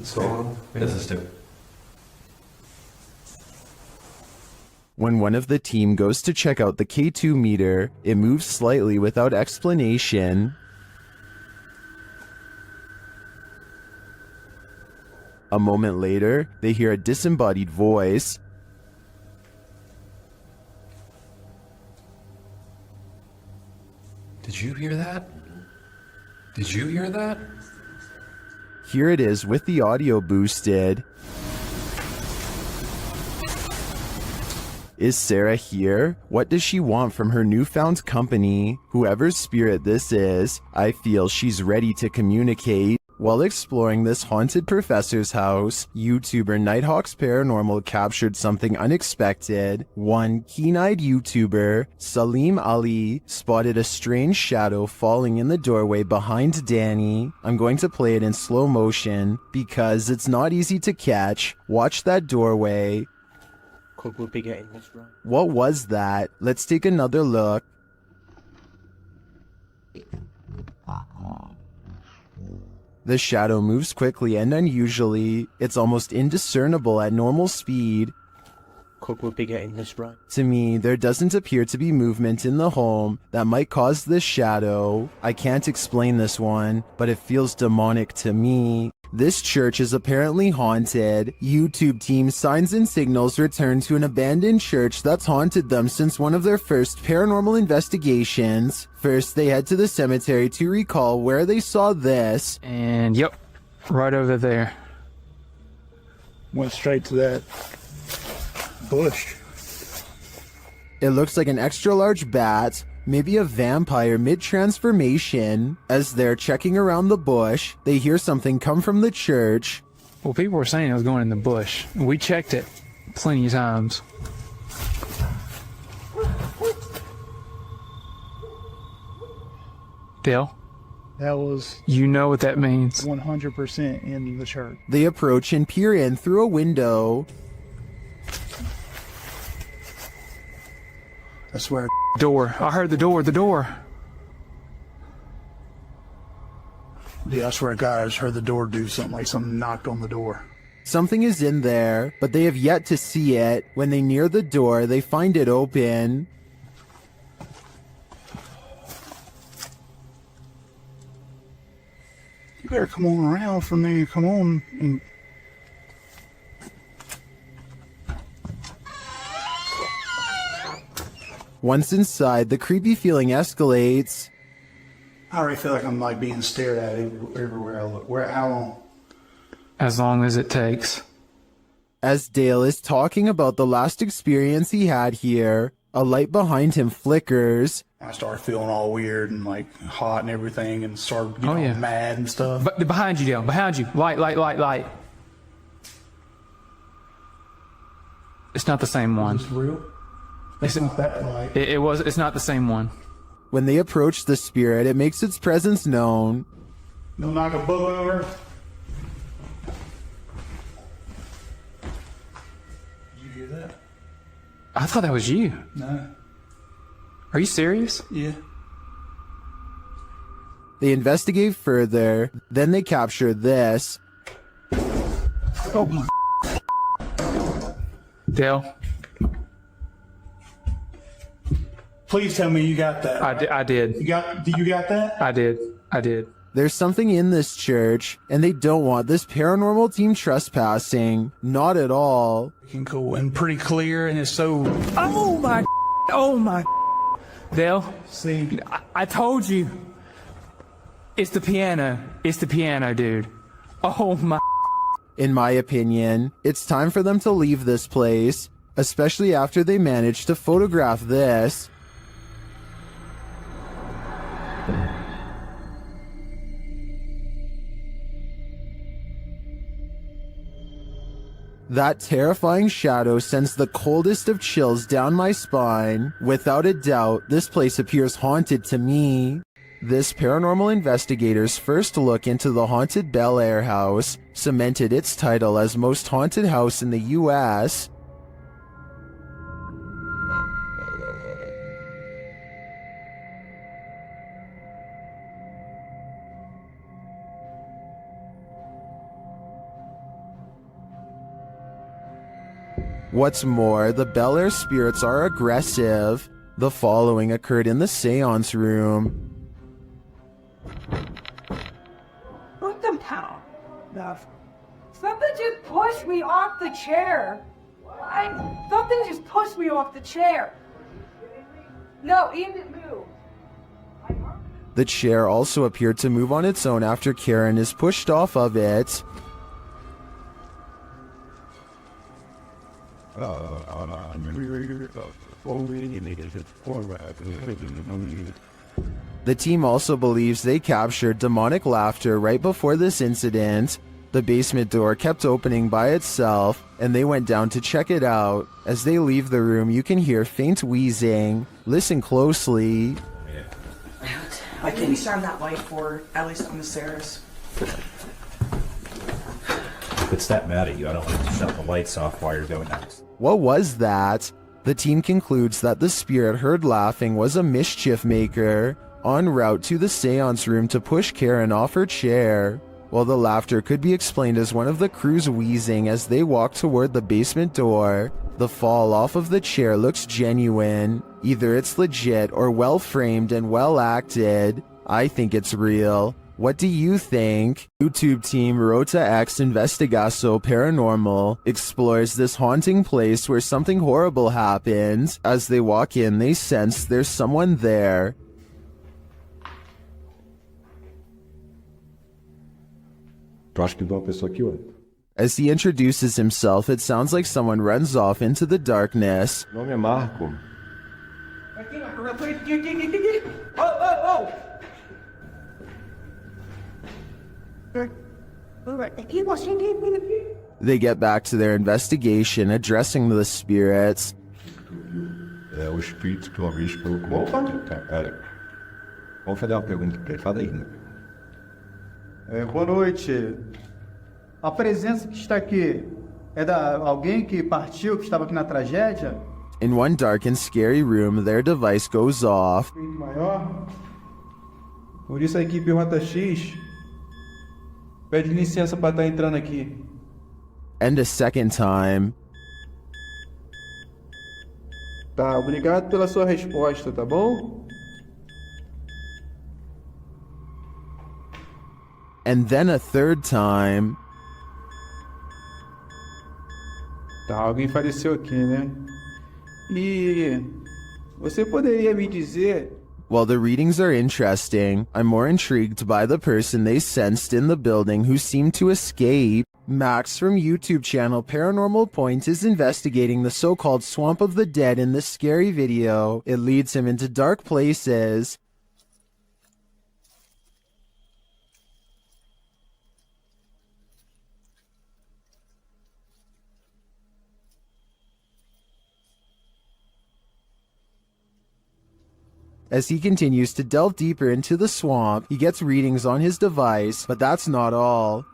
Speaker 7: So, this is too.
Speaker 1: When one of the team goes to check out the K2 meter, it moves slightly without explanation. A moment later, they hear a disembodied voice.
Speaker 7: Did you hear that? Did you hear that?
Speaker 1: Here it is with the audio boosted. Is Sarah here? What does she want from her newfound company? Whoever's spirit this is, I feel she's ready to communicate. While exploring this haunted professor's house, YouTuber Nighthawk's Paranormal captured something unexpected. One keen-eyed YouTuber, Salim Ali, spotted a strange shadow falling in the doorway behind Danny. I'm going to play it in slow motion because it's not easy to catch. Watch that doorway.
Speaker 3: Could we be getting this right?
Speaker 1: What was that? Let's take another look. The shadow moves quickly and unusually. It's almost indiscernible at normal speed.
Speaker 3: Could we be getting this right?
Speaker 1: To me, there doesn't appear to be movement in the home that might cause this shadow. I can't explain this one, but it feels demonic to me. This church is apparently haunted. YouTube team Signs and Signals returned to an abandoned church that's haunted them since one of their first paranormal investigations. First, they head to the cemetery to recall where they saw this.
Speaker 20: And yep, right over there.
Speaker 5: Went straight to that bush.
Speaker 1: It looks like an extra large bat, maybe a vampire mid-transformation. As they're checking around the bush, they hear something come from the church.
Speaker 20: Well, people were saying it was going in the bush. We checked it plenty of times. Dale?
Speaker 4: That was...
Speaker 20: You know what that means.
Speaker 4: 100% in the church.
Speaker 1: They approach and peer in through a window.
Speaker 2: I swear.
Speaker 20: Door. I heard the door. The door.
Speaker 2: Yeah, I swear to God, I just heard the door do something, like something knocked on the door.
Speaker 1: Something is in there, but they have yet to see it. When they near the door, they find it open.
Speaker 2: You better come on around for me. Come on. And...
Speaker 1: Once inside, the creepy feeling escalates.
Speaker 2: I already feel like I'm like being stared at everywhere I look. How long?
Speaker 20: As long as it takes.
Speaker 1: As Dale is talking about the last experience he had here, a light behind him flickers.
Speaker 2: I started feeling all weird and like hot and everything, and started getting all mad and stuff.
Speaker 20: But behind you, Dale. Behind you. Light. It's not the same one.
Speaker 2: Is this real? It's not that light.
Speaker 20: It's not the same one.
Speaker 1: When they approach the spirit, it makes its presence known.
Speaker 2: No knock a book over. Did you hear that?
Speaker 20: I thought that was you.
Speaker 2: No.
Speaker 20: Are you serious?
Speaker 2: Yeah.
Speaker 1: They investigate further, then they capture this.
Speaker 2: Oh my.
Speaker 20: Dale.
Speaker 2: Please tell me you got that.
Speaker 20: I did.
Speaker 2: You got that?
Speaker 20: I did.
Speaker 1: There's something in this church, and they don't want this paranormal team trespassing. Not at all.
Speaker 2: Cool and pretty clear, and it's so...
Speaker 20: Oh my. Dale,
Speaker 2: see,
Speaker 20: I told you. It's the piano. It's the piano, dude. Oh my.
Speaker 1: In my opinion, it's time for them to leave this place, especially after they managed to photograph this. That terrifying shadow sends the coldest of chills down my spine. Without a doubt, this place appears haunted to me. This paranormal investigator's first look into the haunted Bel Air house cemented its title as most haunted house in the U.S. What's more, the Bel Air spirits are aggressive. The following occurred in the seance room.
Speaker 21: Put them down. Something just pushed me off the chair. Something just pushed me off the chair. No, Ian didn't move.
Speaker 1: The chair also appeared to move on its own after Karen is pushed off of it. The team also believes they captured demonic laughter right before this incident. The basement door kept opening by itself, and they went down to check it out. As they leave the room, you can hear faint wheezing. Listen closely.
Speaker 13: I can shine that light for at least on the stairs.
Speaker 7: If it's that mad at you, I don't want to shut the lights off while you're doing that.
Speaker 1: What was that? The team concludes that the spirit heard laughing was a mischief maker en route to the seance room to push Karen off her chair. While the laughter could be explained as one of the crew's wheezing as they walk toward the basement door, the fall off of the chair looks genuine. Either it's legit or well framed and well acted. I think it's real. What do you think? YouTube team Rota X Investigaso Paranormal explores this haunting place where something horrible happens. As they walk in, they sense there's someone there.
Speaker 7: Tu acha que viu uma pessoa aqui, ué?
Speaker 1: As he introduces himself, it sounds like someone runs off into the darkness.
Speaker 7: Meu nome é Marco. They get back to their investigation, addressing the spirits. É o espírito que uma vez falou comigo. Pera. Vamos fazer uma pergunta pra ele. Fala aí, né?
Speaker 4: Boa noite. A presença que está aqui é da alguém que partiu, que estava aqui na tragédia?
Speaker 1: In one dark and scary room, their device goes off.
Speaker 17: Maior. Por isso a equipe Rota X pede licença para estar entrando aqui.
Speaker 1: And a second time.
Speaker 17: Tá, obrigado pela sua resposta, tá bom?
Speaker 1: And then a third time.
Speaker 17: Tá, alguém faleceu aqui, né? E você poderia me dizer...
Speaker 1: While the readings are interesting, I'm more intrigued by the person they sensed in the building who seemed to escape. Max from YouTube channel Paranormal Point is investigating the so-called Swamp of the Dead in this scary video. It leads him into dark places. As he continues to delve deeper into the swamp, he gets readings on his device, but that's not all.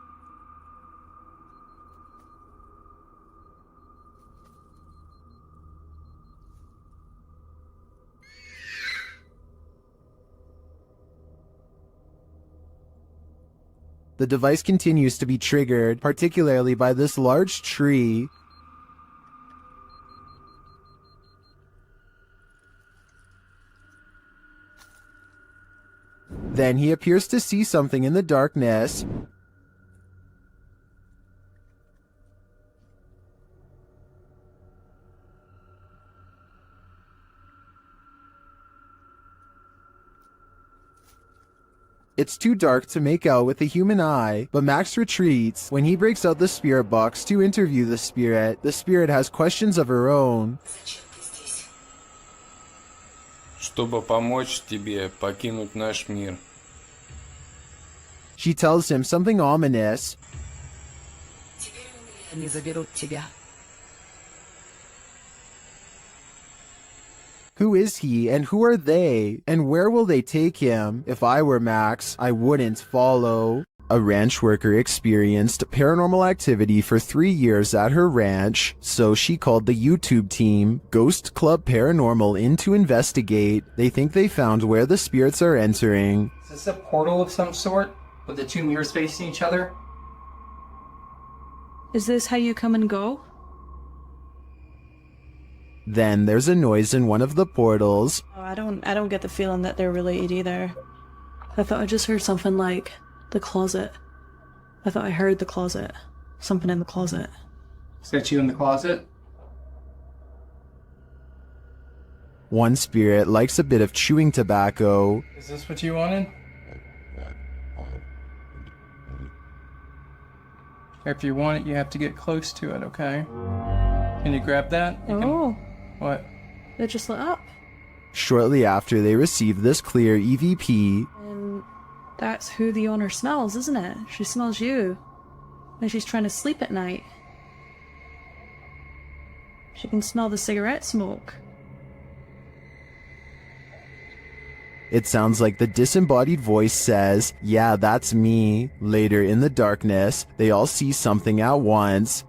Speaker 1: The device continues to be triggered, particularly by this large tree. Then he appears to see something in the darkness. It's too dark to make out with the human eye, but Max retreats. When he breaks out the spirit box to interview the spirit has questions of her own.
Speaker 22: Чтобы помочь тебе покинуть наш мир.
Speaker 1: She tells him something ominous.
Speaker 23: Они заберут тебя.
Speaker 1: Who is he and who are they? And where will they take him? If I were Max, I wouldn't follow. A ranch worker experienced paranormal activity for 3 years at her ranch, so she called the YouTube team, Ghost Club Paranormal, in to investigate. They think they found where the spirits are entering.
Speaker 24: Is this a portal of some sort, with the two mirrors facing each other?
Speaker 13: Is this how you come and go?
Speaker 1: Then there's a noise in one of the portals.
Speaker 13: Oh, I don't get the feeling that they're related either. I thought I just heard something like the closet. I thought I heard the closet. Something in the closet.
Speaker 24: Is that you in the closet?
Speaker 1: One spirit likes a bit of chewing tobacco.
Speaker 24: Is this what you wanted? If you want it, you have to get close to it, okay? Can you grab that? What?
Speaker 13: They just lit up.
Speaker 1: Shortly after they receive this clear EVP,
Speaker 13: And that's who the owner smells, isn't it? She smells you. And she's trying to sleep at night. She can smell the cigarette smoke.
Speaker 1: it sounds like the disembodied voice says, "Yeah, that's me." Later in the darkness, they all see something at once.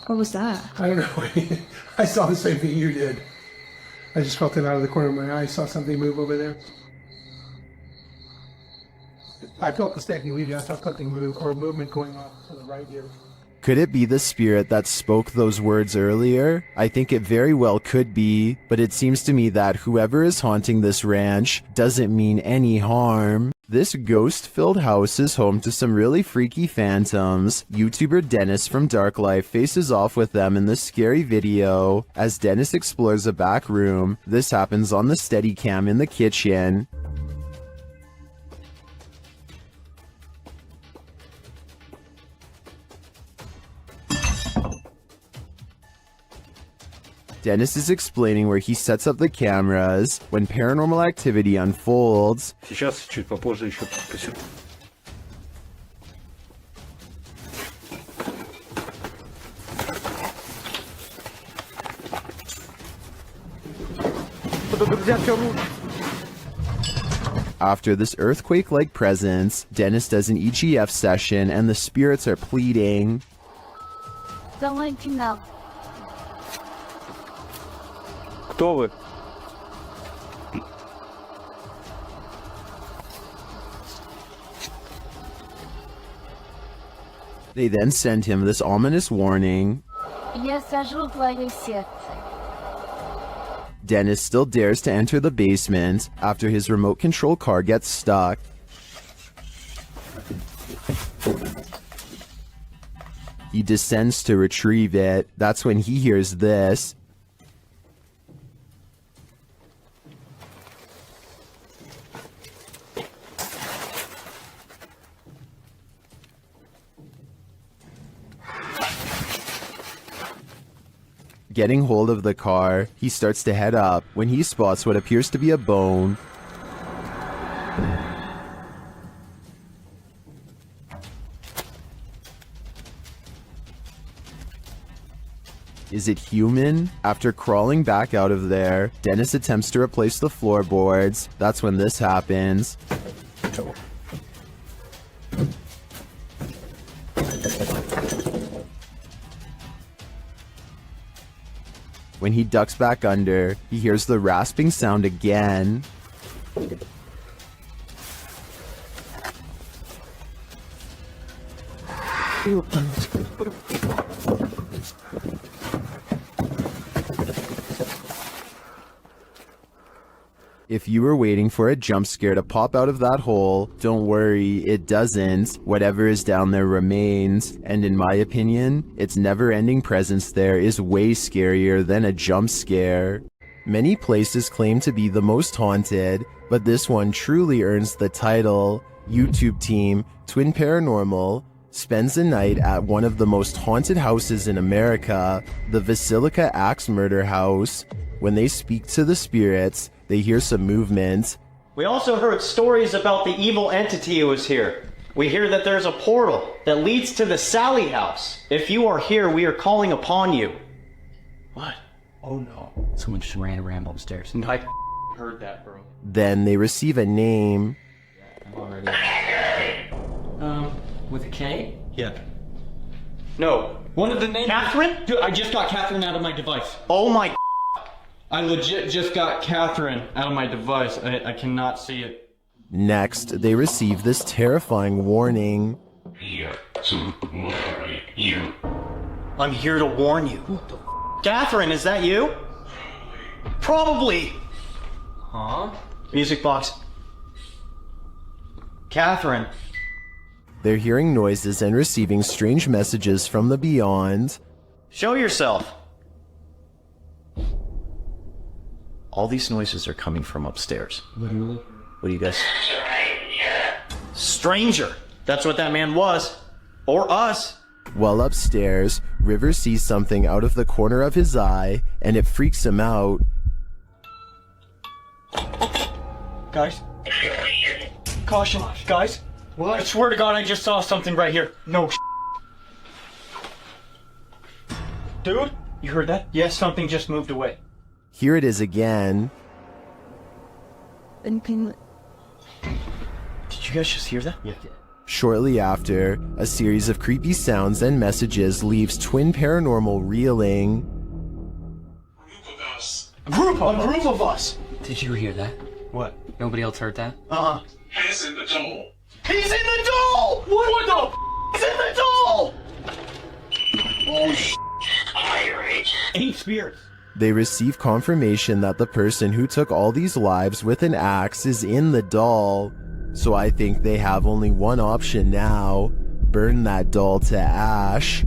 Speaker 13: What was that?
Speaker 2: I don't know. I saw the same thing you did. I just felt it out of the corner of my eye. I saw something move over there. I felt the stacking leave. I saw something move or movement going off to the right here.
Speaker 1: Could it be the spirit that spoke those words earlier? I think it very well could be, but it seems to me that whoever is haunting this ranch doesn't mean any harm. This ghost-filled house is home to some really freaky phantoms. YouTuber Dennis from Dark Life faces off with them in this scary video. As Dennis explores a back room, this happens on the Steadicam in the kitchen. Dennis is explaining where he sets up the cameras when paranormal activity unfolds.
Speaker 5: Сейчас, чуть попозже еще покажу.
Speaker 1: After this earthquake-like presence, Dennis does an EGF session and the spirits are pleading.
Speaker 21: Давайте нам.
Speaker 3: Кто вы?
Speaker 1: They then send him this ominous warning.
Speaker 21: Я сажу твое сердце.
Speaker 1: Dennis still dares to enter the basement after his remote control car gets stuck. He descends to retrieve it. That's when he hears this. Getting hold of the car, he starts to head up when he spots what appears to be a bone. Is it human? After crawling back out of there, Dennis attempts to replace the floorboards. That's when this happens. When he ducks back under, he hears the rasping sound again. If you were waiting for a jump scare to pop out of that hole, don't worry, it doesn't. Whatever is down there remains, and in my opinion, its never-ending presence there is way scarier than a jump scare. Many places claim to be the most haunted, but this one truly earns the title. YouTube team, Twin Paranormal, spends a night at one of the most haunted houses in America, the Basilica Axe Murder House. When they speak to the spirits, they hear some movement.
Speaker 11: We also heard stories about the evil entity who is here. We hear that there's a portal that leads to the Sally house. If you are here, we are calling upon you. What? Oh no.
Speaker 12: Someone just ran a ramble upstairs.
Speaker 11: No, I heard that, bro.
Speaker 1: Then they receive a name.
Speaker 12: I'm already... with a K?
Speaker 11: Yeah. No.
Speaker 12: One of the names...
Speaker 11: Catherine?
Speaker 12: Dude, I just got Catherine out of my device.
Speaker 11: Oh my...
Speaker 12: I legit just got Catherine out of my device. I cannot see it.
Speaker 1: Next, they receive this terrifying warning.
Speaker 11: I'm here to warn you. Catherine, is that you? Probably.
Speaker 12: Huh?
Speaker 11: Music box. Catherine.
Speaker 1: They're hearing noises and receiving strange messages from the beyond.
Speaker 11: Show yourself. All these noises are coming from upstairs.
Speaker 12: Literally?
Speaker 11: What do you guys... Stranger! That's what that man was. Or us.
Speaker 1: While upstairs, River sees something out of the corner of his eye, and it freaks him out.
Speaker 11: Guys. Caution, guys. What? I swear to God, I just saw something right here. No Dude, you heard that? Yes, something just moved away.
Speaker 1: Here it is again.
Speaker 11: Did you guys just hear that? Yeah.
Speaker 1: Shortly after, a series of creepy sounds and messages leaves Twin Paranormal reeling.
Speaker 8: A group of us.
Speaker 6: Did you hear that?
Speaker 8: What?
Speaker 6: Nobody else heard that?
Speaker 8: He's in the doll. He's in the doll. What the? He's in the doll. Oh shit! 8 spirits.
Speaker 1: They receive confirmation that the person who took all these lives with an axe is in the doll. So I think they have only one option now: burn that doll to ash.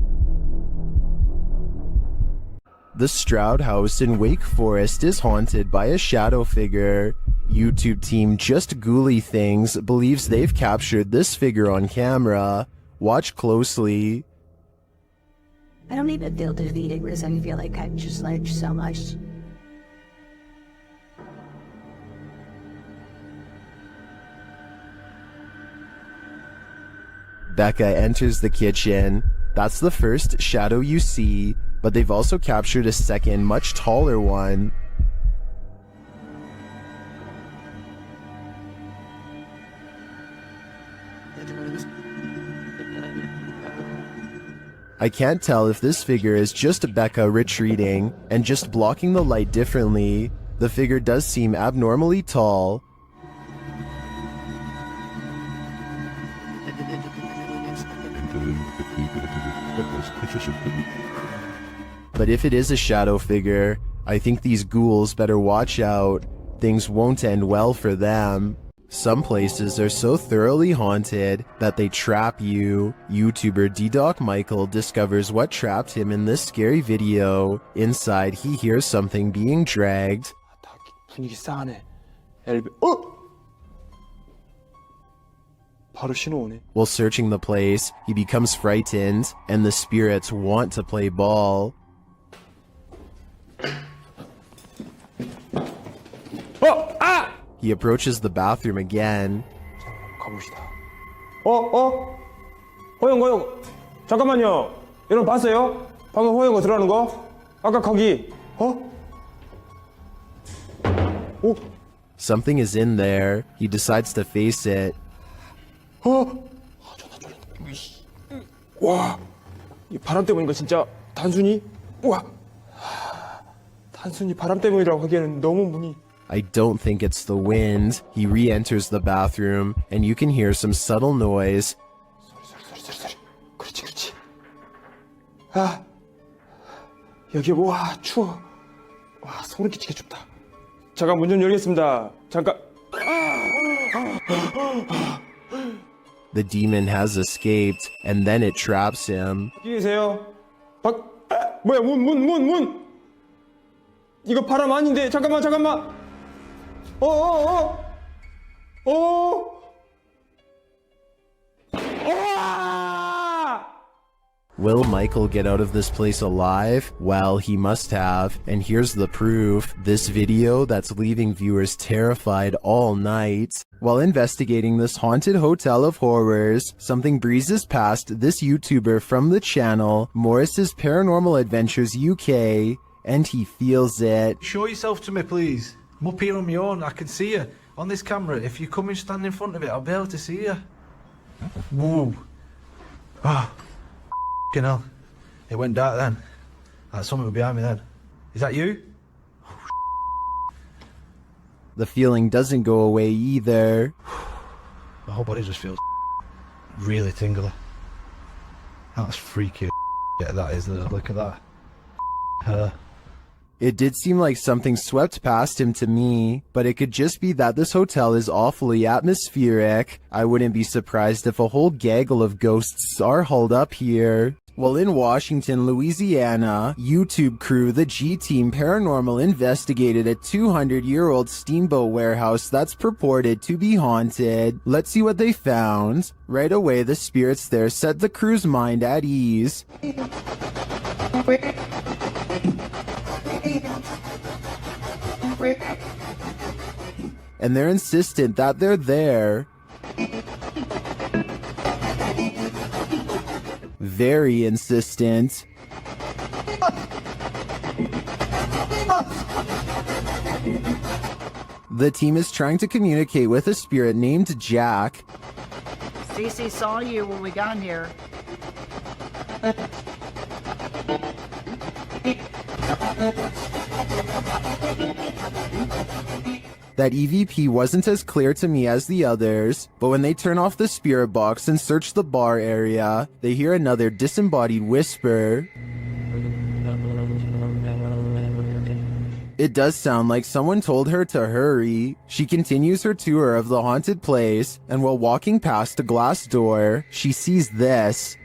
Speaker 1: The Stroud House in Wake Forest is haunted by a shadow figure. YouTube team Just Ghouly Things believes they've captured this figure on camera. Watch closely.
Speaker 16: I don't even feel defeated because I feel like I've just learned so much.
Speaker 1: Becca enters the kitchen. That's the first shadow you see, but they've also captured a second, much taller one. I can't tell if this figure is just Becca retreating and just blocking the light differently. The figure does seem abnormally tall. But if it is a shadow figure, I think these ghouls better watch out. Things won't end well for them. Some places are so thoroughly haunted that they trap you. YouTuber D-Doc Michael discovers what trapped him in this scary video. Inside, he hears something being dragged.
Speaker 10: 분위기 싸하네. 바로 신호 오네.
Speaker 1: While searching the place, he becomes frightened, and the spirits want to play ball. He approaches the bathroom again.
Speaker 10: 가봅시다. 호영. 잠깐만요. 여러분 봤어요? 방금 호영거 들어가는 거? 아까 거기.
Speaker 1: Something is in there. He decides to face it.
Speaker 10: 와, 이 바람 때문인 거 진짜 단순히 단순히 바람 때문이라고 하기에는 너무 문이.
Speaker 1: I don't think it's the wind. He re-enters the bathroom, and you can hear some subtle noise.
Speaker 10: 소리. 그렇지. 여기 와 추워. 와 소름 끼치게 춥다. 잠깐 문 좀 열겠습니다. 잠깐.
Speaker 1: The demon has escaped, and then it traps him.
Speaker 10: 여기 계세요. 뭐야 문. 이거 바람 아닌데 잠깐만.
Speaker 1: Will Michael get out of this place alive? Well, he must have. And here's the proof. This video that's leaving viewers terrified all night. While investigating this haunted hotel of horrors, something breezes past this YouTuber from the channel, Morris's Paranormal Adventures UK, and he feels it.
Speaker 19: Show yourself to me, please. I'm up here on my own. I can see you on this camera. If you come and stand in front of it, I'll be able to see you. Whoa. Fucking hell. It went dark then. Like something behind me then. Is that you?
Speaker 1: The feeling doesn't go away either.
Speaker 19: My whole body just feels really tingly. That's freaky. Yeah, that is. Look at that. Her.
Speaker 1: It did seem like something swept past him to me, but it could just be that this hotel is awfully atmospheric. I wouldn't be surprised if a whole gaggle of ghosts are holed up here. While in Washington, Louisiana, YouTube crew The G-Team Paranormal investigated a 200-year-old steamboat warehouse that's purported to be haunted. Let's see what they found. Right away, the spirits there set the crew's mind at ease. And they're insistent that they're there. Very insistent. The team is trying to communicate with a spirit named Jack.
Speaker 14: Cece saw you when we got here.
Speaker 1: That EVP wasn't as clear to me as the others, but when they turn off the spirit box and search the bar area, they hear another disembodied whisper. It does sound like someone told her to hurry. She continues her tour of the haunted place, and while walking past a glass door, she sees this.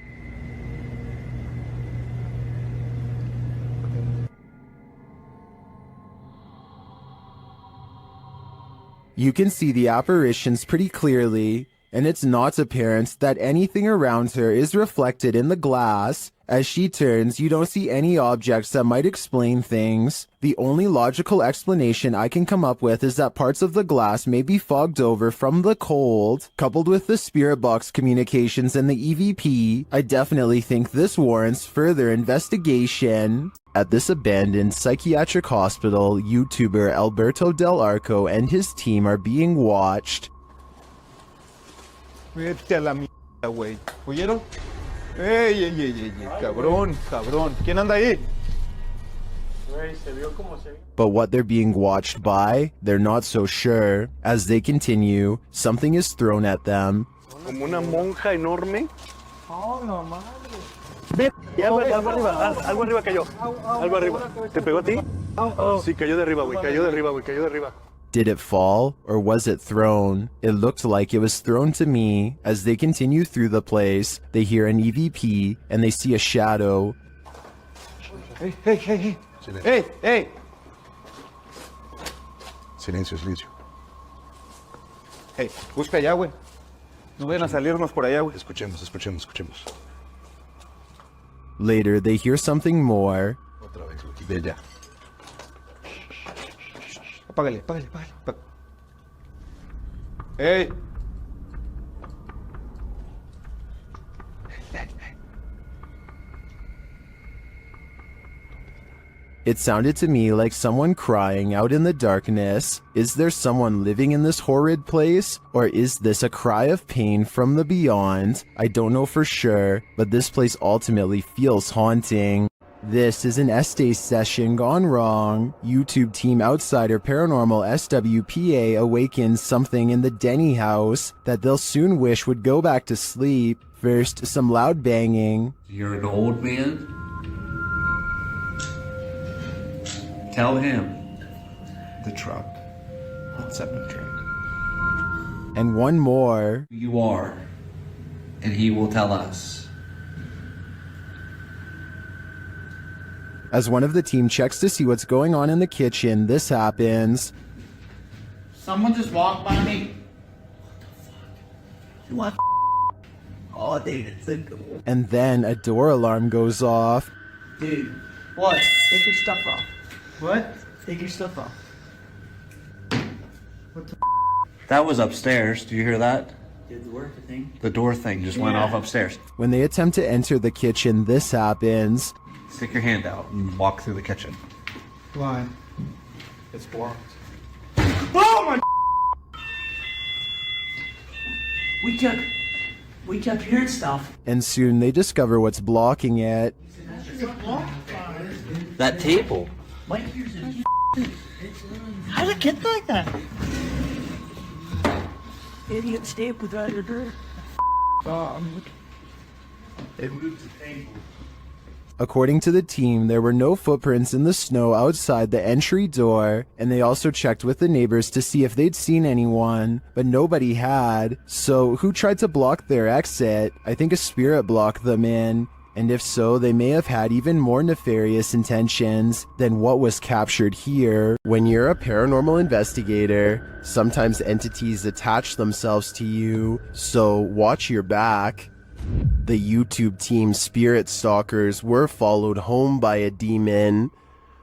Speaker 1: You can see the apparitions pretty clearly, and it's not apparent that anything around her is reflected in the glass. As she turns, you don't see any objects that might explain things. The only logical explanation I can come up with is that parts of the glass may be fogged over from the cold. Coupled with the spirit box communications and the EVP, I definitely think this warrants further investigation. At this abandoned psychiatric hospital, YouTuber Alberto Del Arco and his team are being watched.
Speaker 17: Vete a la mierda, güey. ¿Oyeron? ¡Ey, ey, ey, ey! ¡Cabrón, cabrón! ¿Quién anda ahí?
Speaker 1: But what they're being watched by, they're not so sure. As they continue, something is thrown at them.
Speaker 10: Como una monja enorme.
Speaker 21: Oh, no madre.
Speaker 10: Ve, algo arriba cayó. Algo arriba. ¿Te pegó a ti? Sí, cayó de arriba, güey. Cayó de arriba, güey. Cayó de arriba.
Speaker 1: Did it fall, or was it thrown? It looked like it was thrown to me. As they continue through the place, they hear an EVP, and they see a shadow.
Speaker 17: ¡Ey, ey, ey! ¡Ey, ey!
Speaker 2: Silencio, silencio.
Speaker 17: ¡Ey, busca allá, güey! No vayan a salirnos por allá, güey.
Speaker 2: Escuchemos, escuchemos, escuchemos.
Speaker 1: Later, they hear something more.
Speaker 2: Otra vez, de allá.
Speaker 17: Apágale, apágale, apágale. ¡Ey!
Speaker 1: It sounded to me like someone crying out in the darkness. Is there someone living in this horrid place? Or is this a cry of pain from the beyond? I don't know for sure, but this place ultimately feels haunting. This is an Estes session gone wrong. YouTube team outsider Paranormal SWPA awakens something in the Denny house that they'll soon wish would go back to sleep. First, some loud banging.
Speaker 6: You're an old man? Tell him.
Speaker 3: The truck. What's up, the truck?
Speaker 1: And one more.
Speaker 6: Who you are, and he will tell us.
Speaker 1: As one of the team checks to see what's going on in the kitchen, this happens.
Speaker 14: Someone just walked by me.
Speaker 3: What? Oh, dude, it's unthinkable.
Speaker 1: And then a door alarm goes off.
Speaker 3: Dude.
Speaker 14: What?
Speaker 3: Take your stuff off.
Speaker 14: What?
Speaker 3: Take your stuff off.
Speaker 14: What the
Speaker 11: That was upstairs. Do you hear that?
Speaker 3: Did the work thing?
Speaker 11: The door thing just went off upstairs.
Speaker 1: When they attempt to enter the kitchen, this happens.
Speaker 11: Stick your hand out and walk through the kitchen.
Speaker 14: Why?
Speaker 3: It's blocked.
Speaker 14: Oh my!
Speaker 3: We kept hearing stuff.
Speaker 1: And soon they discover what's blocking it.
Speaker 11: That table.
Speaker 3: How did it get like that? Idiot stayed without your dirt.
Speaker 14: It moved the table.
Speaker 1: According to the team, there were no footprints in the snow outside the entry door, and they also checked with the neighbors to see if they'd seen anyone, but nobody had. So who tried to block their exit? I think a spirit blocked them in. And if so, they may have had even more nefarious intentions than what was captured here. When you're a paranormal investigator, sometimes entities attach themselves to you, so watch your back. The YouTube team Spirit Stalkers were followed home by a demon.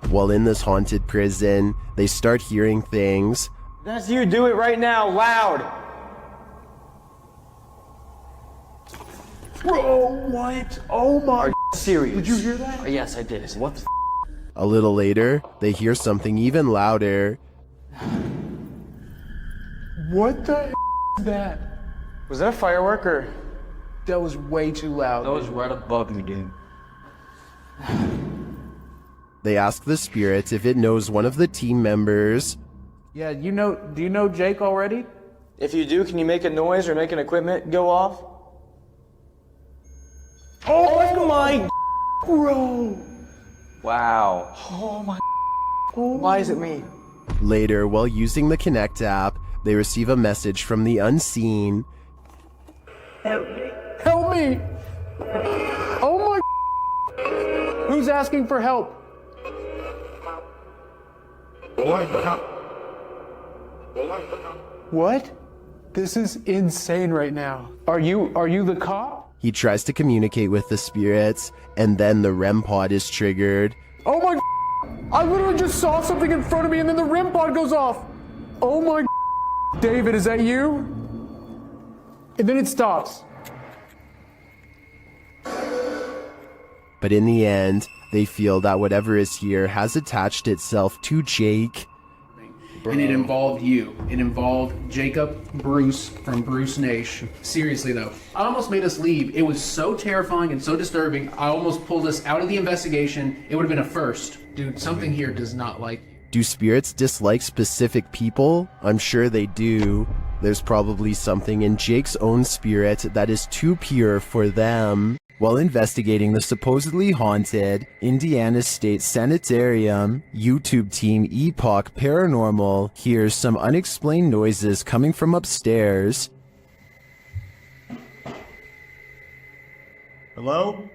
Speaker 1: While in this haunted prison, they start hearing things.
Speaker 11: That's you. Do it right now, loud.
Speaker 3: Bro, what? Oh my.
Speaker 11: Serious.
Speaker 3: Did you hear that?
Speaker 11: Yes, I did. What the
Speaker 1: A little later, they hear something even louder.
Speaker 17: What the is that?
Speaker 20: Was that a firework or? That was way too loud.
Speaker 12: That was right above me, dude.
Speaker 1: They ask the spirit if it knows one of the team members.
Speaker 20: Yeah, do you know Jake already? If you do, can you make a noise or make an equipment go off? Oh my, bro. Wow. Oh my. Why is it me?
Speaker 1: Later, while using the Connect app, they receive a message from the unseen.
Speaker 20: Help me. Help me. Oh my. Who's asking for help? What? This is insane right now. Are you the cop?
Speaker 1: He tries to communicate with the spirits, and then the REM pod is triggered.
Speaker 20: Oh my, I literally just saw something in front of me and then the REM pod goes off. Oh my, David, is that you? And then it stops.
Speaker 1: But in the end, they feel that whatever is here has attached itself to Jake.
Speaker 8: And it involved you. It involved Jacob Bruce from Bruce Nation. Seriously though, I almost made us leave. It was so terrifying and so disturbing. I almost pulled us out of the investigation. It would have been a first. Dude, something here does not like you.
Speaker 1: Do spirits dislike specific people? I'm sure they do. There's probably something in Jake's own spirit that is too pure for them. While investigating the supposedly haunted Indiana State Sanitarium, YouTube team Epoch Paranormal hears some unexplained noises coming from upstairs.
Speaker 4: Hello?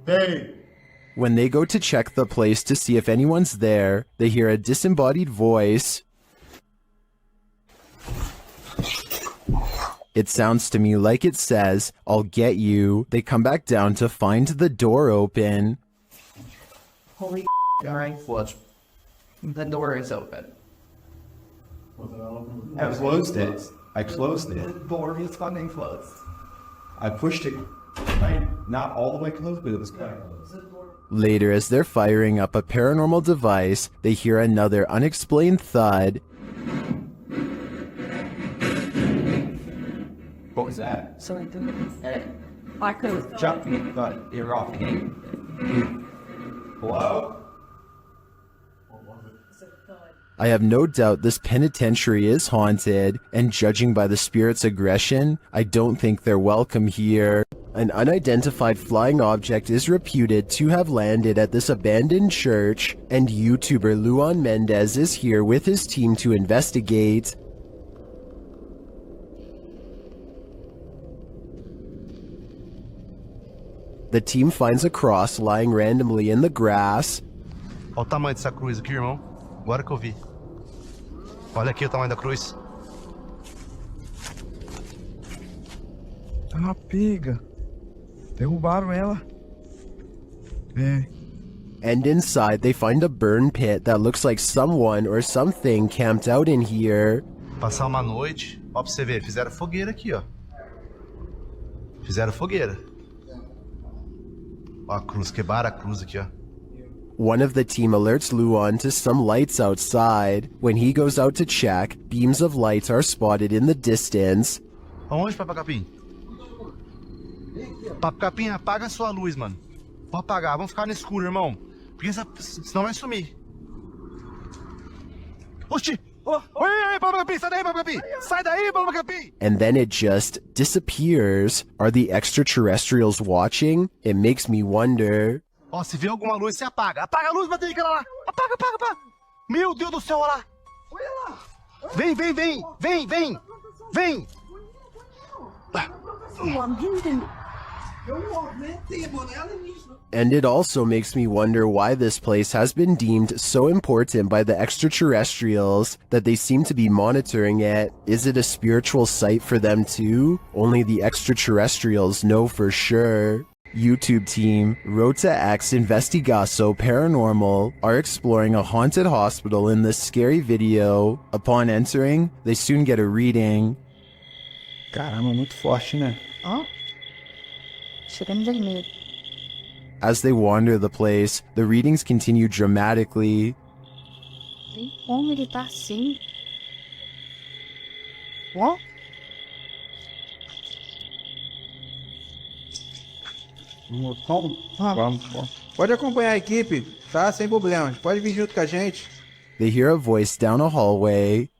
Speaker 4: Hey!
Speaker 1: When they go to check the place to see if anyone's there, they hear a disembodied voice. It sounds to me like it says, "I'll get you." They come back down to find the door open.
Speaker 8: Holy alright, watch. The door is open.
Speaker 7: I closed it. I closed it.
Speaker 8: The door is fucking closed.
Speaker 7: I pushed it. Not all the way closed, but it was kind of close.
Speaker 1: Later, as they're firing up a paranormal device, they hear another unexplained thud.
Speaker 7: What was that?
Speaker 16: Sorry, I could.
Speaker 7: Jump me, but you're off. Hello?
Speaker 1: I have no doubt this penitentiary is haunted, and judging by the spirit's aggression, I don't think they're welcome here. An unidentified flying object is reputed to have landed at this abandoned church, and YouTuber Luan Mendez is here with his team to investigate. The team finds a cross lying randomly in the grass.
Speaker 19: Olha o tamanho dessa cruz aqui, irmão. Agora que eu vi. Olha aqui o tamanho da cruz.
Speaker 10: Tá uma pega. Derrubaram ela. É.
Speaker 1: And inside, they find a burn pit that looks like someone or something camped out in here.
Speaker 19: Passar uma noite. Ó, pra você ver, fizeram fogueira aqui, ó. Fizeram fogueira. Ó a cruz, quebraram a cruz aqui, ó.
Speaker 1: One of the team alerts Luan to some lights outside. When he goes out to check, beams of light are spotted in the distance.
Speaker 19: Aonde, Papacapim? Papacapim, apaga a sua luz, mano. Pode apagar, vamos ficar no escuro, irmão. Porque senão vai sumir. Oxi! Oi, Papacapim, sai daí, Papacapim! Sai daí, Papacapim!
Speaker 1: And then it just disappears. Are the extraterrestrials watching? It makes me wonder.
Speaker 19: Ó, se vê alguma luz, você apaga. Apaga a luz, bateria, aquela lá. Apaga, apaga, apaga. Meu Deus do céu, olha lá. Olha lá. Vem, vem, vem. Vem, vem. Vem.
Speaker 1: And it also makes me wonder why this place has been deemed so important by the extraterrestrials that they seem to be monitoring it. Is it a spiritual site for them too? Only the extraterrestrials know for sure. YouTube team Rota X Investigaso Paranormal are exploring a haunted hospital in this scary video. Upon entering, they soon get a reading.
Speaker 20: Caramba, muito forte, né?
Speaker 16: Oh. Chegando vermelho.
Speaker 1: As they wander the place, the readings continue dramatically.
Speaker 16: Tem como ele tá assim?
Speaker 10: What?
Speaker 17: Vamos. Pode acompanhar a equipe, tá? Sem problemas. Pode vir junto com a gente.
Speaker 1: They hear a voice down a hallway.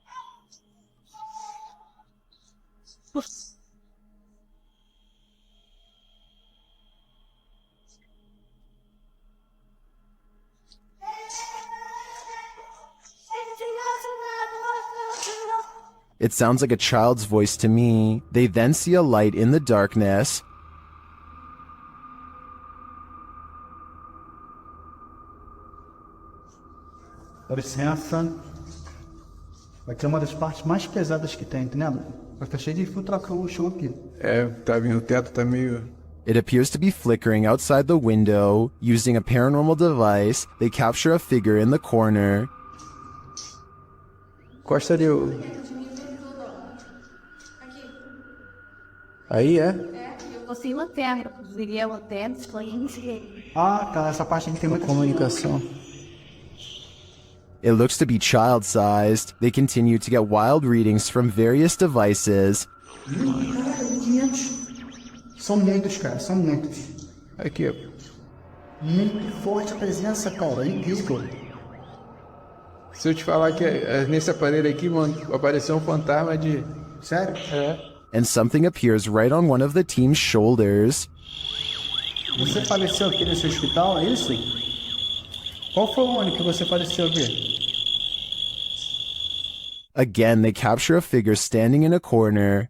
Speaker 1: It sounds like a child's voice to me. They then see a light in the darkness.
Speaker 4: Dá licença. Vai ser uma das partes mais pesadas que tem, entendeu? Vai estar cheio de infiltração no chão aqui.
Speaker 17: É, tá vindo, o teto tá meio...
Speaker 1: It appears to be flickering outside the window. Using a paranormal device, they capture a figure in the corner.
Speaker 17: Costa ali o... Aí, é?
Speaker 16: Eu vou sem lanterna, viria lanterna, explain.
Speaker 4: Ah, tá. Essa parte aqui tem muita comunicação.
Speaker 1: It looks to be child-sized. They continue to get wild readings from various devices.
Speaker 4: São muitos, cara. São muitos.
Speaker 17: Aqui, ó.
Speaker 4: Muito forte a presença, cara. É incrível.
Speaker 17: Se eu te falar que nesse aparelho aqui, mano, apareceu um fantasma de...
Speaker 4: Sério?
Speaker 17: É.
Speaker 1: And something appears right on one of the team's shoulders.
Speaker 4: Você faleceu aqui nesse hospital, é isso? Qual foi o ano que você faleceu aqui?
Speaker 1: Again, they capture a figure standing in a corner.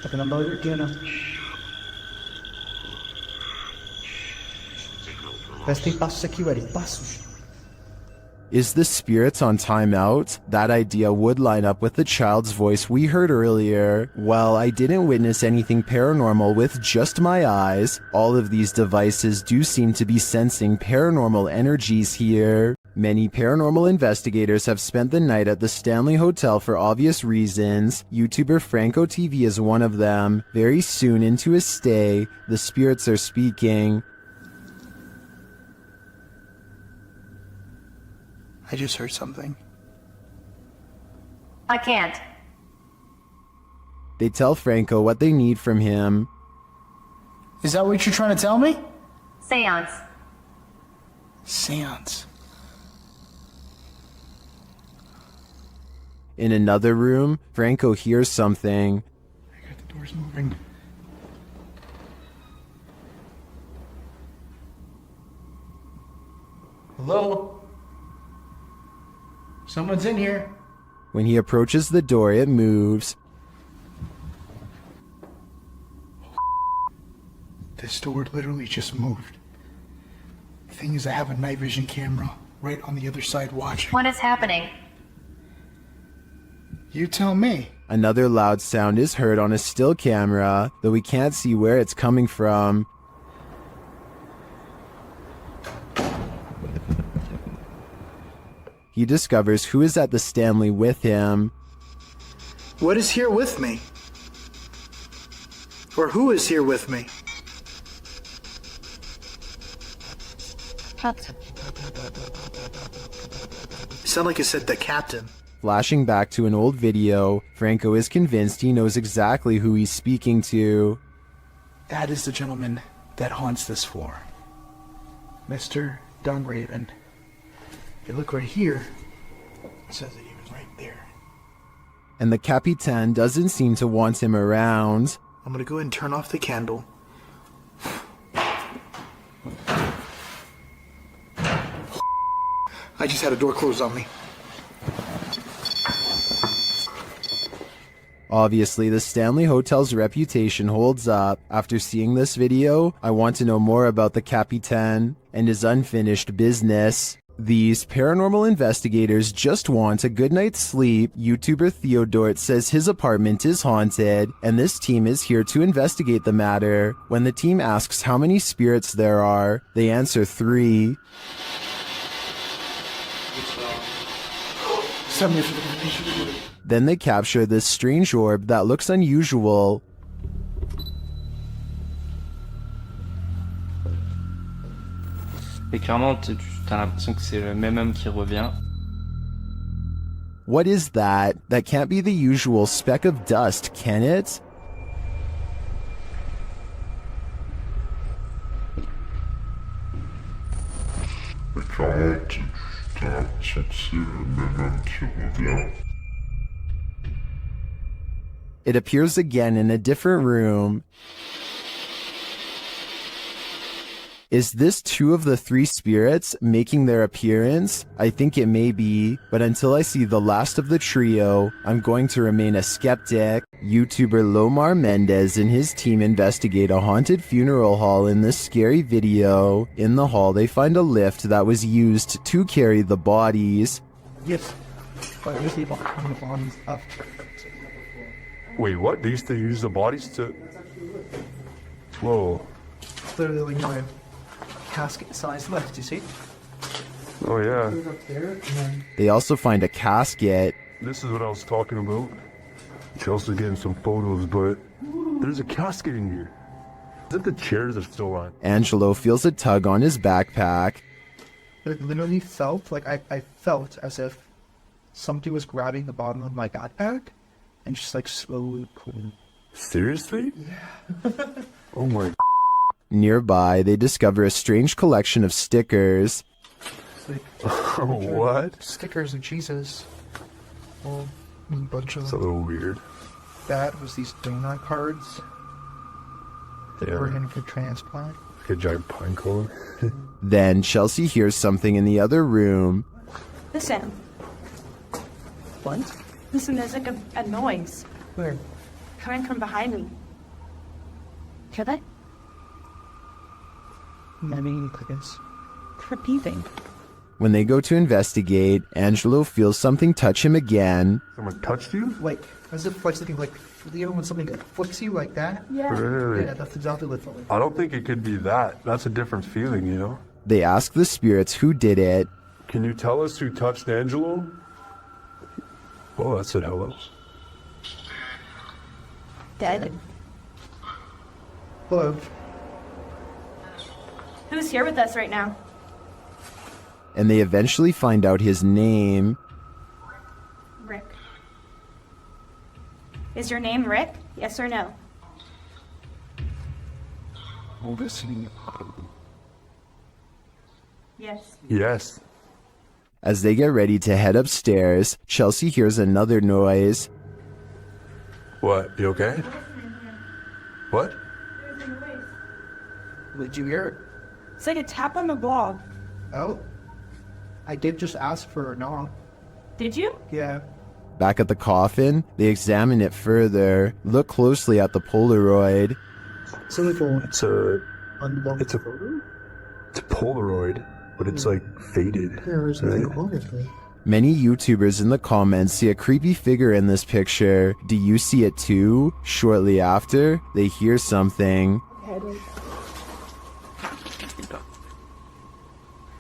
Speaker 4: Tá vendo a barulho aqui, né? Parece que tem passos aqui, Eric. Passos.
Speaker 1: Is the spirit on timeout? That idea would line up with the child's voice we heard earlier. Well, I didn't witness anything paranormal with just my eyes. All of these devices do seem to be sensing paranormal energies here. Many paranormal investigators have spent the night at the Stanley Hotel for obvious reasons. YouTuber Franco TV is one of them. Very soon into his stay, the spirits are speaking.
Speaker 10: I just heard something.
Speaker 16: I can't.
Speaker 1: They tell Franco what they need from him.
Speaker 10: Is that what you're trying to tell me?
Speaker 16: Seance.
Speaker 10: Seance.
Speaker 1: In another room, Franco hears something.
Speaker 10: The door's moving. Hello? Someone's in here.
Speaker 1: When he approaches the door, it moves.
Speaker 10: This door literally just moved. The thing is, I have a night vision camera right on the other side watching.
Speaker 16: What is happening?
Speaker 10: You tell me.
Speaker 1: Another loud sound is heard on a still camera, though we can't see where it's coming from. He discovers who is at the Stanley with him.
Speaker 10: What is here with me? Or who is here with me? You sound like you said the captain.
Speaker 1: Flashing back to an old video, Franco is convinced he knows exactly who he's speaking to.
Speaker 10: That is the gentleman that haunts this floor. Mr. Dunraven. If you look right here, it says that he was right there.
Speaker 1: And the Capitan doesn't seem to want him around.
Speaker 10: I'm gonna go ahead and turn off the candle. I just had a door closed on me.
Speaker 1: Obviously, the Stanley Hotel's reputation holds up. After seeing this video, I want to know more about the Capitan and his unfinished business. These paranormal investigators just want a good night's sleep. YouTuber Theodort says his apartment is haunted, and this team is here to investigate the matter. When the team asks how many spirits there are, they answer 3. Then they capture this strange orb that looks unusual.
Speaker 12: Et clairement, t'as l'impression que c'est le même homme qui revient.
Speaker 1: What is that? That can't be the usual speck of dust, can it? It appears again in a different room. Is this two of the three spirits making their appearance? I think it may be, but until I see the last of the trio, I'm going to remain a skeptic. YouTuber Lomar Mendez and his team investigate a haunted funeral hall in this scary video. In the hall, they find a lift that was used to carry the bodies.
Speaker 10: Yes. But we see the bodies up.
Speaker 2: Wait, what? They used to use the bodies to... Whoa.
Speaker 10: Literally, casket-sized lift, you see?
Speaker 2: Oh, yeah.
Speaker 1: They also find a casket.
Speaker 2: This is what I was talking about. Chelsea's getting some photos, but there's a casket in here. Is it the chairs are still on?
Speaker 1: Angelo feels a tug on his backpack.
Speaker 10: It literally felt like I felt as if somebody was grabbing the bottom of my backpack and just like slowly pulling.
Speaker 2: Seriously?
Speaker 10: Yeah.
Speaker 2: Oh my.
Speaker 1: Nearby, they discover a strange collection of stickers.
Speaker 2: What?
Speaker 10: Stickers of Jesus. Well, a bunch of
Speaker 2: It's a little weird.
Speaker 10: That was these donut cards. That were in for transplant.
Speaker 2: Like a giant pine cone.
Speaker 1: Then Chelsea hears something in the other room.
Speaker 16: Listen.
Speaker 10: What?
Speaker 16: Listen, there's like a noise.
Speaker 10: Where?
Speaker 16: Coming from behind me. Hear that?
Speaker 10: I mean, it's
Speaker 16: repeating.
Speaker 1: When they go to investigate, Angelo feels something touch him again.
Speaker 2: Someone touched you?
Speaker 10: like as if like something like, you know when something flicks you like that?
Speaker 16: Yeah.
Speaker 2: Really?
Speaker 10: Yeah, that's exactly what it felt like.
Speaker 2: I don't think it could be that. That's a different feeling, you know?
Speaker 1: They ask the spirits who did it.
Speaker 2: Can you tell us who touched Angelo? Oh, that said hello.
Speaker 16: Dead.
Speaker 10: Hello.
Speaker 16: Who's here with us right now?
Speaker 1: And they eventually find out his name.
Speaker 16: Rick. Is your name Rick? Yes or no?
Speaker 2: Listening.
Speaker 16: Yes.
Speaker 2: Yes.
Speaker 1: As they get ready to head upstairs, Chelsea hears another noise.
Speaker 2: What? You okay? What?
Speaker 10: Did you hear it?
Speaker 16: It's like a tap on the wall.
Speaker 10: Oh. I did just ask for a knock.
Speaker 16: Did you?
Speaker 10: Yeah.
Speaker 1: Back at the coffin, they examine it further, look closely at the Polaroid.
Speaker 10: It's a
Speaker 2: Polaroid, but it's like faded.
Speaker 10: Right?
Speaker 1: Many YouTubers in the comments see a creepy figure in this picture. Do you see it too? Shortly after, they hear something.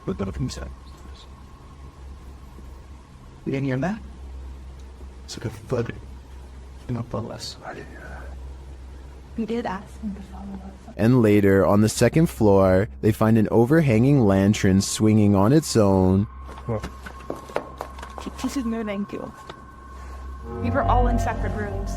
Speaker 10: But nothing said. You didn't hear that? It's like a thud. Not the less.
Speaker 16: We did ask him to follow us.
Speaker 1: And later, on the second floor, they find an overhanging lantern swinging on its own.
Speaker 16: This is no thank you. We were all in separate rooms.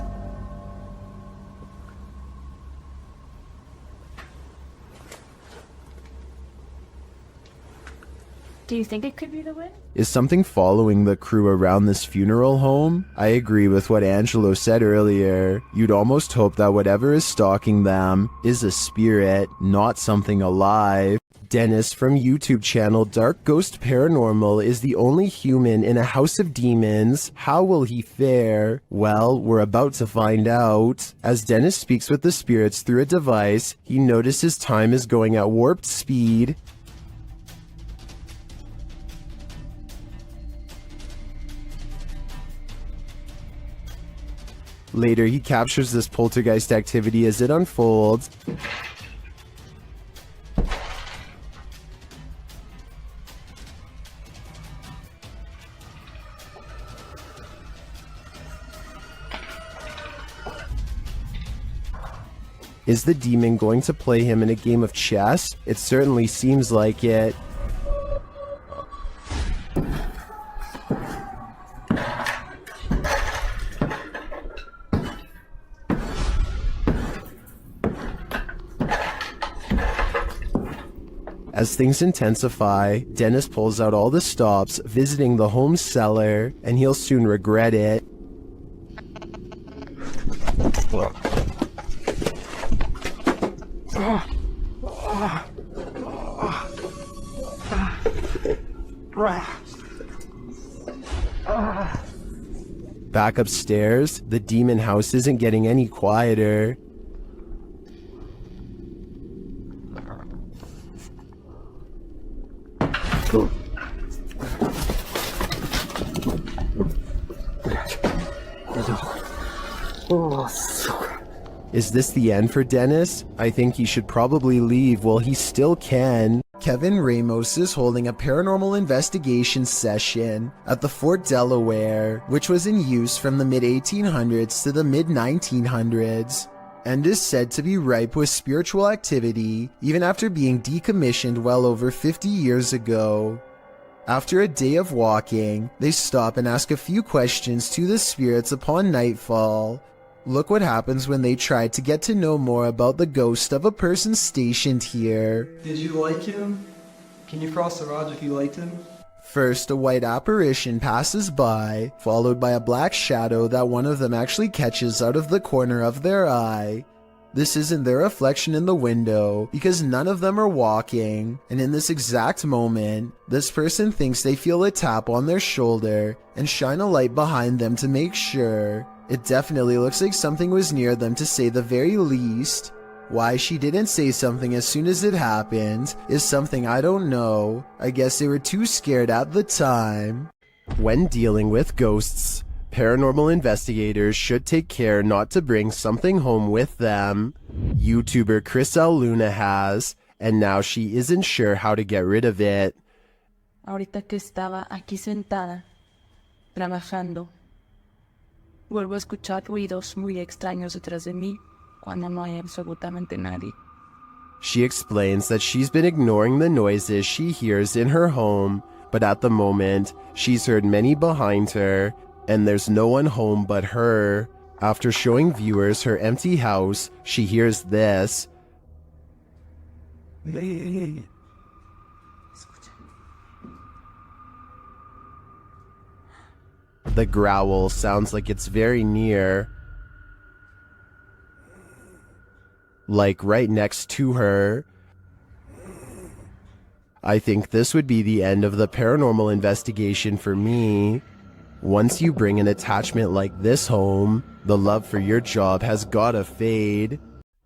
Speaker 16: Do you think it could be the wind?
Speaker 1: Is something following the crew around this funeral home? I agree with what Angelo said earlier. You'd almost hope that whatever is stalking them is a spirit, not something alive. Dennis from YouTube channel Dark Ghost Paranormal is the only human in a house of demons. How will he fare? Well, we're about to find out. As Dennis speaks with the spirits through a device, he notices time is going at warped speed. Later, he captures this poltergeist activity as it unfolds. Is the demon going to play him in a game of chess? It certainly seems like it. As things intensify, Dennis pulls out all the stops, visiting the home's cellar, and he'll soon regret it. Back upstairs, the demon house isn't getting any quieter. Is this the end for Dennis? I think he should probably leave while he still can. Kevin Ramos is holding a paranormal investigation session at the Fort Delaware, which was in use from the mid-1800s to the mid-1900s, and is said to be ripe with spiritual activity even after being decommissioned well over 50 years ago. After a day of walking, they stop and ask a few questions to the spirits upon nightfall. Look what happens when they try to get to know more about the ghost of a person stationed here.
Speaker 10: Did you like him? Can you cross the rods if you liked him?
Speaker 1: First, a white apparition passes by, followed by a black shadow that one of them actually catches out of the corner of their eye. This isn't their reflection in the window, because none of them are walking, and in this exact moment, this person thinks they feel a tap on their shoulder and shine a light behind them to make sure. It definitely looks like something was near them, to say the very least. Why she didn't say something as soon as it happened is something I don't know. I guess they were too scared at the time. When dealing with ghosts, paranormal investigators should take care not to bring something home with them. YouTuber Chris L. Luna has, and now she isn't sure how to get rid of it.
Speaker 16: Ahorita que estaba aquí sentada, trabajando, vuelvo a escuchar ruidos muy extraños detrás de mí cuando no hay absolutamente nadie.
Speaker 1: She explains that she's been ignoring the noises she hears in her home, but at the moment, she's heard many behind her, and there's no one home but her. After showing viewers her empty house, she hears this. The growl sounds like it's very near, like right next to her. I think this would be the end of the paranormal investigation for me. Once you bring an attachment like this home, the love for your job has gotta fade.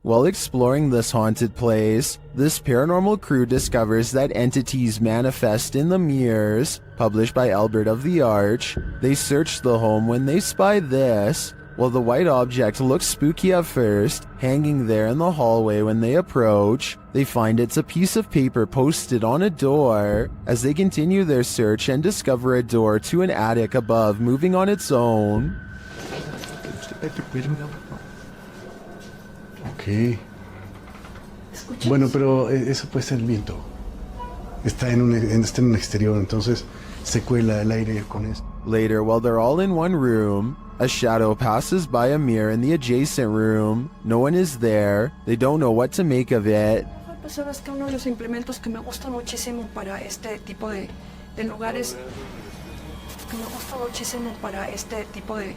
Speaker 1: While exploring this haunted place, this paranormal crew discovers that entities manifest in the mirrors. Published by Albert of the Arch, they search the home when they spy this. While the white object looks spooky at first, hanging there in the hallway when they approach, they find it's a piece of paper posted on a door. As they continue their search and discover a door to an attic above moving on its own.
Speaker 2: Ok. Bueno, pero eso puede ser el viento. Está en un exterior, entonces se cuela el aire con eso.
Speaker 1: Later, while they're all in one room, a shadow passes by a mirror in the adjacent room. No one is there. They don't know what to make of it.
Speaker 21: Pues sabes que uno de los implementos que me gusta muchísimo para este tipo de lugares, que me gusta muchísimo para este tipo de,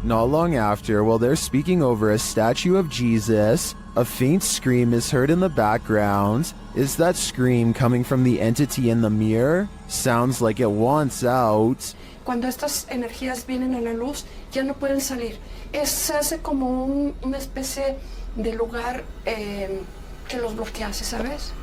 Speaker 1: Not long after, while they're speaking over a statue of Jesus, a faint scream is heard in the background. Is that scream coming from the entity in the mirror? Sounds like it wants out.
Speaker 21: Cuando estas energías vienen a la luz, ya no pueden salir. Se hace como una especie de lugar que los bloquea, ¿sabes?